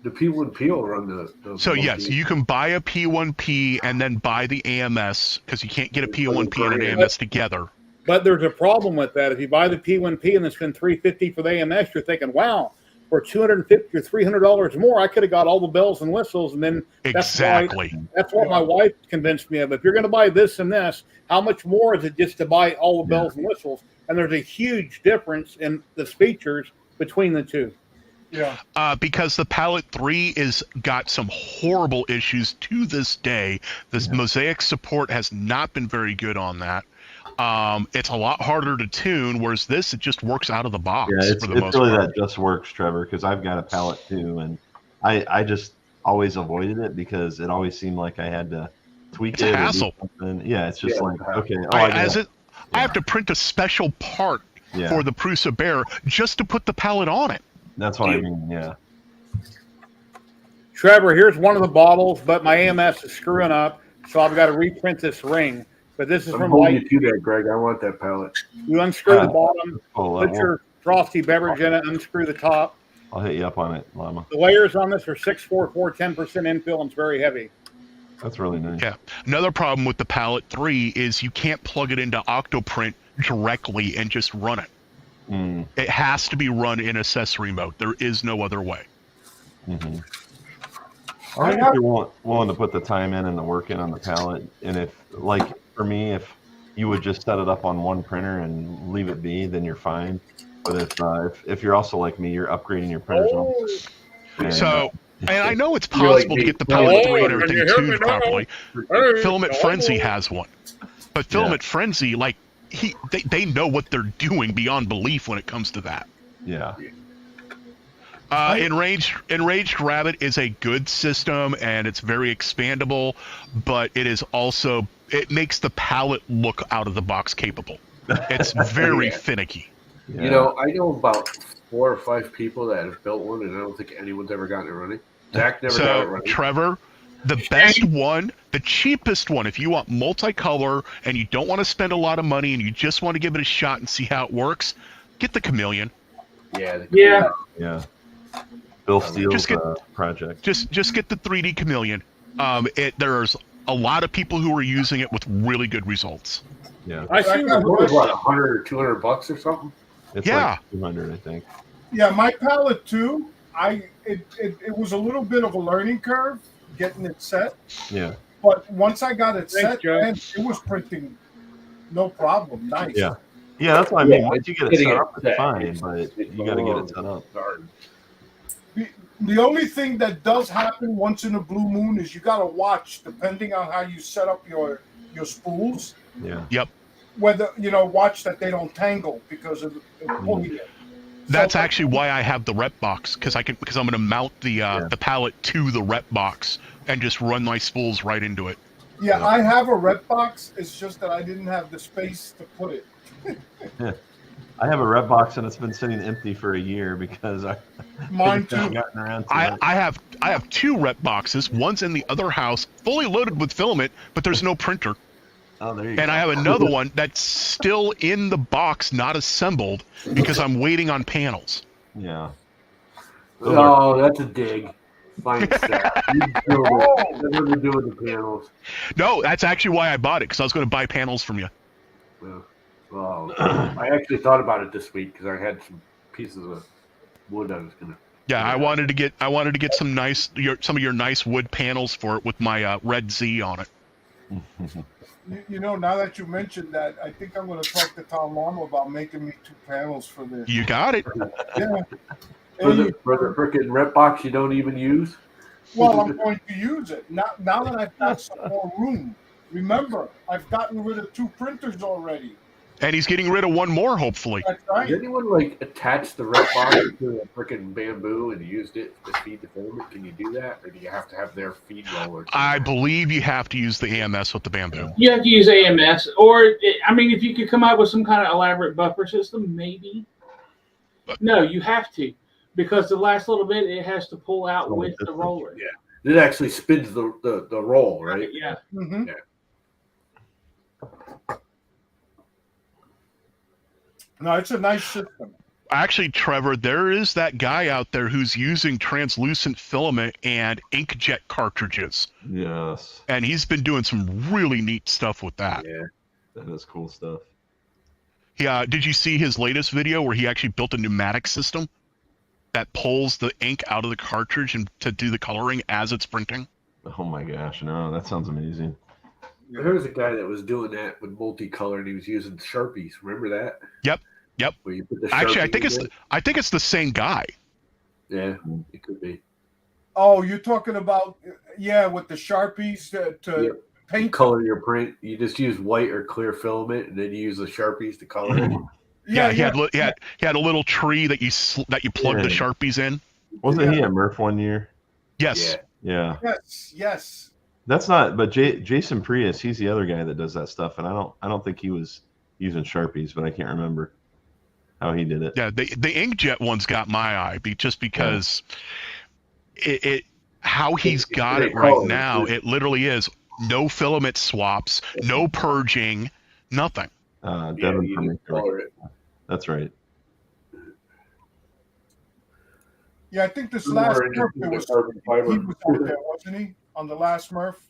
The P1P will run the So yes, you can buy a P1P and then buy the AMS because you can't get a P1P and an AMS together. But there's a problem with that. If you buy the P1P and then spend $350 for the AMS, you're thinking, wow, for $250 or $300 more, I could have got all the bells and whistles. And then that's what my wife convinced me of. If you're going to buy this and this, how much more is it just to buy all the bells and whistles? And there's a huge difference in the features between the two. Yeah. Because the Palette 3 is got some horrible issues to this day. This Mosaic support has not been very good on that. It's a lot harder to tune, whereas this, it just works out of the box. Yeah, for the most really part. that just works, Trevor, because I've got a Palette too, and I just always avoided it because it always seemed like I had to tweak it. It's a hassle. Yeah, it's just like, okay. I have to print a special part for the Prusa Bear just to put the palette on it. That's what I mean, yeah. Trevor, here's one of the bottles, but my AMS is screwing up, so I've got to reprint this ring. But this is from Light. You to that, Greg. I want that palette. You unscrew the bottom, put your frosty beverage in it, unscrew the top. I'll hit you up on it, Llama. The layers on this are 644, 10% infill, and it's very heavy. That's really nice. Yeah. Another problem with the Palette 3 is you can't plug it into Octoprint directly and just run it. It has to be run in accessory mode. There is no other way. Mm-hmm. I think if you're willing to put the time in and the work in on the palette, and if, like for me, if you would just set it up on one printer and leave it be, then you're fine. But if you're also like me, you're upgrading your printers. And I know it's possible to get the Palette 3 and everything tuned properly. Filament Frenzy has one. But Filament Frenzy, like, they know what they're doing beyond belief when it comes to that. Yeah. Enraged Rabbit is a good system and it's very expandable, but it makes the palette look out of the box capable. It's very finicky. Yeah. You know, I know about 4 or 5 people that have built one, and I don't think anyone's ever gotten it running. Zach never got it running. Trevor, the best one, the cheapest one, if you want multicolor and you don't want to spend a lot of money and you just want to give it a shot and see how it works, get the Chameleon. Yeah. Bill Steele's project. Just get the 3D Chameleon. There's a lot of people who are using it with really good results. Yeah. I think it was what, $100 or $200 or something. It's like 200, I think. Yeah, my palette too. It was a little bit of a learning curve getting it set. Yeah. But once I got it set, man, it was printing no problem. Nice. Yeah. Yeah, that's what I mean. Yeah, Once you get it getting set it up, it's set, fine, it's- but it's you got to get it set up. hard. The only thing that does happen once in a blue moon is you got to watch, depending on how you set up your spools. Yeah. Yep. Whether watch that they don't tangle because of pulling it. That's actually why I have the rep box, because I'm going to mount the pallet to the rep box and just run my spools right into it. Yeah, I have a rep box. It's just that I didn't have the space to put it. Yeah. I have a rep box and it's been sitting empty for a year because Mine too. Gotten around to I it. have 2 rep boxes. One's in the other house, fully loaded with filament, but there's no printer. Oh, there you go. And I have another one that's still in the box, not assembled, because I'm waiting on panels. Yeah. Oh, that's a dig. Fine set. You build it. Nothing to do with the panels. No, that's actually why I bought it, because I was going to buy panels from you. Yeah. Well, I actually thought about it this week because I had some pieces of wood I was gonna. Yeah, I wanted to get some of your nice wood panels for it with my red Z on it. Now that you mentioned that, I think I'm going to talk to Tom Lama about making me 2 panels for this. You got it. Yeah. For the frickin' rep box you don't even use. Well, I'm going to use it now that I've got some more room. Remember, I've gotten rid of 2 printers already. And he's getting rid of 1 more, hopefully. That's right. Did anyone attach the rep box to a frickin' bamboo and used it to feed the filament? Can you do that, or do you have to have their feed roller? I believe you have to use the AMS with the bamboo. You have to use AMS, or if you could come up with some kind of elaborate buffer system, maybe. No, you have to, because the last little bit it has to pull out with the roller. Yeah, it actually spins the roll, right? Yeah. Mm-hmm. Yeah. No, it's a nice system. Actually, Trevor, there is that guy out there who's using translucent filament and inkjet cartridges. Yes. And he's been doing some really neat stuff with that. Yeah. That is cool stuff. Yeah, did you see his latest video where he actually built a pneumatic system that pulls the ink out of the cartridge and to do the coloring as it's printing? Oh my gosh, no, that sounds amazing. There was a guy that was doing that with multicolor, and he was using Sharpies. Remember that? Yep. Where you put the Actually, Sharpie I think it's the same guy. Yeah, it could be. Oh, you're talking about with the Sharpies to paint color your print. You just use white or clear filament, and then you use the Sharpies to color it. He had a little tree that you plugged the Sharpies in. Wasn't he at Murph one year? Yes. Yeah. Yes. That's not. But Jason Prius, he's the other guy that does that stuff, and I don't think he was using Sharpies, but I can't remember how he did it. Yeah, the inkjet one's got my eye, just because how he's got it right now. It literally is no filament swaps, no purging, nothing. Devin That's right. Yeah, I think this last Murph he was out there, wasn't he? On the last Murph,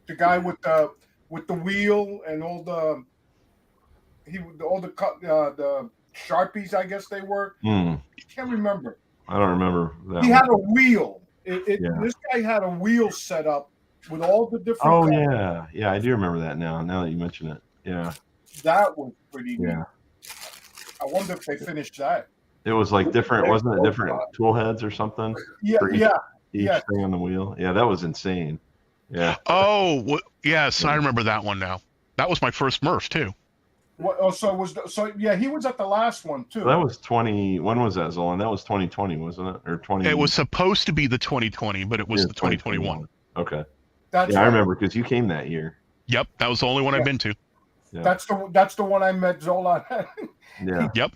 the guy with the wheel and all the Sharpies, I guess they were. I can't remember. I don't remember that. He had a wheel. This guy had a wheel set up with all the different. Oh colors. yeah, I do remember that now. Now that you mention it, yeah. That was pretty neat. Yeah. I wonder if they finished that. It was like different, wasn't it? Different tool heads or something. Yeah, each thing on the wheel. Yeah, that was insane. Yeah. Oh, yes, I remember that one now. That was my first Murph too. He was at the last one too. That was 20. When was that, Zolan? That was 2020, wasn't it? Or 20? It was supposed to be the 2020, but it was the 2021. Okay. That's I remember because you came that year. Yep, that was the only one I've been to. Yeah. That's the one I met Zolan at. Yeah. Yep.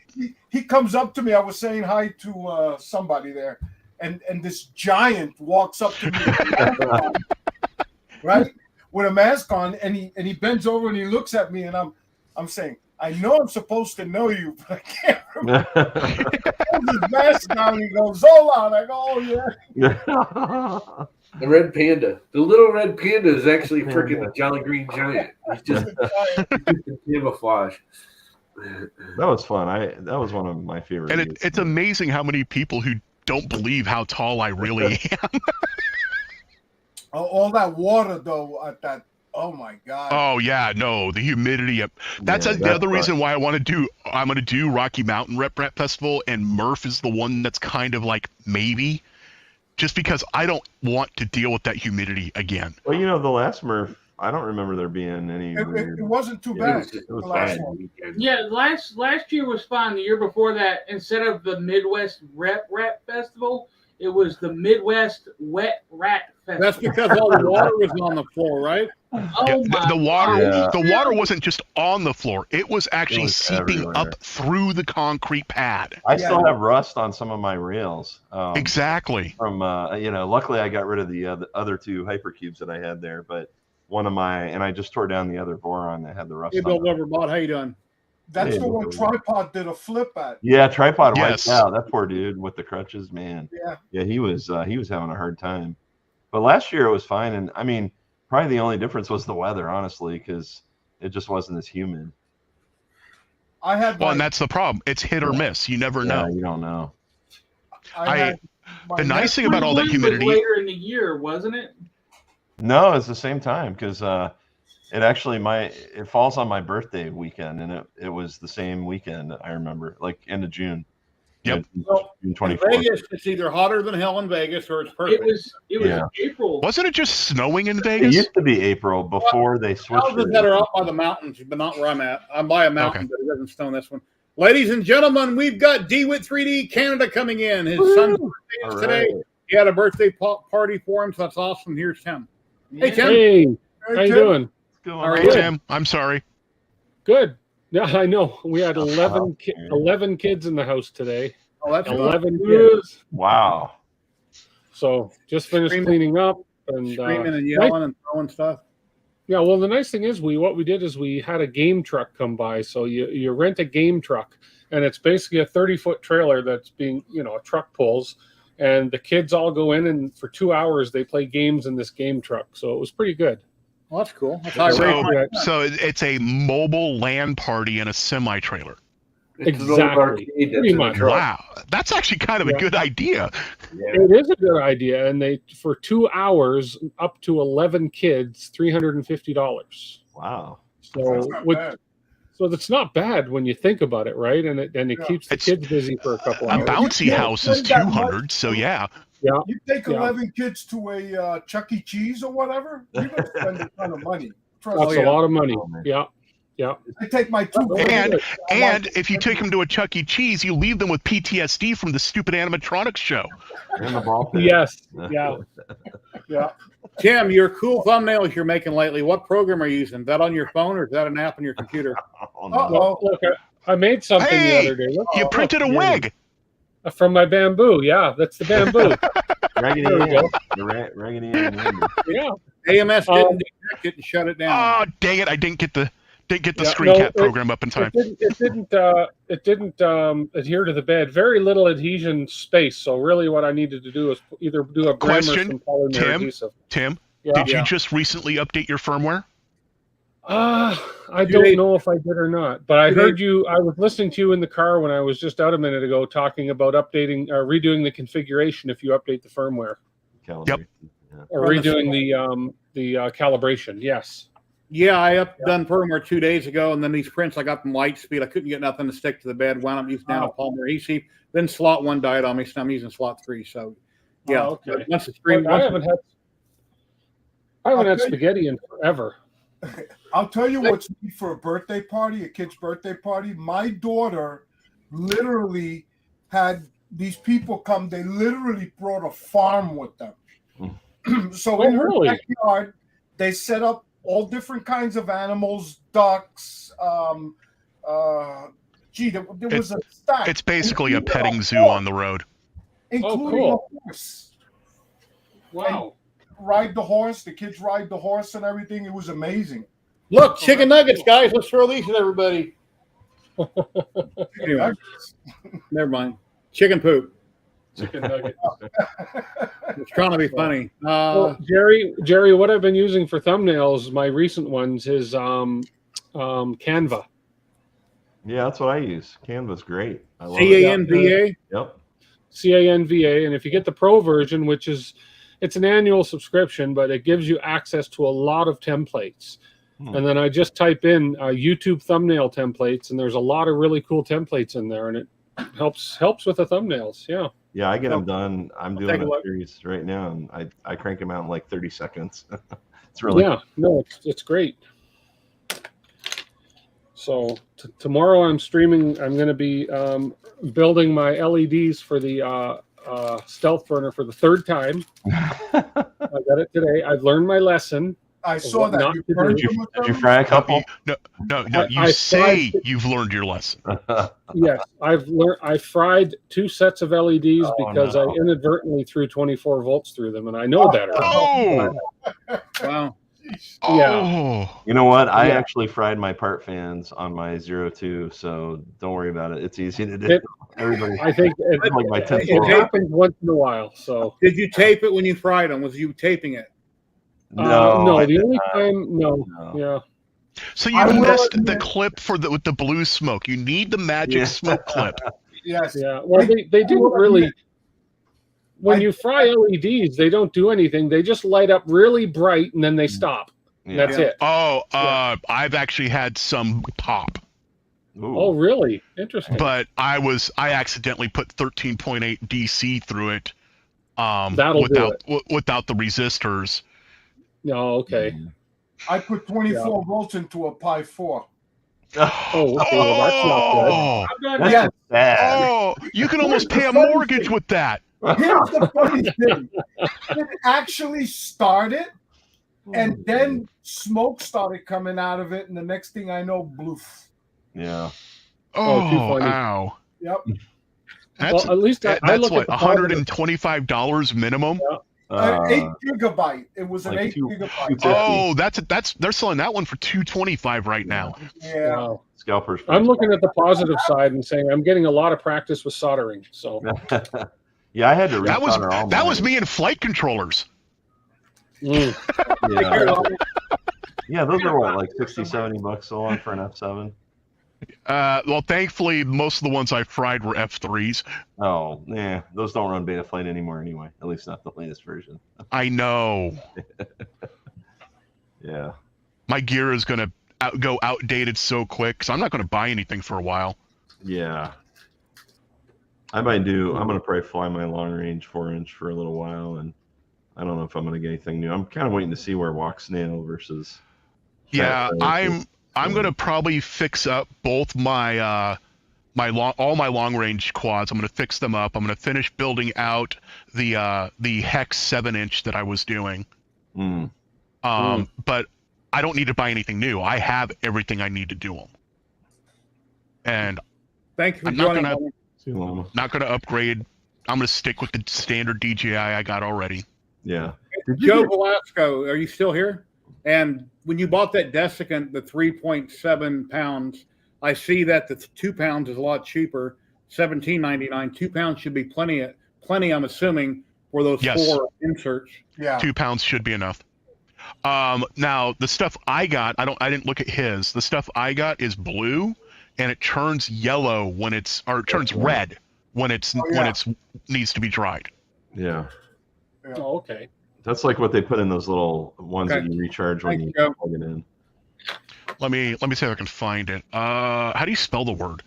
He comes up to me. I was saying hi to somebody there, and this giant walks up to me, right, with a mask on, and he bends over and he looks at me, and I'm saying, I know I'm supposed to know you, but I can't remember. His mask down, and he goes, Zolan. I go, oh yeah. The red panda. The little red panda is actually freaking a Jolly Green Giant. He's just in camouflage. That was fun. That was one of my favorite. And it's amazing how many people who don't believe how tall I really am. All that water though at Oh my God. Oh yeah, no, the humidity. That's the other reason why I'm going to do Rocky Mountain Rep Festival, and Murph is the one that's kind of like maybe, just because I don't want to deal with that humidity again. Well, the last Murph, I don't remember there being any weird. It wasn't too bad. It was last fine. one. Yeah, last year was fine. The year before that, instead of the Midwest Rep Festival, it was the Midwest Wet Rat Festival. That's because all the water was on the floor, right? Oh my The water, Yeah. the water wasn't just on the floor; it was actually seeping everywhere. up through the concrete pad. I still have rust on some of my rails. Exactly. From luckily I got rid of the other two hypercubes that I had there, but I just tore down the other boron that had the rust. Hey, Bill on it. Loverbot, how you doing? That's the one Tripod did a flip at. Yeah, Tripod Yes. wiped out. That poor dude with the crutches, man. Yeah. He was having a hard time. But last year it was fine, and I mean, probably the only difference was the weather, honestly, because it just wasn't as humid. And that's the problem. It's hit or miss. You never know. You don't know. The nice thing about all that humidity. Was later in the year, wasn't it? No, it's the same time because it actually it falls on my birthday weekend, and it was the same weekend. I remember, like end of June. Yep. June In 24th. Vegas, it's either hotter than hell in Vegas or it's perfect. It was April. Wasn't it just snowing in It Vegas? used to be April before they switched. Houses that are up by the mountains, but not where I'm at. I'm by a mountain, but it doesn't snow in this one. Ladies and gentlemen, we've got DeWitt 3D Canada coming in. His son's birthday is today. He had a birthday party for him, so that's awesome. Here's Tim. Hey, Tim. Hey, how you doing? How are Hey, you? Tim. I'm sorry. Good. Yeah, I know. We had 11 kids in the house today. Oh, that's 11 kids. Wow. So just finished cleaning up and Screaming and yelling and throwing stuff. Yeah, well, the nice thing is what we did is we had a game truck come by. So you rent a game truck, and it's basically a 30-foot trailer that's being, a truck pulls, and the kids all go in, and for 2 hours they play games in this game truck. So it was pretty good. Well, that's cool. That's how I raised my son. So it's a mobile LAN party in a semi-trailer. Exactly. Pretty much. Wow, that's actually kind of a good idea. It is a good idea, and they for 2 hours up to 11 kids, $350. Wow. So that's not bad when you think about it, right? And it keeps the kids busy for a couple A hours. bouncy house is 200, so yeah. Yeah. You take 11 kids to a Chuck E. Cheese or whatever, you're going to spend a ton of money. That's a lot of money. Yeah. Yeah. I take my two. And if you take them to a Chuck E. Cheese, you leave them with PTSD from the stupid animatronics show. And the ball pit. Yes. Yeah. Yeah. Tim, your cool thumbnails you're making lately, what program are you using? Is that on your phone or is that an app on your computer? Look, I made something the other day. You printed a wig. From my bamboo. Yeah, that's the bamboo. Raggedy There we go. Raggedy Ann. Yeah. AMS didn't detect it and shut it down. Oh, dang it! I didn't get the screen cap program up in time. It didn't adhere to the bed. Very little adhesion space. So really, what I needed to do is either do a brim or some polymer adhesive. Tim, Yeah. did you just recently update your firmware? I don't know if I did or not, but I heard you. I was listening to you in the car when I was just out a minute ago talking about updating or redoing the configuration if you update the firmware. Yep. Or redoing the calibration. Yes. Yeah, I done firmware 2 days ago, and then these prints I got from Lightspeed. I couldn't get nothing to stick to the bed. Wound up using nanopolymer adhesive. Then slot 1 died on me, so I'm using slot 3. So, yeah. Okay. Once the screen, I haven't had spaghetti in forever. I'll tell you what's neat for a birthday party, a kid's birthday party. My daughter literally had these people come. They literally brought a farm with them. So in her backyard, they set up all different kinds of animals, ducks. There was a stack. It's basically a petting zoo on the road. Including a horse. Wow. And ride the horse. The kids ride the horse and everything. It was amazing. Look, chicken nuggets, guys. Let's throw these at everybody. Anyway, never mind. Chicken poop. Chicken nuggets. It's trying to be funny. Well, Jerry, what I've been using for thumbnails, my recent ones, is Canva. Yeah, that's what I use. Canva's great. I love Canva. Yep. Canva, and if you get the pro version, which is it's an annual subscription, but it gives you access to a lot of templates. And then I just type in YouTube thumbnail templates, and there's a lot of really cool templates in there, and it helps with the thumbnails. Yeah. Yeah, I get them done. I'm doing a series right now, and I crank them out in like 30 seconds. It's really cool. No, it's great. So tomorrow I'm streaming. I'm going to be building my LEDs for the stealth burner for the third time. I got it today. I've learned my lesson. I saw that. Did you fry a couple? No. You say you've learned your lesson. Yes, I fried 2 sets of LEDs because I inadvertently threw 24 volts through them, and I know better. Oh! Wow. Yeah. You know what? I actually fried my part fans on my 02, so don't worry about it. It's easy to do. Everybody, I think like my 10. It happens once in a while. So did you tape it when you fried them? Was you taping it? No, the only time, no. Yeah. So you missed the clip with the blue smoke. You need the magic smoke clip. Yes. Yeah. Well, they didn't really. When you fry LEDs, they don't do anything. They just light up really bright and then they stop. Yeah. That's it. Oh, I've actually had some pop. Ooh. Oh, really? Interesting. But I accidentally put 13.8 DC through it. Without the resistors. Oh, okay. I put 24 volts into a Pi 4. Oh, okay. Well, that's not good. That's sad. Oh, you can almost pay a mortgage with that. Here's the funny thing. It actually started, and then smoke started coming out of it, and the next thing I know, bloof. Yeah. Oh, too funny. Ow. Yep. That's, at least that's what, $125 minimum? Yeah. 8 gigabyte. It was an 8 gigabyte. Oh, they're selling that one for $225 right now. Yeah. Wow. Scalpers. I'm looking at the positive side and saying I'm getting a lot of practice with soldering. So yeah, I had to. That was me in flight controllers. Yeah. Yeah, those are what, like $60-$70 so on for an F7. Well, thankfully, most of the ones I fried were F3s. Oh, yeah, those don't run Betaflight anymore anyway. At least not the latest version. I know. Yeah. My gear is going to go outdated so quick because I'm not going to buy anything for a while. Yeah. I'm going to probably fly my long range 4-inch for a little while, and I don't know if I'm going to get anything new. I'm kind of waiting to see where Walk Snail versus. Yeah, I'm going to probably fix up both my all my long range quads. I'm going to fix them up. I'm going to finish building out the Hex 7-inch that I was doing. But I don't need to buy anything new. I have everything I need to do them. And thank you for I'm not going to upgrade. I'm going to stick with the standard DJI I got already. Yeah. Joe Velasco, are you still here? And when you bought that desiccant, the 3.7 pounds, I see that the 2 pounds is a lot cheaper, $17.99. 2 pounds should be plenty. I'm assuming for those 4 inserts. Yeah, 2 pounds should be enough. Now the stuff I got, I didn't look at his. The stuff I got is blue, and it turns yellow when it turns red when it's needs to be dried. Yeah. Oh, okay. That's like what they put in those little ones that you recharge when you plug it in. Let me see if I can find it. How do you spell the word?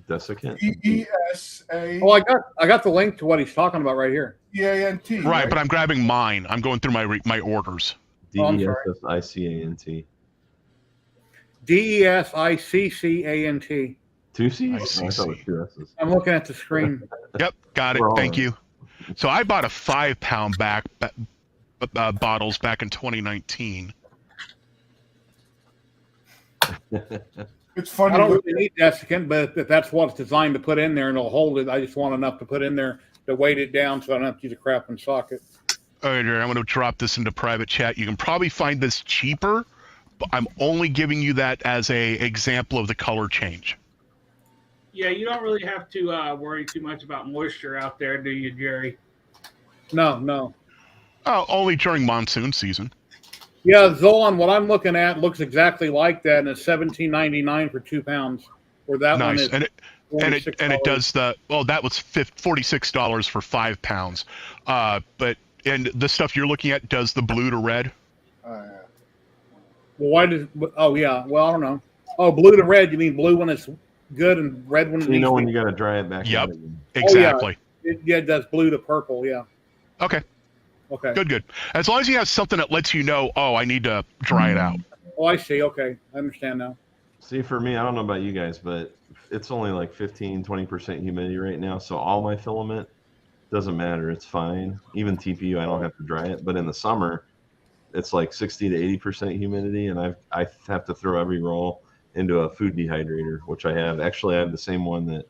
Desiccant. DESA. Oh, I got the link to what he's talking about right here. DANT. Right, but I'm grabbing mine. I'm going through my orders. DESICCANT. DESICCANT. 2 C's? I thought it was 2 S's. I'm looking at the screen. Yep, got it. Thank you. So I bought a 5-pound bottles back in 2019. It's funny. I don't really need desiccant, but if that's what it's designed to put in there and it'll hold it, I just want enough to put in there to weight it down so I don't have to use a crap and socket. All right, I'm going to drop this into private chat. You can probably find this cheaper, but I'm only giving you that as a example of the color change. Yeah, you don't really have to worry too much about moisture out there, do you, Jerry? No. Oh, only during monsoon season. Yeah, Zolan, what I'm looking at looks exactly like that, and it's $17.99 for 2 pounds. Where that one is, and it does that was $46 for 5 pounds. But And the stuff you're looking at does the blue to red. Yeah. Well, why does? Oh yeah. Well, I don't know. Oh, blue to red. You mean blue when it's good and red when it You know needs when to you got to dry it back. Yep. out again. Exactly. Oh, yeah. It does blue to purple. Yeah. Okay. Okay. Good. As long as you have something that lets you know, oh, I need to dry it out. Oh, I see. Okay, I understand now. See, for me, I don't know about you guys, but it's only like 15-20% humidity right now. So all my filament doesn't matter. It's fine. Even TPU, I don't have to dry it. But in the summer, it's like 60 to 80% humidity, and I have to throw every roll into a food dehydrator, which I have. Actually, I have the same one that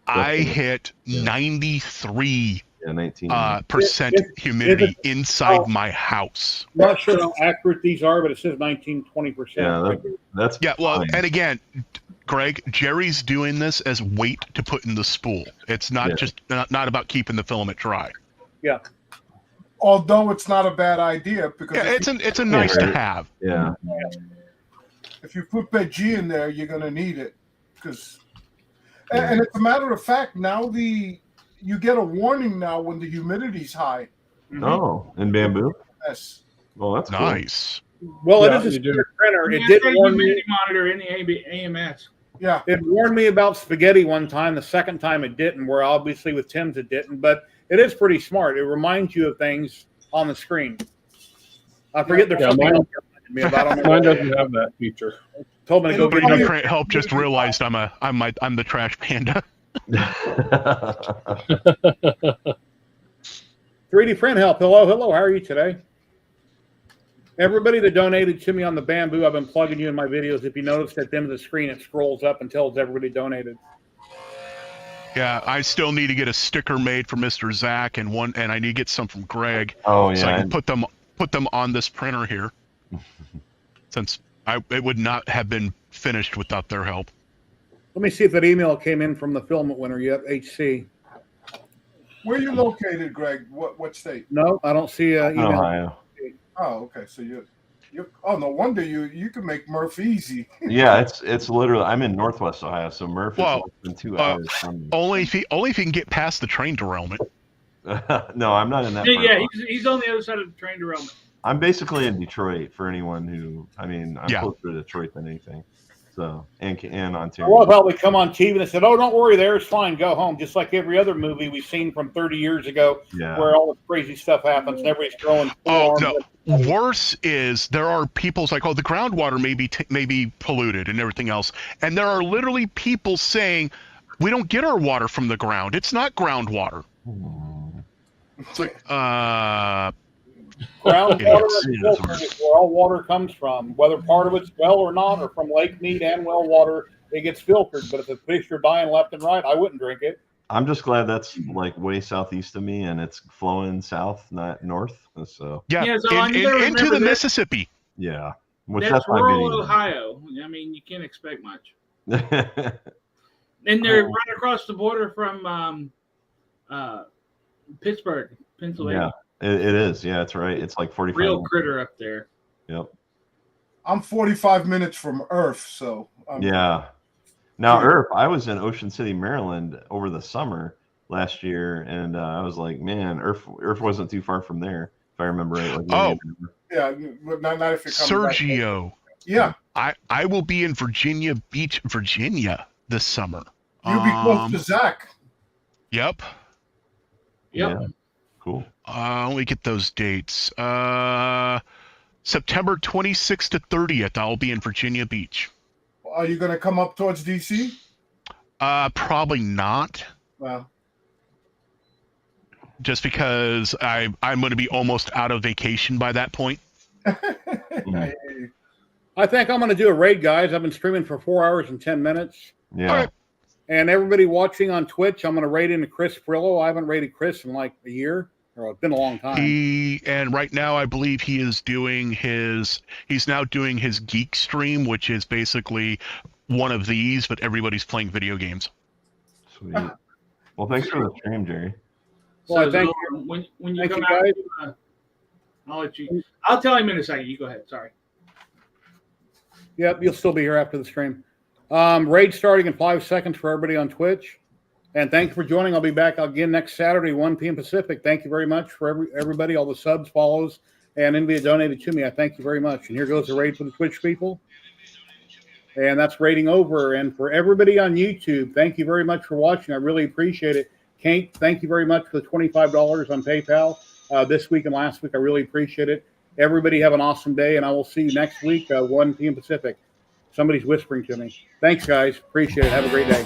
I hit 93 percent humidity inside my house. I'm not sure how accurate these are, but it says 19-20%. Yeah, that's well, fine. and again, Greg, Jerry's doing this as weight to put in the spool. It's not just not about keeping the filament dry. Yeah. Although it's not a bad idea because it's a nice to have. Yeah. If you put PG in there, you're going to need it because, and it's a matter of fact. Now you get a warning now when the humidity's high. Oh, in bamboo. Yes. Well, that's nice. Cool. Well, it is a standard printer. It did warn me. Humidity monitor in the AMS. Yeah. It warned me about spaghetti one time. The second time it didn't. Where obviously with Tim's it didn't, but it is pretty smart. It reminds you of things on the screen. I forget there's something else me about. Mine doesn't have that feature. Told me to go But get print help. Just realized I'm the trash panda. 3D print help. Hello. How are you today? Everybody that donated to me on the bamboo, I've been plugging you in my videos. If you notice at the end of the screen, it scrolls up and tells everybody donated. Yeah, I still need to get a sticker made for Mr. Zach and I need to get some from Greg. Oh yeah. So I can put them on this printer here. Since it would not have been finished without their help. Let me see if that email came in from the filament winner yet. HC. Where are you located, Greg? What state? No, I don't see an email. Ohio. Oh, okay. So you oh, no wonder you can make Murph easy. Yeah, it's literally. I'm in Northwest Ohio, so Murph is less than 2 hours from me. Only if he can get past the train derailment. No, I'm not in that. Yeah, he's on the other side of the train derailment. I'm basically in Detroit for anyone who. I mean, I'm closer to Detroit than anything. So and Ontario. I love how they come on TV and they said, "Oh, don't worry, there it's fine. Go home." Just like every other movie we've seen from 30 years ago, where all this crazy stuff happens and everybody's throwing. Oh no! Worse is there are people like, "Oh, the groundwater may be polluted and everything else," and there are literally people saying, "We don't get our water from the ground. It's not groundwater." It's like, Groundwater is where all water comes from, whether part of it's well or not, or from lake mead and well water, it gets filtered. But if the fish are dying left and right, I wouldn't drink it. I'm just glad that's like way southeast of me and it's flowing south, not north. So so into the Mississippi. Yeah, that's rural Ohio. I mean, you can't expect much. And they're right across the border from Pittsburgh, Pennsylvania. Yeah. It is. Yeah, it's right. It's like 45. Real critter up there. Yep. I'm 45 minutes from Earth, so. Yeah. Now, Earth, I was in Ocean City, Maryland over the summer last year, and I was like, man, Earth wasn't too far from there, if I remember right. Like, yeah, not if you're coming Sergio. Back. Yeah. I will be in Virginia Beach, Virginia this summer. You'll be close to Zach. Yep. Yeah. Cool. Let me get those dates. September 26th to 30th, I'll be in Virginia Beach. Are you going to come up towards DC? Probably not. Well, just because I'm going to be almost out of vacation by that point. I think I'm going to do a raid, guys. I've been streaming for 4 hours and 10 minutes. Yeah. Right. And everybody watching on Twitch, I'm going to raid into Chris Frillo. I haven't raided Chris in like a year. Or it's been a long time. And right now I believe he's now doing his geek stream, which is basically one of these, but everybody's playing video games. Sweet. Well, thanks for the stream, Jerry. Well, so thank you. When you come out, I'll let you. I'll tell him in a second. You go ahead. Sorry. Yep, you'll still be here after the stream. Raid starting in 5 seconds for everybody on Twitch. And thank you for joining. I'll be back again next Saturday, 1 p.m. Pacific. Thank you very much for everybody, all the subs, follows, and NVIDIA donated to me. I thank you very much. And here goes the raid for the Twitch people. And that's rating over. And for everybody on YouTube, thank you very much for watching. I really appreciate it. Kate, thank you very much for the $25 on PayPal this week and last week. I really appreciate it. Everybody have an awesome day, and I will see you next week, 1 p.m. Pacific. Somebody's whispering to me. Thanks, guys. Appreciate it. Have a great day.